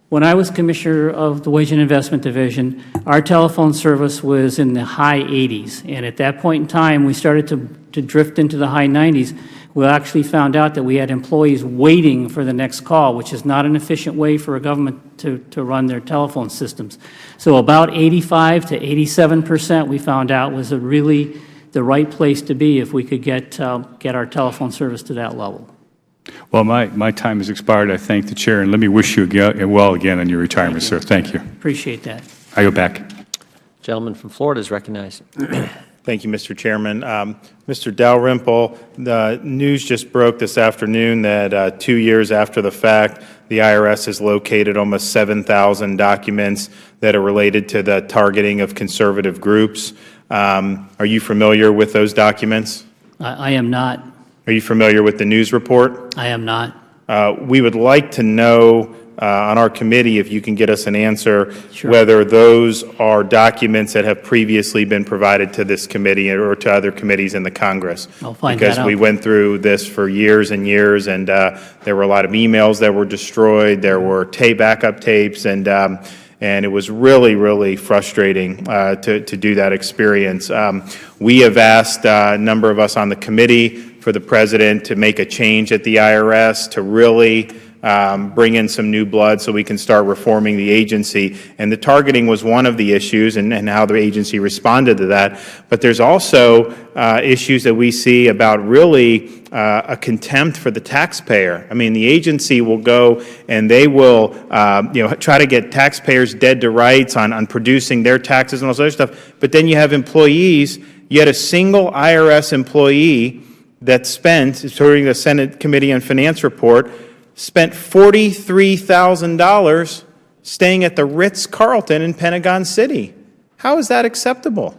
Speaker 14: When I was Commissioner of the Wage and Investment Division, our telephone service was in the high 80s. And at that point in time, we started to drift into the high 90s. We actually found out that we had employees waiting for the next call, which is not an efficient way for a government to run their telephone systems. So about 85 to 87% we found out was really the right place to be if we could get our telephone service to that level.
Speaker 13: Well, my time has expired. I thank the Chair, and let me wish you well again on your retirement, sir. Thank you.
Speaker 14: Appreciate that.
Speaker 13: I go back.
Speaker 11: Gentleman from Florida is recognized.
Speaker 10: Thank you, Mr. Chairman. Mr. Dalrymple, the news just broke this afternoon that 2 years after the fact, the IRS has located almost 7,000 documents that are related to the targeting of conservative groups. Are you familiar with those documents?
Speaker 14: I am not.
Speaker 10: Are you familiar with the news report?
Speaker 14: I am not.
Speaker 10: We would like to know on our committee, if you can get us an answer,
Speaker 14: Sure.
Speaker 10: whether those are documents that have previously been provided to this committee or to other committees in the Congress.
Speaker 14: I'll find
Speaker 10: because
Speaker 14: that out.
Speaker 10: we went through this for years and years, and there were a lot of emails that were destroyed. There were backup tapes, and it was really, really frustrating to do that experience. We have asked a number of us on the committee for the President to make a change at the IRS to really bring in some new blood so we can start reforming the agency. And the targeting was one of the issues, and how the agency responded to that. But there's also issues that we see about really a contempt for the taxpayer. I mean, the agency will go and they will try to get taxpayers dead to rights on producing their taxes and all this other stuff. But then you have employees, you had a single IRS employee that spent, according to the Senate Committee on Finance report, spent $43,000 staying at the Ritz-Carlton in Pentagon City. How is that acceptable?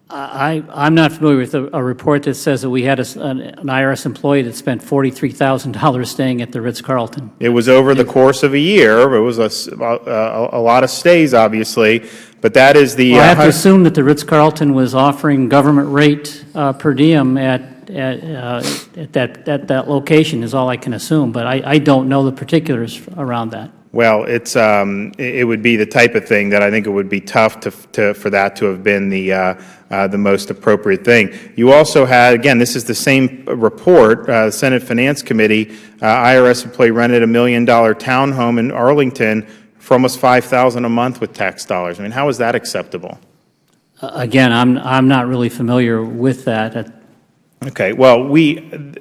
Speaker 14: I'm not familiar with a report that says that we had an IRS employee that spent $43,000 staying at the Ritz-Carlton.
Speaker 10: It was over the course of a year. It was a lot of stays, obviously, but that is the...
Speaker 14: Well, I have to assume that the Ritz-Carlton was offering government rate per diem at that location is all I can assume, but I don't know the particulars around that.
Speaker 10: Well, it would be the type of thing that I think it would be tough for that to have been the most appropriate thing. You also had, again, this is the same report, Senate Finance Committee, IRS employee rented $1 million townhome in Arlington for almost $5,000 a month with tax dollars. I mean, how is that acceptable?
Speaker 14: Again, I'm not really familiar with that.
Speaker 10: Okay, well,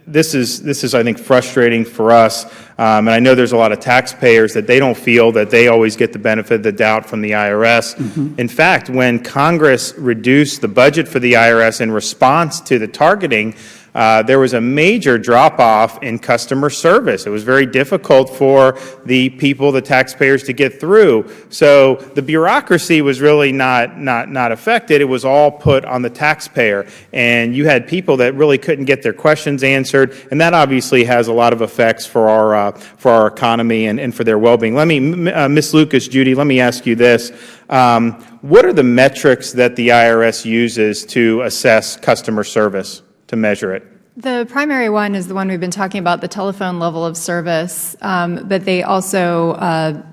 Speaker 10: this is I think frustrating for us, and I know there's a lot of taxpayers that they don't feel that they always get the benefit of the doubt from the IRS.
Speaker 14: Mm-hmm.
Speaker 10: In fact, when Congress reduced the budget for the IRS in response to the targeting, there was a major drop-off in customer service. It was very difficult for the people, the taxpayers, to get through. So the bureaucracy was really not affected. It was all put on the taxpayer. And you had people that really couldn't get their questions answered, and that obviously has a lot of effects for our economy and for their well-being. Let me, Ms. Lucas, Judy, let me ask you this. What are the metrics that the IRS uses to assess customer service, to measure it?
Speaker 2: The primary one is the one we've been talking about, the telephone level of service, but they also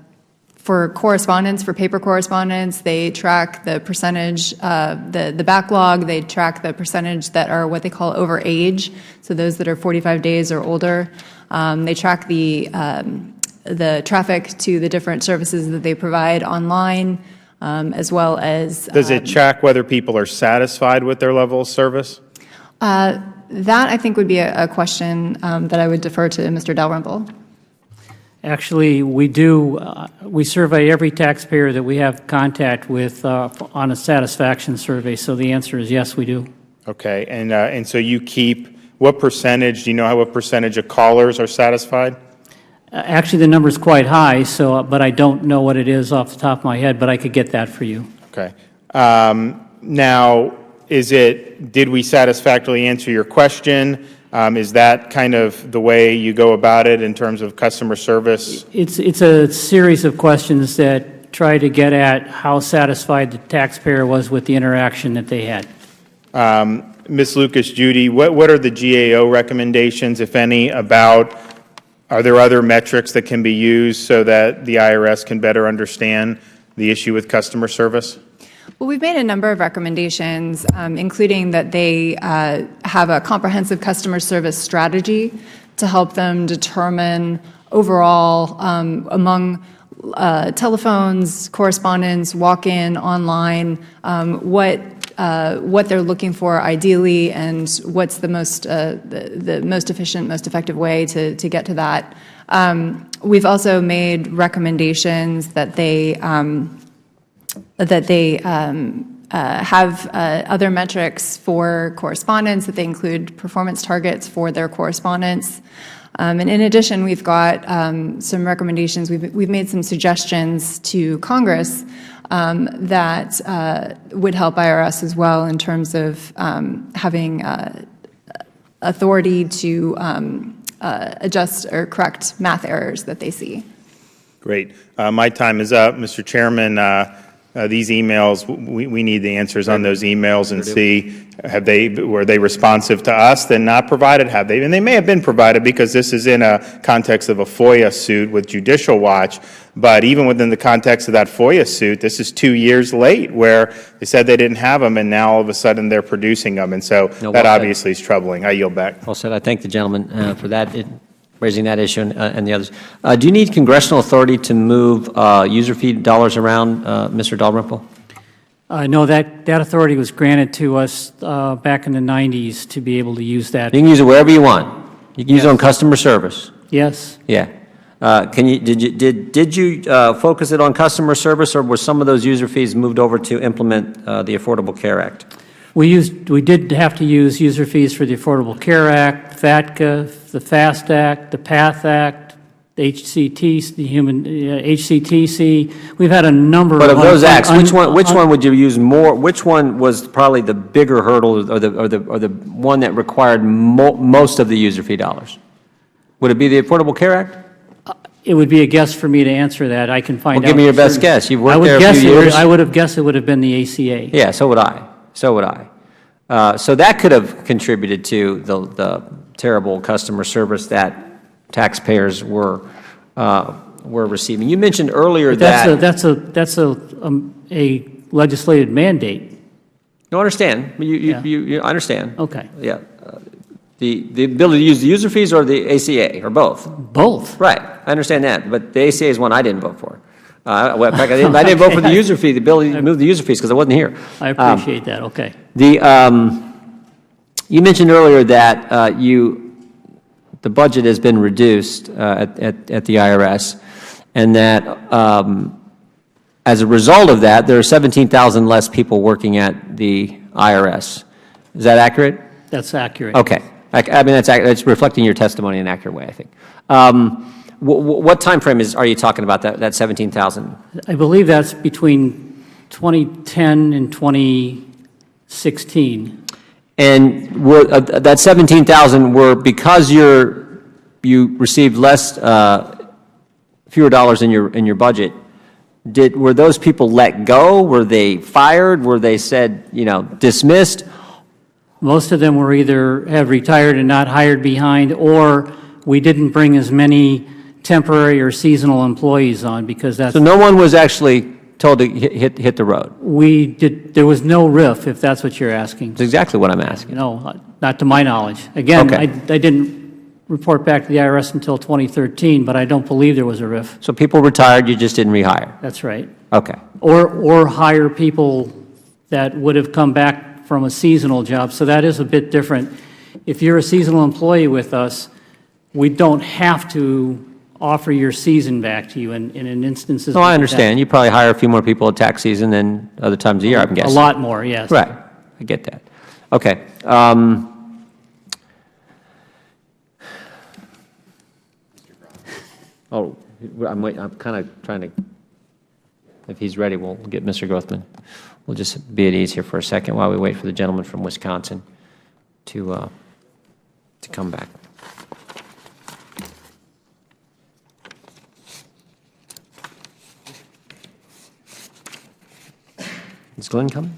Speaker 2: For correspondence, for paper correspondence, they track the percentage, the backlog, they track the percentage that are what they call over age, so those that are 45 days or older. They track the traffic to the different services that they provide online, as well as...
Speaker 10: Does it track whether people are satisfied with their level of service?
Speaker 2: That, I think, would be a question that I would defer to Mr. Dalrymple.
Speaker 14: Actually, we do. We survey every taxpayer that we have contact with on a satisfaction survey, so the answer is yes, we do.
Speaker 10: Okay, and so you keep, what percentage, do you know what percentage of callers are satisfied?
Speaker 14: Actually, the number is quite high, but I don't know what it is off the top of my head, but I could get that for you.
Speaker 10: Okay. Now, did we satisfactorily answer your question? Is that kind of the way you go about it in terms of customer service?
Speaker 14: It's a series of questions that try to get at how satisfied the taxpayer was with the interaction that they had.
Speaker 10: Ms. Lucas, Judy, what are the GAO recommendations, if any, about, are there other metrics that can be used so that the IRS can better understand the issue with customer service?
Speaker 2: Well, we've made a number of recommendations, including that they have a comprehensive customer service strategy to help them determine overall among telephones, correspondence, walk-in, online, what they're looking for ideally and what's the most efficient, most effective way to get to that. We've also made recommendations that they have other metrics for correspondence, that they include performance targets for their correspondence. And in addition, we've got some recommendations. We've made some suggestions to Congress that would help IRS as well in terms of having authority to adjust or correct math errors that they see.
Speaker 10: Great. My time is up. Mr. Chairman, these emails, we need the answers on those emails and see, were they responsive to us, then not provided, have they? And they may have been provided because this is in a context of a FOIA suit with Judicial Watch, but even within the context of that FOIA suit, this is 2 years late where they said they didn't have them and now all of a sudden they're producing them. And so that obviously is troubling. I yield back.
Speaker 11: Well said. I thank the gentleman for that. Raising that issue and the others. Do you need congressional authority to move user fee dollars around, Mr. Dalrymple?
Speaker 14: No, that authority was granted to us back in the 90s to be able to use that.
Speaker 11: You can use it wherever you want. You can use it on customer service.
Speaker 14: Yes.
Speaker 11: Yeah. Did you focus it on customer service, or were some of those user fees moved over to implement the Affordable Care Act?
Speaker 14: We did have to use user fees for the Affordable Care Act, FATCA, the FAST Act, the PATH Act, the HCTC. We've had a number.
Speaker 11: But of those acts, which one would you use more? Which one was probably the bigger hurdle, or the one that required most of the user fee dollars? Would it be the Affordable Care Act?
Speaker 14: It would be a guess for me to answer that. I can find out.
Speaker 11: Well, give me your best guess. You've worked there a few years.
Speaker 14: I would have guessed it would have been the ACA.
Speaker 11: Yeah, so would I. So would I. So that could have contributed to the terrible customer service that taxpayers were receiving. You mentioned earlier that
Speaker 14: that's a legislated mandate.
Speaker 11: No, I understand. You understand.
Speaker 14: Okay.
Speaker 11: Yeah. The ability to use the user fees or the ACA or both?
Speaker 14: Both.
Speaker 11: Right. I understand that. But the ACA is one I didn't vote for. In fact, I didn't vote for the user fee, the ability to move the user fees, because I wasn't here.
Speaker 14: I appreciate that. Okay.
Speaker 11: You mentioned earlier that the budget has been reduced at the IRS, and that as a result of that, there are 17,000 less people working at the IRS. Is that accurate?
Speaker 14: That's accurate.
Speaker 11: Okay. I mean, that's reflecting your testimony in an accurate way, I think. What time frame are you talking about, that 17,000?
Speaker 14: I believe that's between 2010 and 2016.
Speaker 11: And that 17,000 were because you received fewer dollars in your budget. Were those people let go? Were they fired? Were they said, dismissed?
Speaker 14: Most of them were either have retired and not hired behind, or we didn't bring as many temporary or seasonal employees on, because that's.
Speaker 11: So no one was actually told to hit the road?
Speaker 14: There was no RIF, if that's what you're asking.
Speaker 11: That's exactly what I'm asking.
Speaker 14: No, not to my knowledge. Again,
Speaker 11: Okay.
Speaker 14: I didn't report back to the IRS until 2013, but I don't believe there was a RIF.
Speaker 11: So people retired, you just didn't rehire?
Speaker 14: That's right.
Speaker 11: Okay.
Speaker 14: Or hire people that would have come back from a seasonal job. So that is a bit different. If you're a seasonal employee with us, we don't have to offer your season back to you in instances.
Speaker 11: No, I
Speaker 14: like
Speaker 11: understand. You probably hire a few more people at tax season than other times of the year, I'm
Speaker 14: that.
Speaker 11: guessing.
Speaker 14: A lot more, yes.
Speaker 11: Right. I get that. Okay. I'm kind of trying to, if he's ready, we'll get Mr. Grothman. We'll just be at ease here for a second while we wait for the gentleman from Wisconsin to come back. Is Glenn coming?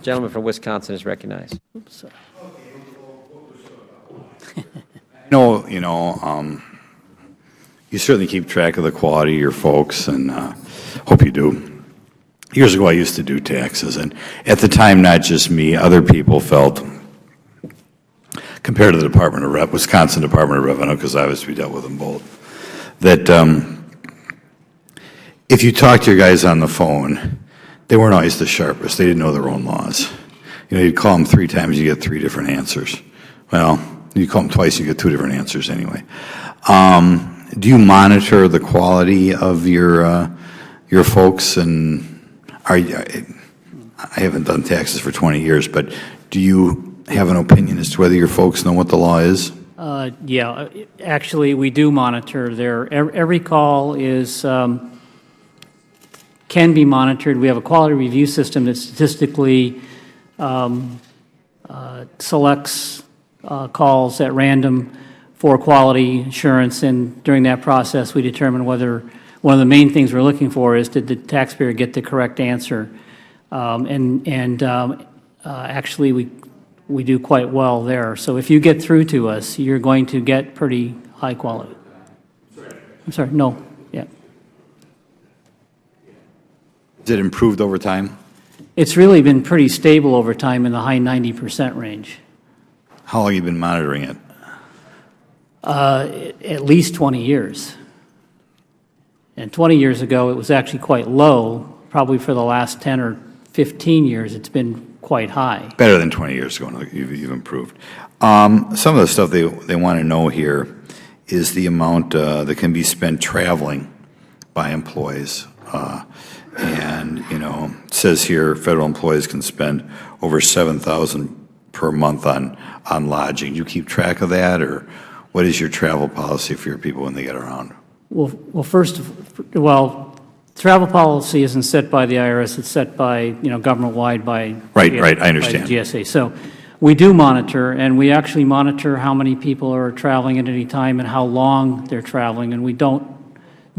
Speaker 11: Gentleman from Wisconsin is recognized.
Speaker 8: You certainly keep track of the quality of your folks, and hope you do. Years ago, I used to do taxes, and at the time, not just me, other people felt, compared to the Wisconsin Department of Revenue, because obviously we dealt with them both, that if you talk to your guys on the phone, they weren't always the sharpest. They didn't know their own laws. You'd call them 3 times, you get 3 different answers. Well, you call them twice, you get 2 different answers anyway. Do you monitor the quality of your folks? And I haven't done taxes for 20 years, but do you have an opinion as to whether your folks know what the law is?
Speaker 14: Yeah, actually, we do monitor their, every call is, can be monitored. We have a quality review system that statistically selects calls at random for quality assurance, and during that process we determine whether, one of the main things we're looking for is, did the taxpayer get the correct answer? Actually we do quite well there. So if you get through to us, you're going to get pretty high quality. I'm sorry, no, yeah.
Speaker 8: Is it improved over time?
Speaker 14: It's really been pretty stable over time in the high 90% range.
Speaker 8: How long have you been monitoring it?
Speaker 14: At least 20 years. And 20 years ago, it was actually quite low. Probably for the last 10 or 15 years, it's been quite high.
Speaker 8: Better than 20 years ago, you've improved. Some of the stuff they want to know here is the amount that can be spent traveling by employees. And, it says here federal employees can spend over $7,000 per month on lodging. Do you keep track of that, or what is your travel policy for your people when they get around?
Speaker 14: Well, travel policy isn't set by the IRS. It's set by, government-wide by
Speaker 8: Right, I understand.
Speaker 14: by the GSA. So we do monitor, and we actually monitor how many people are traveling at any time and how long they're traveling, and we don't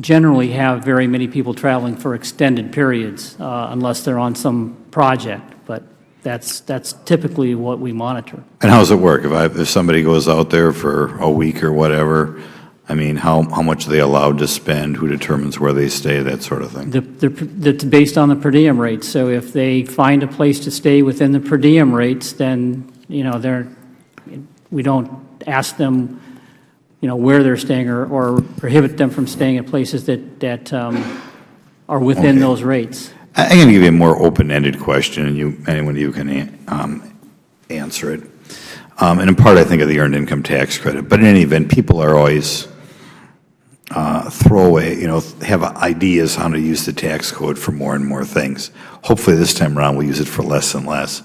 Speaker 14: generally have very many people traveling for extended periods unless they're on some project, but that's typically what we monitor.
Speaker 8: And how does it work? If somebody goes out there for a week or whatever, how much are they allowed to spend? Who determines where they stay? That sort of thing.
Speaker 14: That's based on the per diem rates. So if they find a place to stay within the per diem rates, then we don't ask them where they're staying or prohibit them from staying at places that are within those rates.
Speaker 8: I'm going to give you a more open-ended question, and anyone of you can answer it. And in part, I think of the Earned Income Tax Credit. But in any event, people are always throw away, have ideas how to use the tax code for more and more things. Hopefully this time around we'll use it for less and less.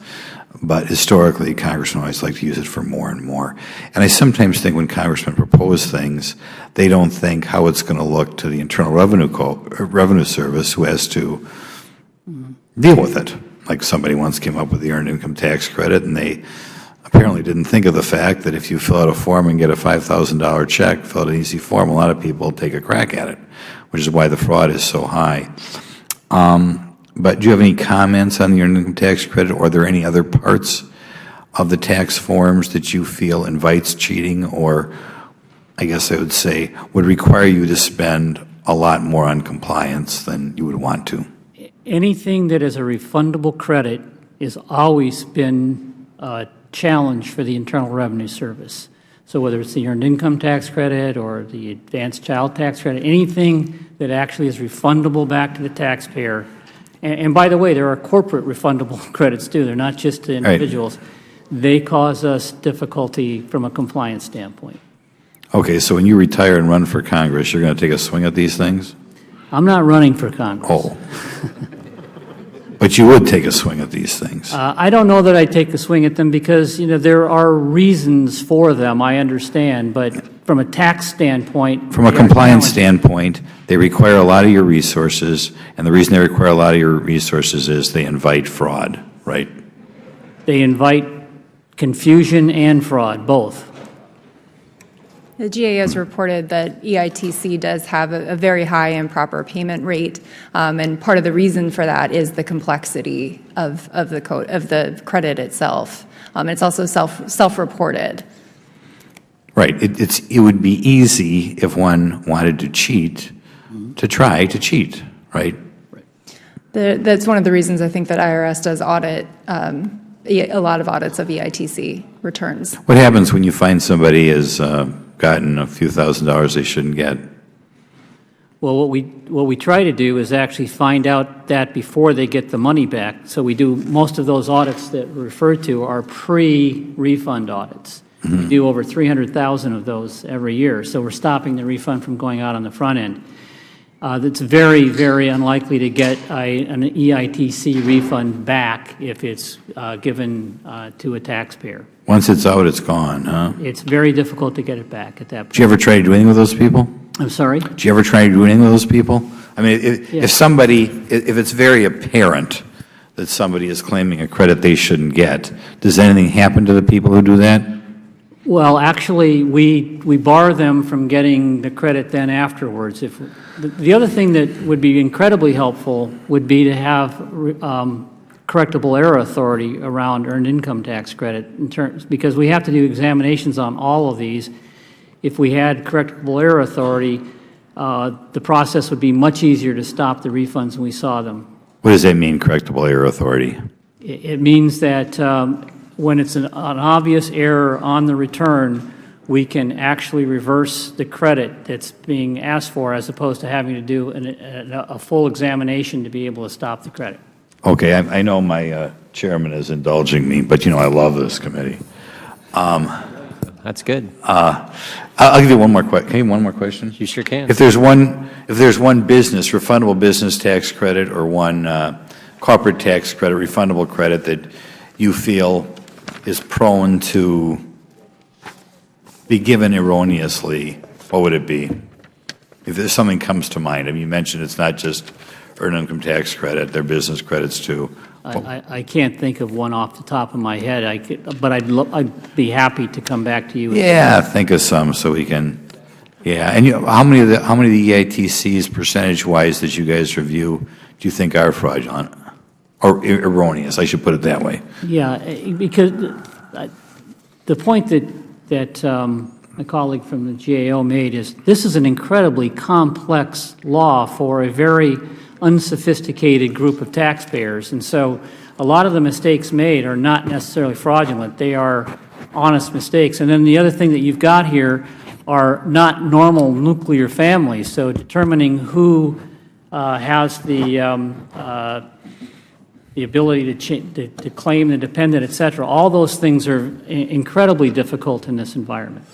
Speaker 8: But historically, congressmen always like to use it for more and more. And I sometimes think when congressmen propose things, they don't think how it's going to look to the Internal Revenue Service, who has to deal with it. Like somebody once came up with the Earned Income Tax Credit, and they apparently didn't think of the fact that if you fill out a form and get a $5,000 check, fill out an easy form, a lot of people take a crack at it, which is why the fraud is so high. But do you have any comments on the Earned Income Tax Credit, or are there any other parts of the tax forms that you feel invites cheating, or I guess I would say would require you to spend a lot more on compliance than you would want to?
Speaker 14: Anything that is a refundable credit has always been a challenge for the Internal Revenue Service. So whether it's the Earned Income Tax Credit or the Advanced Child Tax Credit, anything that actually is refundable back to the taxpayer. And by the way, there are corporate refundable credits too. They're not just to individuals. Right. They cause us difficulty from a compliance standpoint.
Speaker 8: Okay, so when you retire and run for Congress, you're going to take a swing at these things?
Speaker 14: I'm not running for Congress.
Speaker 8: Oh. But you would take a swing at these things?
Speaker 14: I don't know that I'd take a swing at them because, there are reasons for them, I understand, but from a tax standpoint...
Speaker 8: From a compliance standpoint, they require a lot of your resources, and the reason they require a lot of your resources is they invite fraud, right?
Speaker 14: They invite confusion and fraud, both.
Speaker 2: The GAO has reported that EITC does have a very high improper payment rate, and part of the reason for that is the complexity of the credit itself. It's also self-reported.
Speaker 8: Right. It would be easy if one wanted to cheat to try to cheat, right?
Speaker 2: That's one of the reasons I think that IRS does audit a lot of audits of EITC returns.
Speaker 8: What happens when you find somebody has gotten a few $1,000s they shouldn't get?
Speaker 14: Well, what we try to do is actually find out that before they get the money back. So we do most of those audits that we refer to are pre-refund audits. We do over 300,000 of those every year. So we're stopping the refund from going out on the front end. It's very, very unlikely to get an EITC refund back if it's given to a taxpayer.
Speaker 8: Once it's out, it's gone, huh?
Speaker 14: It's very difficult to get it back at that point.
Speaker 8: Did you ever try to do anything with those people?
Speaker 14: I'm sorry?
Speaker 8: Did you ever try to do anything with those people? I mean, if it's very apparent that somebody is claiming a credit they shouldn't get, does anything happen to the people who do that?
Speaker 14: Well, actually, we bar them from getting the credit then afterwards. The other thing that would be incredibly helpful would be to have correctable error authority around earned income tax credit because we have to do examinations on all of these. If we had correctable error authority, the process would be much easier to stop the refunds when we saw them.
Speaker 8: What does that mean, correctable error authority?
Speaker 14: It means that when it's an obvious error on the return, we can actually reverse the credit that's being asked for as opposed to having to do a full examination to be able to stop the credit.
Speaker 8: Okay, I know my chairman is indulging me, but I love this committee.
Speaker 11: That's good.
Speaker 8: I'll give you one more question. Can I give you one more question?
Speaker 11: You sure can.
Speaker 8: If there's one business, refundable business tax credit, or one corporate tax credit, refundable credit that you feel is prone to be given erroneously, what would it be? If there's something comes to mind. I mean, you mentioned it's not just earned income tax credit, they're business credits too.
Speaker 14: I can't think of one off the top of my head, but I'd be happy to come back to you.
Speaker 8: Yeah, think of some so we can. Yeah, and how many of the EITCs percentage-wise that you guys review do you think are fraudulent or erroneous? I should put it that way.
Speaker 14: Yeah, because the point that my colleague from the GAO made is this is an incredibly complex law for a very unsophisticated group of taxpayers, and so a lot of the mistakes made are not necessarily fraudulent. They are honest mistakes. And then the other thing that you've got here are not normal nuclear families, so determining who has the the ability to claim the dependent, et cetera. All those things are incredibly difficult in this environment.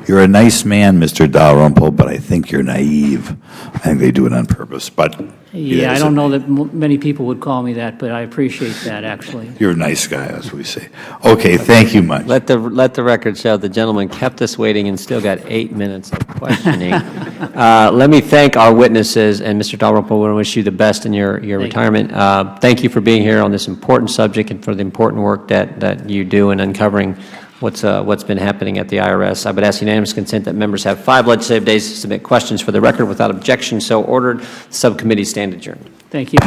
Speaker 8: You're a nice man, Mr. Dalrymple, but I think you're naive. I think they do it on purpose, but...
Speaker 14: Yeah, I don't know that many people would call me that, but I appreciate that, actually.
Speaker 8: You're a nice guy, as we say. Okay, thank you much.
Speaker 11: Let the record show the gentleman kept us waiting and still got 8 minutes of questioning. Let me thank our witnesses, and Mr. Dalrymple, we want to wish you the best in your retirement. Thank you for being here on this important subject and for the important work that you do in uncovering what's been happening at the IRS. I would ask unanimous consent that members have 5 legislative days to submit questions for the record. Without objection, so ordered. Subcommittees stand adjourned.
Speaker 14: Thank you.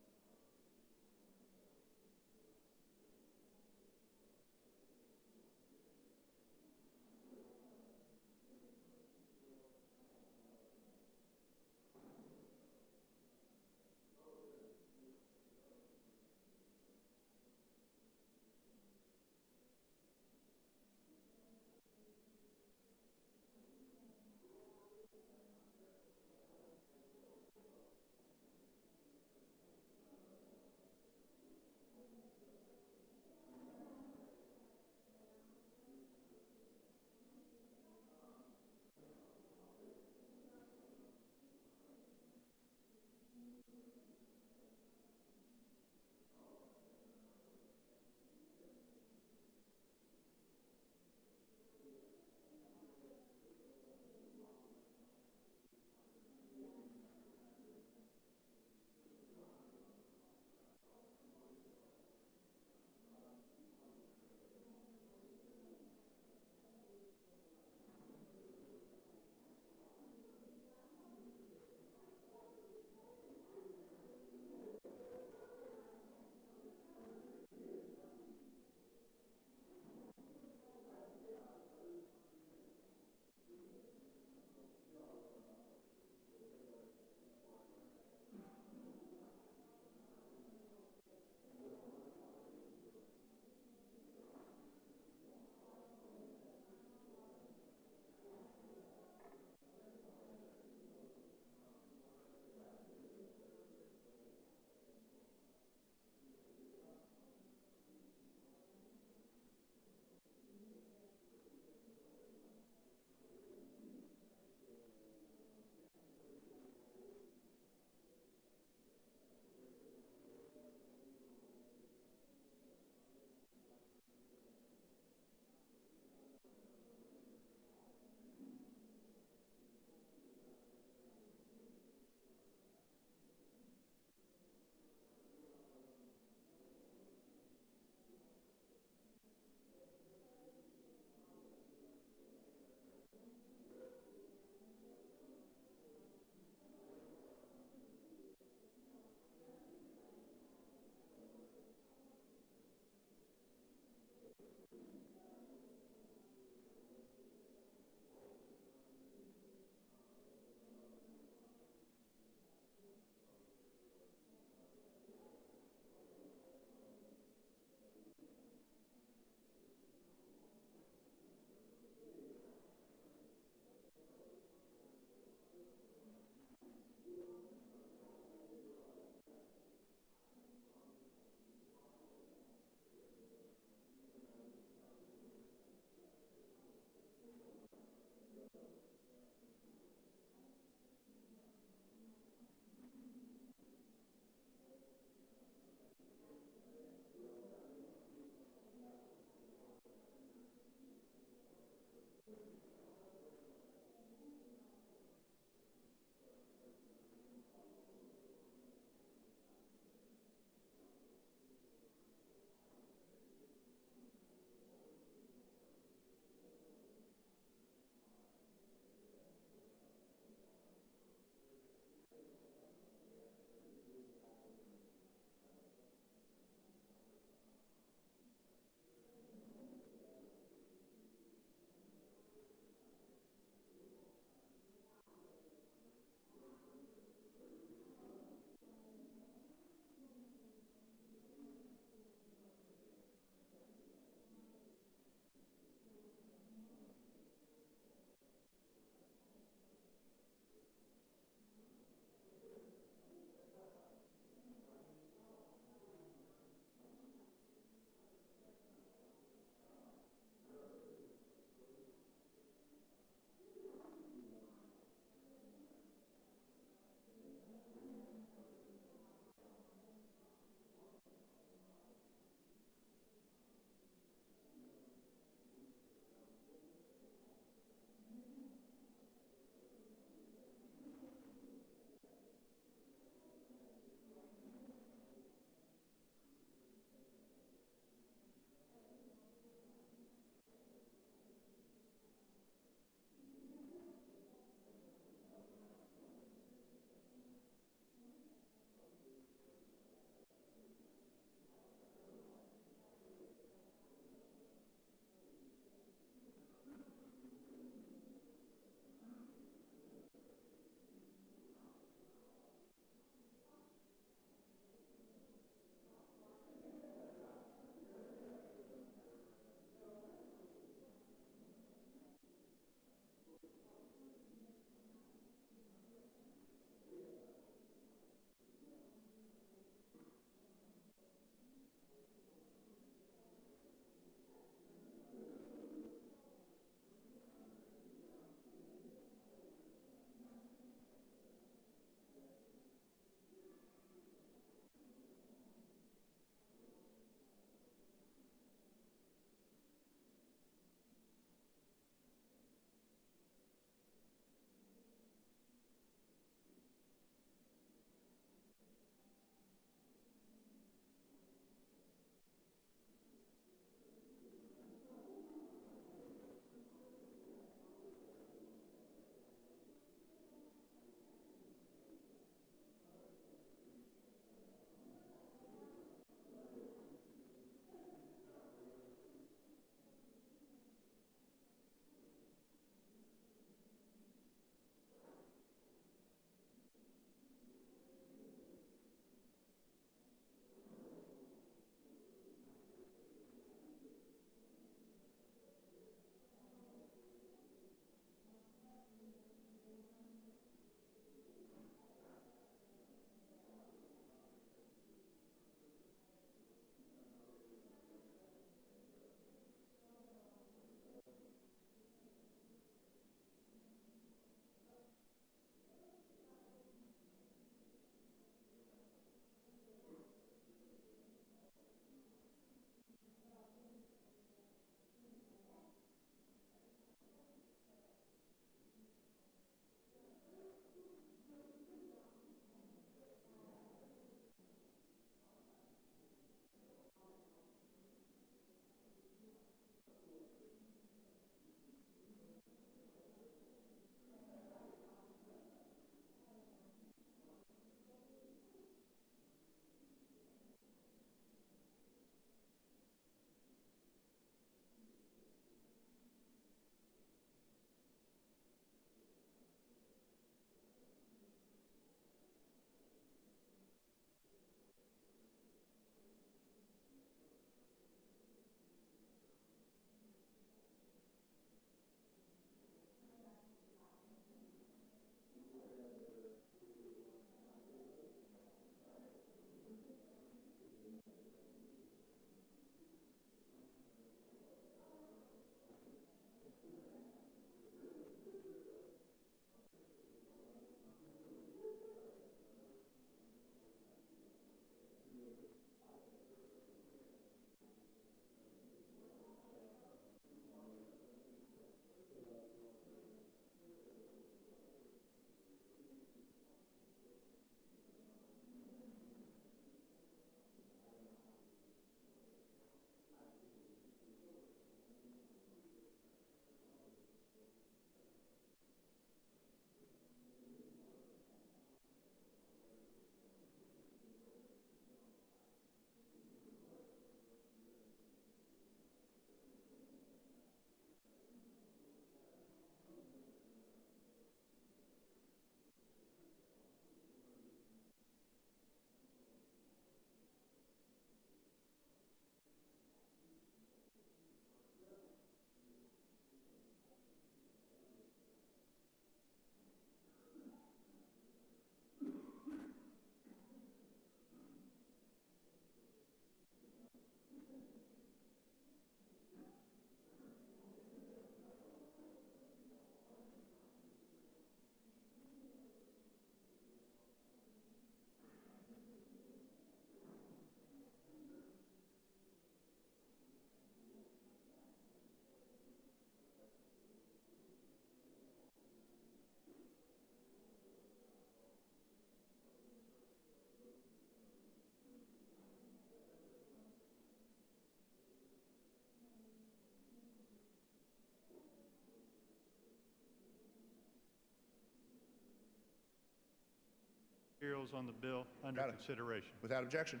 Speaker 7: materials on the bill under consideration.
Speaker 20: Without objection.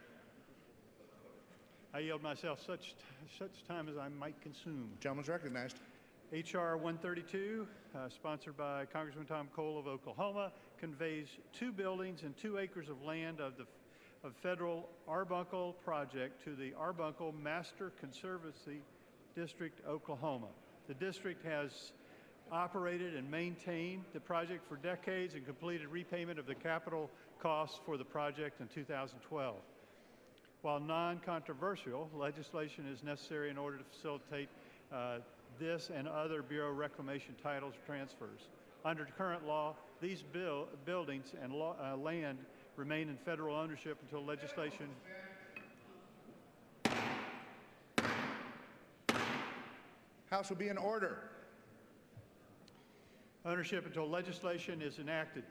Speaker 7: I yield myself such time as I might consume.
Speaker 20: Gentleman's recognized.
Speaker 7: H.R. 132, sponsored by Congressman Tom Cole of Oklahoma, conveys 2 buildings and 2 acres of land of federal Arbuckle project to the Arbuckle Master Conservancy District, Oklahoma. The district has operated and maintained the project for decades and completed repayment of the capital costs for the project in 2012. While non-controversial, legislation is necessary in order to facilitate this and other Bureau Reclamation titles transfers. Under current law, these buildings and land remain in federal ownership until legislation
Speaker 20: House will be in order.
Speaker 7: Ownership until legislation is enacted.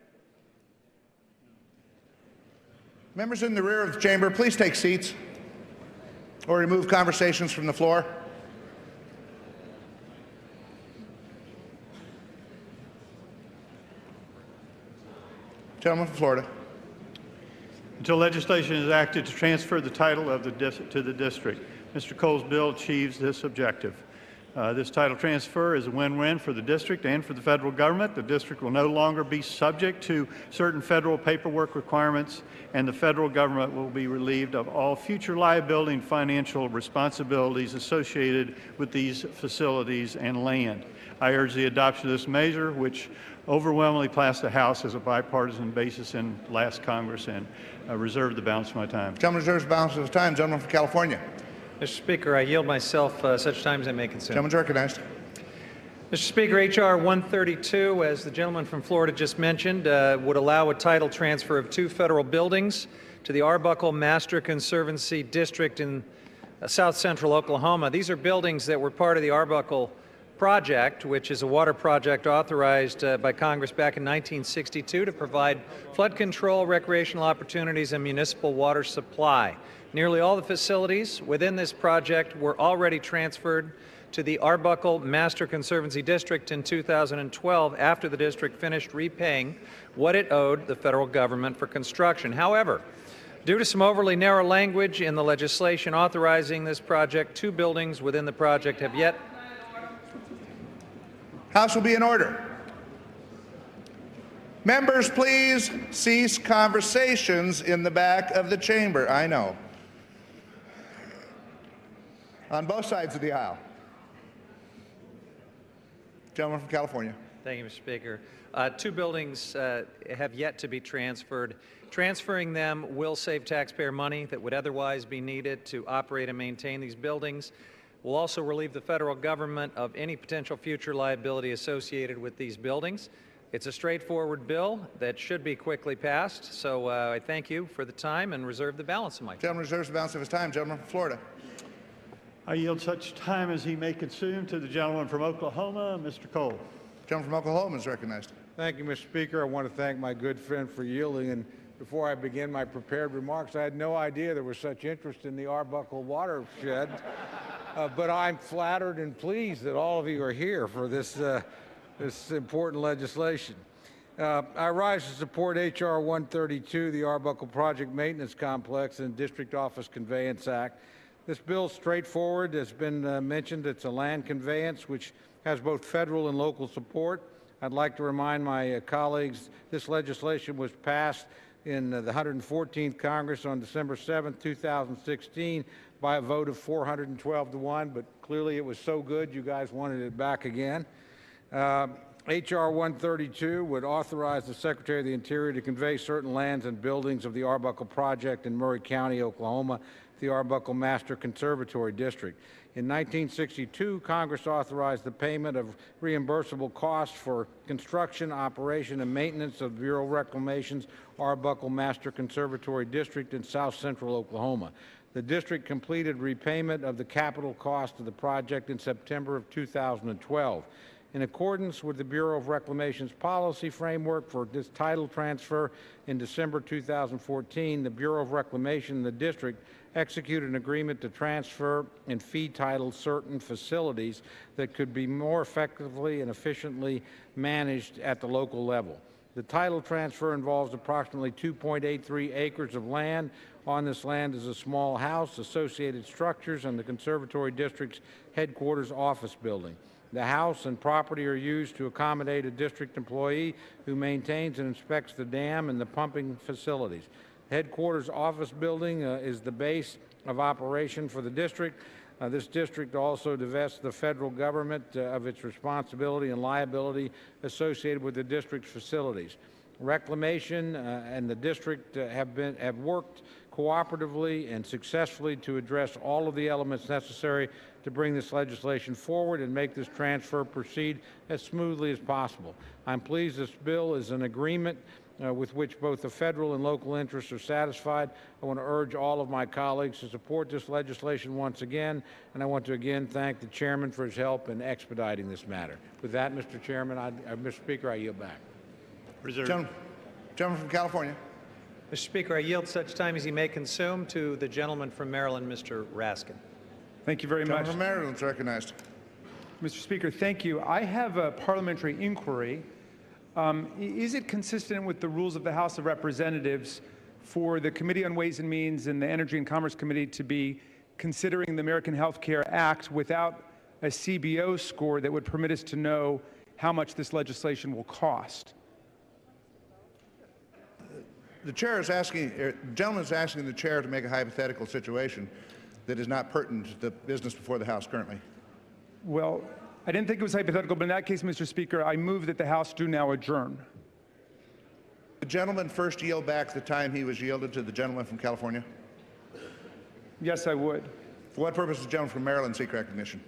Speaker 20: Members in the rear of the chamber, please take seats or remove conversations from the floor. Gentleman from Florida.
Speaker 7: Until legislation is acted to transfer the title of to the district. Mr. Cole's bill achieves this objective. This title transfer is a win-win for the district and for the federal government. The district will no longer be subject to certain federal paperwork requirements, and the federal government will be relieved of all future liability and financial responsibilities associated with these facilities and land. I urge the adoption of this measure, which overwhelmingly passed the House as a bipartisan basis in last Congress, and reserve the balance of my time.
Speaker 20: Gentleman reserves the balance of his time. Gentleman from California.
Speaker 21: Mr. Speaker, I yield myself such time as I may consume.
Speaker 20: Gentleman's recognized.
Speaker 21: Mr. Speaker, H.R. 132, as the gentleman from Florida just mentioned, would allow a title transfer of 2 federal buildings to the Arbuckle Master Conservancy District in south central Oklahoma. These are buildings that were part of the Arbuckle project, which is a water project authorized by Congress back in 1962 to provide flood control, recreational opportunities, and municipal water supply. Nearly all the facilities within this project were already transferred to the Arbuckle Master Conservancy District in 2012 after the district finished repaying what it owed the federal government for construction. However, due to some overly narrow language in the legislation authorizing this project, 2 buildings within the project have yet.
Speaker 20: House will be in order. Members, please cease conversations in the back of the chamber. I know. On both sides of the aisle. Gentleman from California.
Speaker 21: Thank you, Mr. Speaker. 2 buildings have yet to be transferred. Transferring them will save taxpayer money that would otherwise be needed to operate and maintain these buildings. Will also relieve the federal government of any potential future liability associated with these buildings. It's a straightforward bill that should be quickly passed, so I thank you for the time and reserve the balance of my time.
Speaker 20: Gentleman reserves the balance of his time. Gentleman from Florida.
Speaker 7: I yield such time as he may consume to the gentleman from Oklahoma, Mr. Cole.
Speaker 20: Gentleman from Oklahoma is recognized.
Speaker 24: Thank you, Mr. Speaker. I want to thank my good friend for yielding. And before I begin my prepared remarks, I had no idea there was such interest in the Arbuckle watershed. But I'm flattered and pleased that all of you are here for this important legislation. I rise to support H.R. 132, the Arbuckle Project Maintenance Complex and District Office Conveyance Act. This bill is straightforward. As been mentioned, it's a land conveyance which has both federal and local support. I'd like to remind my colleagues this legislation was passed in the 114th Congress on December 7, 2016 by a vote of 412 to 1, but clearly it was so good you guys wanted it back again. H.R. 132 would authorize the Secretary of the Interior to convey certain lands and buildings of the Arbuckle Project in Murray County, Oklahoma, to the Arbuckle Master Conservatory District. In 1962, Congress authorized the payment of reimbursable costs for construction, operation, and maintenance of Bureau of Reclamation's Arbuckle Master Conservatory District in south central Oklahoma. The district completed repayment of the capital cost of the project in September of 2012. In accordance with the Bureau of Reclamation's policy framework for this title transfer, in December 2014, the Bureau of Reclamation and the district executed an agreement to transfer and fee title certain facilities that could be more effectively and efficiently managed at the local level. The title transfer involves approximately 2.83 acres of land. On this land is a small house, associated structures, and the Conservatory District's headquarters office building. The house and property are used to accommodate a district employee who maintains and inspects the dam and the pumping facilities. Headquarters office building is the base of operation for the district. This district also divests the federal government of its responsibility and liability associated with the district's facilities. Reclamation and the district have worked cooperatively and successfully to address all of the elements necessary to bring this legislation forward and make this transfer proceed as smoothly as possible. I'm pleased this bill is an agreement with which both the federal and local interests are satisfied. I want to urge all of my colleagues to support this legislation once again, and I want to again thank the chairman for his help in expediting this matter. With that, Mr. Chairman, Mr. Speaker, I yield back.
Speaker 20: Gentleman from California.
Speaker 21: Mr. Speaker, I yield such time as he may consume to the gentleman from Maryland, Mr. Raskin.
Speaker 4: Thank you very much.
Speaker 20: Gentleman from Maryland is recognized.
Speaker 4: Mr. Speaker, thank you. I have a parliamentary inquiry. Is it consistent with the rules of the House of Representatives for the Committee on Ways and Means and the Energy and Commerce Committee to be considering the American Health Care Act without a CBO score that would permit us to know how much this legislation will cost?
Speaker 20: The gentleman is asking the chair to make a hypothetical situation that is not pertinent to the business before the House currently.
Speaker 4: Well, I didn't think it was hypothetical, but in that case, Mr. Speaker, I move that the House do now adjourn.
Speaker 20: The gentleman first yield back the time he was yielded to the gentleman from California?
Speaker 4: Yes, I would.
Speaker 20: For what purpose does the gentleman from Maryland seek recognition?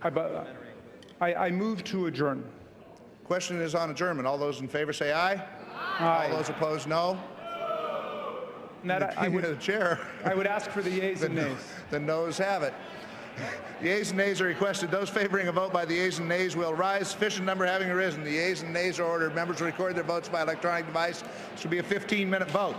Speaker 4: I move to adjourn.
Speaker 20: Question is on adjournment. All those in favor say aye.
Speaker 4: Aye.
Speaker 20: All those opposed, no.
Speaker 4: I would ask for the yeas and nays.
Speaker 20: The noes have it. The yeas and nays are requested. Those favoring a vote by the yeas and nays will rise. Sufficient number having arisen. The yeas and nays are ordered. Members will record their votes by electronic device. This will be a 15-minute vote.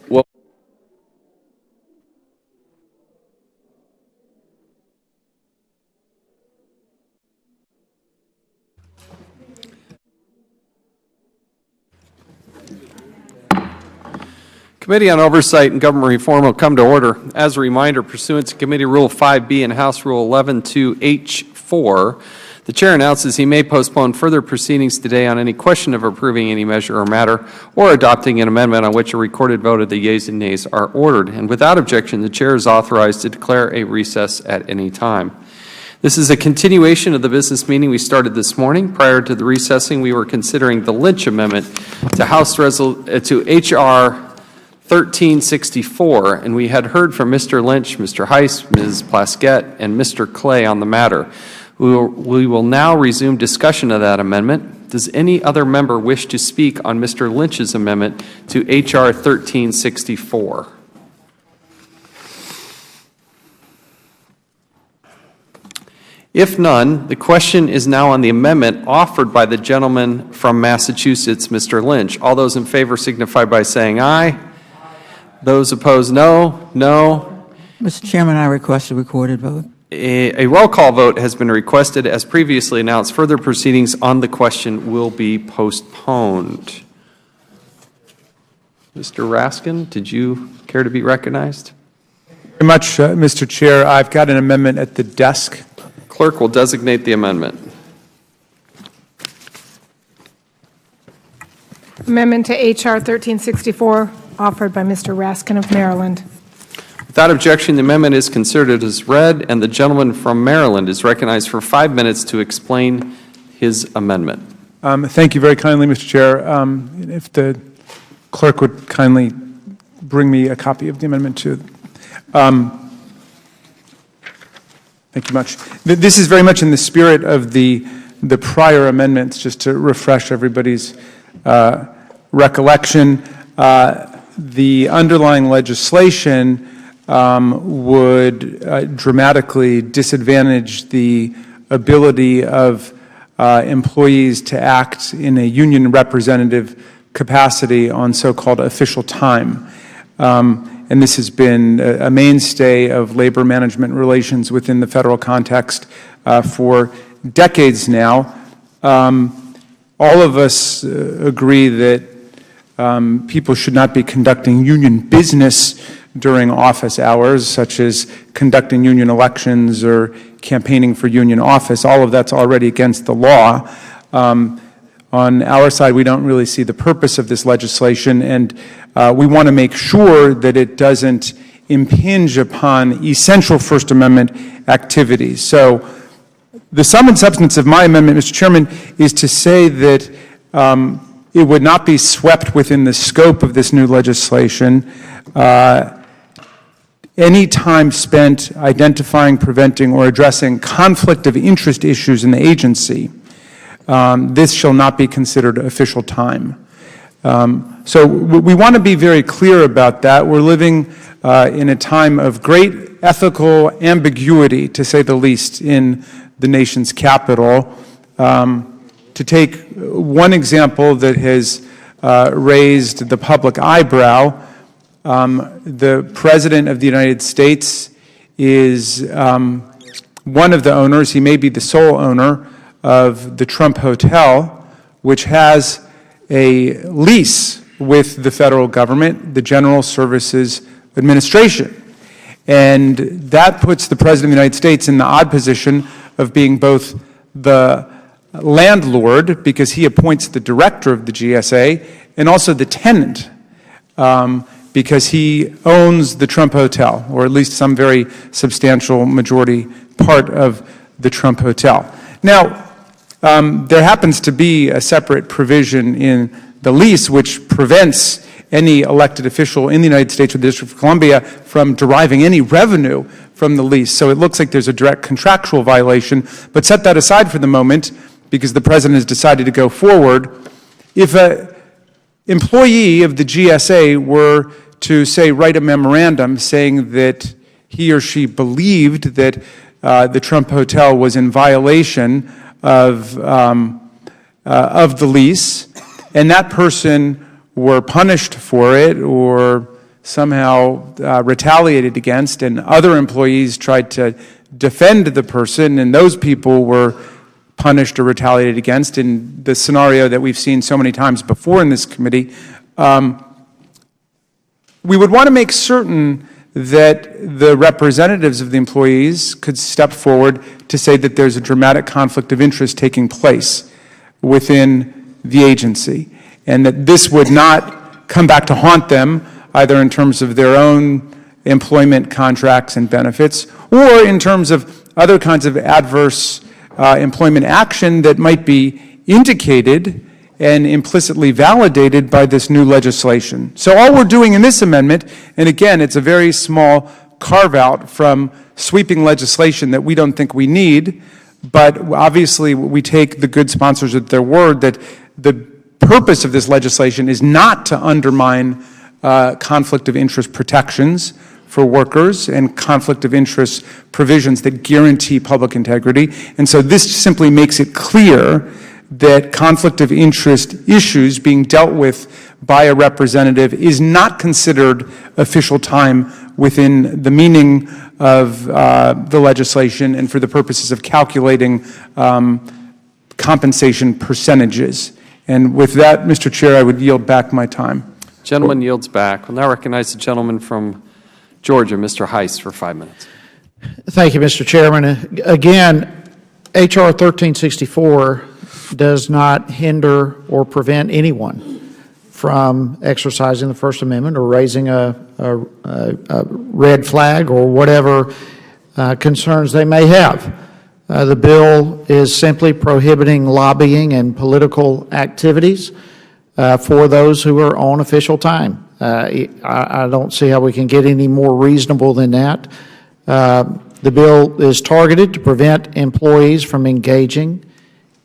Speaker 3: Well, Committee on Oversight and Government Reform will come to order. As a reminder, pursuant to Committee Rule 5B and House Rule 11-2H4, the Chair announces he may postpone further proceedings today on any question of approving any measure or matter or adopting an amendment on which a recorded vote of the yeas and nays are ordered. And without objection, the Chair is authorized to declare a recess at any time. This is a continuation of the business meeting we started this morning. Prior to the recessing, we were considering the Lynch Amendment to H.R. 1364, and we had heard from Mr. Lynch, Mr. Heiss, Ms. Plaskett, and Mr. Clay on the matter. We will now resume discussion of that amendment. Does any other member wish to speak on Mr. Lynch's amendment to H.R. 1364? If none, the question is now on the amendment offered by the gentleman from Massachusetts, Mr. Lynch. All those in favor signify by saying aye. Those opposed, no. No.
Speaker 6: Mr. Chairman, I request a recorded vote.
Speaker 3: A roll call vote has been requested. As previously announced, further proceedings on the question will be postponed. Mr. Raskin, did you care to be recognized?
Speaker 4: Very much, Mr. Chair. I've got an amendment at the desk.
Speaker 3: Clerk will designate the amendment.
Speaker 12: Amendment to H.R. 1364, offered by Mr. Raskin of Maryland.
Speaker 3: Without objection, the amendment is considered as read, and the gentleman from Maryland is recognized for 5 minutes to explain his amendment.
Speaker 4: Thank you very kindly, Mr. Chair. If the clerk would kindly bring me a copy of the amendment too. Thank you much. This is very much in the spirit of the prior amendments, just to refresh everybody's recollection. The underlying legislation would dramatically disadvantage the ability of employees to act in a union representative capacity on so-called official time. And this has been a mainstay of labor management relations within the federal context for decades now. All of us agree that people should not be conducting union business during office hours, such as conducting union elections or campaigning for union office. All of that's already against the law. On our side, we don't really see the purpose of this legislation, and we want to make sure that it doesn't impinge upon essential First Amendment activities. So the sum and substance of my amendment, Mr. Chairman, is to say that it would not be swept within the scope of this new legislation. Any time spent identifying, preventing, or addressing conflict of interest issues in the agency, this shall not be considered official time. So we want to be very clear about that. We're living in a time of great ethical ambiguity, to say the least, in the nation's capital. To take one example that has raised the public eyebrow, the President of the United States is one of the owners, he may be the sole owner, of the Trump Hotel, which has a lease with the federal government, the General Services Administration. And that puts the President of the United States in the odd position of being both the landlord, because he appoints the director of the GSA, and also the tenant, because he owns the Trump Hotel, or at least some very substantial majority part of the Trump Hotel. Now, there happens to be a separate provision in the lease which prevents any elected official in the United States or the District of Columbia from deriving any revenue from the lease. So it looks like there's a direct contractual violation. But set that aside for the moment, because the President has decided to go forward. If an employee of the GSA were to, say, write a memorandum saying that he or she believed that the Trump Hotel was in violation of the lease, and that person
Speaker 16: were punished for it or somehow retaliated against, and other employees tried to defend the person, and those people were punished or retaliated against in the scenario that we've seen so many times before in this committee, we would want to make certain that the representatives of the employees could step forward to say that there's a dramatic conflict of interest taking place within the agency, and that this would not come back to haunt them either in terms of their own employment contracts and benefits or in terms of other kinds of adverse employment action that might be indicated and implicitly validated by this new legislation. So all we're doing in this amendment, and again, it's a very small carve-out from sweeping legislation that we don't think we need, but obviously we take the good sponsors at their word that the purpose of this legislation is not to undermine conflict of interest protections for workers and conflict of interest provisions that guarantee public integrity. And so this simply makes it clear that conflict of interest issues being dealt with by a representative is not considered official time within the meaning of the legislation and for the purposes of calculating compensation percentages. And with that, Mr. Chair, I would yield back my time.
Speaker 3: Gentleman yields back. We'll now recognize the gentleman from Georgia, Mr. Heiss, for 5 minutes.
Speaker 18: Thank you, Mr. Chairman. Again, H.R. 1364 does not hinder or prevent anyone from exercising the First Amendment or raising a red flag or whatever concerns they may have. The bill is simply prohibiting lobbying and political activities for those who are on official time. I don't see how we can get any more reasonable than that. The bill is targeted to prevent employees from engaging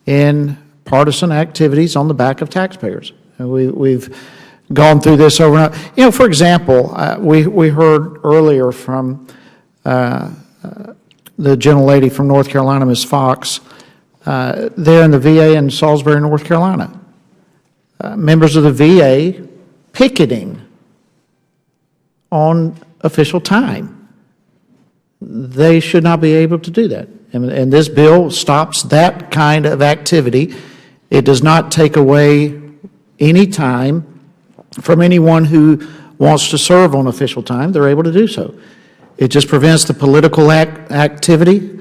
Speaker 18: in partisan activities on the back of taxpayers. We've gone through this over and over. You know, for example, we heard earlier from the gentlelady from North Carolina, Ms. Fox, there in the VA in Salisbury, North Carolina. Members of the VA picketing on official time. They should not be able to do that. And this bill stops that kind of activity. It does not take away any time from anyone who wants to serve on official time. They're able to do so. It just prevents the political activity,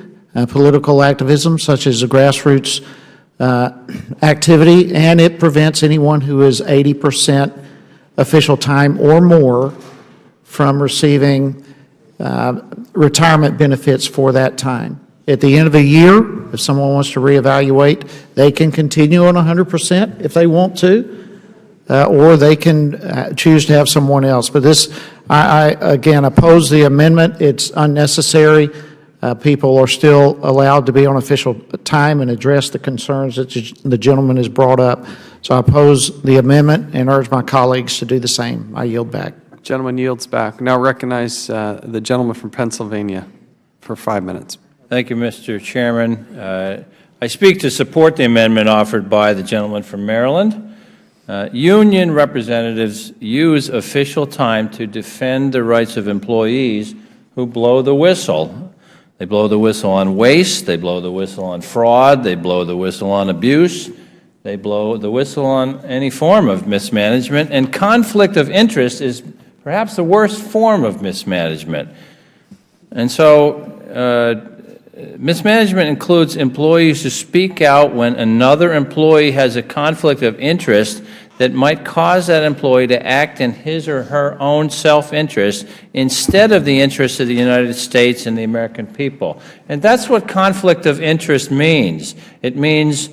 Speaker 18: political activism, such as the grassroots activity, and it prevents anyone who is 80% official time or more from receiving retirement benefits for that time. At the end of a year, if someone wants to reevaluate, they can continue on 100% if they want to, or they can choose to have someone else. But this, I again oppose the amendment. It's unnecessary. People are still allowed to be on official time and address the concerns that the gentleman has brought up. So I oppose the amendment and urge my colleagues to do the same. I yield back.
Speaker 3: Gentleman yields back. Now recognize the gentleman from Pennsylvania for 5 minutes.
Speaker 19: Thank you, Mr. Chairman. I speak to support the amendment offered by the gentleman from Maryland. Union representatives use official time to defend the rights of employees who blow the whistle. They blow the whistle on waste, they blow the whistle on fraud, they blow the whistle on abuse, they blow the whistle on any form of mismanagement, and conflict of interest is perhaps the worst form of mismanagement. And so mismanagement includes employees who speak out when another employee has a conflict of interest that might cause that employee to act in his or her own self-interest instead of the interests of the United States and the American people. And that's what conflict of interest means. It means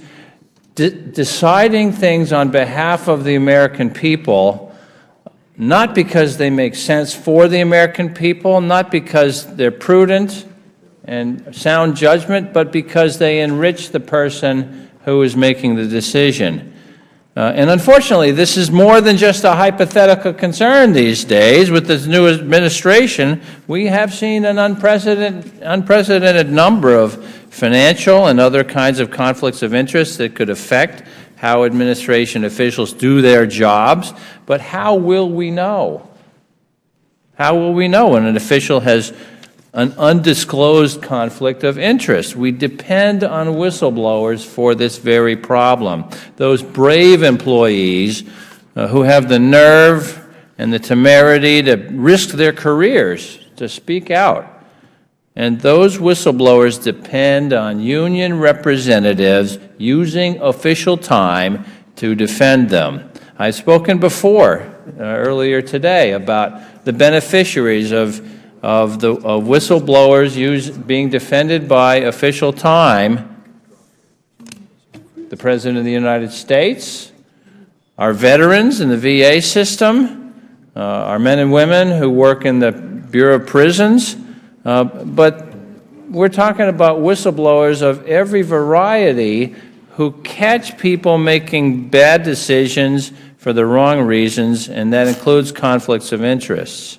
Speaker 19: deciding things on behalf of the American people, not because they make sense for the American people, not because they're prudent and sound judgment, but because they enrich the person who is making the decision. And unfortunately, this is more than just a hypothetical concern these days. With this new administration, we have seen an unprecedented number of financial and other kinds of conflicts of interest that could affect how administration officials do their jobs, but how will we know? How will we know when an official has an undisclosed conflict of interest? We depend on whistleblowers for this very problem. Those brave employees who have the nerve and the temerity to risk their careers to speak out. And those whistleblowers depend on union representatives using official time to defend them. I've spoken before, earlier today, about the beneficiaries of whistleblowers being defended by official time. The President of the United States, our veterans in the VA system, our men and women who work in the Bureau of Prisons, but we're talking about whistleblowers of every variety who catch people making bad decisions for the wrong reasons, and that includes conflicts of interests.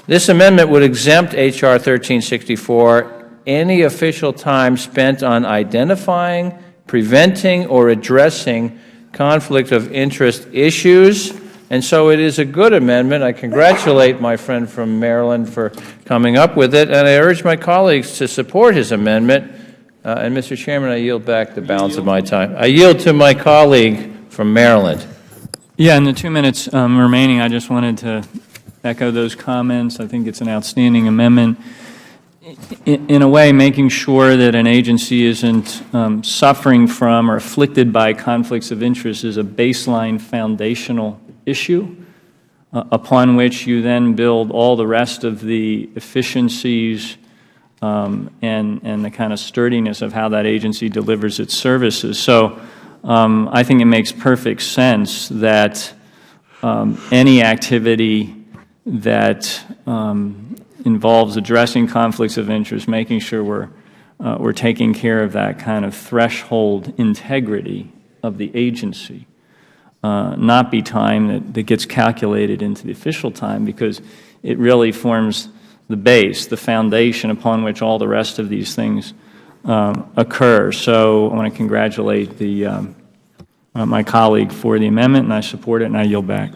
Speaker 19: This amendment would exempt H.R. 1364 any official time spent on identifying, preventing, or addressing conflict of interest issues. And so it is a good amendment. I congratulate my friend from Maryland for coming up with it, and I urge my colleagues to support his amendment. And Mr. Chairman, I yield back the balance of my time. I yield to my colleague from Maryland.
Speaker 14: Yeah, in the 2 minutes remaining, I just wanted to echo those comments. I think it's an outstanding amendment. In a way, making sure that an agency isn't suffering from or afflicted by conflicts of interest is a baseline foundational issue upon which you then build all the rest of the efficiencies and the kind of sturdiness of how that agency delivers its services. So I think it makes perfect sense that any activity that involves addressing conflicts of interest, making sure we're taking care of that kind of threshold integrity of the agency, not be time that gets calculated into the official time, because it really forms the base, the foundation upon which all the rest of these things occur. So I want to congratulate my colleague for the amendment, and I support it, and I yield back.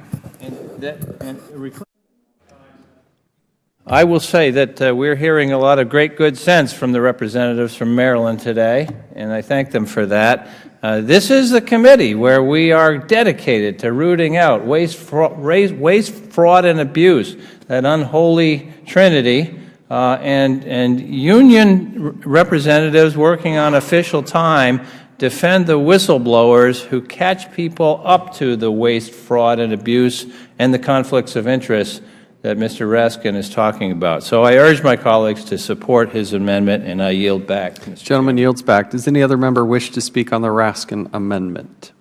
Speaker 19: I will say that we're hearing a lot of great good sense from the representatives from Maryland today, and I thank them for that. This is the committee where we are dedicated to rooting out waste, fraud, and abuse, that unholy trinity, and union representatives working on official time defend the whistleblowers who catch people up to the waste, fraud, and abuse and the conflicts of interest that Mr. Raskin is talking about. So I urge my colleagues to support his amendment, and I yield back.
Speaker 3: The gentleman yields back. Does any other member wish to speak on the Raskin amendment?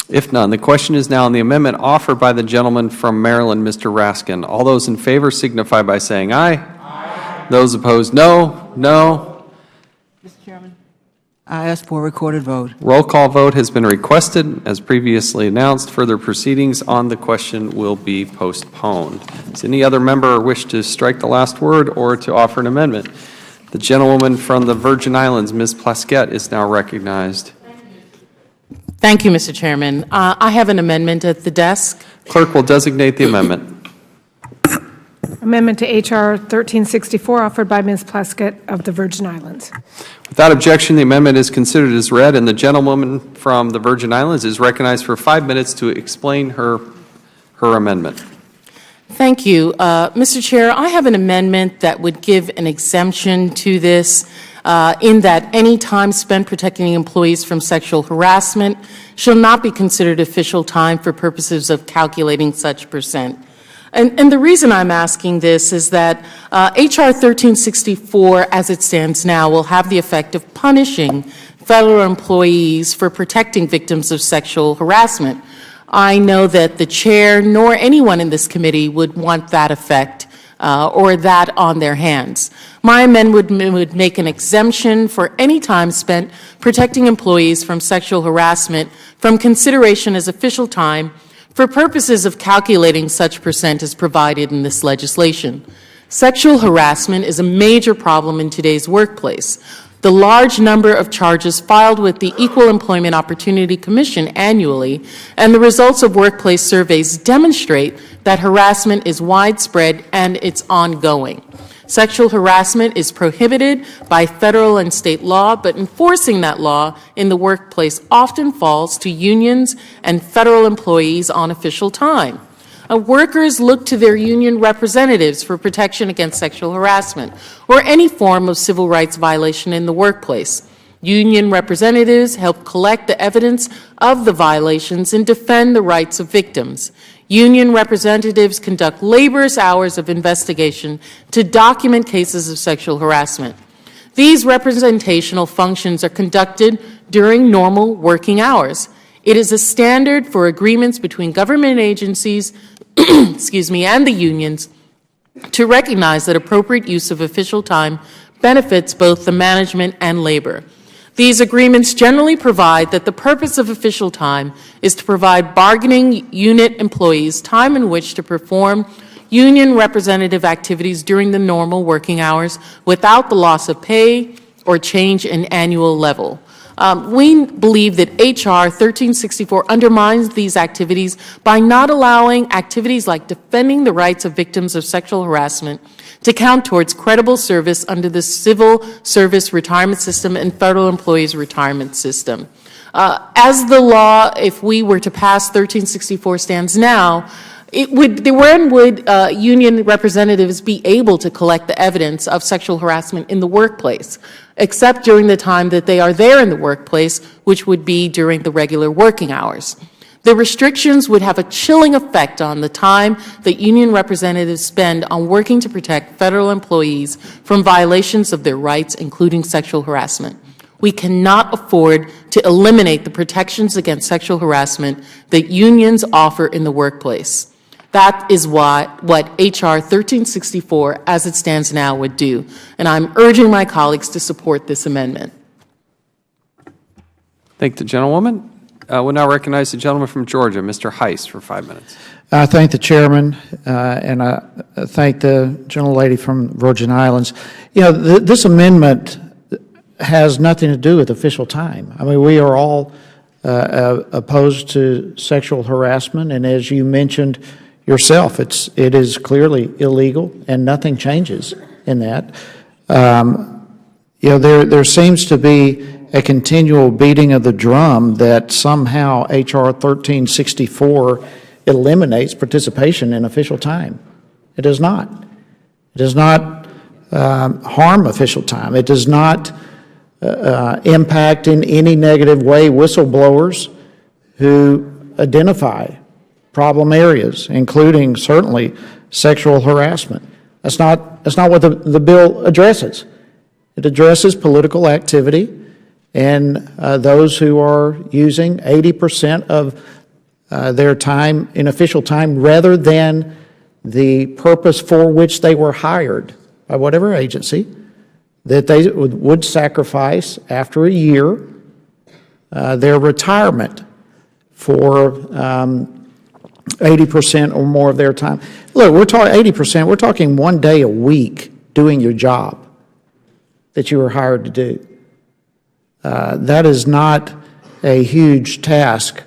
Speaker 3: If none, the question is now on the amendment offered by the gentleman from Maryland, Mr. Raskin. All those in favor signify by saying aye. Aye. Those opposed, no. No.
Speaker 6: I ask for a recorded vote.
Speaker 3: Roll call vote has been requested. As previously announced, further proceedings on the question will be postponed. Does any other member wish to strike the last word or to offer an amendment? The gentlewoman from the Virgin Islands, Ms. Plaskett, is now recognized.
Speaker 15: Thank you, Mr. Chairman. I have an amendment at the desk.
Speaker 3: Clerk will designate the amendment.
Speaker 12: Amendment to H.R. 1364, offered by Ms. Plaskett of the Virgin Islands.
Speaker 3: Without objection, the amendment is considered as read, and the gentlewoman from the Virgin Islands is recognized for 5 minutes to explain her amendment.
Speaker 15: Thank you. Mr. Chair, I have an amendment that would give an exemption to this in that any time spent protecting employees from sexual harassment shall not be considered official time for purposes of calculating such percent. And the reason I'm asking this is that H.R. 1364, as it stands now, will have the effect of punishing federal employees for protecting victims of sexual harassment. I know that the chair nor anyone in this committee would want that effect or that on their hands. My amendment would make an exemption for any time spent protecting employees from sexual harassment from consideration as official time for purposes of calculating such percent as provided in this legislation. Sexual harassment is a major problem in today's workplace. The large number of charges filed with the Equal Employment Opportunity Commission annually and the results of workplace surveys demonstrate that harassment is widespread and it's ongoing. Sexual harassment is prohibited by federal and state law, but enforcing that law in the workplace often falls to unions and federal employees on official time. Workers look to their union representatives for protection against sexual harassment or any form of civil rights violation in the workplace. Union representatives help collect the evidence of the violations and defend the rights of victims. Union representatives conduct laborious hours of investigation to document cases of sexual harassment. These representational functions are conducted during normal working hours. It is a standard for agreements between government agencies and the unions to recognize that appropriate use of official time benefits both the management and labor. These agreements generally provide that the purpose of official time is to provide bargaining unit employees time in which to perform union representative activities during the normal working hours without the loss of pay or change in annual level. We believe that H.R. 1364 undermines these activities by not allowing activities like defending the rights of victims of sexual harassment to count towards credible service under the Civil Service Retirement System and Federal Employees Retirement System. As the law, if we were to pass 1364 stands now, when would union representatives be able to collect the evidence of sexual harassment in the workplace, except during the time that they are there in the workplace, which would be during the regular working hours? The restrictions would have a chilling effect on the time that union representatives spend on working to protect federal employees from violations of their rights, including sexual harassment. We cannot afford to eliminate the protections against sexual harassment that unions offer in the workplace. That is what H.R. 1364, as it stands now, would do. And I'm urging my colleagues to support this amendment.
Speaker 3: Thank the gentlewoman. We'll now recognize the gentleman from Georgia, Mr. Heist, for 5 minutes.
Speaker 18: I thank the chairman, and I thank the gentlelady from Virgin Islands. You know, this amendment has nothing to do with official time. I mean, we are all opposed to sexual harassment, and as you mentioned yourself, it is clearly illegal, and nothing changes in that. You know, there seems to be a continual beating of the drum that somehow H.R. 1364 eliminates participation in official time. It does not. It does not harm official time. It does not impact in any negative way whistleblowers who identify problem areas, including certainly sexual harassment. That's not what the bill addresses. It addresses political activity and those who are using 80% of their time in official time rather than the purpose for which they were hired by whatever agency, that they would sacrifice after a year their retirement for 80% or more of their time. Look, we're talking 80%, we're talking 1 day a week doing your job that you were hired to do. That is not a huge task,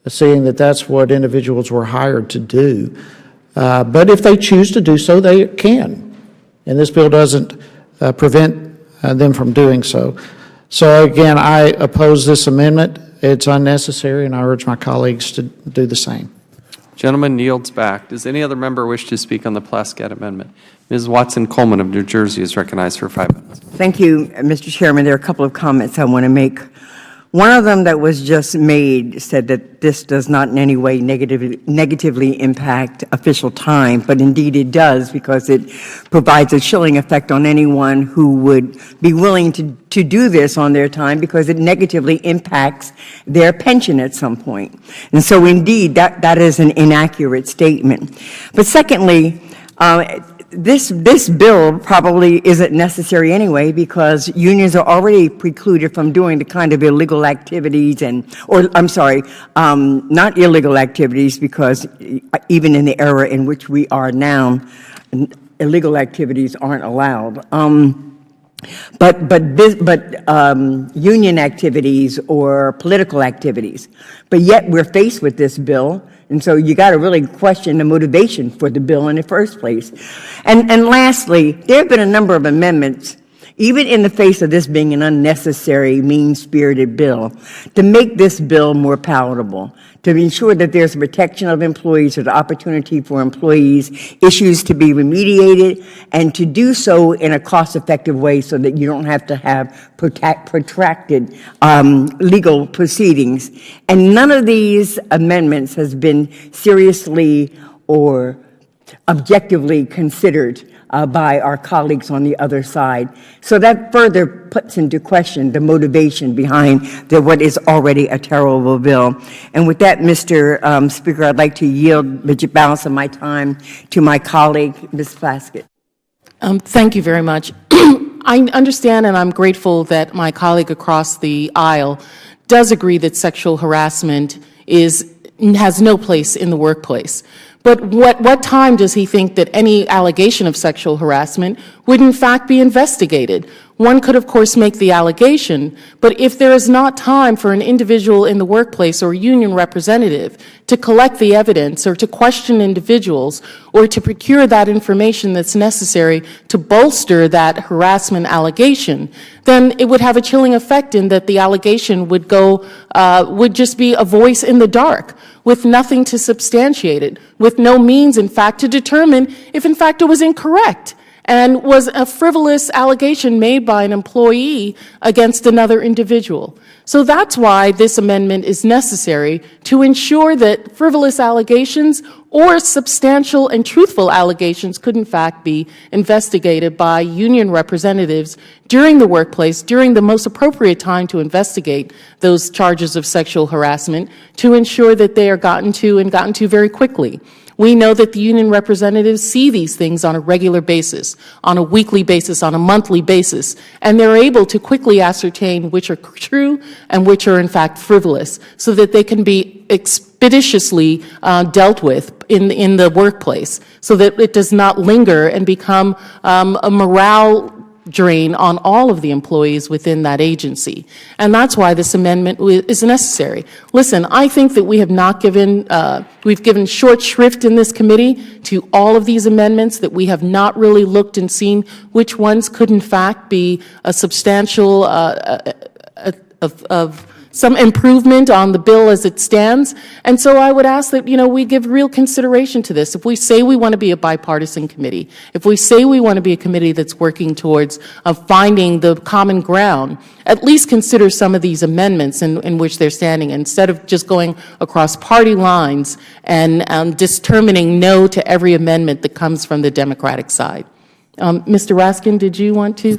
Speaker 18: seeing that that's what individuals were hired to do. But if they choose to do so, they can. And this bill doesn't prevent them from doing so. So again, I oppose this amendment. It's unnecessary, and I urge my colleagues to do the same.
Speaker 3: Gentleman yields back. Does any other member wish to speak on the Plaskett amendment? Ms. Watson-Coleman of New Jersey is recognized for 5 minutes.
Speaker 9: Thank you, Mr. Chairman. There are a couple of comments I want to make. One of them that was just made said that this does not in any way negatively impact official time, but indeed it does, because it provides a chilling effect on anyone who would be willing to do this on their time, because it negatively impacts their pension at some point. And so indeed that is an inaccurate statement. But secondly, this bill probably isn't necessary anyway, because unions are already precluded from doing the kind of illegal activities not illegal activities, because even in the era in which we are now, illegal activities aren't allowed. union activities or political activities. But yet we're faced with this bill, and so you got to really question the motivation for the bill in the first place. And lastly, there have been a number of amendments, even in the face of this being an unnecessary, mean-spirited bill, to make this bill more palatable, to ensure that there's protection of employees or the opportunity for employees' issues to be remediated, and to do so in a cost-effective way so that you don't have to have protracted legal proceedings. And none of these amendments has been seriously or objectively considered by our colleagues on the other side. So that further puts into question the motivation behind what is already a terrible bill. And with that, Mr. Speaker, I'd like to yield the balance of my time to my colleague, Ms. Plaskett.
Speaker 15: Thank you very much. I understand and I'm grateful that my colleague across the aisle does agree that sexual harassment has no place in the workplace. But what time does he think that any allegation of sexual harassment would in fact be investigated? One could, of course, make the allegation, but if there is not time for an individual in the workplace or union representative to collect the evidence or to question individuals or to procure that information that's necessary to bolster that harassment allegation, then it would have a chilling effect in that the allegation would just be a voice in the dark with nothing to substantiate it, with no means, in fact, to determine if, in fact, it was incorrect and was a frivolous allegation made by an employee against another individual. So that's why this amendment is necessary, to ensure that frivolous allegations or substantial and truthful allegations could in fact be investigated by union representatives during the workplace, during the most appropriate time to investigate those charges of sexual harassment, to ensure that they are gotten to very quickly. We know that the union representatives see these things on a regular basis, on a weekly basis, on a monthly basis, and they're able to quickly ascertain which are true and which are in fact frivolous, so that they can be expeditiously dealt with in the workplace, so that it does not linger and become a morale drain on all of the employees within that agency. And that's why this amendment is necessary. Listen, I think that we have not given, we've given short shrift in this committee to all of these amendments, that we have not really looked and seen which ones could in fact be a substantial of some improvement on the bill as it stands. And so I would ask that, we give real consideration to this. If we say we want to be a bipartisan committee, if we say we want to be a committee that's working towards finding the common ground, at least consider some of these amendments in which they're standing, instead of just going across party lines and determining no to every amendment that comes from the Democratic side. Mr. Raskin, did you want to?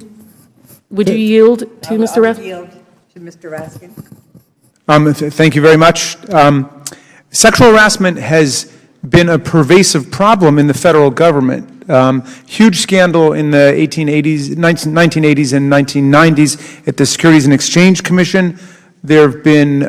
Speaker 15: Would you yield to Mr. Raskin?
Speaker 9: Yield to Mr. Raskin.
Speaker 16: Thank you very much. Sexual harassment has been a pervasive problem in the federal government. Huge scandal in the 1980s and 1990s at the Securities and Exchange Commission. There have been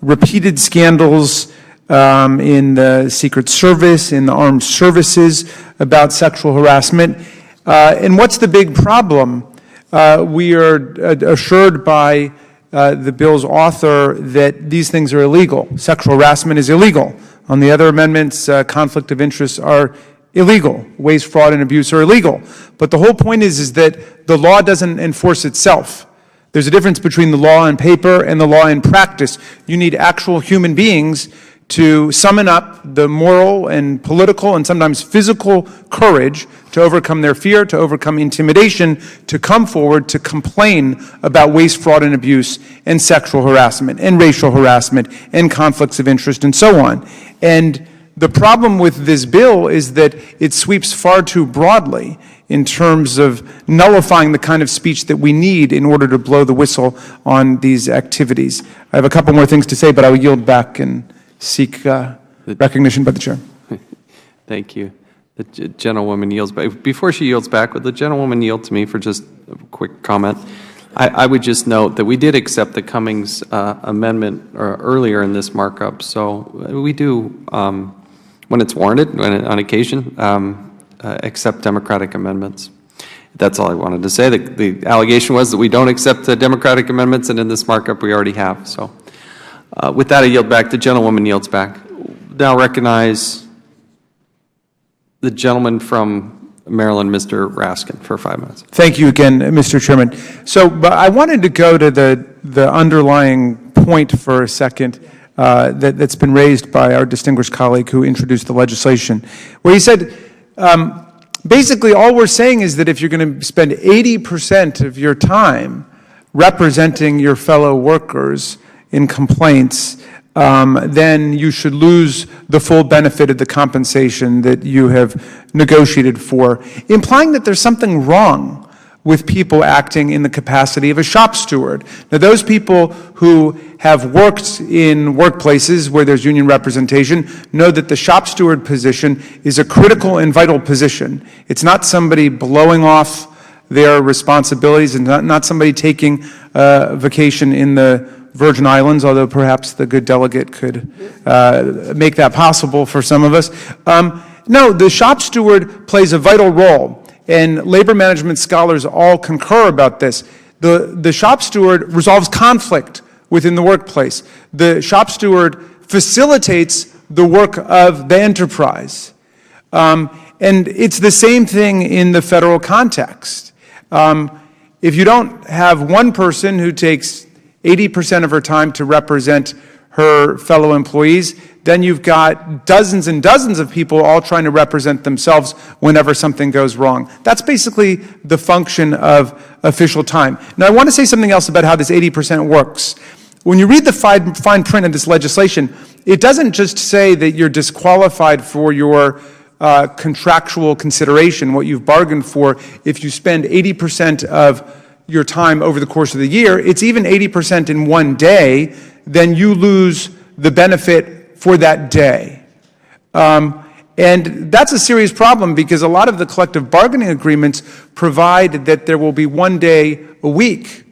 Speaker 16: repeated scandals in the Secret Service, in the armed services about sexual harassment. And what's the big problem? We are assured by the bill's author that these things are illegal. Sexual harassment is illegal. On the other amendments, conflict of interests are illegal. Waste, fraud, and abuse are illegal. But the whole point is that the law doesn't enforce itself. There's a difference between the law on paper and the law in practice. You need actual human beings to summon up the moral and political and sometimes physical courage to overcome their fear, to overcome intimidation, to come forward to complain about waste, fraud, and abuse, and sexual harassment, and racial harassment, and conflicts of interest, and so on. And the problem with this bill is that it sweeps far too broadly in terms of nullifying the kind of speech that we need in order to blow the whistle on these activities. I have a couple more things to say, but I will yield back and seek recognition by the chair.
Speaker 3: Thank you. The gentlewoman yields back. Before she yields back, would the gentlewoman yield to me for just a quick comment? I would just note that we did accept the Cummings amendment earlier in this markup, so we do, when it's warranted, on occasion, accept Democratic amendments. That's all I wanted to say. The allegation was that we don't accept the Democratic amendments, and in this markup we already have. So with that, I yield back. The gentlewoman yields back. Now recognize the gentleman from Maryland, Mr. Raskin, for 5 minutes.
Speaker 16: Thank you again, Mr. Chairman. So but I wanted to go to the underlying point for a second that's been raised by our distinguished colleague who introduced the legislation, where he said, basically all we're saying is that if you're going to spend 80% of your time representing your fellow workers in complaints, then you should lose the full benefit of the compensation that you have negotiated for, implying that there's something wrong with people acting in the capacity of a shop steward. Now, those people who have worked in workplaces where there's union representation know that the shop steward position is a critical and vital position. It's not somebody blowing off their responsibilities and not somebody taking vacation in the Virgin Islands, although perhaps the good delegate could make that possible for some of us. No, the shop steward plays a vital role, and labor management scholars all concur about this. The shop steward resolves conflict within the workplace. The shop steward facilitates the work of the enterprise. And it's the same thing in the federal context. If you don't have one person who takes 80% of her time to represent her fellow employees, then you've got dozens and dozens of people all trying to represent themselves whenever something goes wrong. That's basically the function of official time. Now, I want to say something else about how this 80% works. When you read the fine print of this legislation, it doesn't just say that you're disqualified for your contractual consideration, what you've bargained for, if you spend 80% of your time over the course of the year. It's even 80% in one day, then you lose the benefit for that day. And that's a serious problem because a lot of the collective bargaining agreements provide that there will be 1 day a week,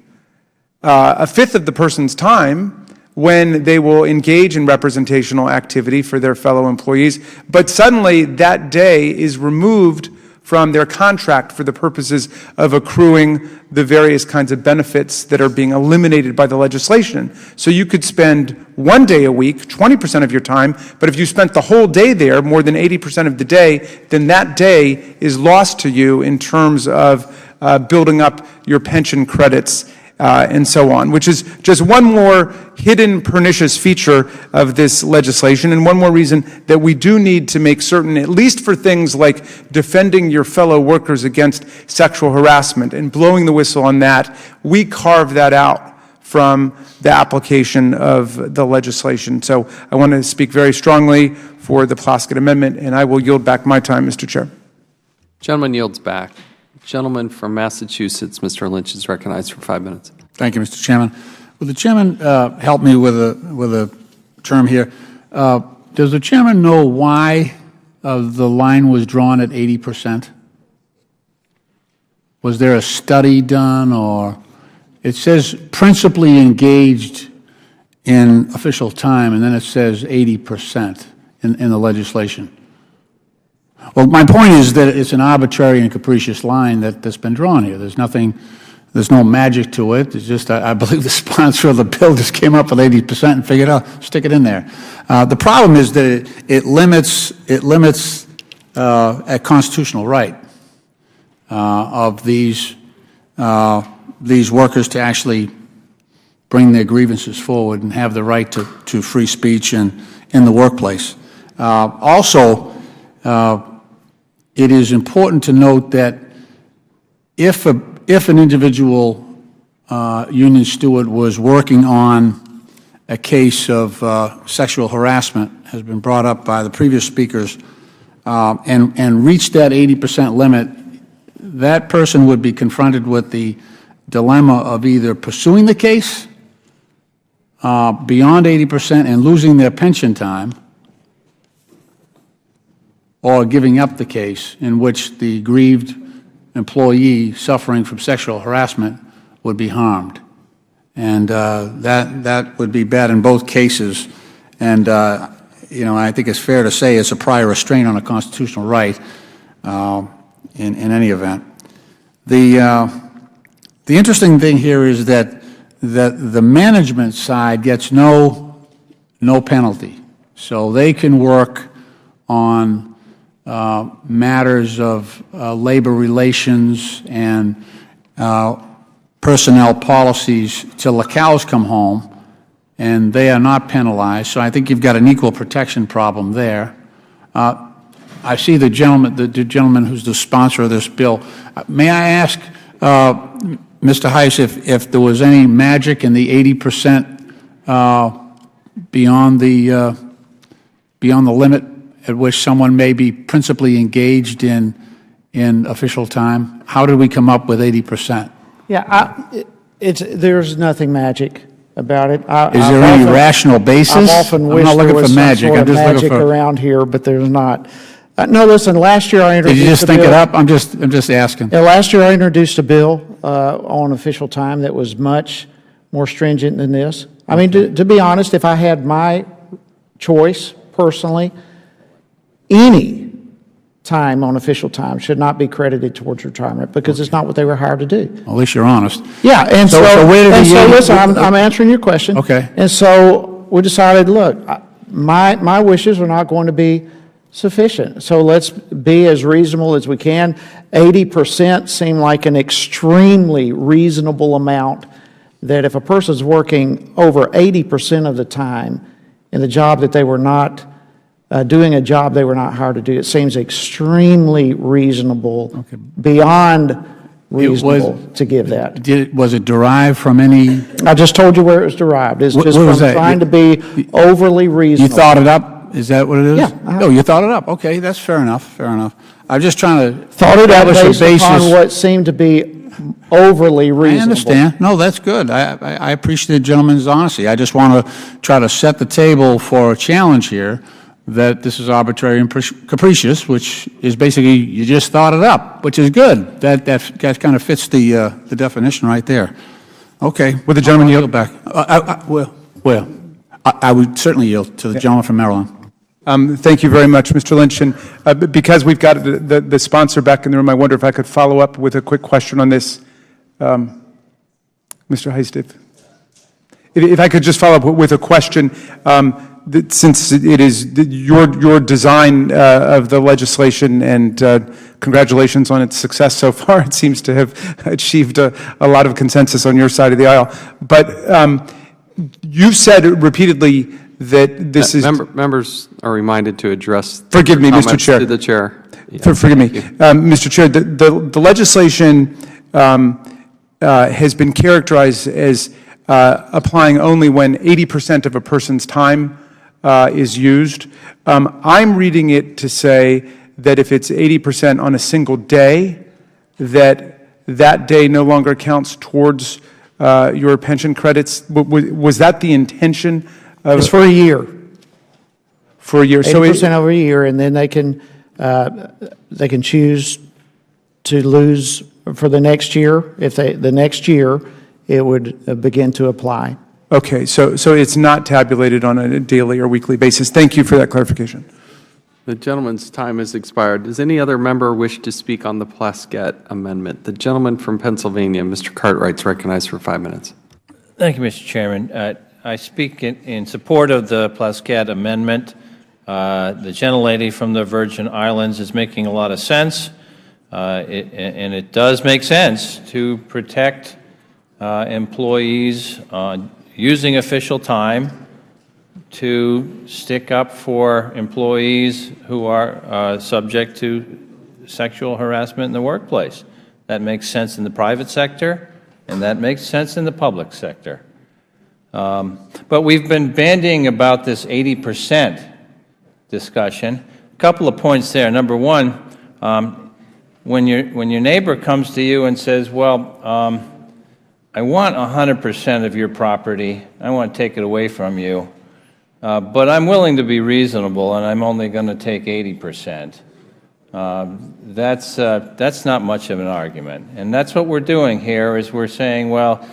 Speaker 16: a fifth of the person's time, when they will engage in representational activity for their fellow employees, but suddenly that day is removed from their contract for the purposes of accruing the various kinds of benefits that are being eliminated by the legislation. So you could spend 1 day a week, 20% of your time, but if you spent the whole day there, more than 80% of the day, then that day is lost to you in terms of building up your pension credits and so on, which is just one more hidden pernicious feature of this legislation, and one more reason that we do need to make certain, at least for things like defending your fellow workers against sexual harassment and blowing the whistle on that, we carve that out from the application of the legislation. So I want to speak very strongly for the Plaskett Amendment, and I will yield back my time, Mr. Chair.
Speaker 3: Gentleman yields back. Gentleman from Massachusetts, Mr. Lynch, is recognized for 5 minutes.
Speaker 1: Thank you, Mr. Chairman. Will the chairman help me with a term here? Does the chairman know why the line was drawn at 80%? Was there a study done, or it says principally engaged in official time, and then it says 80% in the legislation? Well, my point is that it's an arbitrary and capricious line that's been drawn here. There's nothing, there's no magic to it. It's just, I believe the sponsor of the bill just came up with 80% and figured out, stick it in there. The problem is that it limits a constitutional right of these workers to actually bring their grievances forward and have the right to free speech in the workplace. Also, it is important to note that if an individual union steward was working on a case of sexual harassment, has been brought up by the previous speakers, and reached that 80% limit, that person would be confronted with the dilemma of either pursuing the case beyond 80% and losing their pension time, or giving up the case, in which the grieved employee suffering from sexual harassment would be harmed. And that would be bad in both cases. And I think it's fair to say it's a prior restraint on a constitutional right in any event. The interesting thing here is that the management side gets no penalty. So they can work on matters of labor relations and personnel policies till the cows come home, and they are not penalized. So I think you've got an equal protection problem there. I see the gentleman who's the sponsor of this bill. May I ask, Mr. Heiss, if there was any magic in the 80% beyond the limit at which someone may be principally engaged in official time? How did we come up with 80%?
Speaker 18: Yeah, there's nothing magic about it.
Speaker 1: Is there any rational basis?
Speaker 18: I've often wished there was some sort of magic around here, but there's not. No, listen, last year I introduced
Speaker 1: Did you just think it up? I'm just asking.
Speaker 18: Yeah, last year I introduced a bill on official time that was much more stringent than this. I mean, to be honest, if I had my choice personally, any time on official time should not be credited towards retirement because it's not what they were hired to do.
Speaker 1: Well, at least you're honest.
Speaker 18: Yeah, and so listen, I'm answering your question.
Speaker 1: Okay.
Speaker 18: And so we decided, look, my wishes are not going to be sufficient. So let's be as reasonable as we can. 80% seemed like an extremely reasonable amount, that if a person's working over 80% of the time in the job that they were not doing a job they were not hired to do, it seems extremely reasonable, beyond reasonable to give that.
Speaker 1: Was it derived from any?
Speaker 18: I just told you where it was derived. It's just from trying to be overly reasonable.
Speaker 1: You thought it up? Is that what it is?
Speaker 18: Yeah.
Speaker 1: Oh, you thought it up. Okay, that's fair enough. Fair enough. I'm just trying to
Speaker 18: thought it up
Speaker 1: establish a
Speaker 18: based upon
Speaker 1: basis.
Speaker 18: what seemed to be overly reasonable.
Speaker 1: I understand. No, that's good. I appreciate the gentleman's honesty. I just want to try to set the table for a challenge here, that this is arbitrary and capricious, which is basically you just thought it up, which is good. That kind of fits the definition right there. Okay.
Speaker 16: Would the gentleman yield
Speaker 1: back? I would certainly yield to the gentleman from Maryland.
Speaker 16: Thank you very much, Mr. Lynch. And because we've got the sponsor back in the room, I wonder if I could follow up with a quick question on this. Mr. Heiss, if I could just follow up with a question. Since it is your design of the legislation, and congratulations on its success so far, it seems to have achieved a lot of consensus on your side of the aisle. But you've said repeatedly that this is...
Speaker 3: Members are reminded to address...
Speaker 16: Forgive me, Mr. Chair.
Speaker 3: To the chair.
Speaker 16: Yeah, forgive me. Mr. Chair, the legislation has been characterized as applying only when 80% of a person's time is used. I'm reading it to say that if it's 80% on a single day, that day no longer counts towards your pension credits. Was that the intention?
Speaker 18: It's for a year.
Speaker 16: For a year.
Speaker 18: 80% over a year, and then they can choose to lose for the next year. If the next year, it would begin to apply.
Speaker 16: Okay, so it's not tabulated on a daily or weekly basis. Thank you for that clarification.
Speaker 3: The gentleman's time has expired. Does any other member wish to speak on the Plaskett amendment? The gentleman from Pennsylvania, Mr. Cartwright, is recognized for 5 minutes.
Speaker 19: Thank you, Mr. Chairman. I speak in support of the Plaskett amendment. The gentlelady from the Virgin Islands is making a lot of sense, and it does make sense to protect employees using official time to stick up for employees who are subject to sexual harassment in the workplace. That makes sense in the private sector, and that makes sense in the public sector. But we've been bandying about this 80% discussion. A couple of points there. Number one, when your neighbor comes to you and says, well, I want 100% of your property, I want to take it away from you, but I'm willing to be reasonable and I'm only going to take 80%. That's not much of an argument. And that's what we're doing here, is we're saying, well,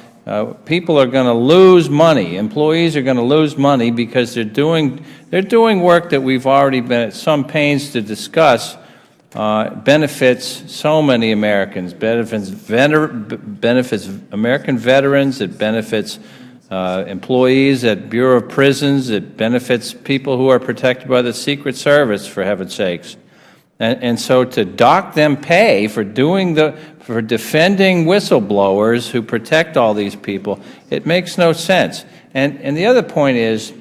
Speaker 19: people are going to lose money. Employees are going to lose money because they're doing work that we've already been at some pains to discuss benefits so many Americans, benefits American veterans, it benefits employees at Bureau of Prisons, it benefits people who are protected by the Secret Service, for heaven's sakes. And so to dock them pay for defending whistleblowers who protect all these people, it makes no sense. And the other point is,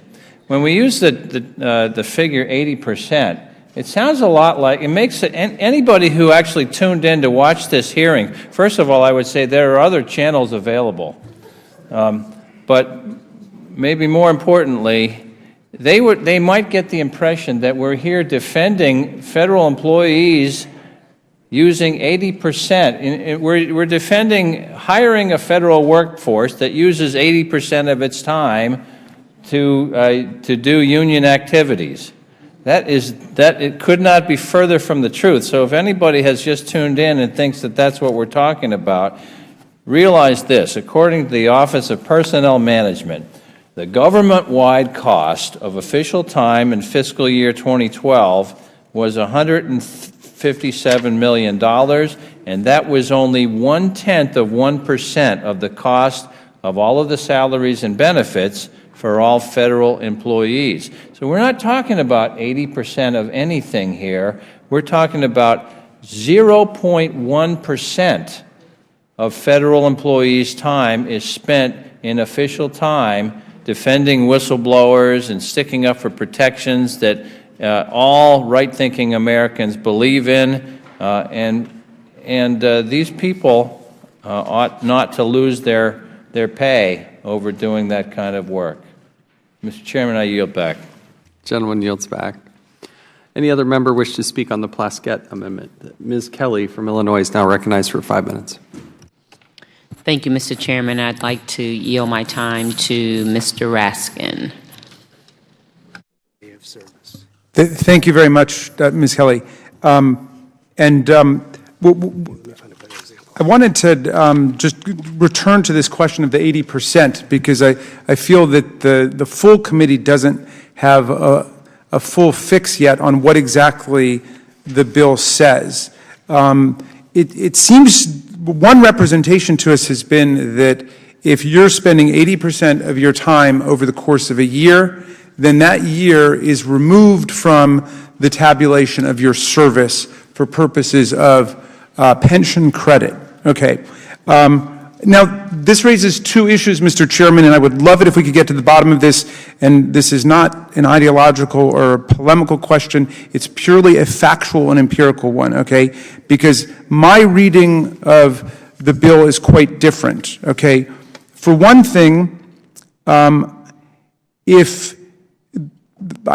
Speaker 19: when we use the figure 80%, it sounds a lot like, it makes it, anybody who actually tuned in to watch this hearing, first of all, I would say there are other channels available. But maybe more importantly, they might get the impression that we're here defending federal employees using 80%. We're defending hiring a federal workforce that uses 80% of its time to do union activities. It could not be further from the truth. So if anybody has just tuned in and thinks that that's what we're talking about, realize this: according to the Office of Personnel Management, the government-wide cost of official time in fiscal year 2012 was $157 million, and that was only 0.1% of the cost of all of the salaries and benefits for all federal employees. So we're not talking about 80% of anything here. We're talking about 0.1% of federal employees' time is spent in official time defending whistleblowers and sticking up for protections that all right-thinking Americans believe in, and these people ought not to lose their pay over doing that kind of work. Mr. Chairman, I yield back.
Speaker 3: Gentleman yields back. Any other member wish to speak on the Plaskett amendment? Ms. Kelly from Illinois is now recognized for 5 minutes.
Speaker 5: Thank you, Mr. Chairman. I'd like to yield my time to Mr. Raskin.
Speaker 16: Thank you very much, Ms. Kelly. I wanted to just return to this question of the 80%, because I feel that the full committee doesn't have a full fix yet on what exactly the bill says. It seems one representation to us has been that if you're spending 80% of your time over the course of a year, then that year is removed from the tabulation of your service for purposes of pension credit. Okay. Now, this raises two issues, Mr. Chairman, and I would love it if we could get to the bottom of this. And this is not an ideological or a polemical question. It's purely a factual and empirical one, okay? Because my reading of the bill is quite different, okay? For one thing, I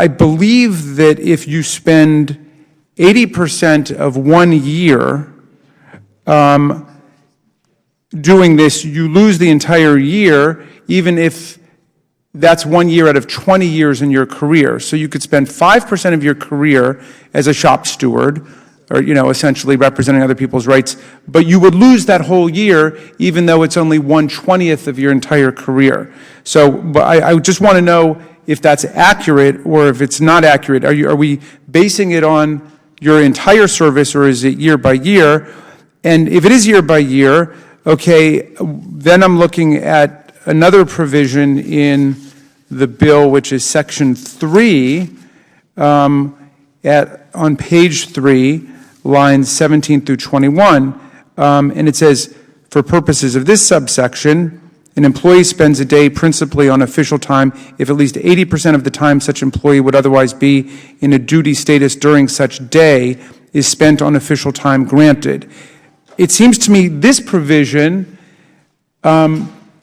Speaker 16: believe that if you spend 80% of 1 year doing this, you lose the entire year, even if that's 1 year out of 20 years in your career. So you could spend 5% of your career as a shop steward, or, essentially representing other people's rights, but you would lose that whole year, even though it's only 1/20th of your entire career. So, but I just want to know if that's accurate or if it's not accurate. Are we basing it on your entire service, or is it year by year? And if it is year by year, okay, then I'm looking at another provision in the bill, which is Section 3, on page 3, lines 17 through 21, and it says, for purposes of this subsection, an employee spends a day principally on official time if at least 80% of the time such employee would otherwise be in a duty status during such day is spent on official time granted. It seems to me this provision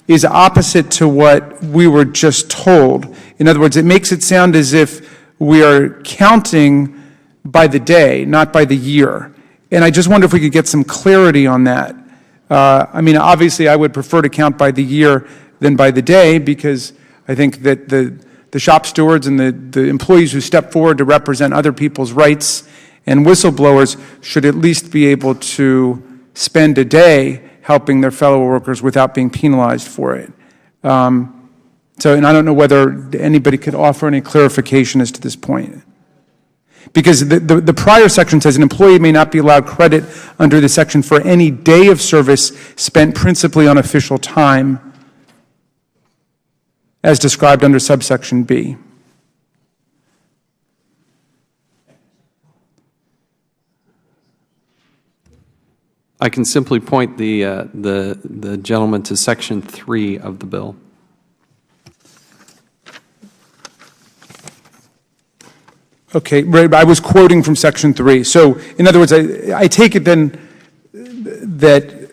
Speaker 16: is opposite to what we were just told. In other words, it makes it sound as if we are counting by the day, not by the year. And I just wonder if we could get some clarity on that. Obviously, I would prefer to count by the year than by the day, because I think that the shop stewards and the employees who step forward to represent other people's rights and whistleblowers should at least be able to spend a day helping their fellow workers without being penalized for it. And I don't know whether anybody could offer any clarification as to this point. Because the prior section says an employee may not be allowed credit under the section for any day of service spent principally on official time, as described under subsection B.
Speaker 3: I can simply point the gentleman to Section 3 of the bill.
Speaker 16: Okay, right, I was quoting from Section 3. So, in other words, I take it then that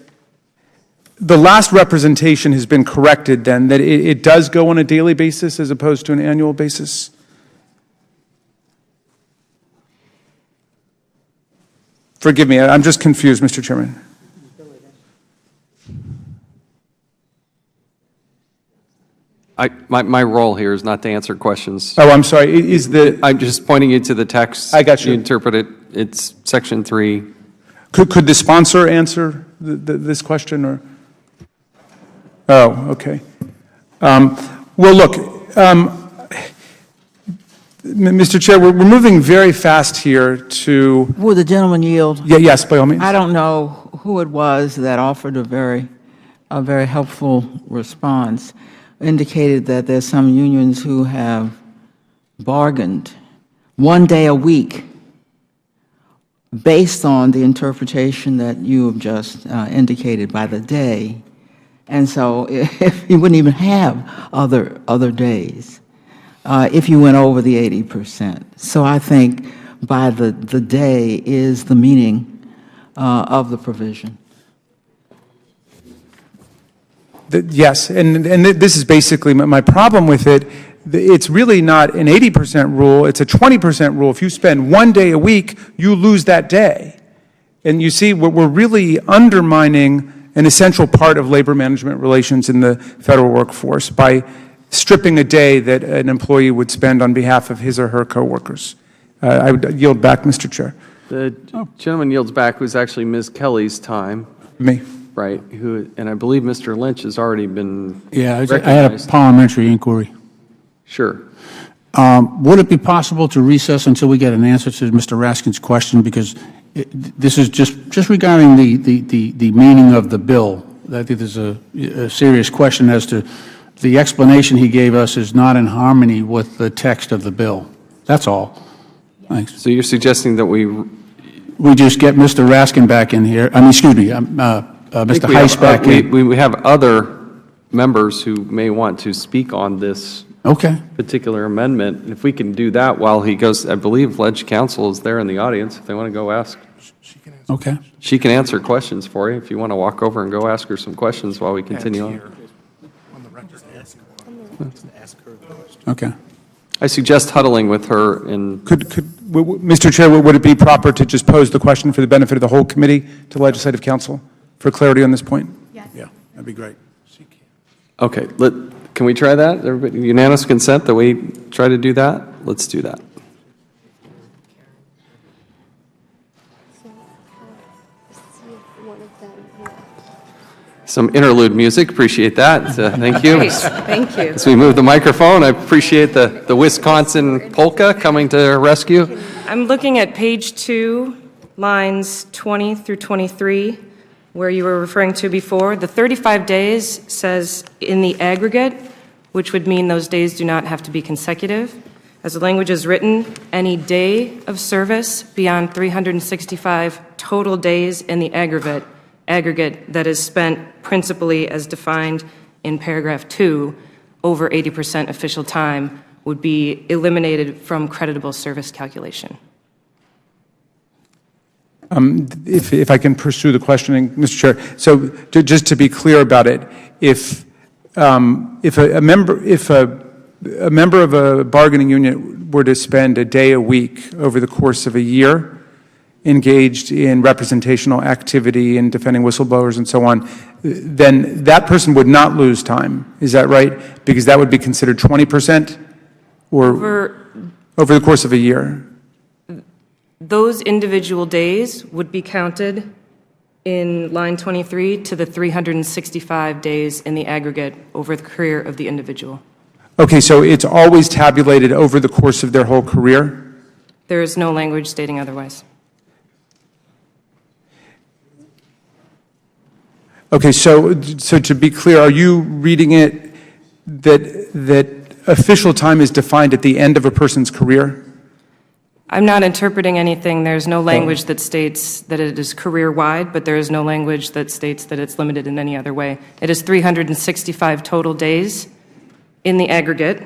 Speaker 16: the last representation has been corrected then, that it does go on a daily basis as opposed to an annual basis? Forgive me, I'm just confused, Mr. Chairman.
Speaker 3: My role here is not to answer questions.
Speaker 16: Oh, I'm sorry.
Speaker 3: I'm just pointing you to the text.
Speaker 16: I got you.
Speaker 3: You interpret it. It's Section 3.
Speaker 16: Could the sponsor answer this question, or? Oh, okay. Well, look, Mr. Chair, we're moving very fast here to.
Speaker 6: Will the gentleman yield?
Speaker 16: Yeah, yes, by all means.
Speaker 6: I don't know who it was that offered a very helpful response. Indicated that there's some unions who have bargained 1 day a week based on the interpretation that you have just indicated by the day. And so if you wouldn't even have other days if you went over the 80%. So I think by the day is the meaning of the provision.
Speaker 16: Yes, and this is basically my problem with it. It's really not an 80% rule, it's a 20% rule. If you spend 1 day a week, you lose that day. And you see, we're really undermining an essential part of labor management relations in the federal workforce by stripping a day that an employee would spend on behalf of his or her coworkers. I would yield back, Mr. Chair.
Speaker 3: The gentleman yields back who's actually Ms. Kelly's time.
Speaker 16: Me.
Speaker 3: Right, and I believe Mr. Lynch has already been
Speaker 1: recognized. I had a parliamentary inquiry.
Speaker 3: Sure.
Speaker 1: Would it be possible to recess until we get an answer to Mr. Raskin's question? Because this is just regarding the meaning of the bill. I think there's a serious question as to the explanation he gave us is not in harmony with the text of the bill. That's all. Thanks.
Speaker 3: So you're suggesting that we
Speaker 1: just get Mr. Raskin back in here. I mean, excuse me, Mr. Heiss back in.
Speaker 3: We have other members who may want to speak on this particular amendment. If we can do that while he goes, I believe Ledge Counsel is there in the audience if they want to go ask.
Speaker 1: Okay.
Speaker 3: She can answer questions for you if you want to walk over and go ask her some questions while we continue on.
Speaker 1: Okay.
Speaker 3: I suggest huddling with her and.
Speaker 16: Mr. Chair, would it be proper to just pose the question for the benefit of the whole committee to Legislative Counsel for clarity on this point?
Speaker 1: Yeah, that'd be great.
Speaker 3: Okay, can we try that? Everybody, unanimous consent that we try to do that? Let's do that. Some interlude music, appreciate that. Thank you.
Speaker 13: Great. Thank you.
Speaker 3: As we move the microphone, I appreciate the Wisconsin polka coming to rescue.
Speaker 13: I'm looking at page 2, lines 20 through 23, where you were referring to before. The 35 days says in the aggregate, which would mean those days do not have to be consecutive. As the language is written, any day of service beyond 365 total days in the aggregate that is spent principally as defined in paragraph 2, over 80% official time, would be eliminated from creditable service calculation.
Speaker 16: If I can pursue the questioning, Mr. Chair. So just to be clear about it, if a member of a bargaining unit were to spend a day a week over the course of a year engaged in representational activity and defending whistleblowers and so on, then that person would not lose time. Is that right? Because that would be considered 20% or over the course of a year?
Speaker 13: Those individual days would be counted in line 23 to the 365 days in the aggregate over the career of the individual.
Speaker 16: Okay, so it's always tabulated over the course of their whole career?
Speaker 13: There is no language stating otherwise.
Speaker 16: Okay, so to be clear, are you reading it that official time is defined at the end of a person's career?
Speaker 13: I'm not interpreting anything. There's no language that states that it is career-wide, but there is no language that states that it's limited in any other way. It is 365 total days in the aggregate,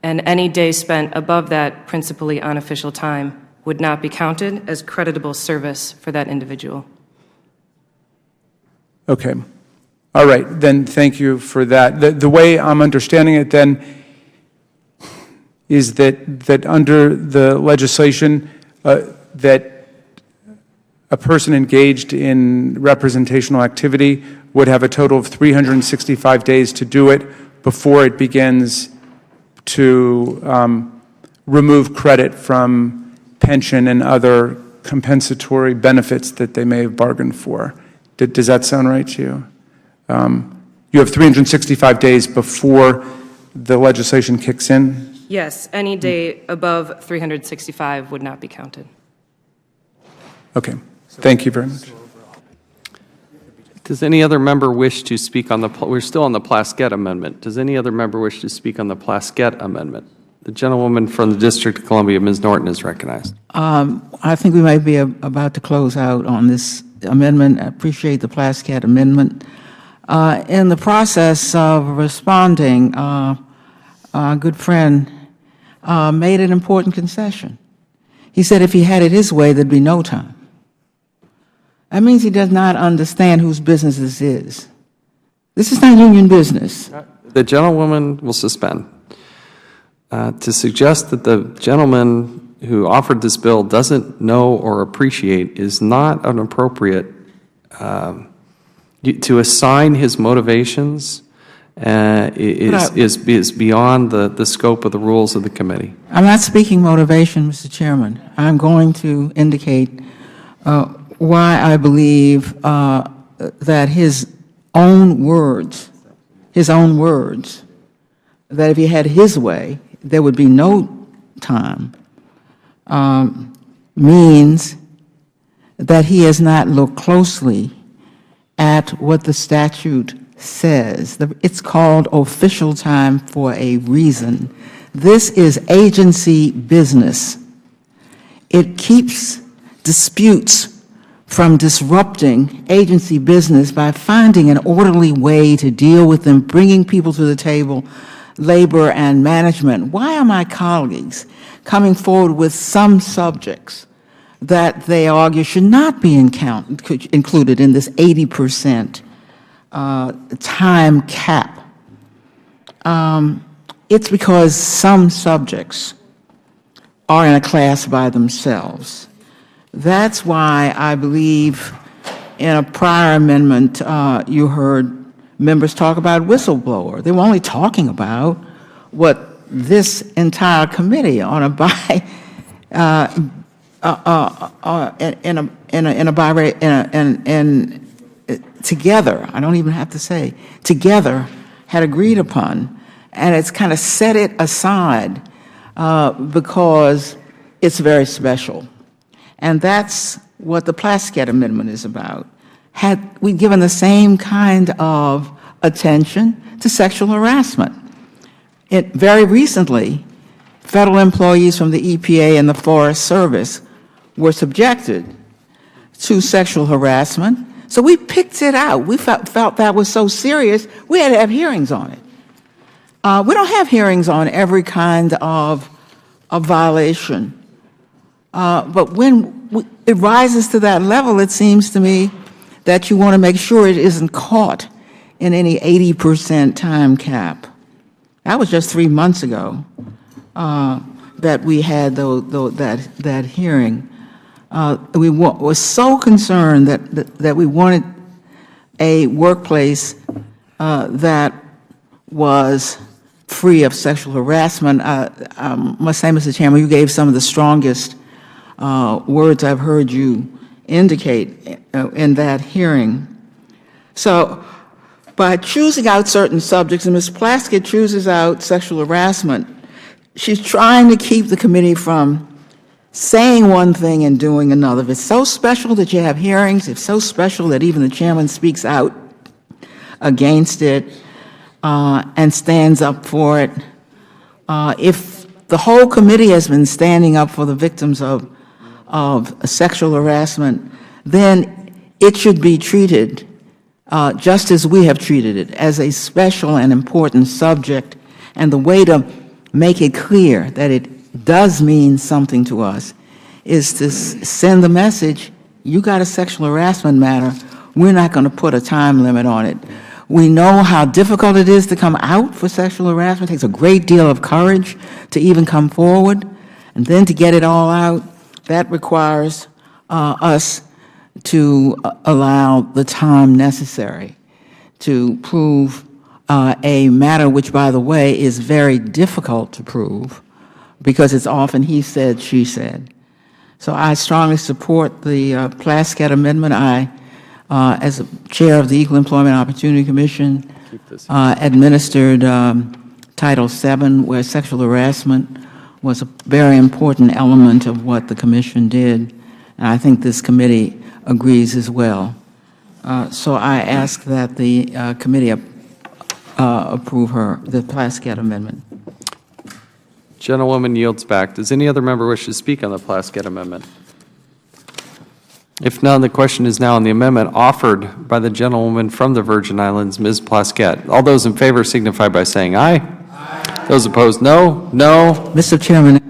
Speaker 13: and any day spent above that principally unofficial time would not be counted as creditable service for that individual.
Speaker 16: Okay. All right, then thank you for that. The way I'm understanding it then is that under the legislation, that a person engaged in representational activity would have a total of 365 days to do it before it begins to remove credit from pension and other compensatory benefits that they may have bargained for. Does that sound right to you? You have 365 days before the legislation kicks in?
Speaker 13: Yes, any day above 365 would not be counted.
Speaker 16: Okay, thank you very much.
Speaker 3: Does any other member wish to speak on the, we're still on the Plaskett Amendment. Does any other member wish to speak on the Plaskett Amendment? The gentlewoman from the District of Columbia, Ms. Norton, is recognized.
Speaker 6: I think we might be about to close out on this amendment. I appreciate the Plaskett Amendment. In the process of responding, our good friend made an important concession. He said if he had it his way, there'd be no time. That means he does not understand whose business this is. This is not union business.
Speaker 3: The gentlewoman will suspend. To suggest that the gentleman who offered this bill doesn't know or appreciate is not an appropriate, to assign his motivations is beyond the scope of the rules of the committee.
Speaker 6: I'm not speaking motivation, Mr. Chairman. I'm going to indicate why I believe that his own words, that if he had his way, there would be no time, means that he has not looked closely at what the statute says. It's called official time for a reason. This is agency business. It keeps disputes from disrupting agency business by finding an orderly way to deal with them, bringing people to the table, labor and management. Why are my colleagues coming forward with some subjects that they argue should not be included in this 80% time cap? It's because some subjects are in a class by themselves. That's why I believe in a prior amendment you heard members talk about whistleblower. They were only talking about what this entire committee on a together, I don't even have to say, together had agreed upon. And it's kind of set it aside because it's very special. And that's what the Plaskett Amendment is about. Had we given the same kind of attention to sexual harassment? Very recently, federal employees from the EPA and the Forest Service were subjected to sexual harassment. So we picked it out. We felt that was so serious, we had to have hearings on it. We don't have hearings on every kind of violation. But when it rises to that level, it seems to me that you want to make sure it isn't caught in any 80% time cap. That was just 3 months ago that we had that hearing. We were so concerned that we wanted a workplace that was free of sexual harassment. I must say, Mr. Chairman, you gave some of the strongest words I've heard you indicate in that hearing. So by choosing out certain subjects, and Ms. Plaskett chooses out sexual harassment, she's trying to keep the committee from saying one thing and doing another. If it's so special that you have hearings, if it's so special that even the chairman speaks out against it and stands up for it, if the whole committee has been standing up for the victims of sexual harassment, then it should be treated just as we have treated it, as a special and important subject. And the way to make it clear that it does mean something to us is to send the message, you got a sexual harassment matter, we're not going to put a time limit on it. We know how difficult it is to come out for sexual harassment. It takes a great deal of courage to even come forward, and then to get it all out, that requires us to allow the time necessary to prove a matter which, by the way, is very difficult to prove because it's often he said, she said. So I strongly support the Plaskett amendment. I, as a chair of the Equal Employment Opportunity Commission, administered Title VII, where sexual harassment was a very important element of what the commission did. And I think this committee agrees as well. So I ask that the committee approve the Plaskett amendment.
Speaker 3: Gentlewoman yields back. Does any other member wish to speak on the Plaskett amendment? If none, the question is now on the amendment offered by the gentlewoman from the Virgin Islands, Ms. Plaskett. All those in favor signify by saying aye. Aye. Those opposed, no. No.
Speaker 6: Mr. Chairman.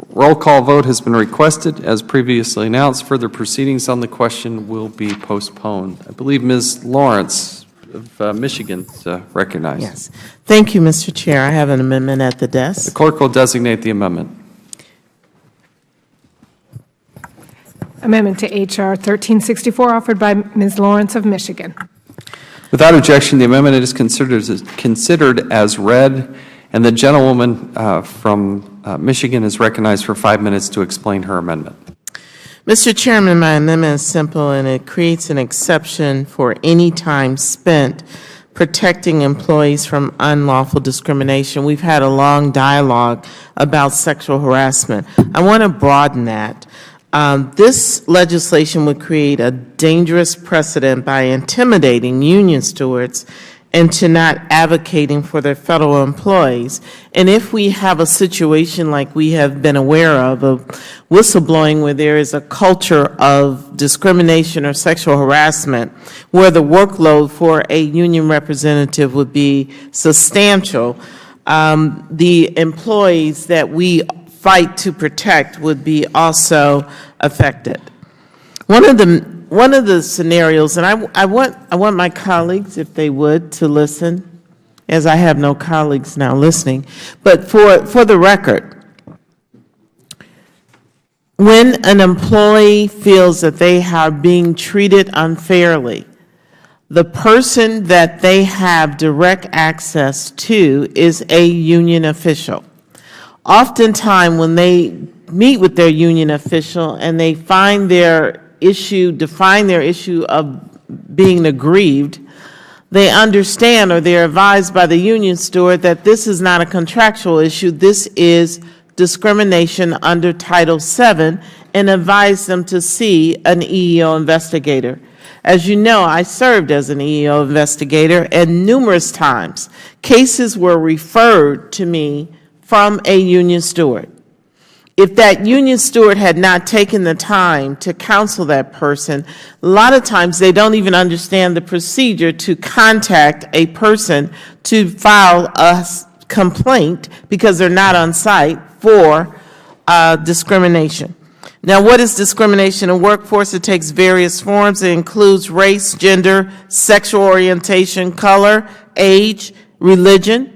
Speaker 3: Roll call vote has been requested. As previously announced, further proceedings on the question will be postponed. I believe Ms. Lawrence of Michigan is recognized.
Speaker 10: Yes. Thank you, Mr. Chair. I have an amendment at the desk.
Speaker 3: The clerk will designate the amendment.
Speaker 12: Amendment to H.R. 1364, offered by Ms. Lawrence of Michigan.
Speaker 3: Without objection, the amendment is considered as read, and the gentlewoman from Michigan is recognized for 5 minutes to explain her amendment.
Speaker 10: Mr. Chairman, my amendment is simple, and it creates an exception for any time spent protecting employees from unlawful discrimination. We've had a long dialogue about sexual harassment. I want to broaden that. This legislation would create a dangerous precedent by intimidating union stewards into not advocating for their fellow employees. And if we have a situation like we have been aware of whistleblowing, where there is a culture of discrimination or sexual harassment, where the workload for a union representative would be substantial, the employees that we fight to protect would be also affected. One of the scenarios, and I want my colleagues, if they would, to listen, as I have no colleagues now listening, but for the record, when an employee feels that they are being treated unfairly, the person that they have direct access to is a union official. Oftentimes, when they meet with their union official and they define their issue of being aggrieved, they understand, or they're advised by the union steward, that this is not a contractual issue, this is discrimination under Title VII, and advise them to see an EEO investigator. As you know, I served as an EEO investigator, and numerous times cases were referred to me from a union steward. If that union steward had not taken the time to counsel that person, a lot of times they don't even understand the procedure to contact a person to file a complaint because they're not on site for discrimination. Now, what is discrimination in workforce? It takes various forms. It includes race, gender, sexual orientation, color, age, religion.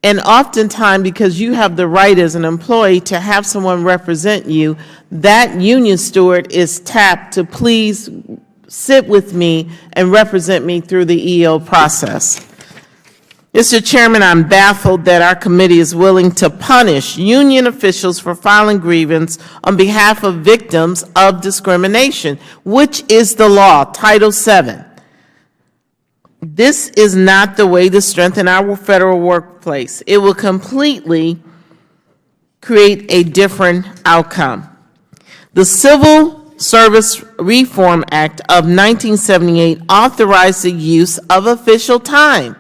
Speaker 10: And oftentimes, because you have the right as an employee to have someone represent you, that union steward is tapped to please sit with me and represent me through the EEO process. Mr. Chairman, I'm baffled that our committee is willing to punish union officials for filing grievance on behalf of victims of discrimination, which is the law, Title VII. This is not the way to strengthen our federal workplace. It will completely create a different outcome. The Civil Service Reform Act of 1978 authorized the use of official time.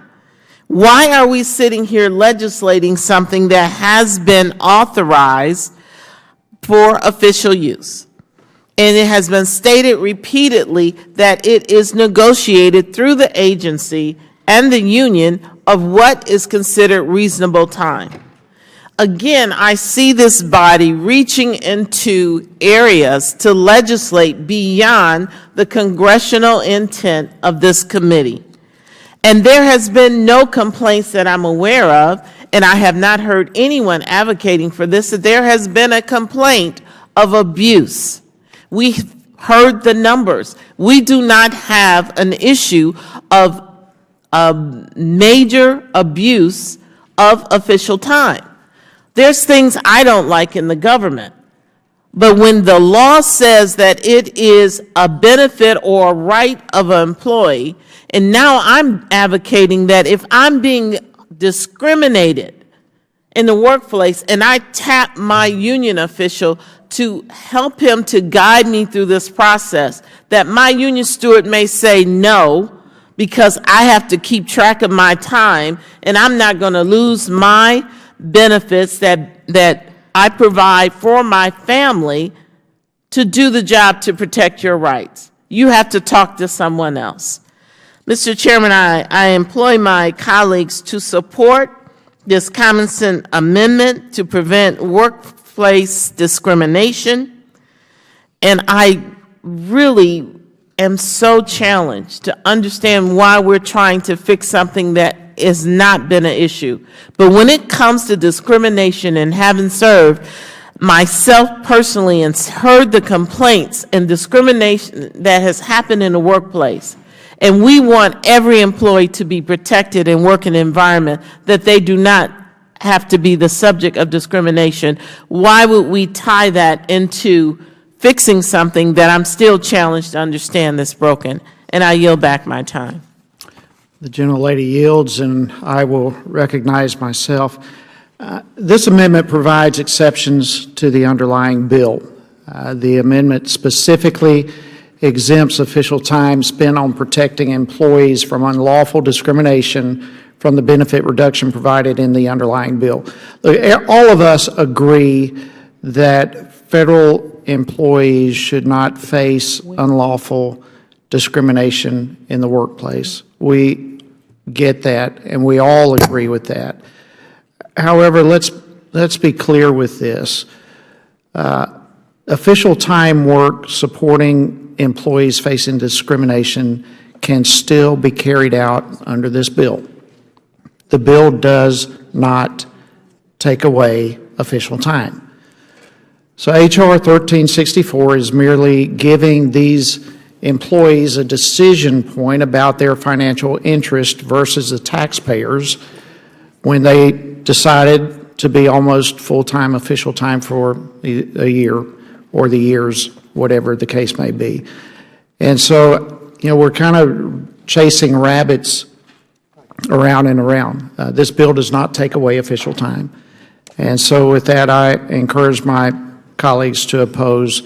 Speaker 10: Why are we sitting here legislating something that has been authorized for official use? And it has been stated repeatedly that it is negotiated through the agency and the union of what is considered reasonable time. Again, I see this body reaching into areas to legislate beyond the congressional intent of this committee. And there has been no complaints that I'm aware of, and I have not heard anyone advocating for this, that there has been a complaint of abuse. We heard the numbers. We do not have an issue of major abuse of official time. There's things I don't like in the government, but when the law says that it is a benefit or a right of an employee, and now I'm advocating that if I'm being discriminated in the workplace and I tap my union official to help him to guide me through this process, that my union steward may say no, because I have to keep track of my time and I'm not going to lose my benefits that I provide for my family to do the job to protect your rights. You have to talk to someone else. Mr. Chairman, I employ my colleagues to support this common sense amendment to prevent workplace discrimination, and I really am so challenged to understand why we're trying to fix something that has not been an issue. But when it comes to discrimination, and having served myself personally and heard the complaints and discrimination that has happened in the workplace, and we want every employee to be protected and work in an environment that they do not have to be the subject of discrimination, why would we tie that into fixing something that I'm still challenged to understand that's broken? And I yield back my time.
Speaker 18: The gentlelady yields, and I will recognize myself. This amendment provides exceptions to the underlying bill. The amendment specifically exempts official time spent on protecting employees from unlawful discrimination from the benefit reduction provided in the underlying bill. All of us agree that federal employees should not face unlawful discrimination in the workplace. We get that, and we all agree with that. However, let's be clear with this. Official time work supporting employees facing discrimination can still be carried out under this bill. The bill does not take away official time. So H.R. 1364 is merely giving these employees a decision point about their financial interest versus the taxpayers when they decided to be almost full-time official time for a year or the years, whatever the case may be. And so, we're kind of chasing rabbits around and around. This bill does not take away official time. And so with that, I encourage my colleagues to oppose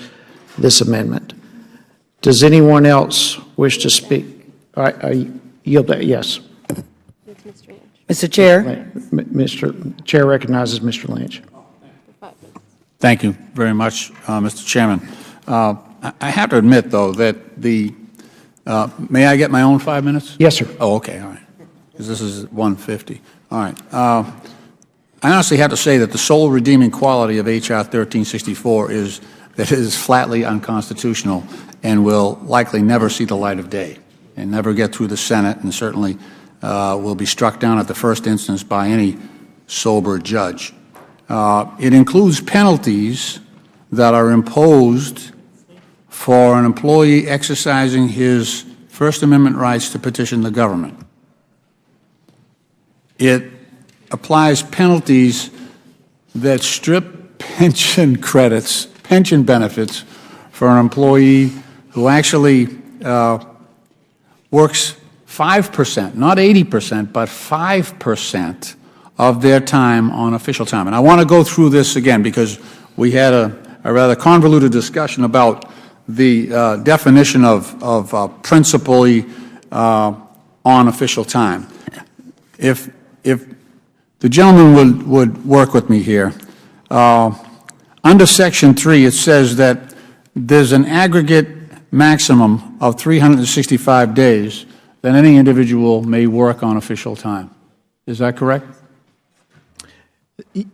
Speaker 18: this amendment. Does anyone else wish to speak? I yield that. Yes.
Speaker 9: Mr. Chair.
Speaker 18: Mr. Chair recognizes Mr. Lynch.
Speaker 1: Thank you very much, Mr. Chairman. I have to admit, though, that may I get my own 5 minutes?
Speaker 18: Yes, sir.
Speaker 1: Oh, okay, all right, because this is 150. All right. I honestly have to say that the sole redeeming quality of H.R. 1364 is that it is flatly unconstitutional and will likely never see the light of day and never get through the Senate, and certainly will be struck down at the first instance by any sober judge. It includes penalties that are imposed for an employee exercising his First Amendment rights to petition the government. It applies penalties that strip pension credits, pension benefits for an employee who actually works 5%, not 80%, but 5% of their time on official time. And I want to go through this again because we had a rather convoluted discussion about the definition of principally on official time. If the gentleman would work with me here, under Section 3, it says that there's an aggregate maximum of 365 days that any individual may work on official time. Is that correct?
Speaker 18: It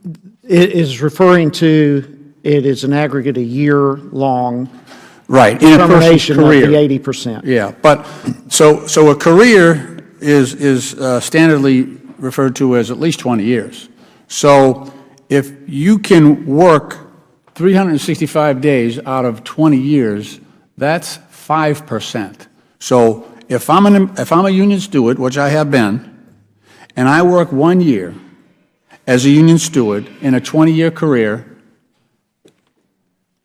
Speaker 18: is referring to, it is an aggregate a year-long
Speaker 1: right, in a person's
Speaker 18: determination
Speaker 1: career.
Speaker 18: of the 80%.
Speaker 1: Yeah, but so a career is standardly referred to as at least 20 years. So if you can work 365 days out of 20 years, that's 5%. So if I'm a union steward, which I have been, and I work 1 year as a union steward in a 20-year career,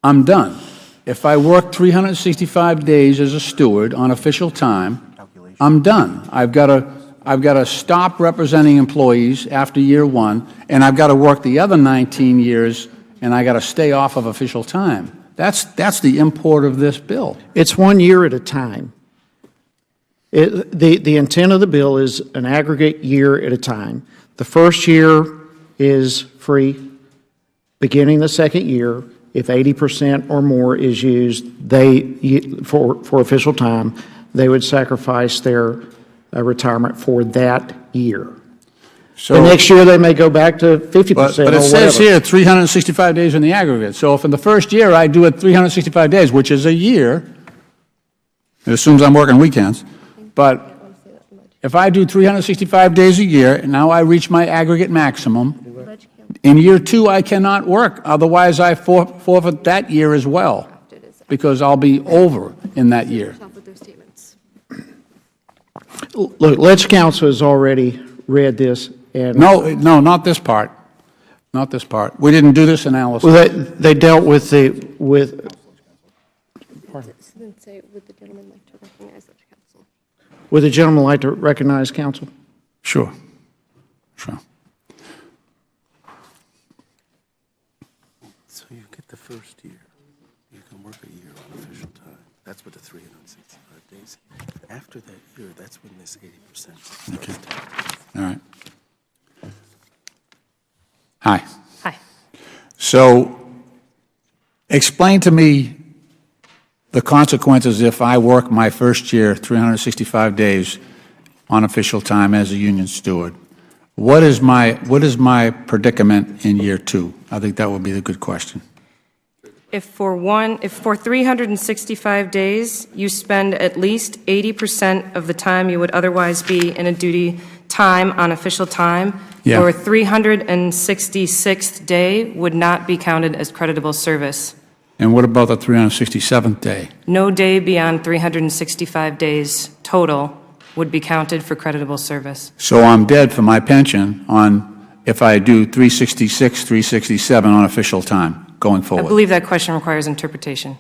Speaker 1: I'm done. If I work 365 days as a steward on official time, I'm done. I've got to stop representing employees after year 1, and I've got to work the other 19 years, and I got to stay off of official time. That's the import of this bill.
Speaker 18: It's 1 year at a time. The intent of the bill is an aggregate year at a time. The first year is free. Beginning the second year, if 80% or more is used, for official time, they would sacrifice their retirement for that year.
Speaker 1: So
Speaker 18: the next year they may go back to 50%
Speaker 1: but it says here 365 days in the aggregate. So if in the first year I do it 365 days, which is a year, it assumes I'm working weekends, but if I do 365 days a year, and now I reach my aggregate maximum, in year 2 I cannot work. Otherwise I forfeit that year as well, because I'll be over in that year.
Speaker 18: Look, Ledge Council has already read this. And
Speaker 1: no, not this part. Not this part. We didn't do this analysis.
Speaker 18: Well, they dealt with the Would the gentleman like to recognize counsel?
Speaker 1: Sure. Sure.
Speaker 2: So you get the first year. You can work a year on official time. That's what the 365 days. After that year, that's when this 80%.
Speaker 1: Okay. All right. Hi.
Speaker 13: Hi.
Speaker 1: So explain to me the consequences if I work my first year, 365 days, on official time as a union steward. What is my predicament in year 2? I think that would be the good question.
Speaker 13: If for 365 days, you spend at least 80% of the time you would otherwise be in a duty time on official time,
Speaker 1: Yeah.
Speaker 13: your 366th day would not be counted as creditable service.
Speaker 1: And what about the 367th day?
Speaker 13: No day beyond 365 days total would be counted for creditable service.
Speaker 1: So I'm dead for my pension if I do 366, 367 on official time going
Speaker 13: I
Speaker 1: forward.
Speaker 13: believe that question requires interpretation.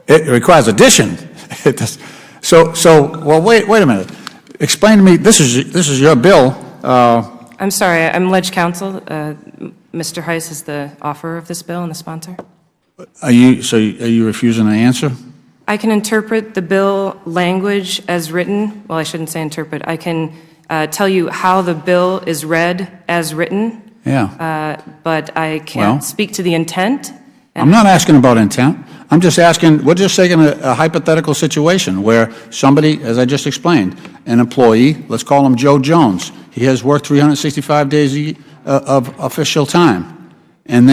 Speaker 1: It requires addition. It does. Well, wait a minute. Explain to me. This is your bill.
Speaker 13: I'm sorry, I'm Ledge Counsel. Mr. Heiss is the offerer of this bill and the sponsor.
Speaker 1: Are you refusing to answer?
Speaker 13: I can interpret the bill language as written. Well, I shouldn't say interpret. I can tell you how the bill is read as written.
Speaker 1: Yeah.
Speaker 13: But I can't speak to the intent.
Speaker 1: I'm not asking about intent. I'm just asking, we're just taking a hypothetical situation where somebody, as I just explained, an employee, let's call him Joe Jones, he has worked 365 days of official time, and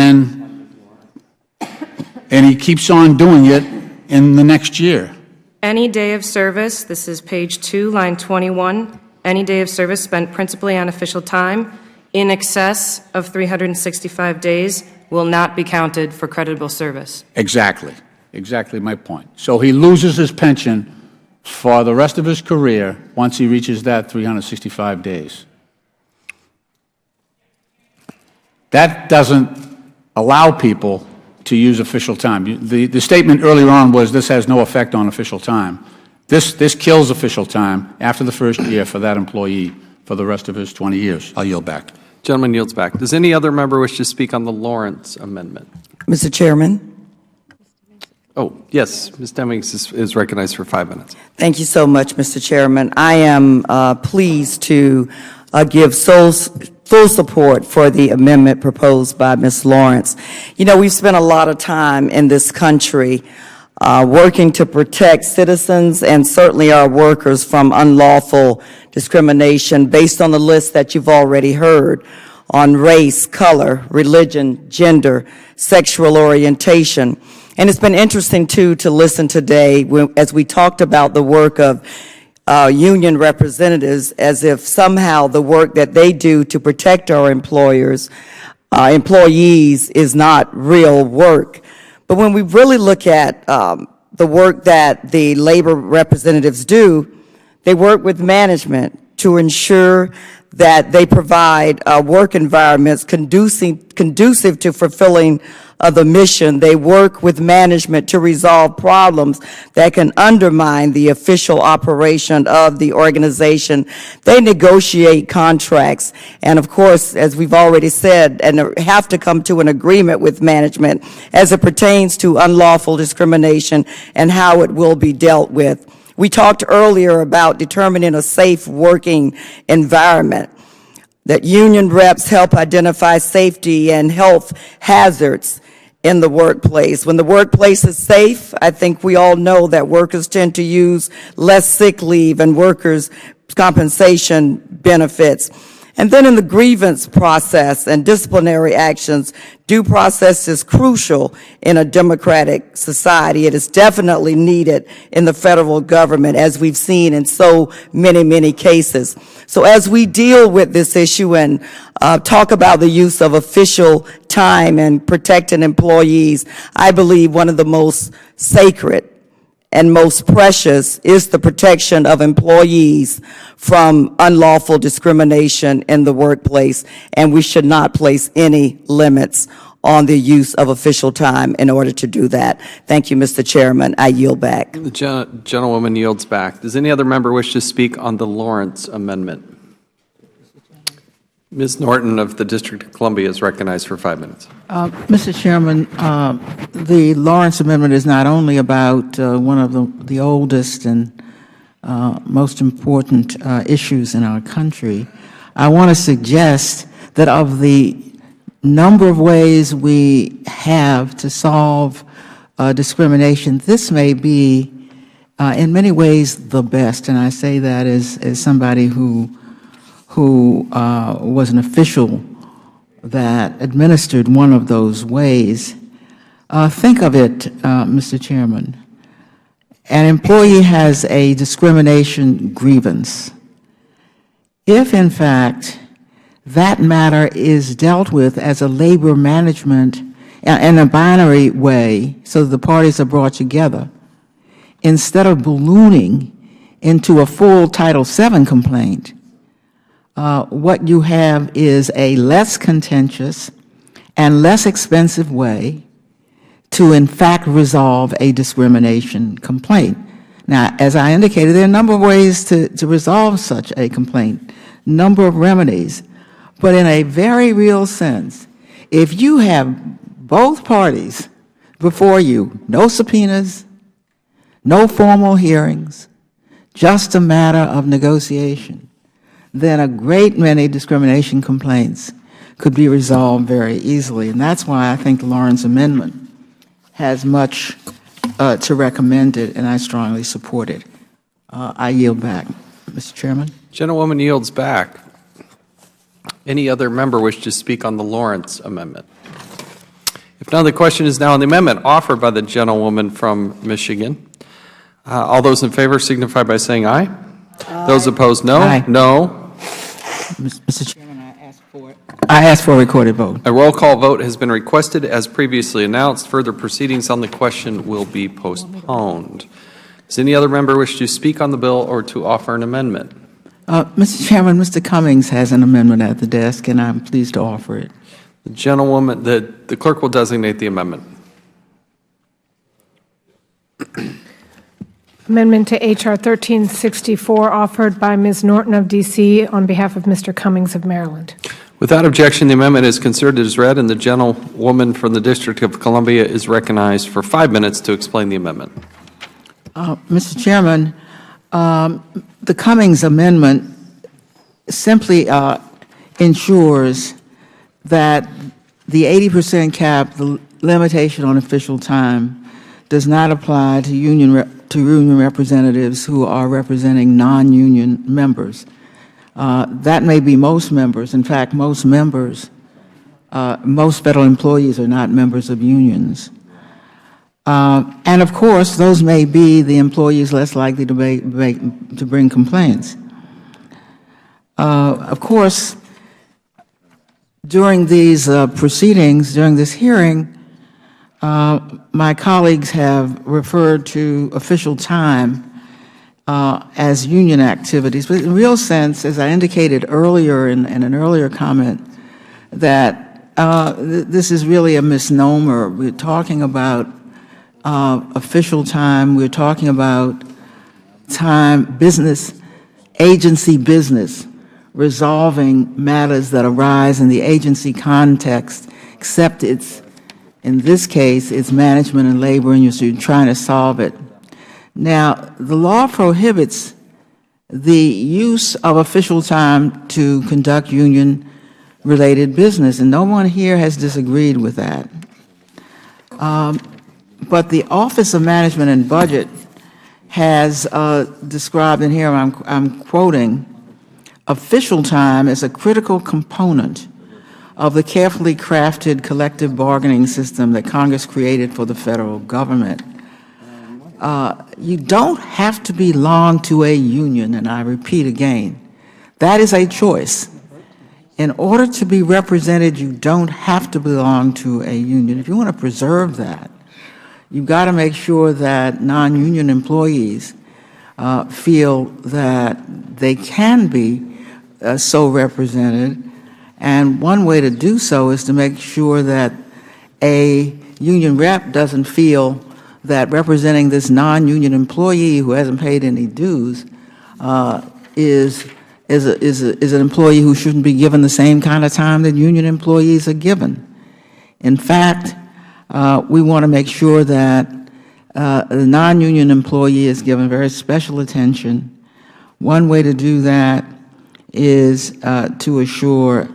Speaker 1: he keeps on doing it in the next year.
Speaker 13: Any day of service, this is page 2, line 21, any day of service spent principally on official time in excess of 365 days will not be counted for creditable service.
Speaker 1: Exactly. Exactly my point. So he loses his pension for the rest of his career once he reaches that 365 days. That doesn't allow people to use official time. The statement earlier on was this has no effect on official time. This kills official time after the first year for that employee for the rest of his 20 years. I'll yield back.
Speaker 3: Gentleman yields back. Does any other member wish to speak on the Lawrence amendment?
Speaker 8: Mr. Chairman.
Speaker 3: Oh, yes, Ms. Demings is recognized for 5 minutes.
Speaker 8: Thank you so much, Mr. Chairman. I am pleased to give full support for the amendment proposed by Ms. Lawrence. You know, we've spent a lot of time in this country working to protect citizens and certainly our workers from unlawful discrimination based on the list that you've already heard on race, color, religion, gender, sexual orientation. And it's been interesting, too, to listen today as we talked about the work of union representatives as if somehow the work that they do to protect our employees is not real work. But when we really look at the work that the labor representatives do, they work with management to ensure that they provide work environments conducive to fulfilling the mission. They work with management to resolve problems that can undermine the official operation of the organization. They negotiate contracts, and of course, as we've already said, and have to come to an agreement with management as it pertains to unlawful discrimination and how it will be dealt with. We talked earlier about determining a safe working environment, that union reps help identify safety and health hazards in the workplace. When the workplace is safe, I think we all know that workers tend to use less sick leave and workers' compensation benefits. And then in the grievance process and disciplinary actions, due process is crucial in a democratic society. It is definitely needed in the federal government, as we've seen in so many cases. So as we deal with this issue and talk about the use of official time and protecting employees, I believe one of the most sacred and most precious is the protection of employees from unlawful discrimination in the workplace, and we should not place any limits on the use of official time in order to do that. Thank you, Mr. Chairman. I yield back.
Speaker 3: The gentlewoman yields back. Does any other member wish to speak on the Lawrence amendment? Ms. Norton of the District of Columbia is recognized for 5 minutes.
Speaker 6: Mr. Chairman, the Lawrence Amendment is not only about one of the oldest and most important issues in our country. I want to suggest that of the number of ways we have to solve discrimination, this may be, in many ways, the best. And I say that as somebody who was an official that administered one of those ways. Think of it, Mr. Chairman. An employee has a discrimination grievance. If, in fact, that matter is dealt with as a labor management in a binary way, so the parties are brought together, instead of ballooning into a full Title VII complaint, what you have is a less contentious and less expensive way to, in fact, resolve a discrimination complaint. Now, as I indicated, there are a number of ways to resolve such a complaint, number of remedies. But in a very real sense, if you have both parties before you, no subpoenas, no formal hearings, just a matter of negotiation, then a great many discrimination complaints could be resolved very easily. And that's why I think the Lawrence Amendment has much to recommend it, and I strongly support it. I yield back, Mr. Chairman.
Speaker 3: Gentlewoman yields back. Any other member wish to speak on the Lawrence Amendment? If not, the question is now on the amendment offered by the gentlewoman from Michigan. All those in favor signify by saying aye. Those opposed, no.
Speaker 6: Aye.
Speaker 3: No.
Speaker 6: Mr. Chairman, I ask for a recorded vote.
Speaker 3: A roll call vote has been requested as previously announced. Further proceedings on the question will be postponed. Does any other member wish to speak on the bill or to offer an amendment?
Speaker 6: Mr. Chairman, Mr. Cummings has an amendment at the desk, and I'm pleased to offer it.
Speaker 3: The gentlewoman, the clerk will designate the amendment.
Speaker 12: Amendment to H.R. 1364, offered by Ms. Norton of D.C. on behalf of Mr. Cummings of Maryland.
Speaker 3: Without objection, the amendment is considered as read, and the gentlewoman from the District of Columbia is recognized for 5 minutes to explain the amendment.
Speaker 6: Mr. Chairman, the Cummings amendment simply ensures that the 80% cap, the limitation on official time, does not apply to union representatives who are representing non-union members. That may be most members. In fact, most members, most federal employees are not members of unions. And of course, those may be the employees less likely to bring complaints. Of course, during these proceedings, during this hearing, my colleagues have referred to official time as union activities. But in real sense, as I indicated earlier in an earlier comment, that this is really a misnomer. We're talking about official time. We're talking about time, business, agency business, resolving matters that arise in the agency context, except it's, in this case, it's management and labor, and you're trying to solve it. Now, the law prohibits the use of official time to conduct union-related business, and no one here has disagreed with that. But the Office of Management and Budget has described, and here I'm quoting, official time as a critical component of the carefully crafted collective bargaining system that Congress created for the federal government. You don't have to belong to a union, and I repeat again, that is a choice. In order to be represented, you don't have to belong to a union. If you want to preserve that, you've got to make sure that non-union employees feel that they can be so represented. And one way to do so is to make sure that a union rep doesn't feel that representing this non-union employee who hasn't paid any dues is an employee who shouldn't be given the same kind of time that union employees are given. In fact, we want to make sure that the non-union employee is given very special attention. One way to do that is to assure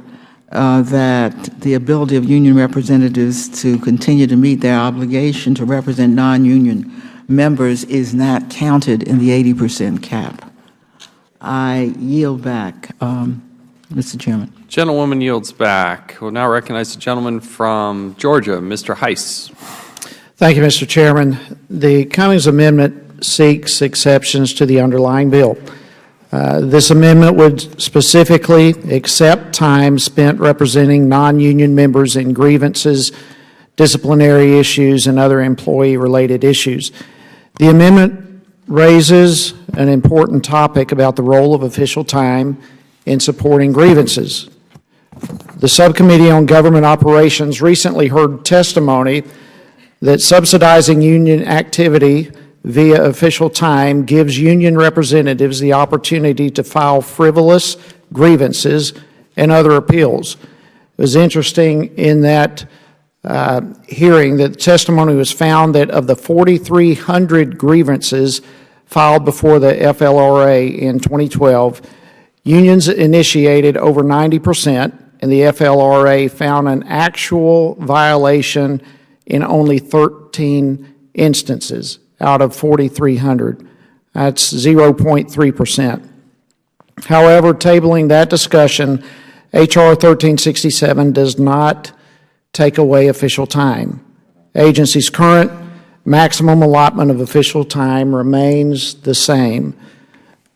Speaker 6: that the ability of union representatives to continue to meet their obligation to represent non-union members is not counted in the 80% cap. I yield back, Mr. Chairman.
Speaker 3: Gentlewoman yields back. We'll now recognize the gentleman from Georgia, Mr. Heiss.
Speaker 18: Thank you, Mr. Chairman. The Cummings Amendment seeks exceptions to the underlying bill. This amendment would specifically accept time spent representing non-union members in grievances, disciplinary issues, and other employee-related issues. The amendment raises an important topic about the role of official time in supporting grievances. The Subcommittee on Government Operations recently heard testimony that subsidizing union activity via official time gives union representatives the opportunity to file frivolous grievances and other appeals. It was interesting in that hearing that testimony was found that of the 4,300 grievances filed before the FLRA in 2012, unions initiated over 90%, and the FLRA found an actual violation in only 13 instances out of 4,300. That's 0.3%. However, tabling that discussion, H.R. 1367 does not take away official time. Agency's current maximum allotment of official time remains the same.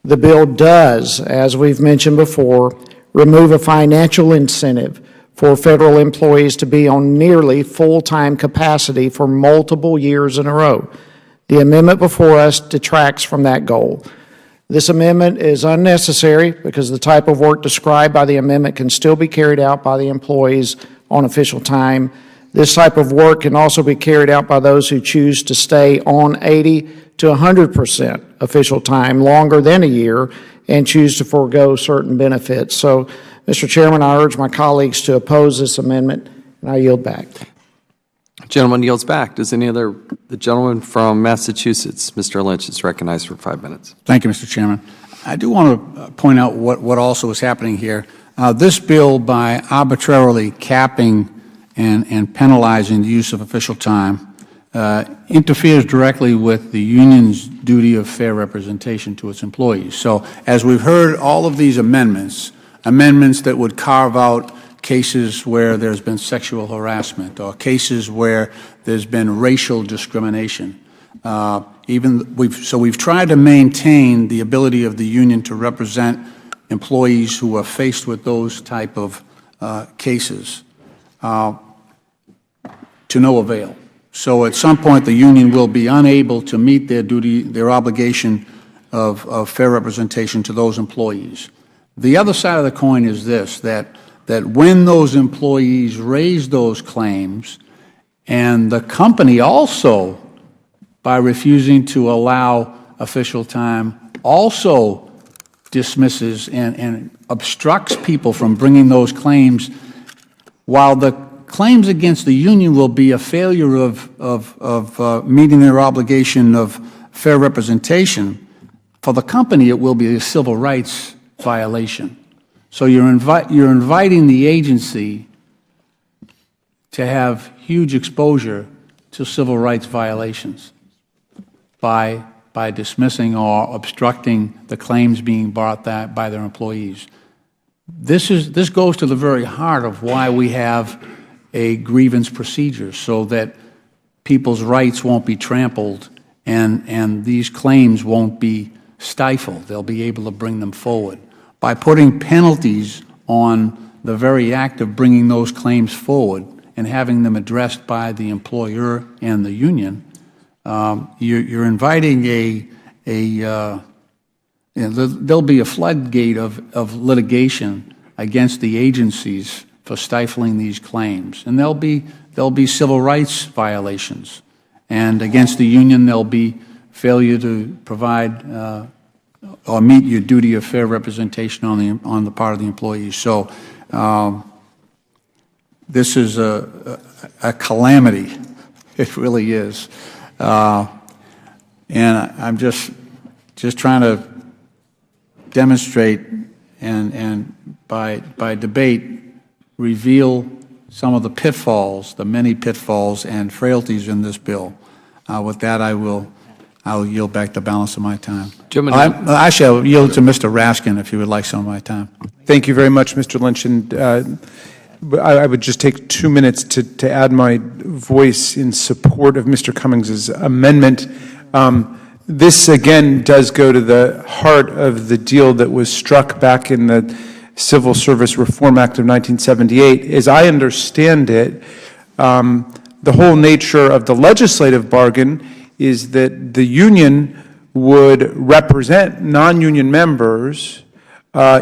Speaker 18: The bill does, as we've mentioned before, remove a financial incentive for federal employees to be on nearly full-time capacity for multiple years in a row. The amendment before us detracts from that goal. This amendment is unnecessary because the type of work described by the amendment can still be carried out by the employees on official time. This type of work can also be carried out by those who choose to stay on 80 to 100% official time longer than a year and choose to forego certain benefits. So, Mr. Chairman, I urge my colleagues to oppose this amendment, and I yield back.
Speaker 3: Gentleman yields back. Does the gentleman from Massachusetts, Mr. Lynch, is recognized for 5 minutes.
Speaker 1: Thank you, Mr. Chairman. I do want to point out what also is happening here. This bill, by arbitrarily capping and penalizing the use of official time, interferes directly with the union's duty of fair representation to its employees. So, as we've heard, all of these amendments that would carve out cases where there's been sexual harassment or cases where there's been racial discrimination. So we've tried to maintain the ability of the union to represent employees who are faced with those type of cases to no avail. So at some point, the union will be unable to meet their duty, their obligation of fair representation to those employees. The other side of the coin is this, that when those employees raise those claims, and the company also, by refusing to allow official time, also dismisses and obstructs people from bringing those claims, while the claims against the union will be a failure of meeting their obligation of fair representation, for the company it will be a civil rights violation. So you're inviting the agency to have huge exposure to civil rights violations by dismissing or obstructing the claims being brought by their employees. This goes to the very heart of why we have a grievance procedure, so that people's rights won't be trampled and these claims won't be stifled. They'll be able to bring them forward. By putting penalties on the very act of bringing those claims forward and having them addressed by the employer and the union, you're inviting there'll be a floodgate of litigation against the agencies for stifling these claims, and there'll be civil rights violations, and against the union there'll be failure to provide or meet your duty of fair representation on the part of the employees. So this is a calamity. It really is. And I'm just trying to demonstrate and by debate reveal some of the pitfalls, the many pitfalls and frailties in this bill. With that, I'll yield back the balance of my time. Actually, I'll yield to Mr. Raskin if he would like some of my time.
Speaker 16: Thank you very much, Mr. Lynch. And I would just take 2 minutes to add my voice in support of Mr. Cummings' amendment. This, again, does go to the heart of the deal that was struck back in the Civil Service Reform Act of 1978. As I understand it, the whole nature of the legislative bargain is that the union would represent non-union members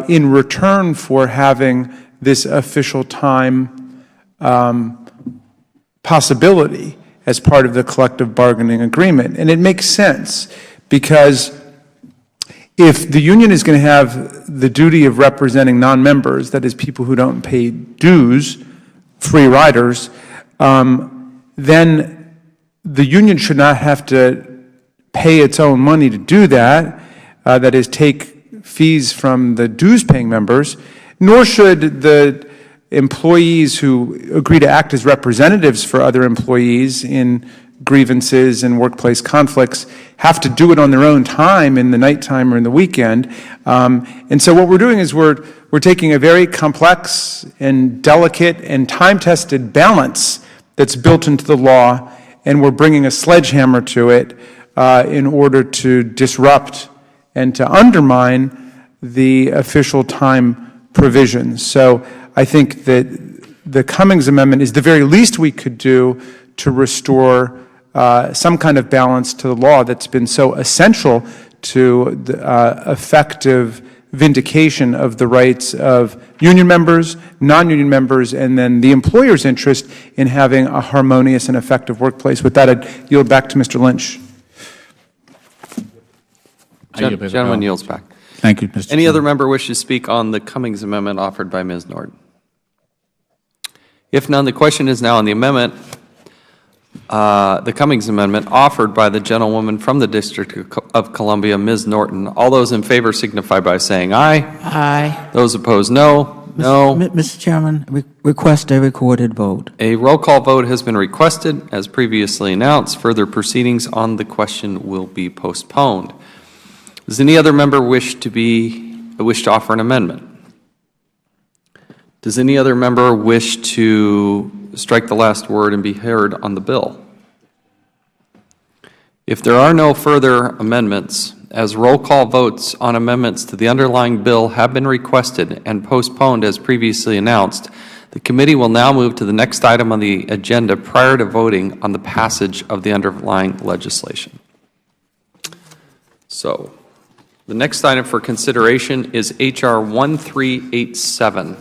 Speaker 16: in return for having this official time possibility as part of the collective bargaining agreement. And it makes sense, because if the union is going to have the duty of representing non-members, that is people who don't pay dues, free riders, then the union should not have to pay its own money to do that, that is, take fees from the dues-paying members, nor should the employees who agree to act as representatives for other employees in grievances and workplace conflicts have to do it on their own time in the nighttime or in the weekend. And so what we're doing is we're taking a very complex and delicate and time-tested balance that's built into the law, and we're bringing a sledgehammer to it in order to disrupt and to undermine the official time provisions. So I think that the Cummings Amendment is the very least we could do to restore some kind of balance to the law that's been so essential to the effective vindication of the rights of union members, non-union members, and then the employer's interest in having a harmonious and effective workplace. With that, I'd yield back to Mr. Lynch.
Speaker 3: Gentleman yields back.
Speaker 1: Thank you, Mr.
Speaker 3: Any other member wish to speak on the Cummings amendment offered by Ms. Norton? If none, the question is now on the amendment, the Cummings amendment offered by the gentlewoman from the District of Columbia, Ms. Norton. All those in favor signify by saying aye.
Speaker 6: Aye.
Speaker 3: Those opposed, no. No.
Speaker 6: Mr. Chairman, request a recorded vote.
Speaker 3: A roll call vote has been requested. As previously announced, further proceedings on the question will be postponed. Does any other member wish to offer an amendment? Does any other member wish to strike the last word and be heard on the bill? If there are no further amendments, as roll call votes on amendments to the underlying bill have been requested and postponed as previously announced, the committee will now move to the next item on the agenda prior to voting on the passage of the underlying legislation. So, the next item for consideration is H.R. 1387,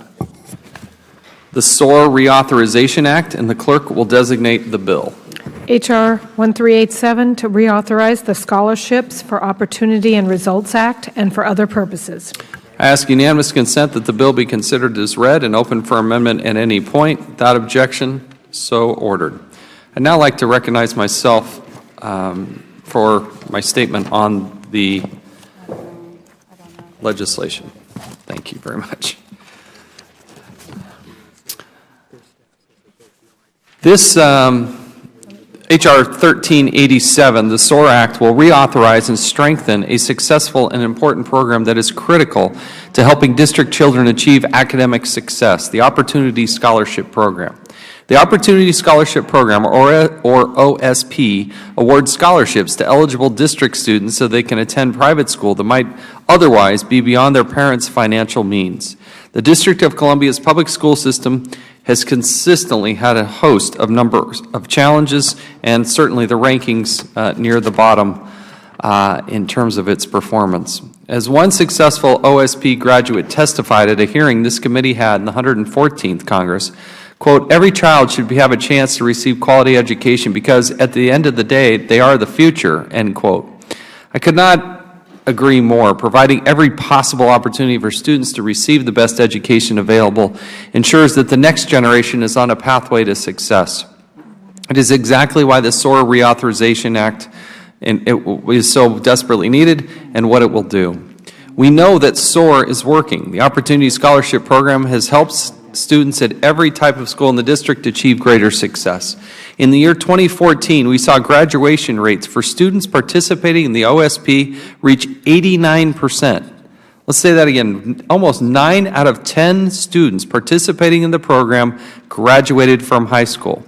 Speaker 3: the SOAR Reauthorization Act, and the clerk will designate the bill.
Speaker 12: H.R. 1387 to reauthorize the Scholarships for Opportunity and Results Act and for other purposes.
Speaker 3: I ask unanimous consent that the bill be considered as read and open for amendment at any point. Without objection, so ordered. I'd now like to recognize myself for my statement on the legislation. Thank you very much. This H.R. 1387, the SOAR Act, will reauthorize and strengthen a successful and important program that is critical to helping district children achieve academic success, the Opportunity Scholarship Program. The Opportunity Scholarship Program, or OSP, awards scholarships to eligible district students so they can attend private school that might otherwise be beyond their parents' financial means. The District of Columbia's public school system has consistently had a host of numbers of challenges, and certainly the rankings near the bottom in terms of its performance. As one successful OSP graduate testified at a hearing this committee had in the 114th Congress, quote, "Every child should have a chance to receive quality education because at the end of the day, they are the future," end quote. I could not agree more. Providing every possible opportunity for students to receive the best education available ensures that the next generation is on a pathway to success. It is exactly why the SOAR Reauthorization Act is so desperately needed and what it will do. We know that SOAR is working. The Opportunity Scholarship Program has helped students at every type of school in the district achieve greater success. In the year 2014, we saw graduation rates for students participating in the OSP reach 89%. Let's say that again. Almost 9 out of 10 students participating in the program graduated from high school.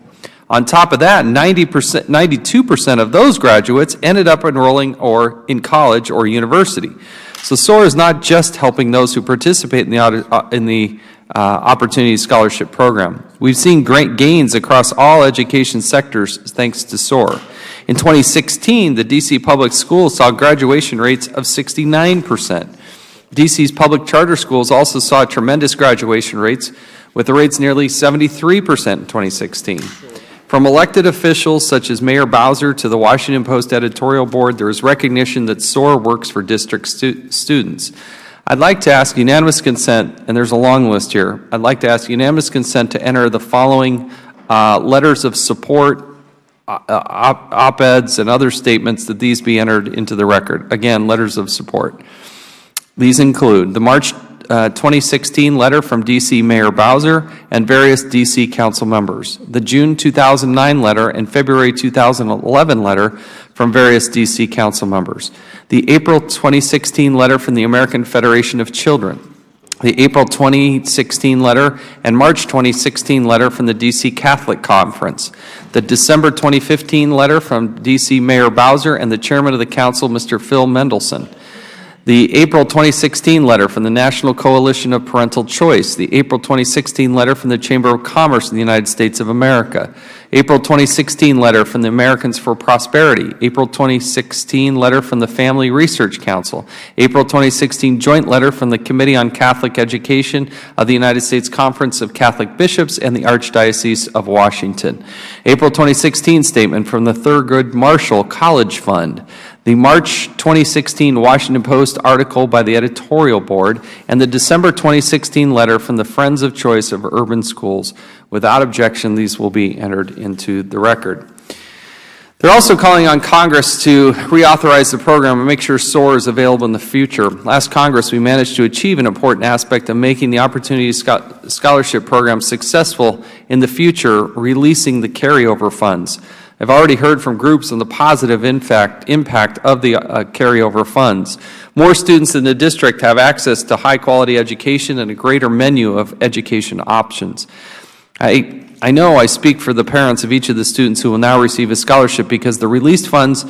Speaker 3: On top of that, 92% of those graduates ended up enrolling in college or university. So SOAR is not just helping those who participate in the Opportunity Scholarship Program. We've seen great gains across all education sectors thanks to SOAR. In 2016, the D.C. Public Schools saw graduation rates of 69%. D.C.'s public charter schools also saw tremendous graduation rates, with the rates nearly 73% in 2016. From elected officials such as Mayor Bowser to the Washington Post editorial board, there is recognition that SOAR works for district students. I'd like to ask unanimous consent, and there's a long list here. I'd like to ask unanimous consent to enter the following letters of support, op-eds, and other statements, that these be entered into the record. Again, letters of support. These include the March 2016 letter from D.C. Mayor Bowser and various D.C. council members, the June 2009 letter and February 2011 letter from various D.C. council members, the April 2016 letter from the American Federation of Children, the April 2016 letter and March 2016 letter from the D.C. Catholic Conference, the December 2015 letter from D.C. Mayor Bowser and the Chairman of the Council, Mr. Phil Mendelson, The April 2016 letter from the National Coalition of Parental Choice, the April 2016 letter from the Chamber of Commerce in the United States of America, April 2016 letter from the Americans for Prosperity, April 2016 letter from the Family Research Council, April 2016 joint letter from the Committee on Catholic Education of the United States Conference of Catholic Bishops and the Archdiocese of Washington, April 2016 statement from the Thurgood Marshall College Fund, the March 2016 Washington Post article by the editorial board, and the December 2016 letter from the Friends of Choice of Urban Schools. Without objection, these will be entered into the record. They're also calling on Congress to reauthorize the program and make sure SOAR is available in the future. Last Congress, we managed to achieve an important aspect of making the Opportunity Scholarship Program successful in the future, releasing the carryover funds. I've already heard from groups on the positive impact of the carryover funds. More students in the district have access to high-quality education and a greater menu of education options. I know I speak for the parents of each of the students who will now receive a scholarship because the released funds,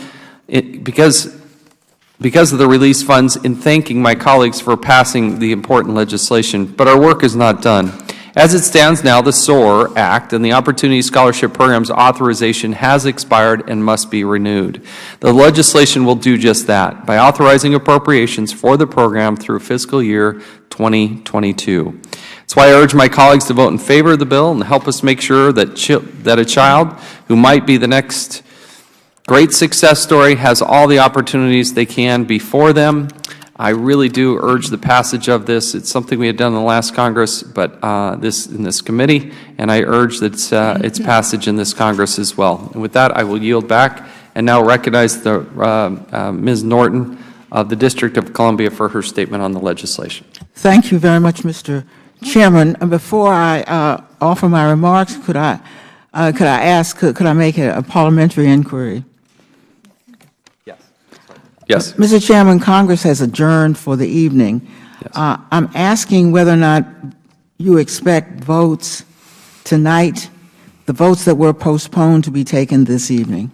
Speaker 3: because of the released funds, in thanking my colleagues for passing the important legislation, but our work is not done. As it stands now, the SOAR Act and the Opportunity Scholarship Program's authorization has expired and must be renewed. The legislation will do just that by authorizing appropriations for the program through fiscal year 2022. That's why I urge my colleagues to vote in favor of the bill and help us make sure that a child who might be the next great success story has all the opportunities they can before them. I really do urge the passage of this. It's something we had done in the last Congress, but in this committee, and I urge that its passage in this Congress as well. And with that, I will yield back and now recognize Ms. Norton of the District of Columbia for her statement on the legislation.
Speaker 6: Thank you very much, Mr. Chairman. Before I offer my remarks, could I make a parliamentary inquiry?
Speaker 3: Yes.
Speaker 6: Mr. Chairman, Congress has adjourned for the evening. Yes. I'm asking whether or not you expect votes tonight, the votes that were postponed, to be taken this evening.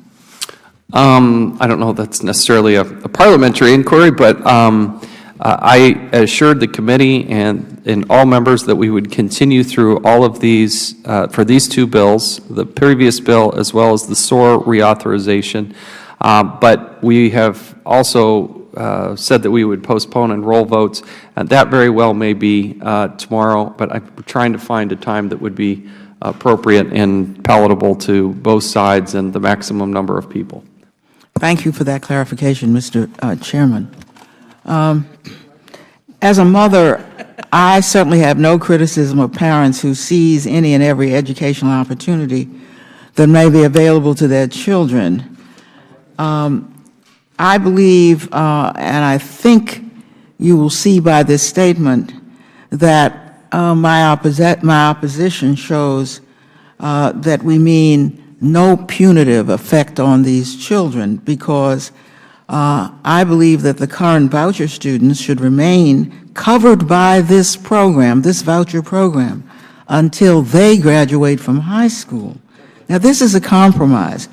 Speaker 3: I don't know if that's necessarily a parliamentary inquiry, but I assured the committee and all members that we would continue through all of these, for these two bills, the previous bill as well as the SOAR reauthorization. But we have also said that we would postpone and roll votes, and that very well may be tomorrow, but I'm trying to find a time that would be appropriate and palatable to both sides and the maximum number of people.
Speaker 6: Thank you for that clarification, Mr. Chairman. As a mother, I certainly have no criticism of parents who seize any and every educational opportunity that may be available to their children. I believe, and I think you will see by this statement, that my opposition shows that we mean no punitive effect on these children, because I believe that the current voucher students should remain covered by this program, this voucher program, until they graduate from high school. Now, this is a compromise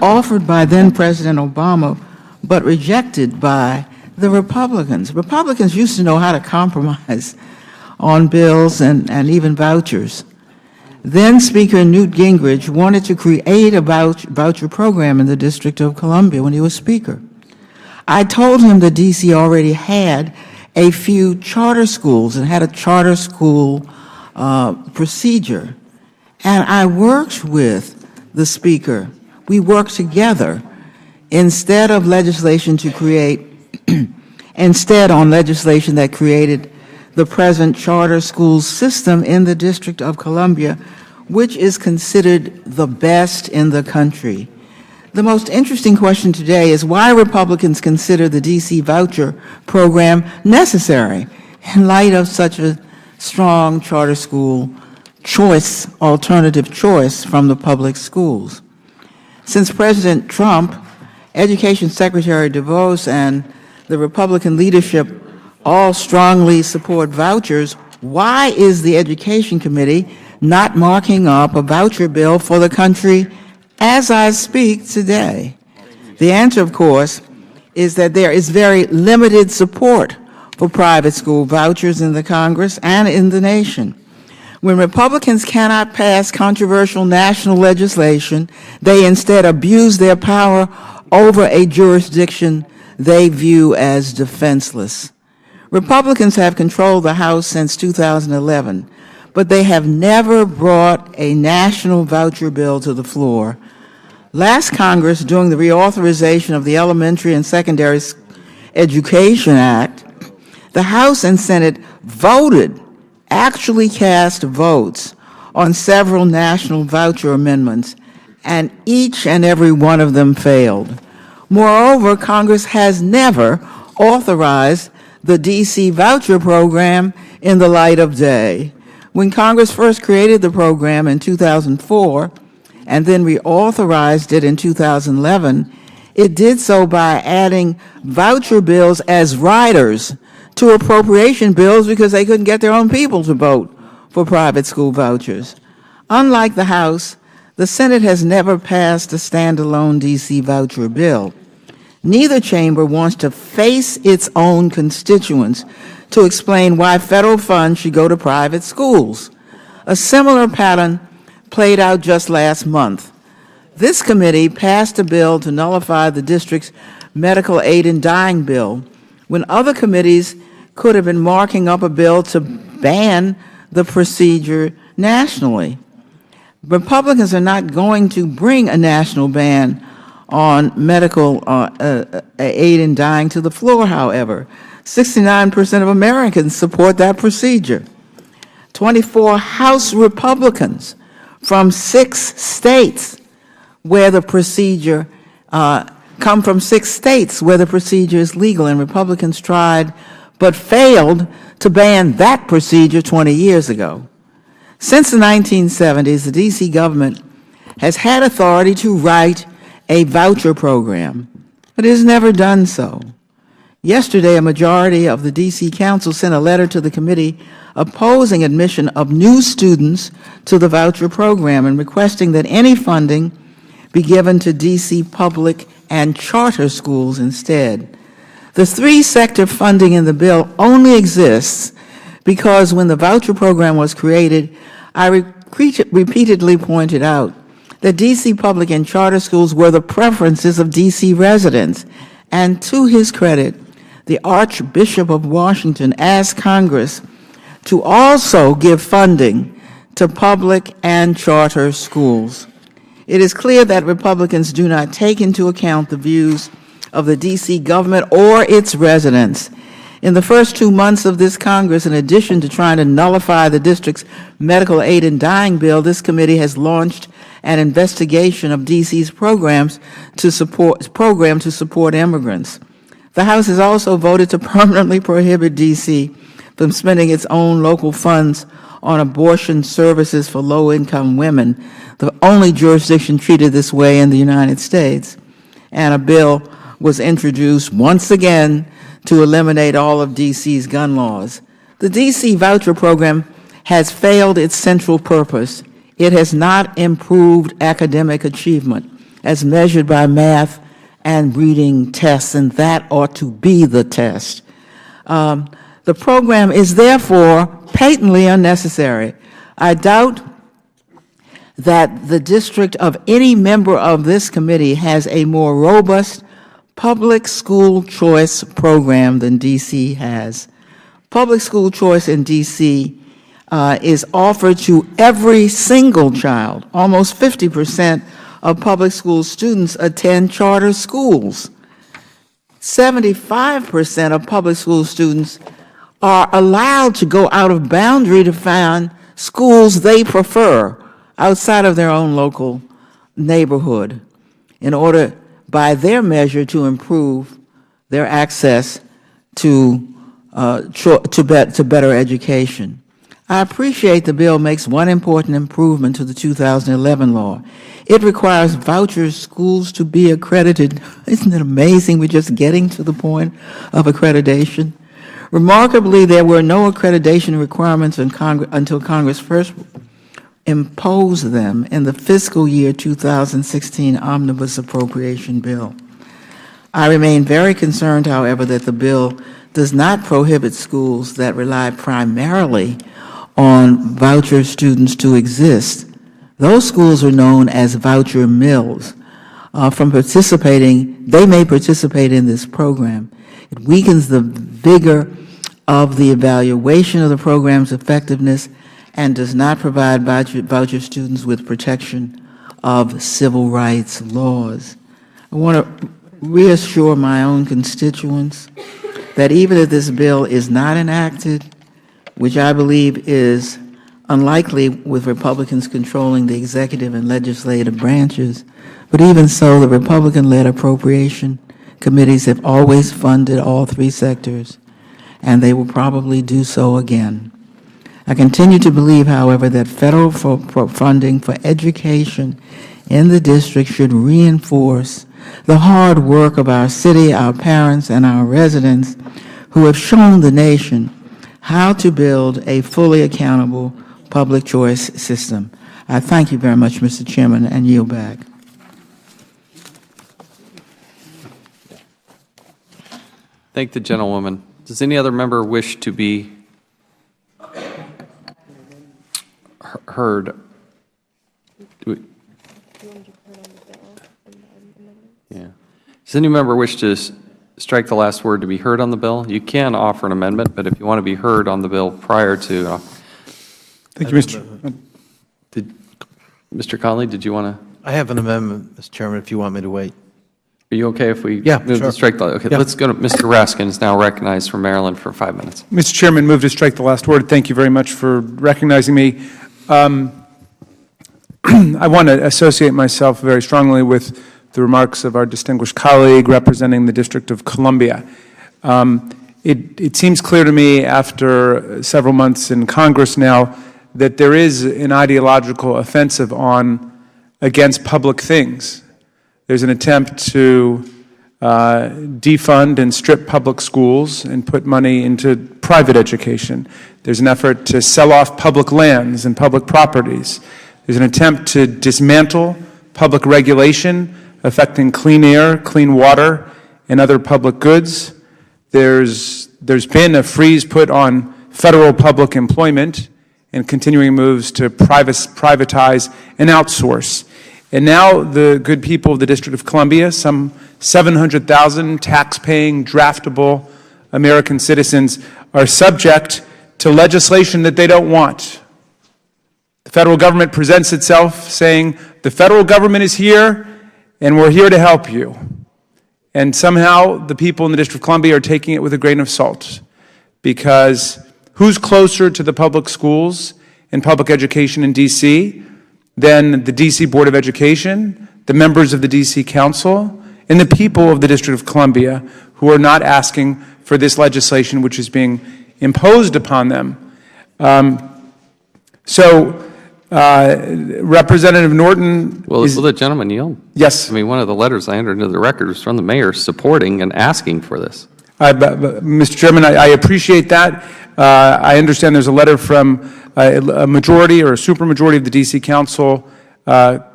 Speaker 6: offered by then-President Obama, but rejected by the Republicans. Republicans used to know how to compromise on bills and even vouchers. Then Speaker Newt Gingrich wanted to create a voucher program in the District of Columbia when he was Speaker. I told him that D.C. already had a few charter schools and had a charter school procedure. And I worked with the Speaker. We worked together instead on legislation that created the present charter school system in the District of Columbia, which is considered the best in the country. The most interesting question today is why Republicans consider the D.C. voucher program necessary in light of such a strong charter school choice, alternative choice from the public schools. Since President Trump, Education Secretary DeVos, and the Republican leadership all strongly support vouchers, why is the Education Committee not marking up a voucher bill for the country as I speak today? The answer, of course, is that there is very limited support for private school vouchers in the Congress and in the nation. When Republicans cannot pass controversial national legislation, they instead abuse their power over a jurisdiction they view as defenseless. Republicans have controlled the House since 2011, but they have never brought a national voucher bill to the floor. Last Congress, during the reauthorization of the Elementary and Secondary Education Act, the House and Senate actually cast votes on several national voucher amendments, and each and every one of them failed. Moreover, Congress has never authorized the D.C. voucher program in the light of day. When Congress first created the program in 2004 and then reauthorized it in 2011, it did so by adding voucher bills as riders to appropriation bills because they couldn't get their own people to vote for private school vouchers. Unlike the House, the Senate has never passed a standalone D.C. voucher bill. Neither chamber wants to face its own constituents to explain why federal funds should go to private schools. A similar pattern played out just last month. This committee passed a bill to nullify the district's medical aid in dying bill, when other committees could have been marking up a bill to ban the procedure nationally. Republicans are not going to bring a national ban on medical aid in dying to the floor, however. 69% of Americans support that procedure. 24 House Republicans from 6 states where the procedure come from 6 states where the procedure is legal, and Republicans tried but failed to ban that procedure 20 years ago. Since the 1970s, the D.C. government has had authority to write a voucher program, but it has never done so. Yesterday, a majority of the D.C. Council sent a letter to the committee opposing admission of new students to the voucher program and requesting that any funding be given to D.C. public and charter schools instead. The 3-sector funding in the bill only exists because when the voucher program was created, I repeatedly pointed out that D.C. public and charter schools were the preferences of D.C. residents. And to his credit, the Archbishop of Washington asked Congress to also give funding to public and charter schools. It is clear that Republicans do not take into account the views of the D.C. government or its residents. In the first 2 months of this Congress, in addition to trying to nullify the district's medical aid in dying bill, this committee has launched an investigation of D.C.'s program to support immigrants. The House has also voted to permanently prohibit D.C. from spending its own local funds on abortion services for low-income women, the only jurisdiction treated this way in the United States. And a bill was introduced once again to eliminate all of D.C.'s gun laws. The D.C. voucher program has failed its central purpose. It has not improved academic achievement as measured by math and reading tests, and that ought to be the test. The program is therefore patently unnecessary. I doubt that the district of any member of this committee has a more robust public school choice program than D.C. has. Public school choice in D.C. is offered to every single child. Almost 50% of public school students attend charter schools. 75% of public school students are allowed to go out of boundary to find schools they prefer outside of their own local neighborhood in order, by their measure, to improve their access to better education. I appreciate the bill makes one important improvement to the 2011 law. It requires voucher schools to be accredited. Isn't it amazing we're just getting to the point of accreditation? Remarkably, there were no accreditation requirements until Congress first imposed them in the fiscal year 2016 omnibus appropriation bill. I remain very concerned, however, that the bill does not prohibit schools that rely primarily on voucher students to exist. Those schools are known as voucher mills. From participating, they may participate in this program. It weakens the vigor of the evaluation of the program's effectiveness and does not provide voucher students with protection of civil rights laws. I want to reassure my own constituents that even if this bill is not enacted, which I believe is unlikely with Republicans controlling the executive and legislative branches, but even so, the Republican-led appropriation committees have always funded all three sectors, and they will probably do so again. I continue to believe, however, that federal funding for education in the district should reinforce the hard work of our city, our parents, and our residents who have shown the nation how to build a fully accountable public choice system. I thank you very much, Mr. Chairman, and yield back.
Speaker 3: Thank the gentlewoman. Does any other member wish to be heard? Yeah. Does any member wish to strike the last word to be heard on the bill? You can offer an amendment, but if you want to be heard on the bill prior to...
Speaker 16: Thank you, Mr.
Speaker 3: Mr. Conley, did you want to?
Speaker 11: I have an amendment, Mr. Chairman, if you want me to wait.
Speaker 3: Are you okay if we
Speaker 11: move
Speaker 3: to strike the... Okay, let's go to Mr. Raskin, is now recognized from Maryland for 5 minutes.
Speaker 16: Mr. Chairman, move to strike the last word. Thank you very much for recognizing me. I want to associate myself very strongly with the remarks of our distinguished colleague representing the District of Columbia. It seems clear to me after several months in Congress now that there is an ideological offensive against public things. There's an attempt to defund and strip public schools and put money into private education. There's an effort to sell off public lands and public properties. There's an attempt to dismantle public regulation affecting clean air, clean water, and other public goods. There's been a freeze put on federal public employment and continuing moves to privatize and outsource. And now the good people of the District of Columbia, some 700,000 tax-paying, draftable American citizens, are subject to legislation that they don't want. The federal government presents itself saying, the federal government is here and we're here to help you. And somehow the people in the District of Columbia are taking it with a grain of salt, because who's closer to the public schools and public education in D.C. than the D.C. Board of Education, the members of the D.C. Council, and the people of the District of Columbia who are not asking for this legislation which is being imposed upon them. Representative Norton...
Speaker 3: Will the gentleman yield?
Speaker 16: Yes.
Speaker 3: I mean, one of the letters I entered into the record was from the mayor supporting and asking for this.
Speaker 16: Mr. Chairman, I appreciate that. I understand there's a letter from a majority or a supermajority of the D.C. Council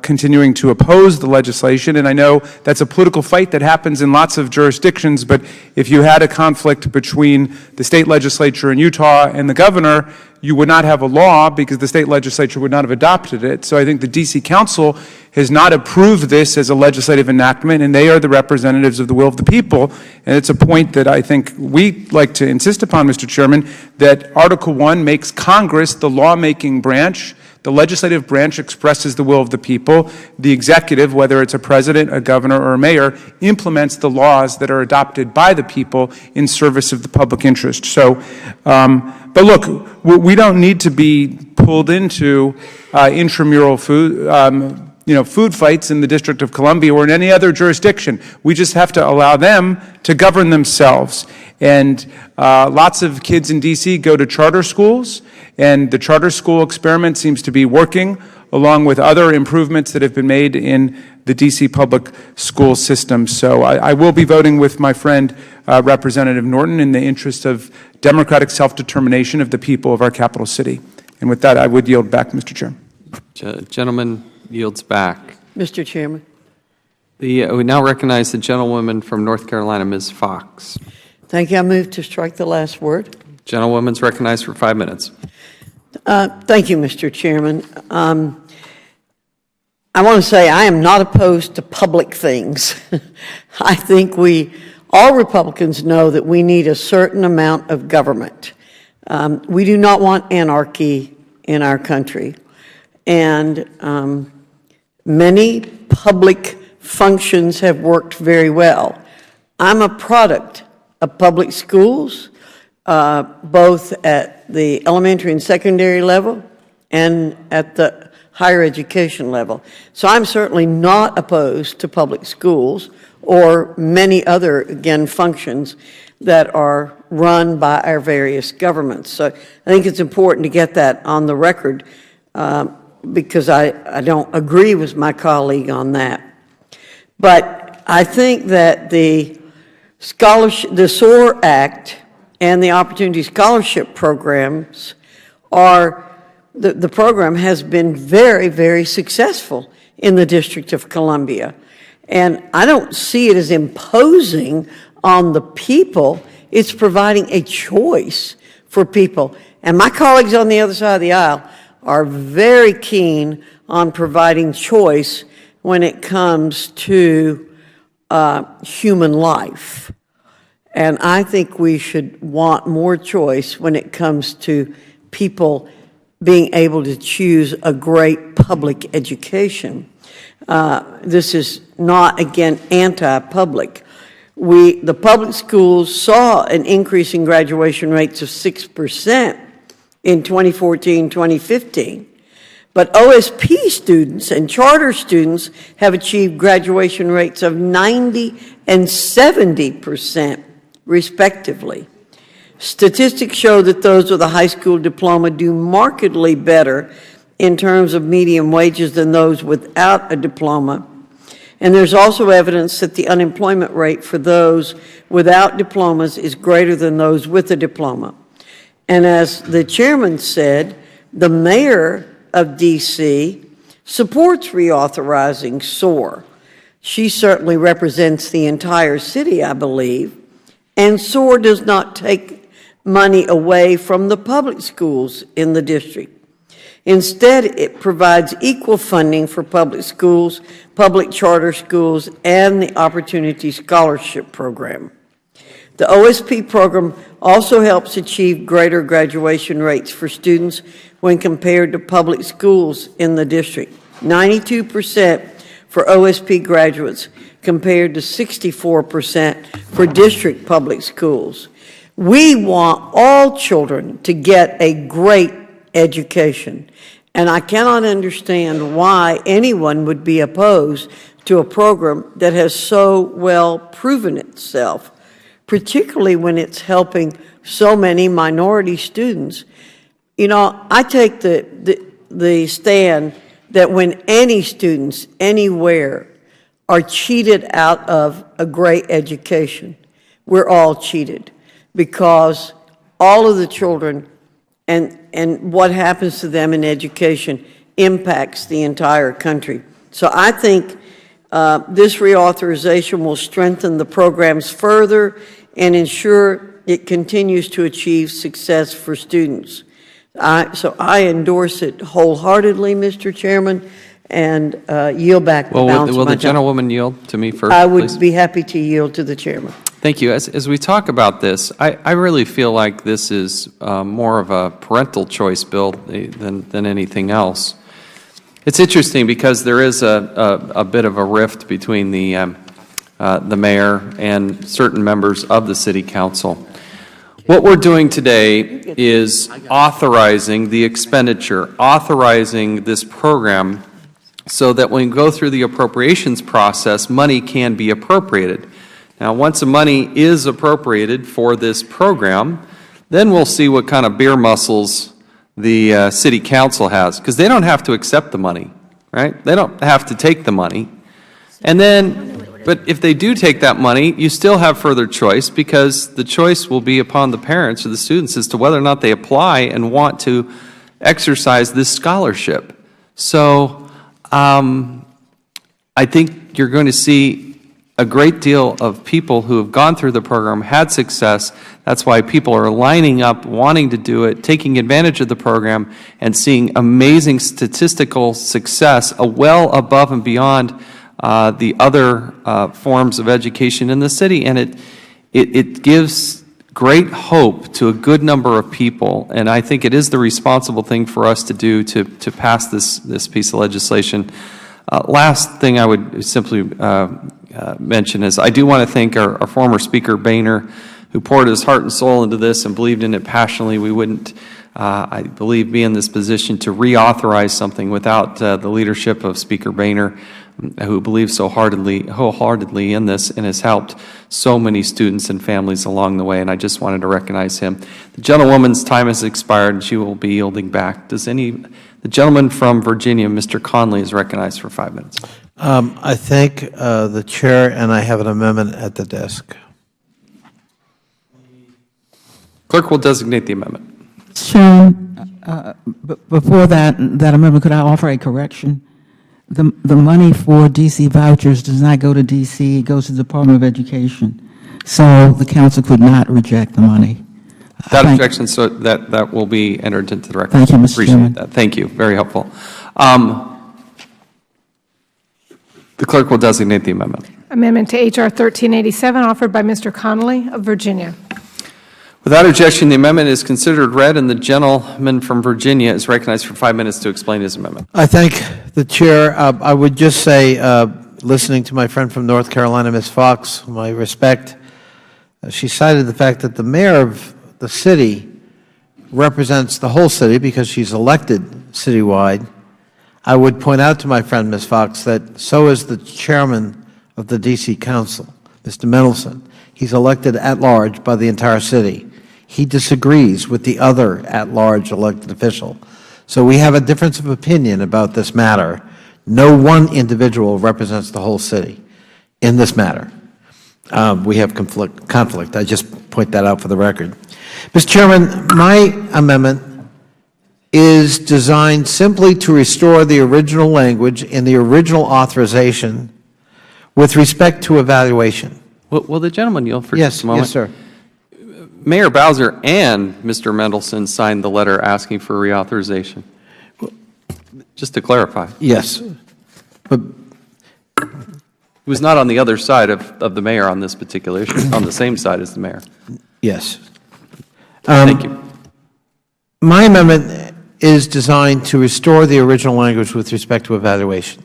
Speaker 16: continuing to oppose the legislation, and I know that's a political fight that happens in lots of jurisdictions, but if you had a conflict between the state legislature in Utah and the governor, you would not have a law because the state legislature would not have adopted it. So I think the D.C. Council has not approved this as a legislative enactment, and they are the representatives of the will of the people. And it's a point that I think we like to insist upon, Mr. Chairman, that Article 1 makes Congress the lawmaking branch. The legislative branch expresses the will of the people. The executive, whether it's a president, a governor, or a mayor, implements the laws that are adopted by the people in service of the public interest. So, but look, we don't need to be pulled into intramural food fights in the District of Columbia or in any other jurisdiction. We just have to allow them to govern themselves. And lots of kids in D.C. go to charter schools, and the charter school experiment seems to be working, along with other improvements that have been made in the D.C. public school system. So I will be voting with my friend Representative Norton in the interest of democratic self-determination of the people of our capital city. And with that, I would yield back, Mr. Chair.
Speaker 3: Gentleman yields back.
Speaker 9: Mr. Chairman.
Speaker 3: We now recognize the gentlewoman from North Carolina, Ms. Fox.
Speaker 7: Thank you. I move to strike the last word.
Speaker 3: Gentlewoman's recognized for 5 minutes.
Speaker 7: Thank you, Mr. Chairman. I want to say I am not opposed to public things. I think all Republicans know that we need a certain amount of government. We do not want anarchy in our country. And many public functions have worked very well. I'm a product of public schools, both at the elementary and secondary level and at the higher education level. So I'm certainly not opposed to public schools or many other, again, functions that are run by our various governments. So I think it's important to get that on the record because I don't agree with my colleague on that. But I think that the SOAR Act and the Opportunity Scholarship programs the program has been very, very successful in the District of Columbia. And I don't see it as imposing on the people. It's providing a choice for people. And my colleagues on the other side of the aisle are very keen on providing choice when it comes to human life. And I think we should want more choice when it comes to people being able to choose a great public education. This is not, again, anti-public. The public schools saw an increase in graduation rates of 6% in 2014-2015. But OSP students and charter students have achieved graduation rates of 90 and 70%, respectively. Statistics show that those with a high school diploma do markedly better in terms of median wages than those without a diploma. And there's also evidence that the unemployment rate for those without diplomas is greater than those with a diploma. And as the chairman said, the mayor of D.C. supports reauthorizing SOAR. She certainly represents the entire city, I believe. And SOAR does not take money away from the public schools in the district. Instead, it provides equal funding for public schools, public charter schools, and the Opportunity Scholarship Program. The OSP program also helps achieve greater graduation rates for students when compared to public schools in the district. 92% for OSP graduates compared to 64% for district public schools. We want all children to get a great education, and I cannot understand why anyone would be opposed to a program that has so well proven itself, particularly when it's helping so many minority students. You know, I take the stand that when any students anywhere are cheated out of a great education, we're all cheated, because all of the children and what happens to them in education impacts the entire country. So I think this reauthorization will strengthen the programs further and ensure it continues to achieve success for students. So I endorse it wholeheartedly, Mr. Chairman, and yield back the balance of my time.
Speaker 3: Will the gentlewoman yield to me first,
Speaker 7: I would
Speaker 3: please?
Speaker 7: be happy to yield to the chairman.
Speaker 3: Thank you. As we talk about this, I really feel like this is more of a parental choice bill than anything else. It's interesting because there is a bit of a rift between the mayor and certain members of the city council. What we're doing today is authorizing the expenditure, authorizing this program so that when we go through the appropriations process, money can be appropriated. Now, once the money is appropriated for this program, then we'll see what kind of beer muscles the city council has, because they don't have to accept the money, right? They don't have to take the money. And then, but if they do take that money, you still have further choice, because the choice will be upon the parents or the students as to whether or not they apply and want to exercise this scholarship. So I think you're going to see a great deal of people who have gone through the program, had success. That's why people are lining up, wanting to do it, taking advantage of the program, and seeing amazing statistical success well above and beyond the other forms of education in the city. And it gives great hope to a good number of people, and I think it is the responsible thing for us to do to pass this piece of legislation. Last thing I would simply mention is I do want to thank our former Speaker Boehner, who poured his heart and soul into this and believed in it passionately. We wouldn't, I believe, be in this position to reauthorize something without the leadership of Speaker Boehner, who believes so wholeheartedly in this and has helped so many students and families along the way, and I just wanted to recognize him. The gentlewoman's time has expired, and she will be yielding back. The gentleman from Virginia, Mr. Conley, is recognized for 5 minutes.
Speaker 11: I thank the chair, and I have an amendment at the desk.
Speaker 3: Clerk will designate the amendment.
Speaker 6: Chairman, before that amendment, could I offer a correction? The money for D.C. vouchers does not go to D.C., it goes to the Department of Education. So the council could not reject the money.
Speaker 3: That objection, so that will be entered into the record.
Speaker 6: Thank you, Mr.
Speaker 3: Appreciate
Speaker 6: Chairman.
Speaker 3: that. Thank you. Very helpful. The clerk will designate the amendment.
Speaker 12: Amendment to H.R. 1387, offered by Mr. Connolly of Virginia.
Speaker 3: Without objection, the amendment is considered read, and the gentleman from Virginia is recognized for 5 minutes to explain his amendment.
Speaker 11: I thank the chair. I would just say, listening to my friend from North Carolina, Ms. Fox, whom I respect, she cited the fact that the mayor of the city represents the whole city because she's elected citywide. I would point out to my friend, Ms. Fox, that so is the chairman of the D.C. Council, Mr. Mendelson. He's elected at large by the entire city. He disagrees with the other at-large elected official. So we have a difference of opinion about this matter. No one individual represents the whole city in this matter. We have conflict. I just point that out for the record. Mr. Chairman, my amendment is designed simply to restore the original language in the original authorization with respect to evaluation.
Speaker 3: Will the gentleman yield for just a moment?
Speaker 11: Yes, sir.
Speaker 3: Mayor Bowser and Mr. Mendelson signed the letter asking for reauthorization. Just to clarify.
Speaker 11: Yes. But
Speaker 3: he was not on the other side of the mayor on this particular issue, on the same side as the mayor.
Speaker 11: Yes.
Speaker 3: Thank you.
Speaker 11: My amendment is designed to restore the original language with respect to evaluation.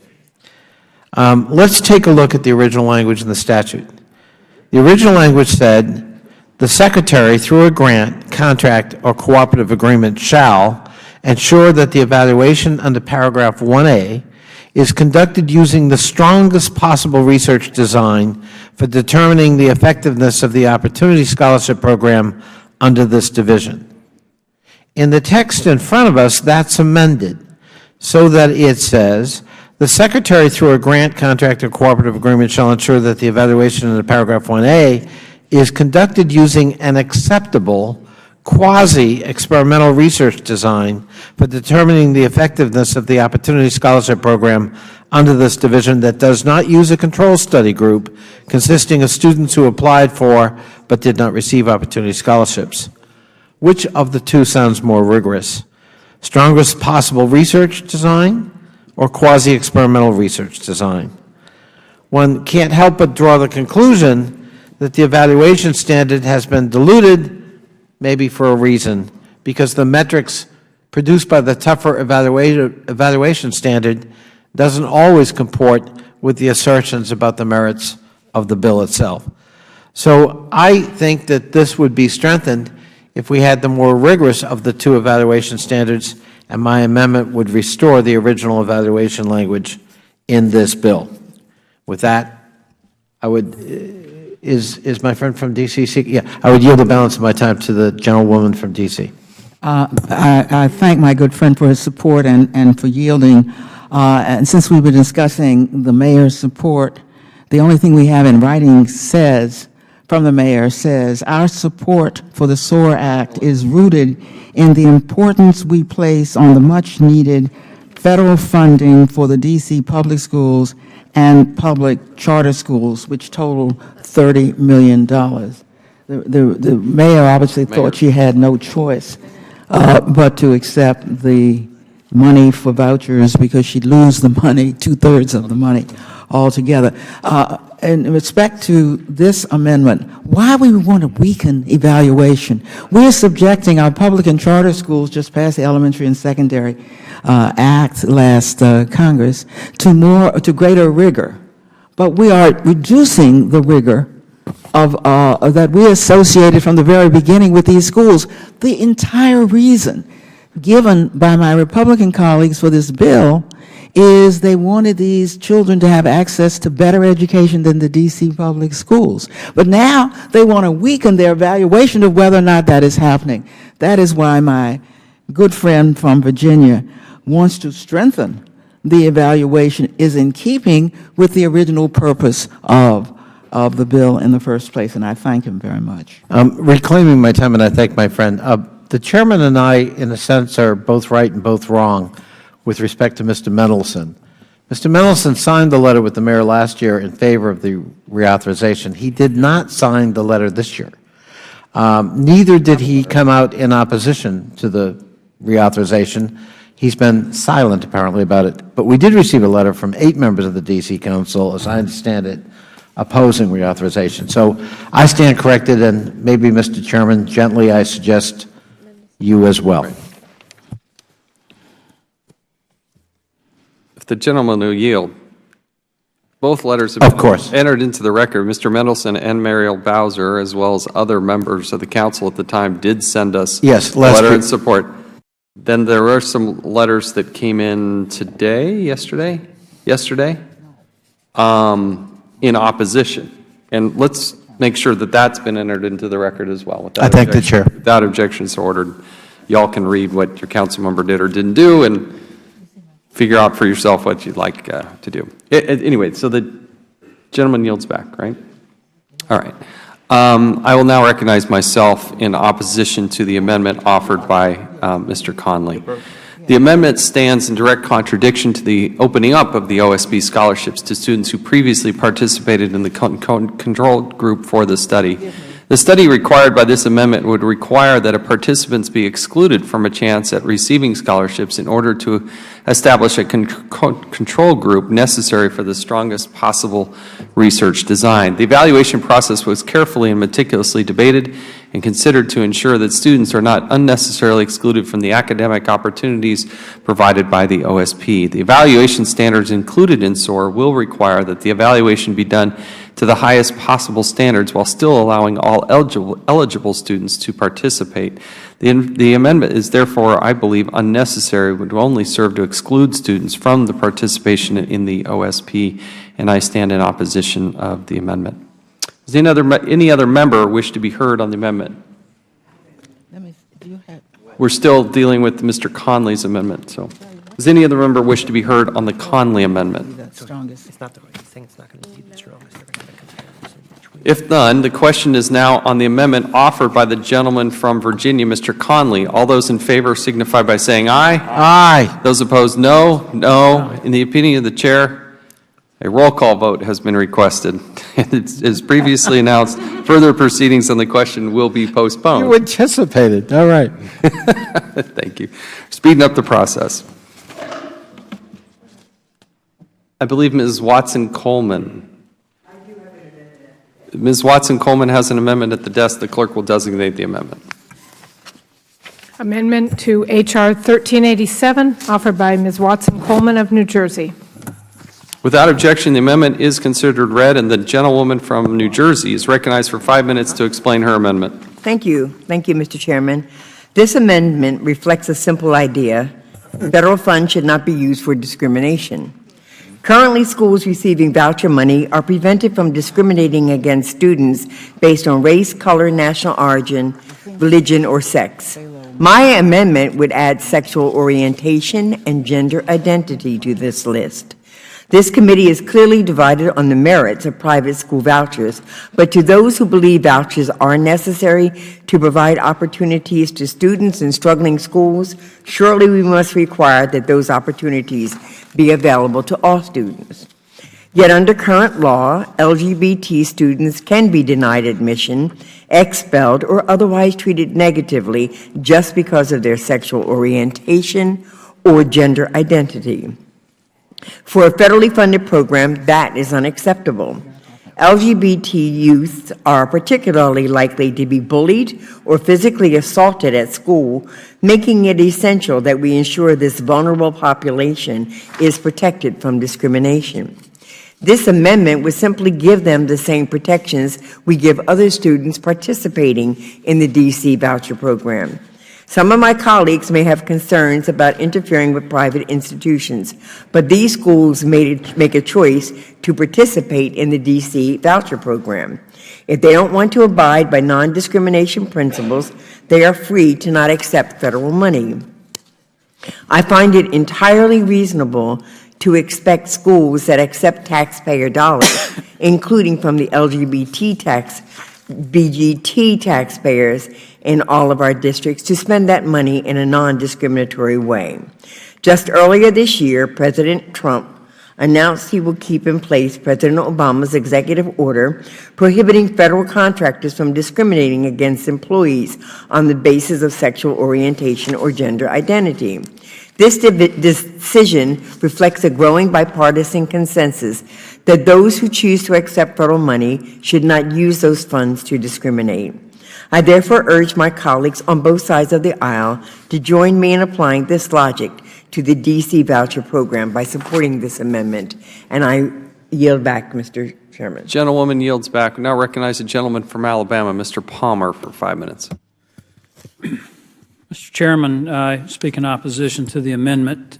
Speaker 11: Let's take a look at the original language in the statute. The original language said, the Secretary, through a grant, contract, or cooperative agreement, shall ensure that the evaluation under paragraph 1A is conducted using the strongest possible research design for determining the effectiveness of the Opportunity Scholarship Program under this division. In the text in front of us, that's amended so that it says, the Secretary, through a grant, contract, or cooperative agreement, shall ensure that the evaluation under paragraph 1A is conducted using an acceptable quasi-experimental research design for determining the effectiveness of the Opportunity Scholarship Program under this division that does not use a control study group consisting of students who applied for but did not receive opportunity scholarships. Which of the two sounds more rigorous? Strongest possible research design or quasi-experimental research design? One can't help but draw the conclusion that the evaluation standard has been diluted, maybe for a reason, because the metrics produced by the tougher evaluation standard doesn't always comport with the assertions about the merits of the bill itself. So I think that this would be strengthened if we had the more rigorous of the two evaluation standards, and my amendment would restore the original evaluation language in this bill. With that, I would, is my friend from D.C. seeking? Yeah, I would yield the balance of my time to the gentlewoman from D.C.
Speaker 6: I thank my good friend for his support and for yielding. And since we've been discussing the mayor's support, the only thing we have in writing says, from the mayor, says, our support for the SOAR Act is rooted in the importance we place on the much-needed federal funding for the D.C. public schools and public charter schools, which total $30 million. The mayor obviously thought she had no choice but to accept the money for vouchers because she'd lose the money, two-thirds of the money altogether. In respect to this amendment, why we want to weaken evaluation? We're subjecting our public and charter schools, just passed the Elementary and Secondary Act last Congress, to greater rigor. But we are reducing the rigor that we associated from the very beginning with these schools. The entire reason given by my Republican colleagues for this bill is they wanted these children to have access to better education than the D.C. public schools. But now they want to weaken their evaluation of whether or not that is happening. That is why my good friend from Virginia wants to strengthen the evaluation, is in keeping with the original purpose of the bill in the first place, and I thank him very much.
Speaker 11: Reclaiming my time, and I thank my friend. The chairman and I, in a sense, are both right and both wrong with respect to Mr. Mendelson. Mr. Mendelson signed the letter with the mayor last year in favor of the reauthorization. He did not sign the letter this year. Neither did he come out in opposition to the reauthorization. He's been silent, apparently, about it. But we did receive a letter from 8 members of the D.C. Council, as I understand it, opposing reauthorization. So I stand corrected, and maybe, Mr. Chairman, gently I suggest you as well.
Speaker 3: If the gentleman will yield, both letters have been entered into the record. Mr. Mendelson and Mariel Bowser, as well as other members of the council at the time, did send us a letter in support. Then there are some letters that came in today, yesterday, in opposition. And let's make sure that that's been entered into the record as well.
Speaker 11: I thank the chair.
Speaker 3: Without objections ordered, y'all can read what your council member did or didn't do and figure out for yourself what you'd like to do. Anyway, so the gentleman yields back, right? All right. I will now recognize myself in opposition to the amendment offered by Mr. Conley. The amendment stands in direct contradiction to the opening up of the OSB scholarships to students who previously participated in the control group for the study. The study required by this amendment would require that a participants be excluded from a chance at receiving scholarships in order to establish a control group necessary for the strongest possible research design. The evaluation process was carefully and meticulously debated and considered to ensure that students are not unnecessarily excluded from the academic opportunities provided by the OSP. The evaluation standards included in SOAR will require that the evaluation be done to the highest possible standards while still allowing all eligible students to participate. The amendment is therefore, I believe, unnecessary, would only serve to exclude students from the participation in the OSP, and I stand in opposition of the amendment. Does any other member wish to be heard on the amendment? We're still dealing with Mr. Conley's amendment, so. Does any other member wish to be heard on the Conley amendment?
Speaker 2: It's not the right thing. It's not going to be the strongest.
Speaker 3: If none, the question is now on the amendment offered by the gentleman from Virginia, Mr. Conley. All those in favor signify by saying aye.
Speaker 11: Aye.
Speaker 3: Those opposed, no. No. In the opinion of the chair, a roll call vote has been requested. As previously announced, further proceedings on the question will be postponed.
Speaker 11: You anticipated. All right.
Speaker 3: Thank you. Speeding up the process. I believe Ms. Watson-Coleman. Ms. Watson-Coleman has an amendment at the desk. The clerk will designate the amendment.
Speaker 12: Amendment to H.R. 1387, offered by Ms. Watson-Coleman of New Jersey.
Speaker 3: Without objection, the amendment is considered read, and the gentlewoman from New Jersey is recognized for 5 minutes to explain her amendment.
Speaker 9: Thank you. Thank you, Mr. Chairman. This amendment reflects a simple idea. Federal funds should not be used for discrimination. Currently, schools receiving voucher money are prevented from discriminating against students based on race, color, national origin, religion, or sex. My amendment would add sexual orientation and gender identity to this list. This committee is clearly divided on the merits of private school vouchers, but to those who believe vouchers are necessary to provide opportunities to students in struggling schools, surely we must require that those opportunities be available to all students. Yet under current law, LGBT students can be denied admission, expelled, or otherwise treated negatively just because of their sexual orientation or gender identity. For a federally funded program, that is unacceptable. LGBT youth are particularly likely to be bullied or physically assaulted at school, making it essential that we ensure this vulnerable population is protected from discrimination. This amendment would simply give them the same protections we give other students participating in the DC voucher program. Some of my colleagues may have concerns about interfering with private institutions, but these schools make a choice to participate in the DC voucher program. If they don't want to abide by non-discrimination principles, they are free to not accept federal money. I find it entirely reasonable to expect schools that accept taxpayer dollars, including from the BGT taxpayers in all of our districts, to spend that money in a non-discriminatory way. Just earlier this year, President Trump announced he will keep in place President Obama's executive order prohibiting federal contractors from discriminating against employees on the basis of sexual orientation or gender identity. This decision reflects a growing bipartisan consensus that those who choose to accept federal money should not use those funds to discriminate. I therefore urge my colleagues on both sides of the aisle to join me in applying this logic to the DC voucher program by supporting this amendment. And I yield back, Mr. Chairman.
Speaker 3: Gentlewoman yields back. We now recognize the gentleman from Alabama, Mr. Palmer, for 5 minutes.
Speaker 14: Mr. Chairman, I speak in opposition to the amendment.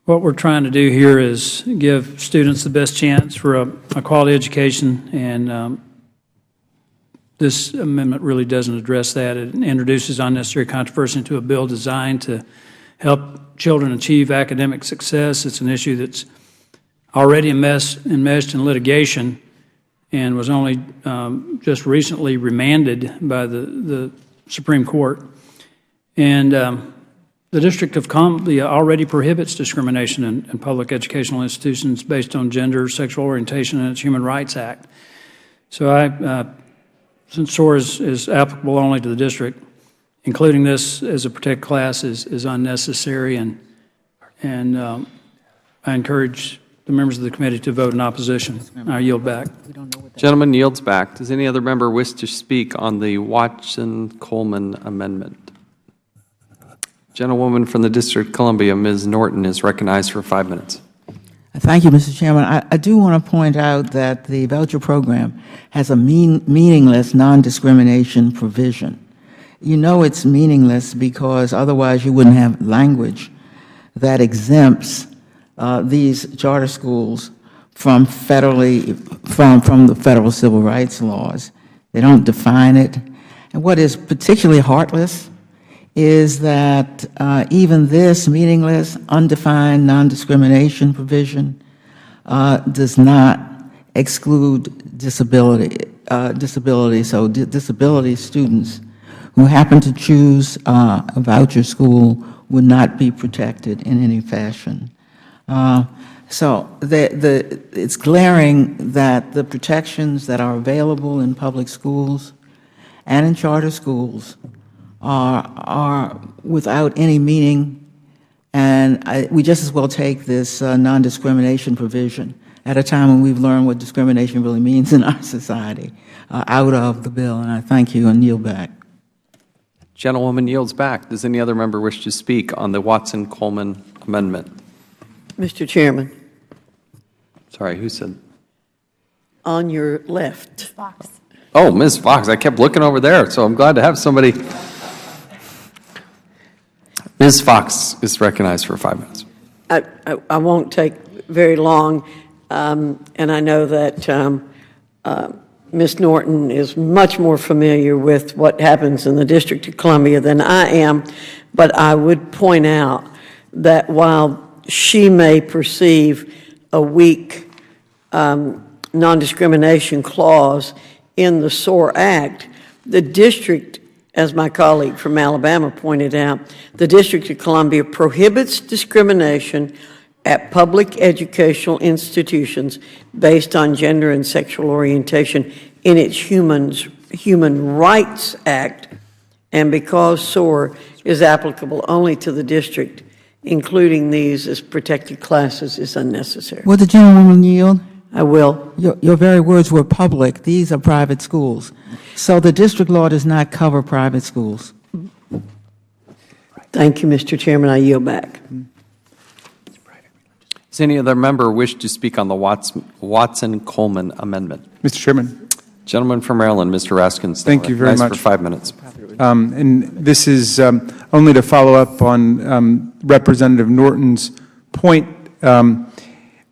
Speaker 14: What we're trying to do here is give students the best chance for a quality education, and this amendment really doesn't address that. It introduces unnecessary controversy into a bill designed to help children achieve academic success. It's an issue that's already enmeshed in litigation and was only just recently remanded by the Supreme Court. And the District of Columbia already prohibits discrimination in public educational institutions based on gender, sexual orientation, and its Human Rights Act. So since SOAR is applicable only to the district, including this as a protected class is unnecessary, and I encourage the members of the committee to vote in opposition. I yield back.
Speaker 3: Gentleman yields back. Does any other member wish to speak on the Watson-Coleman amendment? Gentlewoman from the District of Columbia, Ms. Norton, is recognized for 5 minutes.
Speaker 6: Thank you, Mr. Chairman. I do want to point out that the voucher program has a meaningless non-discrimination provision. You know it's meaningless because otherwise you wouldn't have language that exempts these charter schools from from the federal civil rights laws. They don't define it. And what is particularly heartless is that even this meaningless, undefined non-discrimination provision does not exclude disability. So disability students who happen to choose a voucher school would not be protected in any fashion. So it's glaring that the protections that are available in public schools and in charter schools are without any meaning, and we just as well take this non-discrimination provision at a time when we've learned what discrimination really means in our society out of the bill, and I thank you and yield back.
Speaker 3: Gentlewoman yields back. Does any other member wish to speak on the Watson-Coleman amendment?
Speaker 7: Mr. Chairman.
Speaker 3: Sorry, who said?
Speaker 7: On your left.
Speaker 3: Oh, Ms. Fox. I kept looking over there, so I'm glad to have somebody. Ms. Fox is recognized for 5 minutes.
Speaker 7: I won't take very long, and I know that Ms. Norton is much more familiar with what happens in the District of Columbia than I am, but I would point out that while she may perceive a weak non-discrimination clause in the SOAR Act, the district, as my colleague from Alabama pointed out, the District of Columbia prohibits discrimination at public educational institutions based on gender and sexual orientation in its Human Rights Act, and because SOAR is applicable only to the district, including these as protected classes is unnecessary.
Speaker 6: Will the gentlewoman yield?
Speaker 7: I will.
Speaker 6: Your very words were public. These are private schools. So the district law does not cover private schools.
Speaker 7: Thank you, Mr. Chairman. I yield back.
Speaker 3: Does any other member wish to speak on the Watson-Coleman amendment?
Speaker 16: Mr. Chairman.
Speaker 3: Gentleman from Maryland, Mr. Raskin.
Speaker 16: Thank you very much.
Speaker 3: For 5 minutes.
Speaker 16: And this is only to follow up on Representative Norton's point.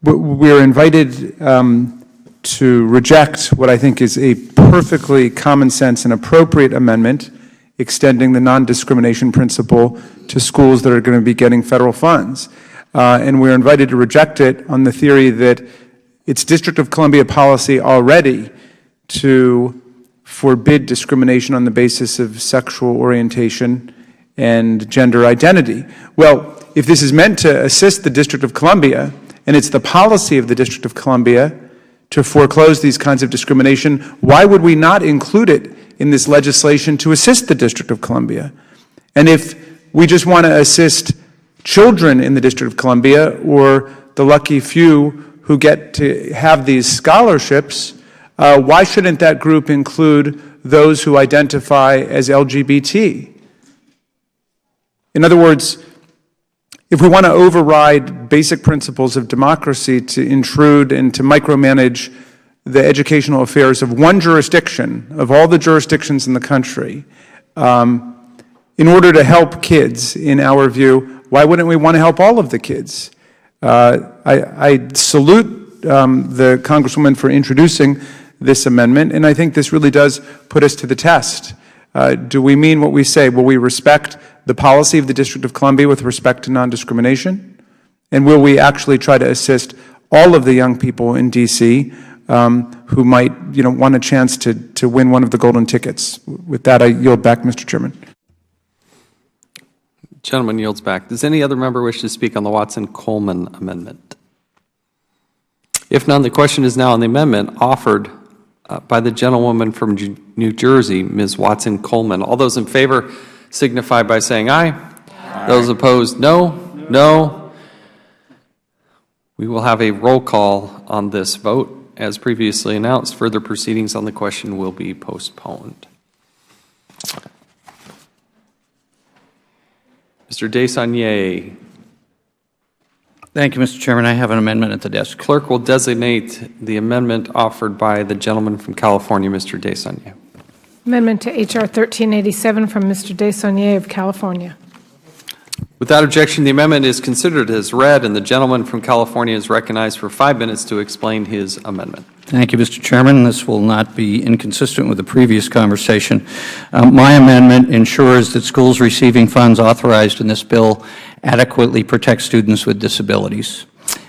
Speaker 16: We're invited to reject what I think is a perfectly common sense and appropriate amendment extending the non-discrimination principle to schools that are going to be getting federal funds. And we're invited to reject it on the theory that it's District of Columbia policy already to forbid discrimination on the basis of sexual orientation and gender identity. Well, if this is meant to assist the District of Columbia, and it's the policy of the District of Columbia to foreclose these kinds of discrimination, why would we not include it in this legislation to assist the District of Columbia? And if we just want to assist children in the District of Columbia, or the lucky few who get to have these scholarships, why shouldn't that group include those who identify as LGBT? In other words, if we want to override basic principles of democracy to intrude and to micromanage the educational affairs of one jurisdiction, of all the jurisdictions in the country, in order to help kids, in our view, why wouldn't we want to help all of the kids? I salute the Congresswoman for introducing this amendment, and I think this really does put us to the test. Do we mean what we say? Will we respect the policy of the District of Columbia with respect to non-discrimination? And will we actually try to assist all of the young people in D.C. Who might, want a chance to win one of the golden tickets? With that, I yield back, Mr. Chairman.
Speaker 3: Gentleman yields back. Does any other member wish to speak on the Watson-Coleman amendment? If none, the question is now on the amendment offered by the gentlewoman from New Jersey, Ms. Watson-Coleman. All those in favor signify by saying aye. Aye. Those opposed, no. No. We will have a roll call on this vote. As previously announced, further proceedings on the question will be postponed. Mr. Desaulniers.
Speaker 17: Thank you, Mr. Chairman. I have an amendment at the desk.
Speaker 3: Clerk will designate the amendment offered by the gentleman from California, Mr. Desaulniers.
Speaker 12: Amendment to H.R. 1387 from Mr. Desaulniers of California.
Speaker 3: Without objection, the amendment is considered as read, and the gentleman from California is recognized for 5 minutes to explain his amendment.
Speaker 17: Thank you, Mr. Chairman. This will not be inconsistent with the previous conversation. My amendment ensures that schools receiving funds authorized in this bill adequately protect students with disabilities.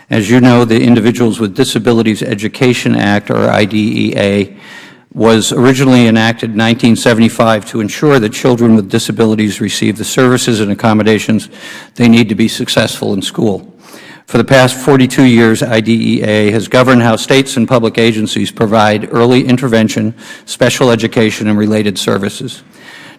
Speaker 17: As you know, the Individuals with Disabilities Education Act, or IDEA, was originally enacted in 1975 to ensure that children with disabilities receive the services and accommodations they need to be successful in school. For the past 42 years, IDEA has governed how states and public agencies provide early intervention, special education, and related services.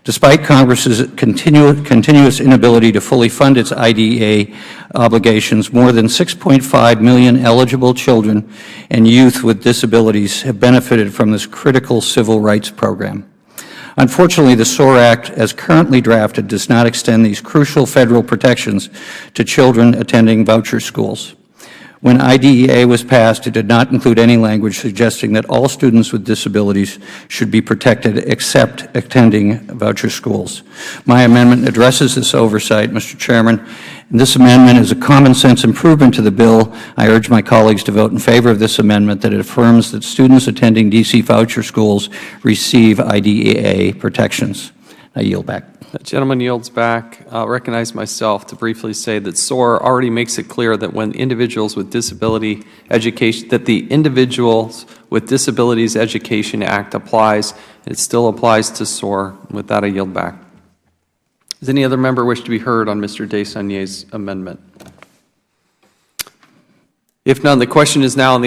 Speaker 17: Despite Congress's continuous inability to fully fund its IDEA obligations, more than 6.5 million eligible children and youth with disabilities have benefited from this critical civil rights program. Unfortunately, the SOAR Act, as currently drafted, does not extend these crucial federal protections to children attending voucher schools. When IDEA was passed, it did not include any language suggesting that all students with disabilities should be protected except attending voucher schools. My amendment addresses this oversight, Mr. Chairman, and this amendment is a common-sense improvement to the bill. I urge my colleagues to vote in favor of this amendment that it affirms that students attending D.C. voucher schools receive IDEA protections. I yield back.
Speaker 3: The gentleman yields back. I'll recognize myself to briefly say that SOAR already makes it clear that when Individuals with Disability Education, that the Individuals with Disabilities Education Act applies. It still applies to SOAR. With that, I yield back. Does any other member wish to be heard on Mr. Desaulniers' amendment? If none, the question is now on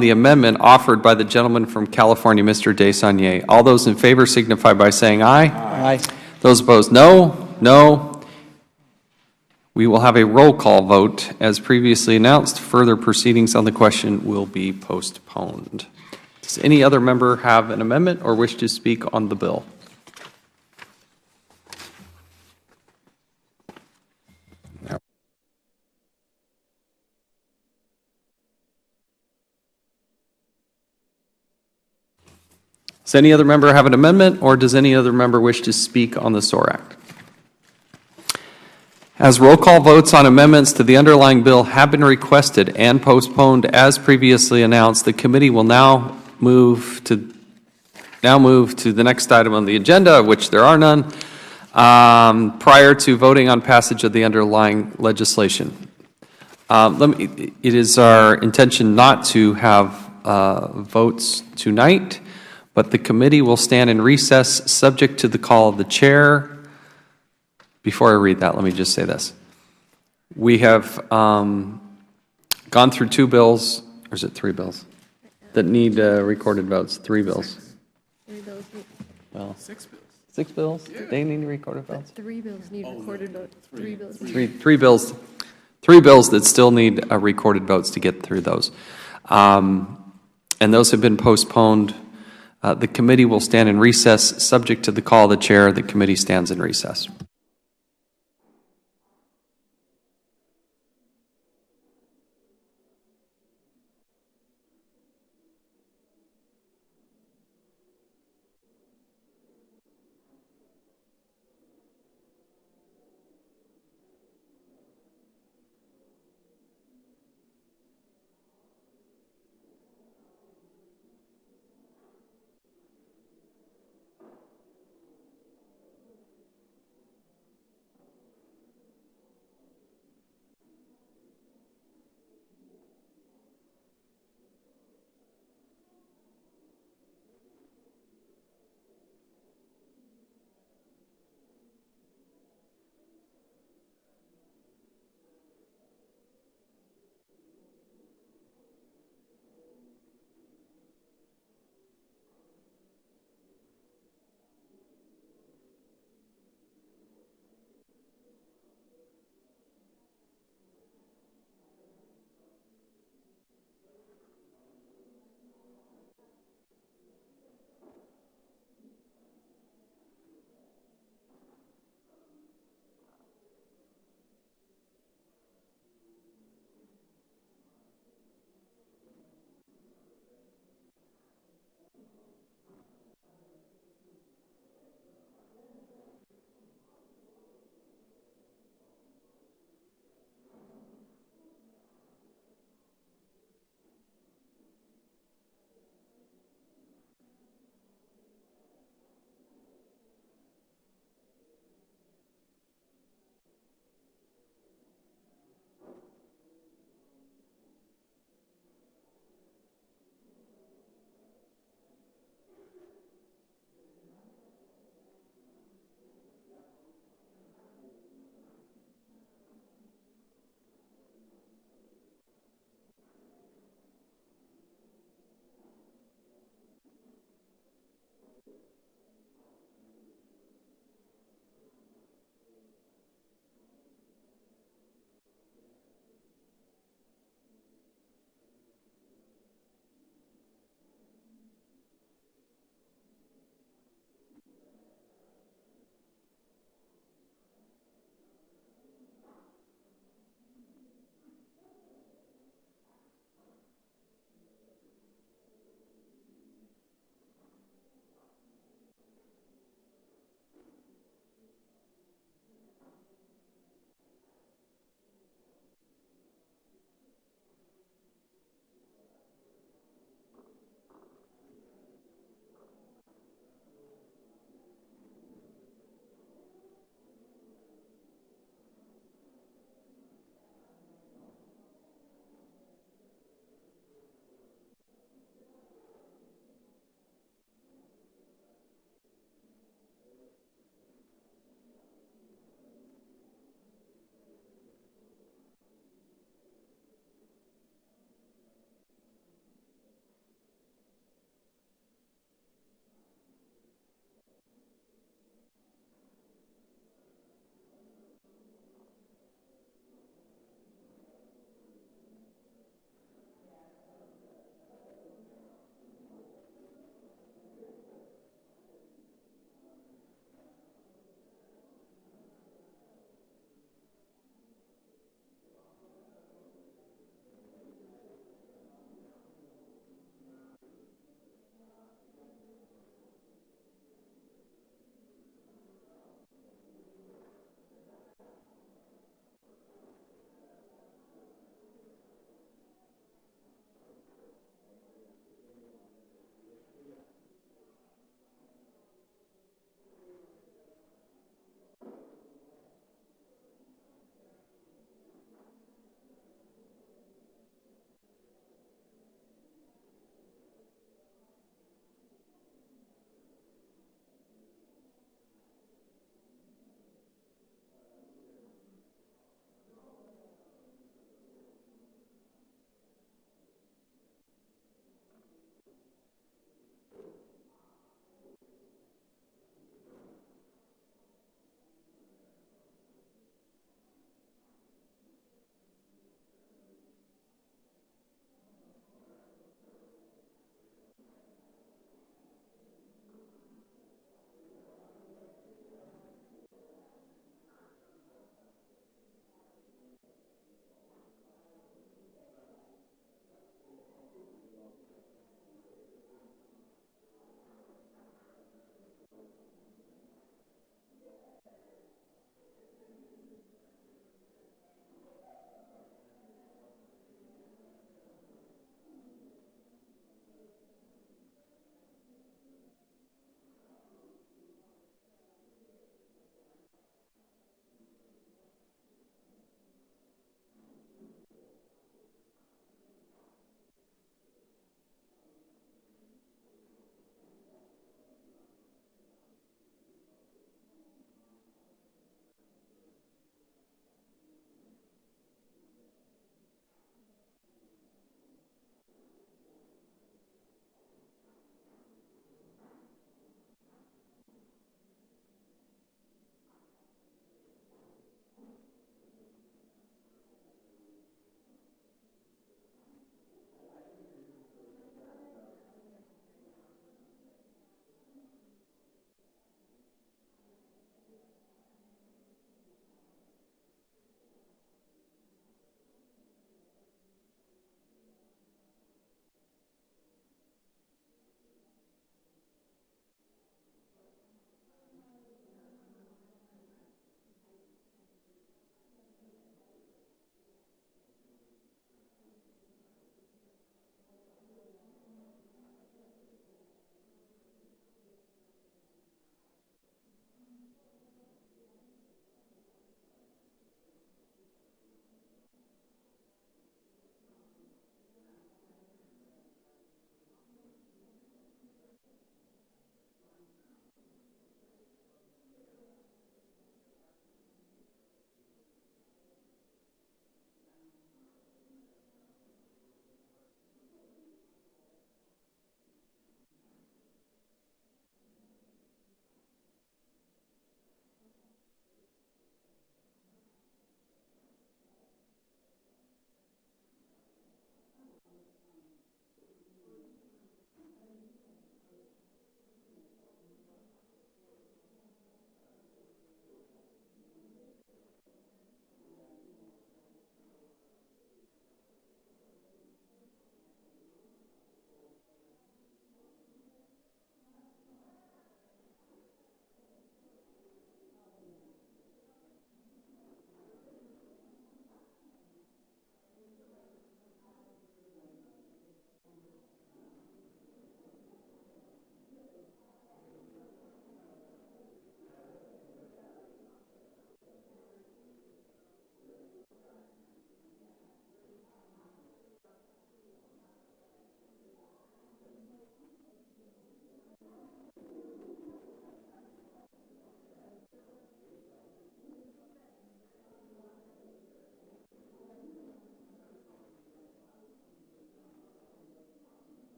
Speaker 3: the amendment offered by the gentleman from California, Mr. Desaulniers. All those in favor signify by saying aye.
Speaker 11: Aye.
Speaker 3: Those opposed, no. No. We will have a roll call vote. As previously announced, further proceedings on the question will be postponed. Does any other member have an amendment or wish to speak on the bill? Does any other member have an amendment, or does any other member wish to speak on the SOAR Act? As roll call votes on amendments to the underlying bill have been requested and postponed as previously announced, the committee will now move to the next item on the agenda, of which there are none, prior to voting on passage of the underlying legislation. It is our intention not to have votes tonight, but the committee will stand in recess subject to the call of the chair. Before I read that, let me just say this. We have gone through 2 bills, or is it 3 bills, that need recorded votes. 3 bills.
Speaker 21: 3 bills.
Speaker 3: Well, 6 bills. 6 bills? Yeah. They need recorded votes?
Speaker 21: 3 bills need recorded votes. 3 bills.
Speaker 3: Three bills that still need recorded votes to get through those. And those have been postponed. The committee will stand in recess subject to the call of the chair. The committee stands in recess.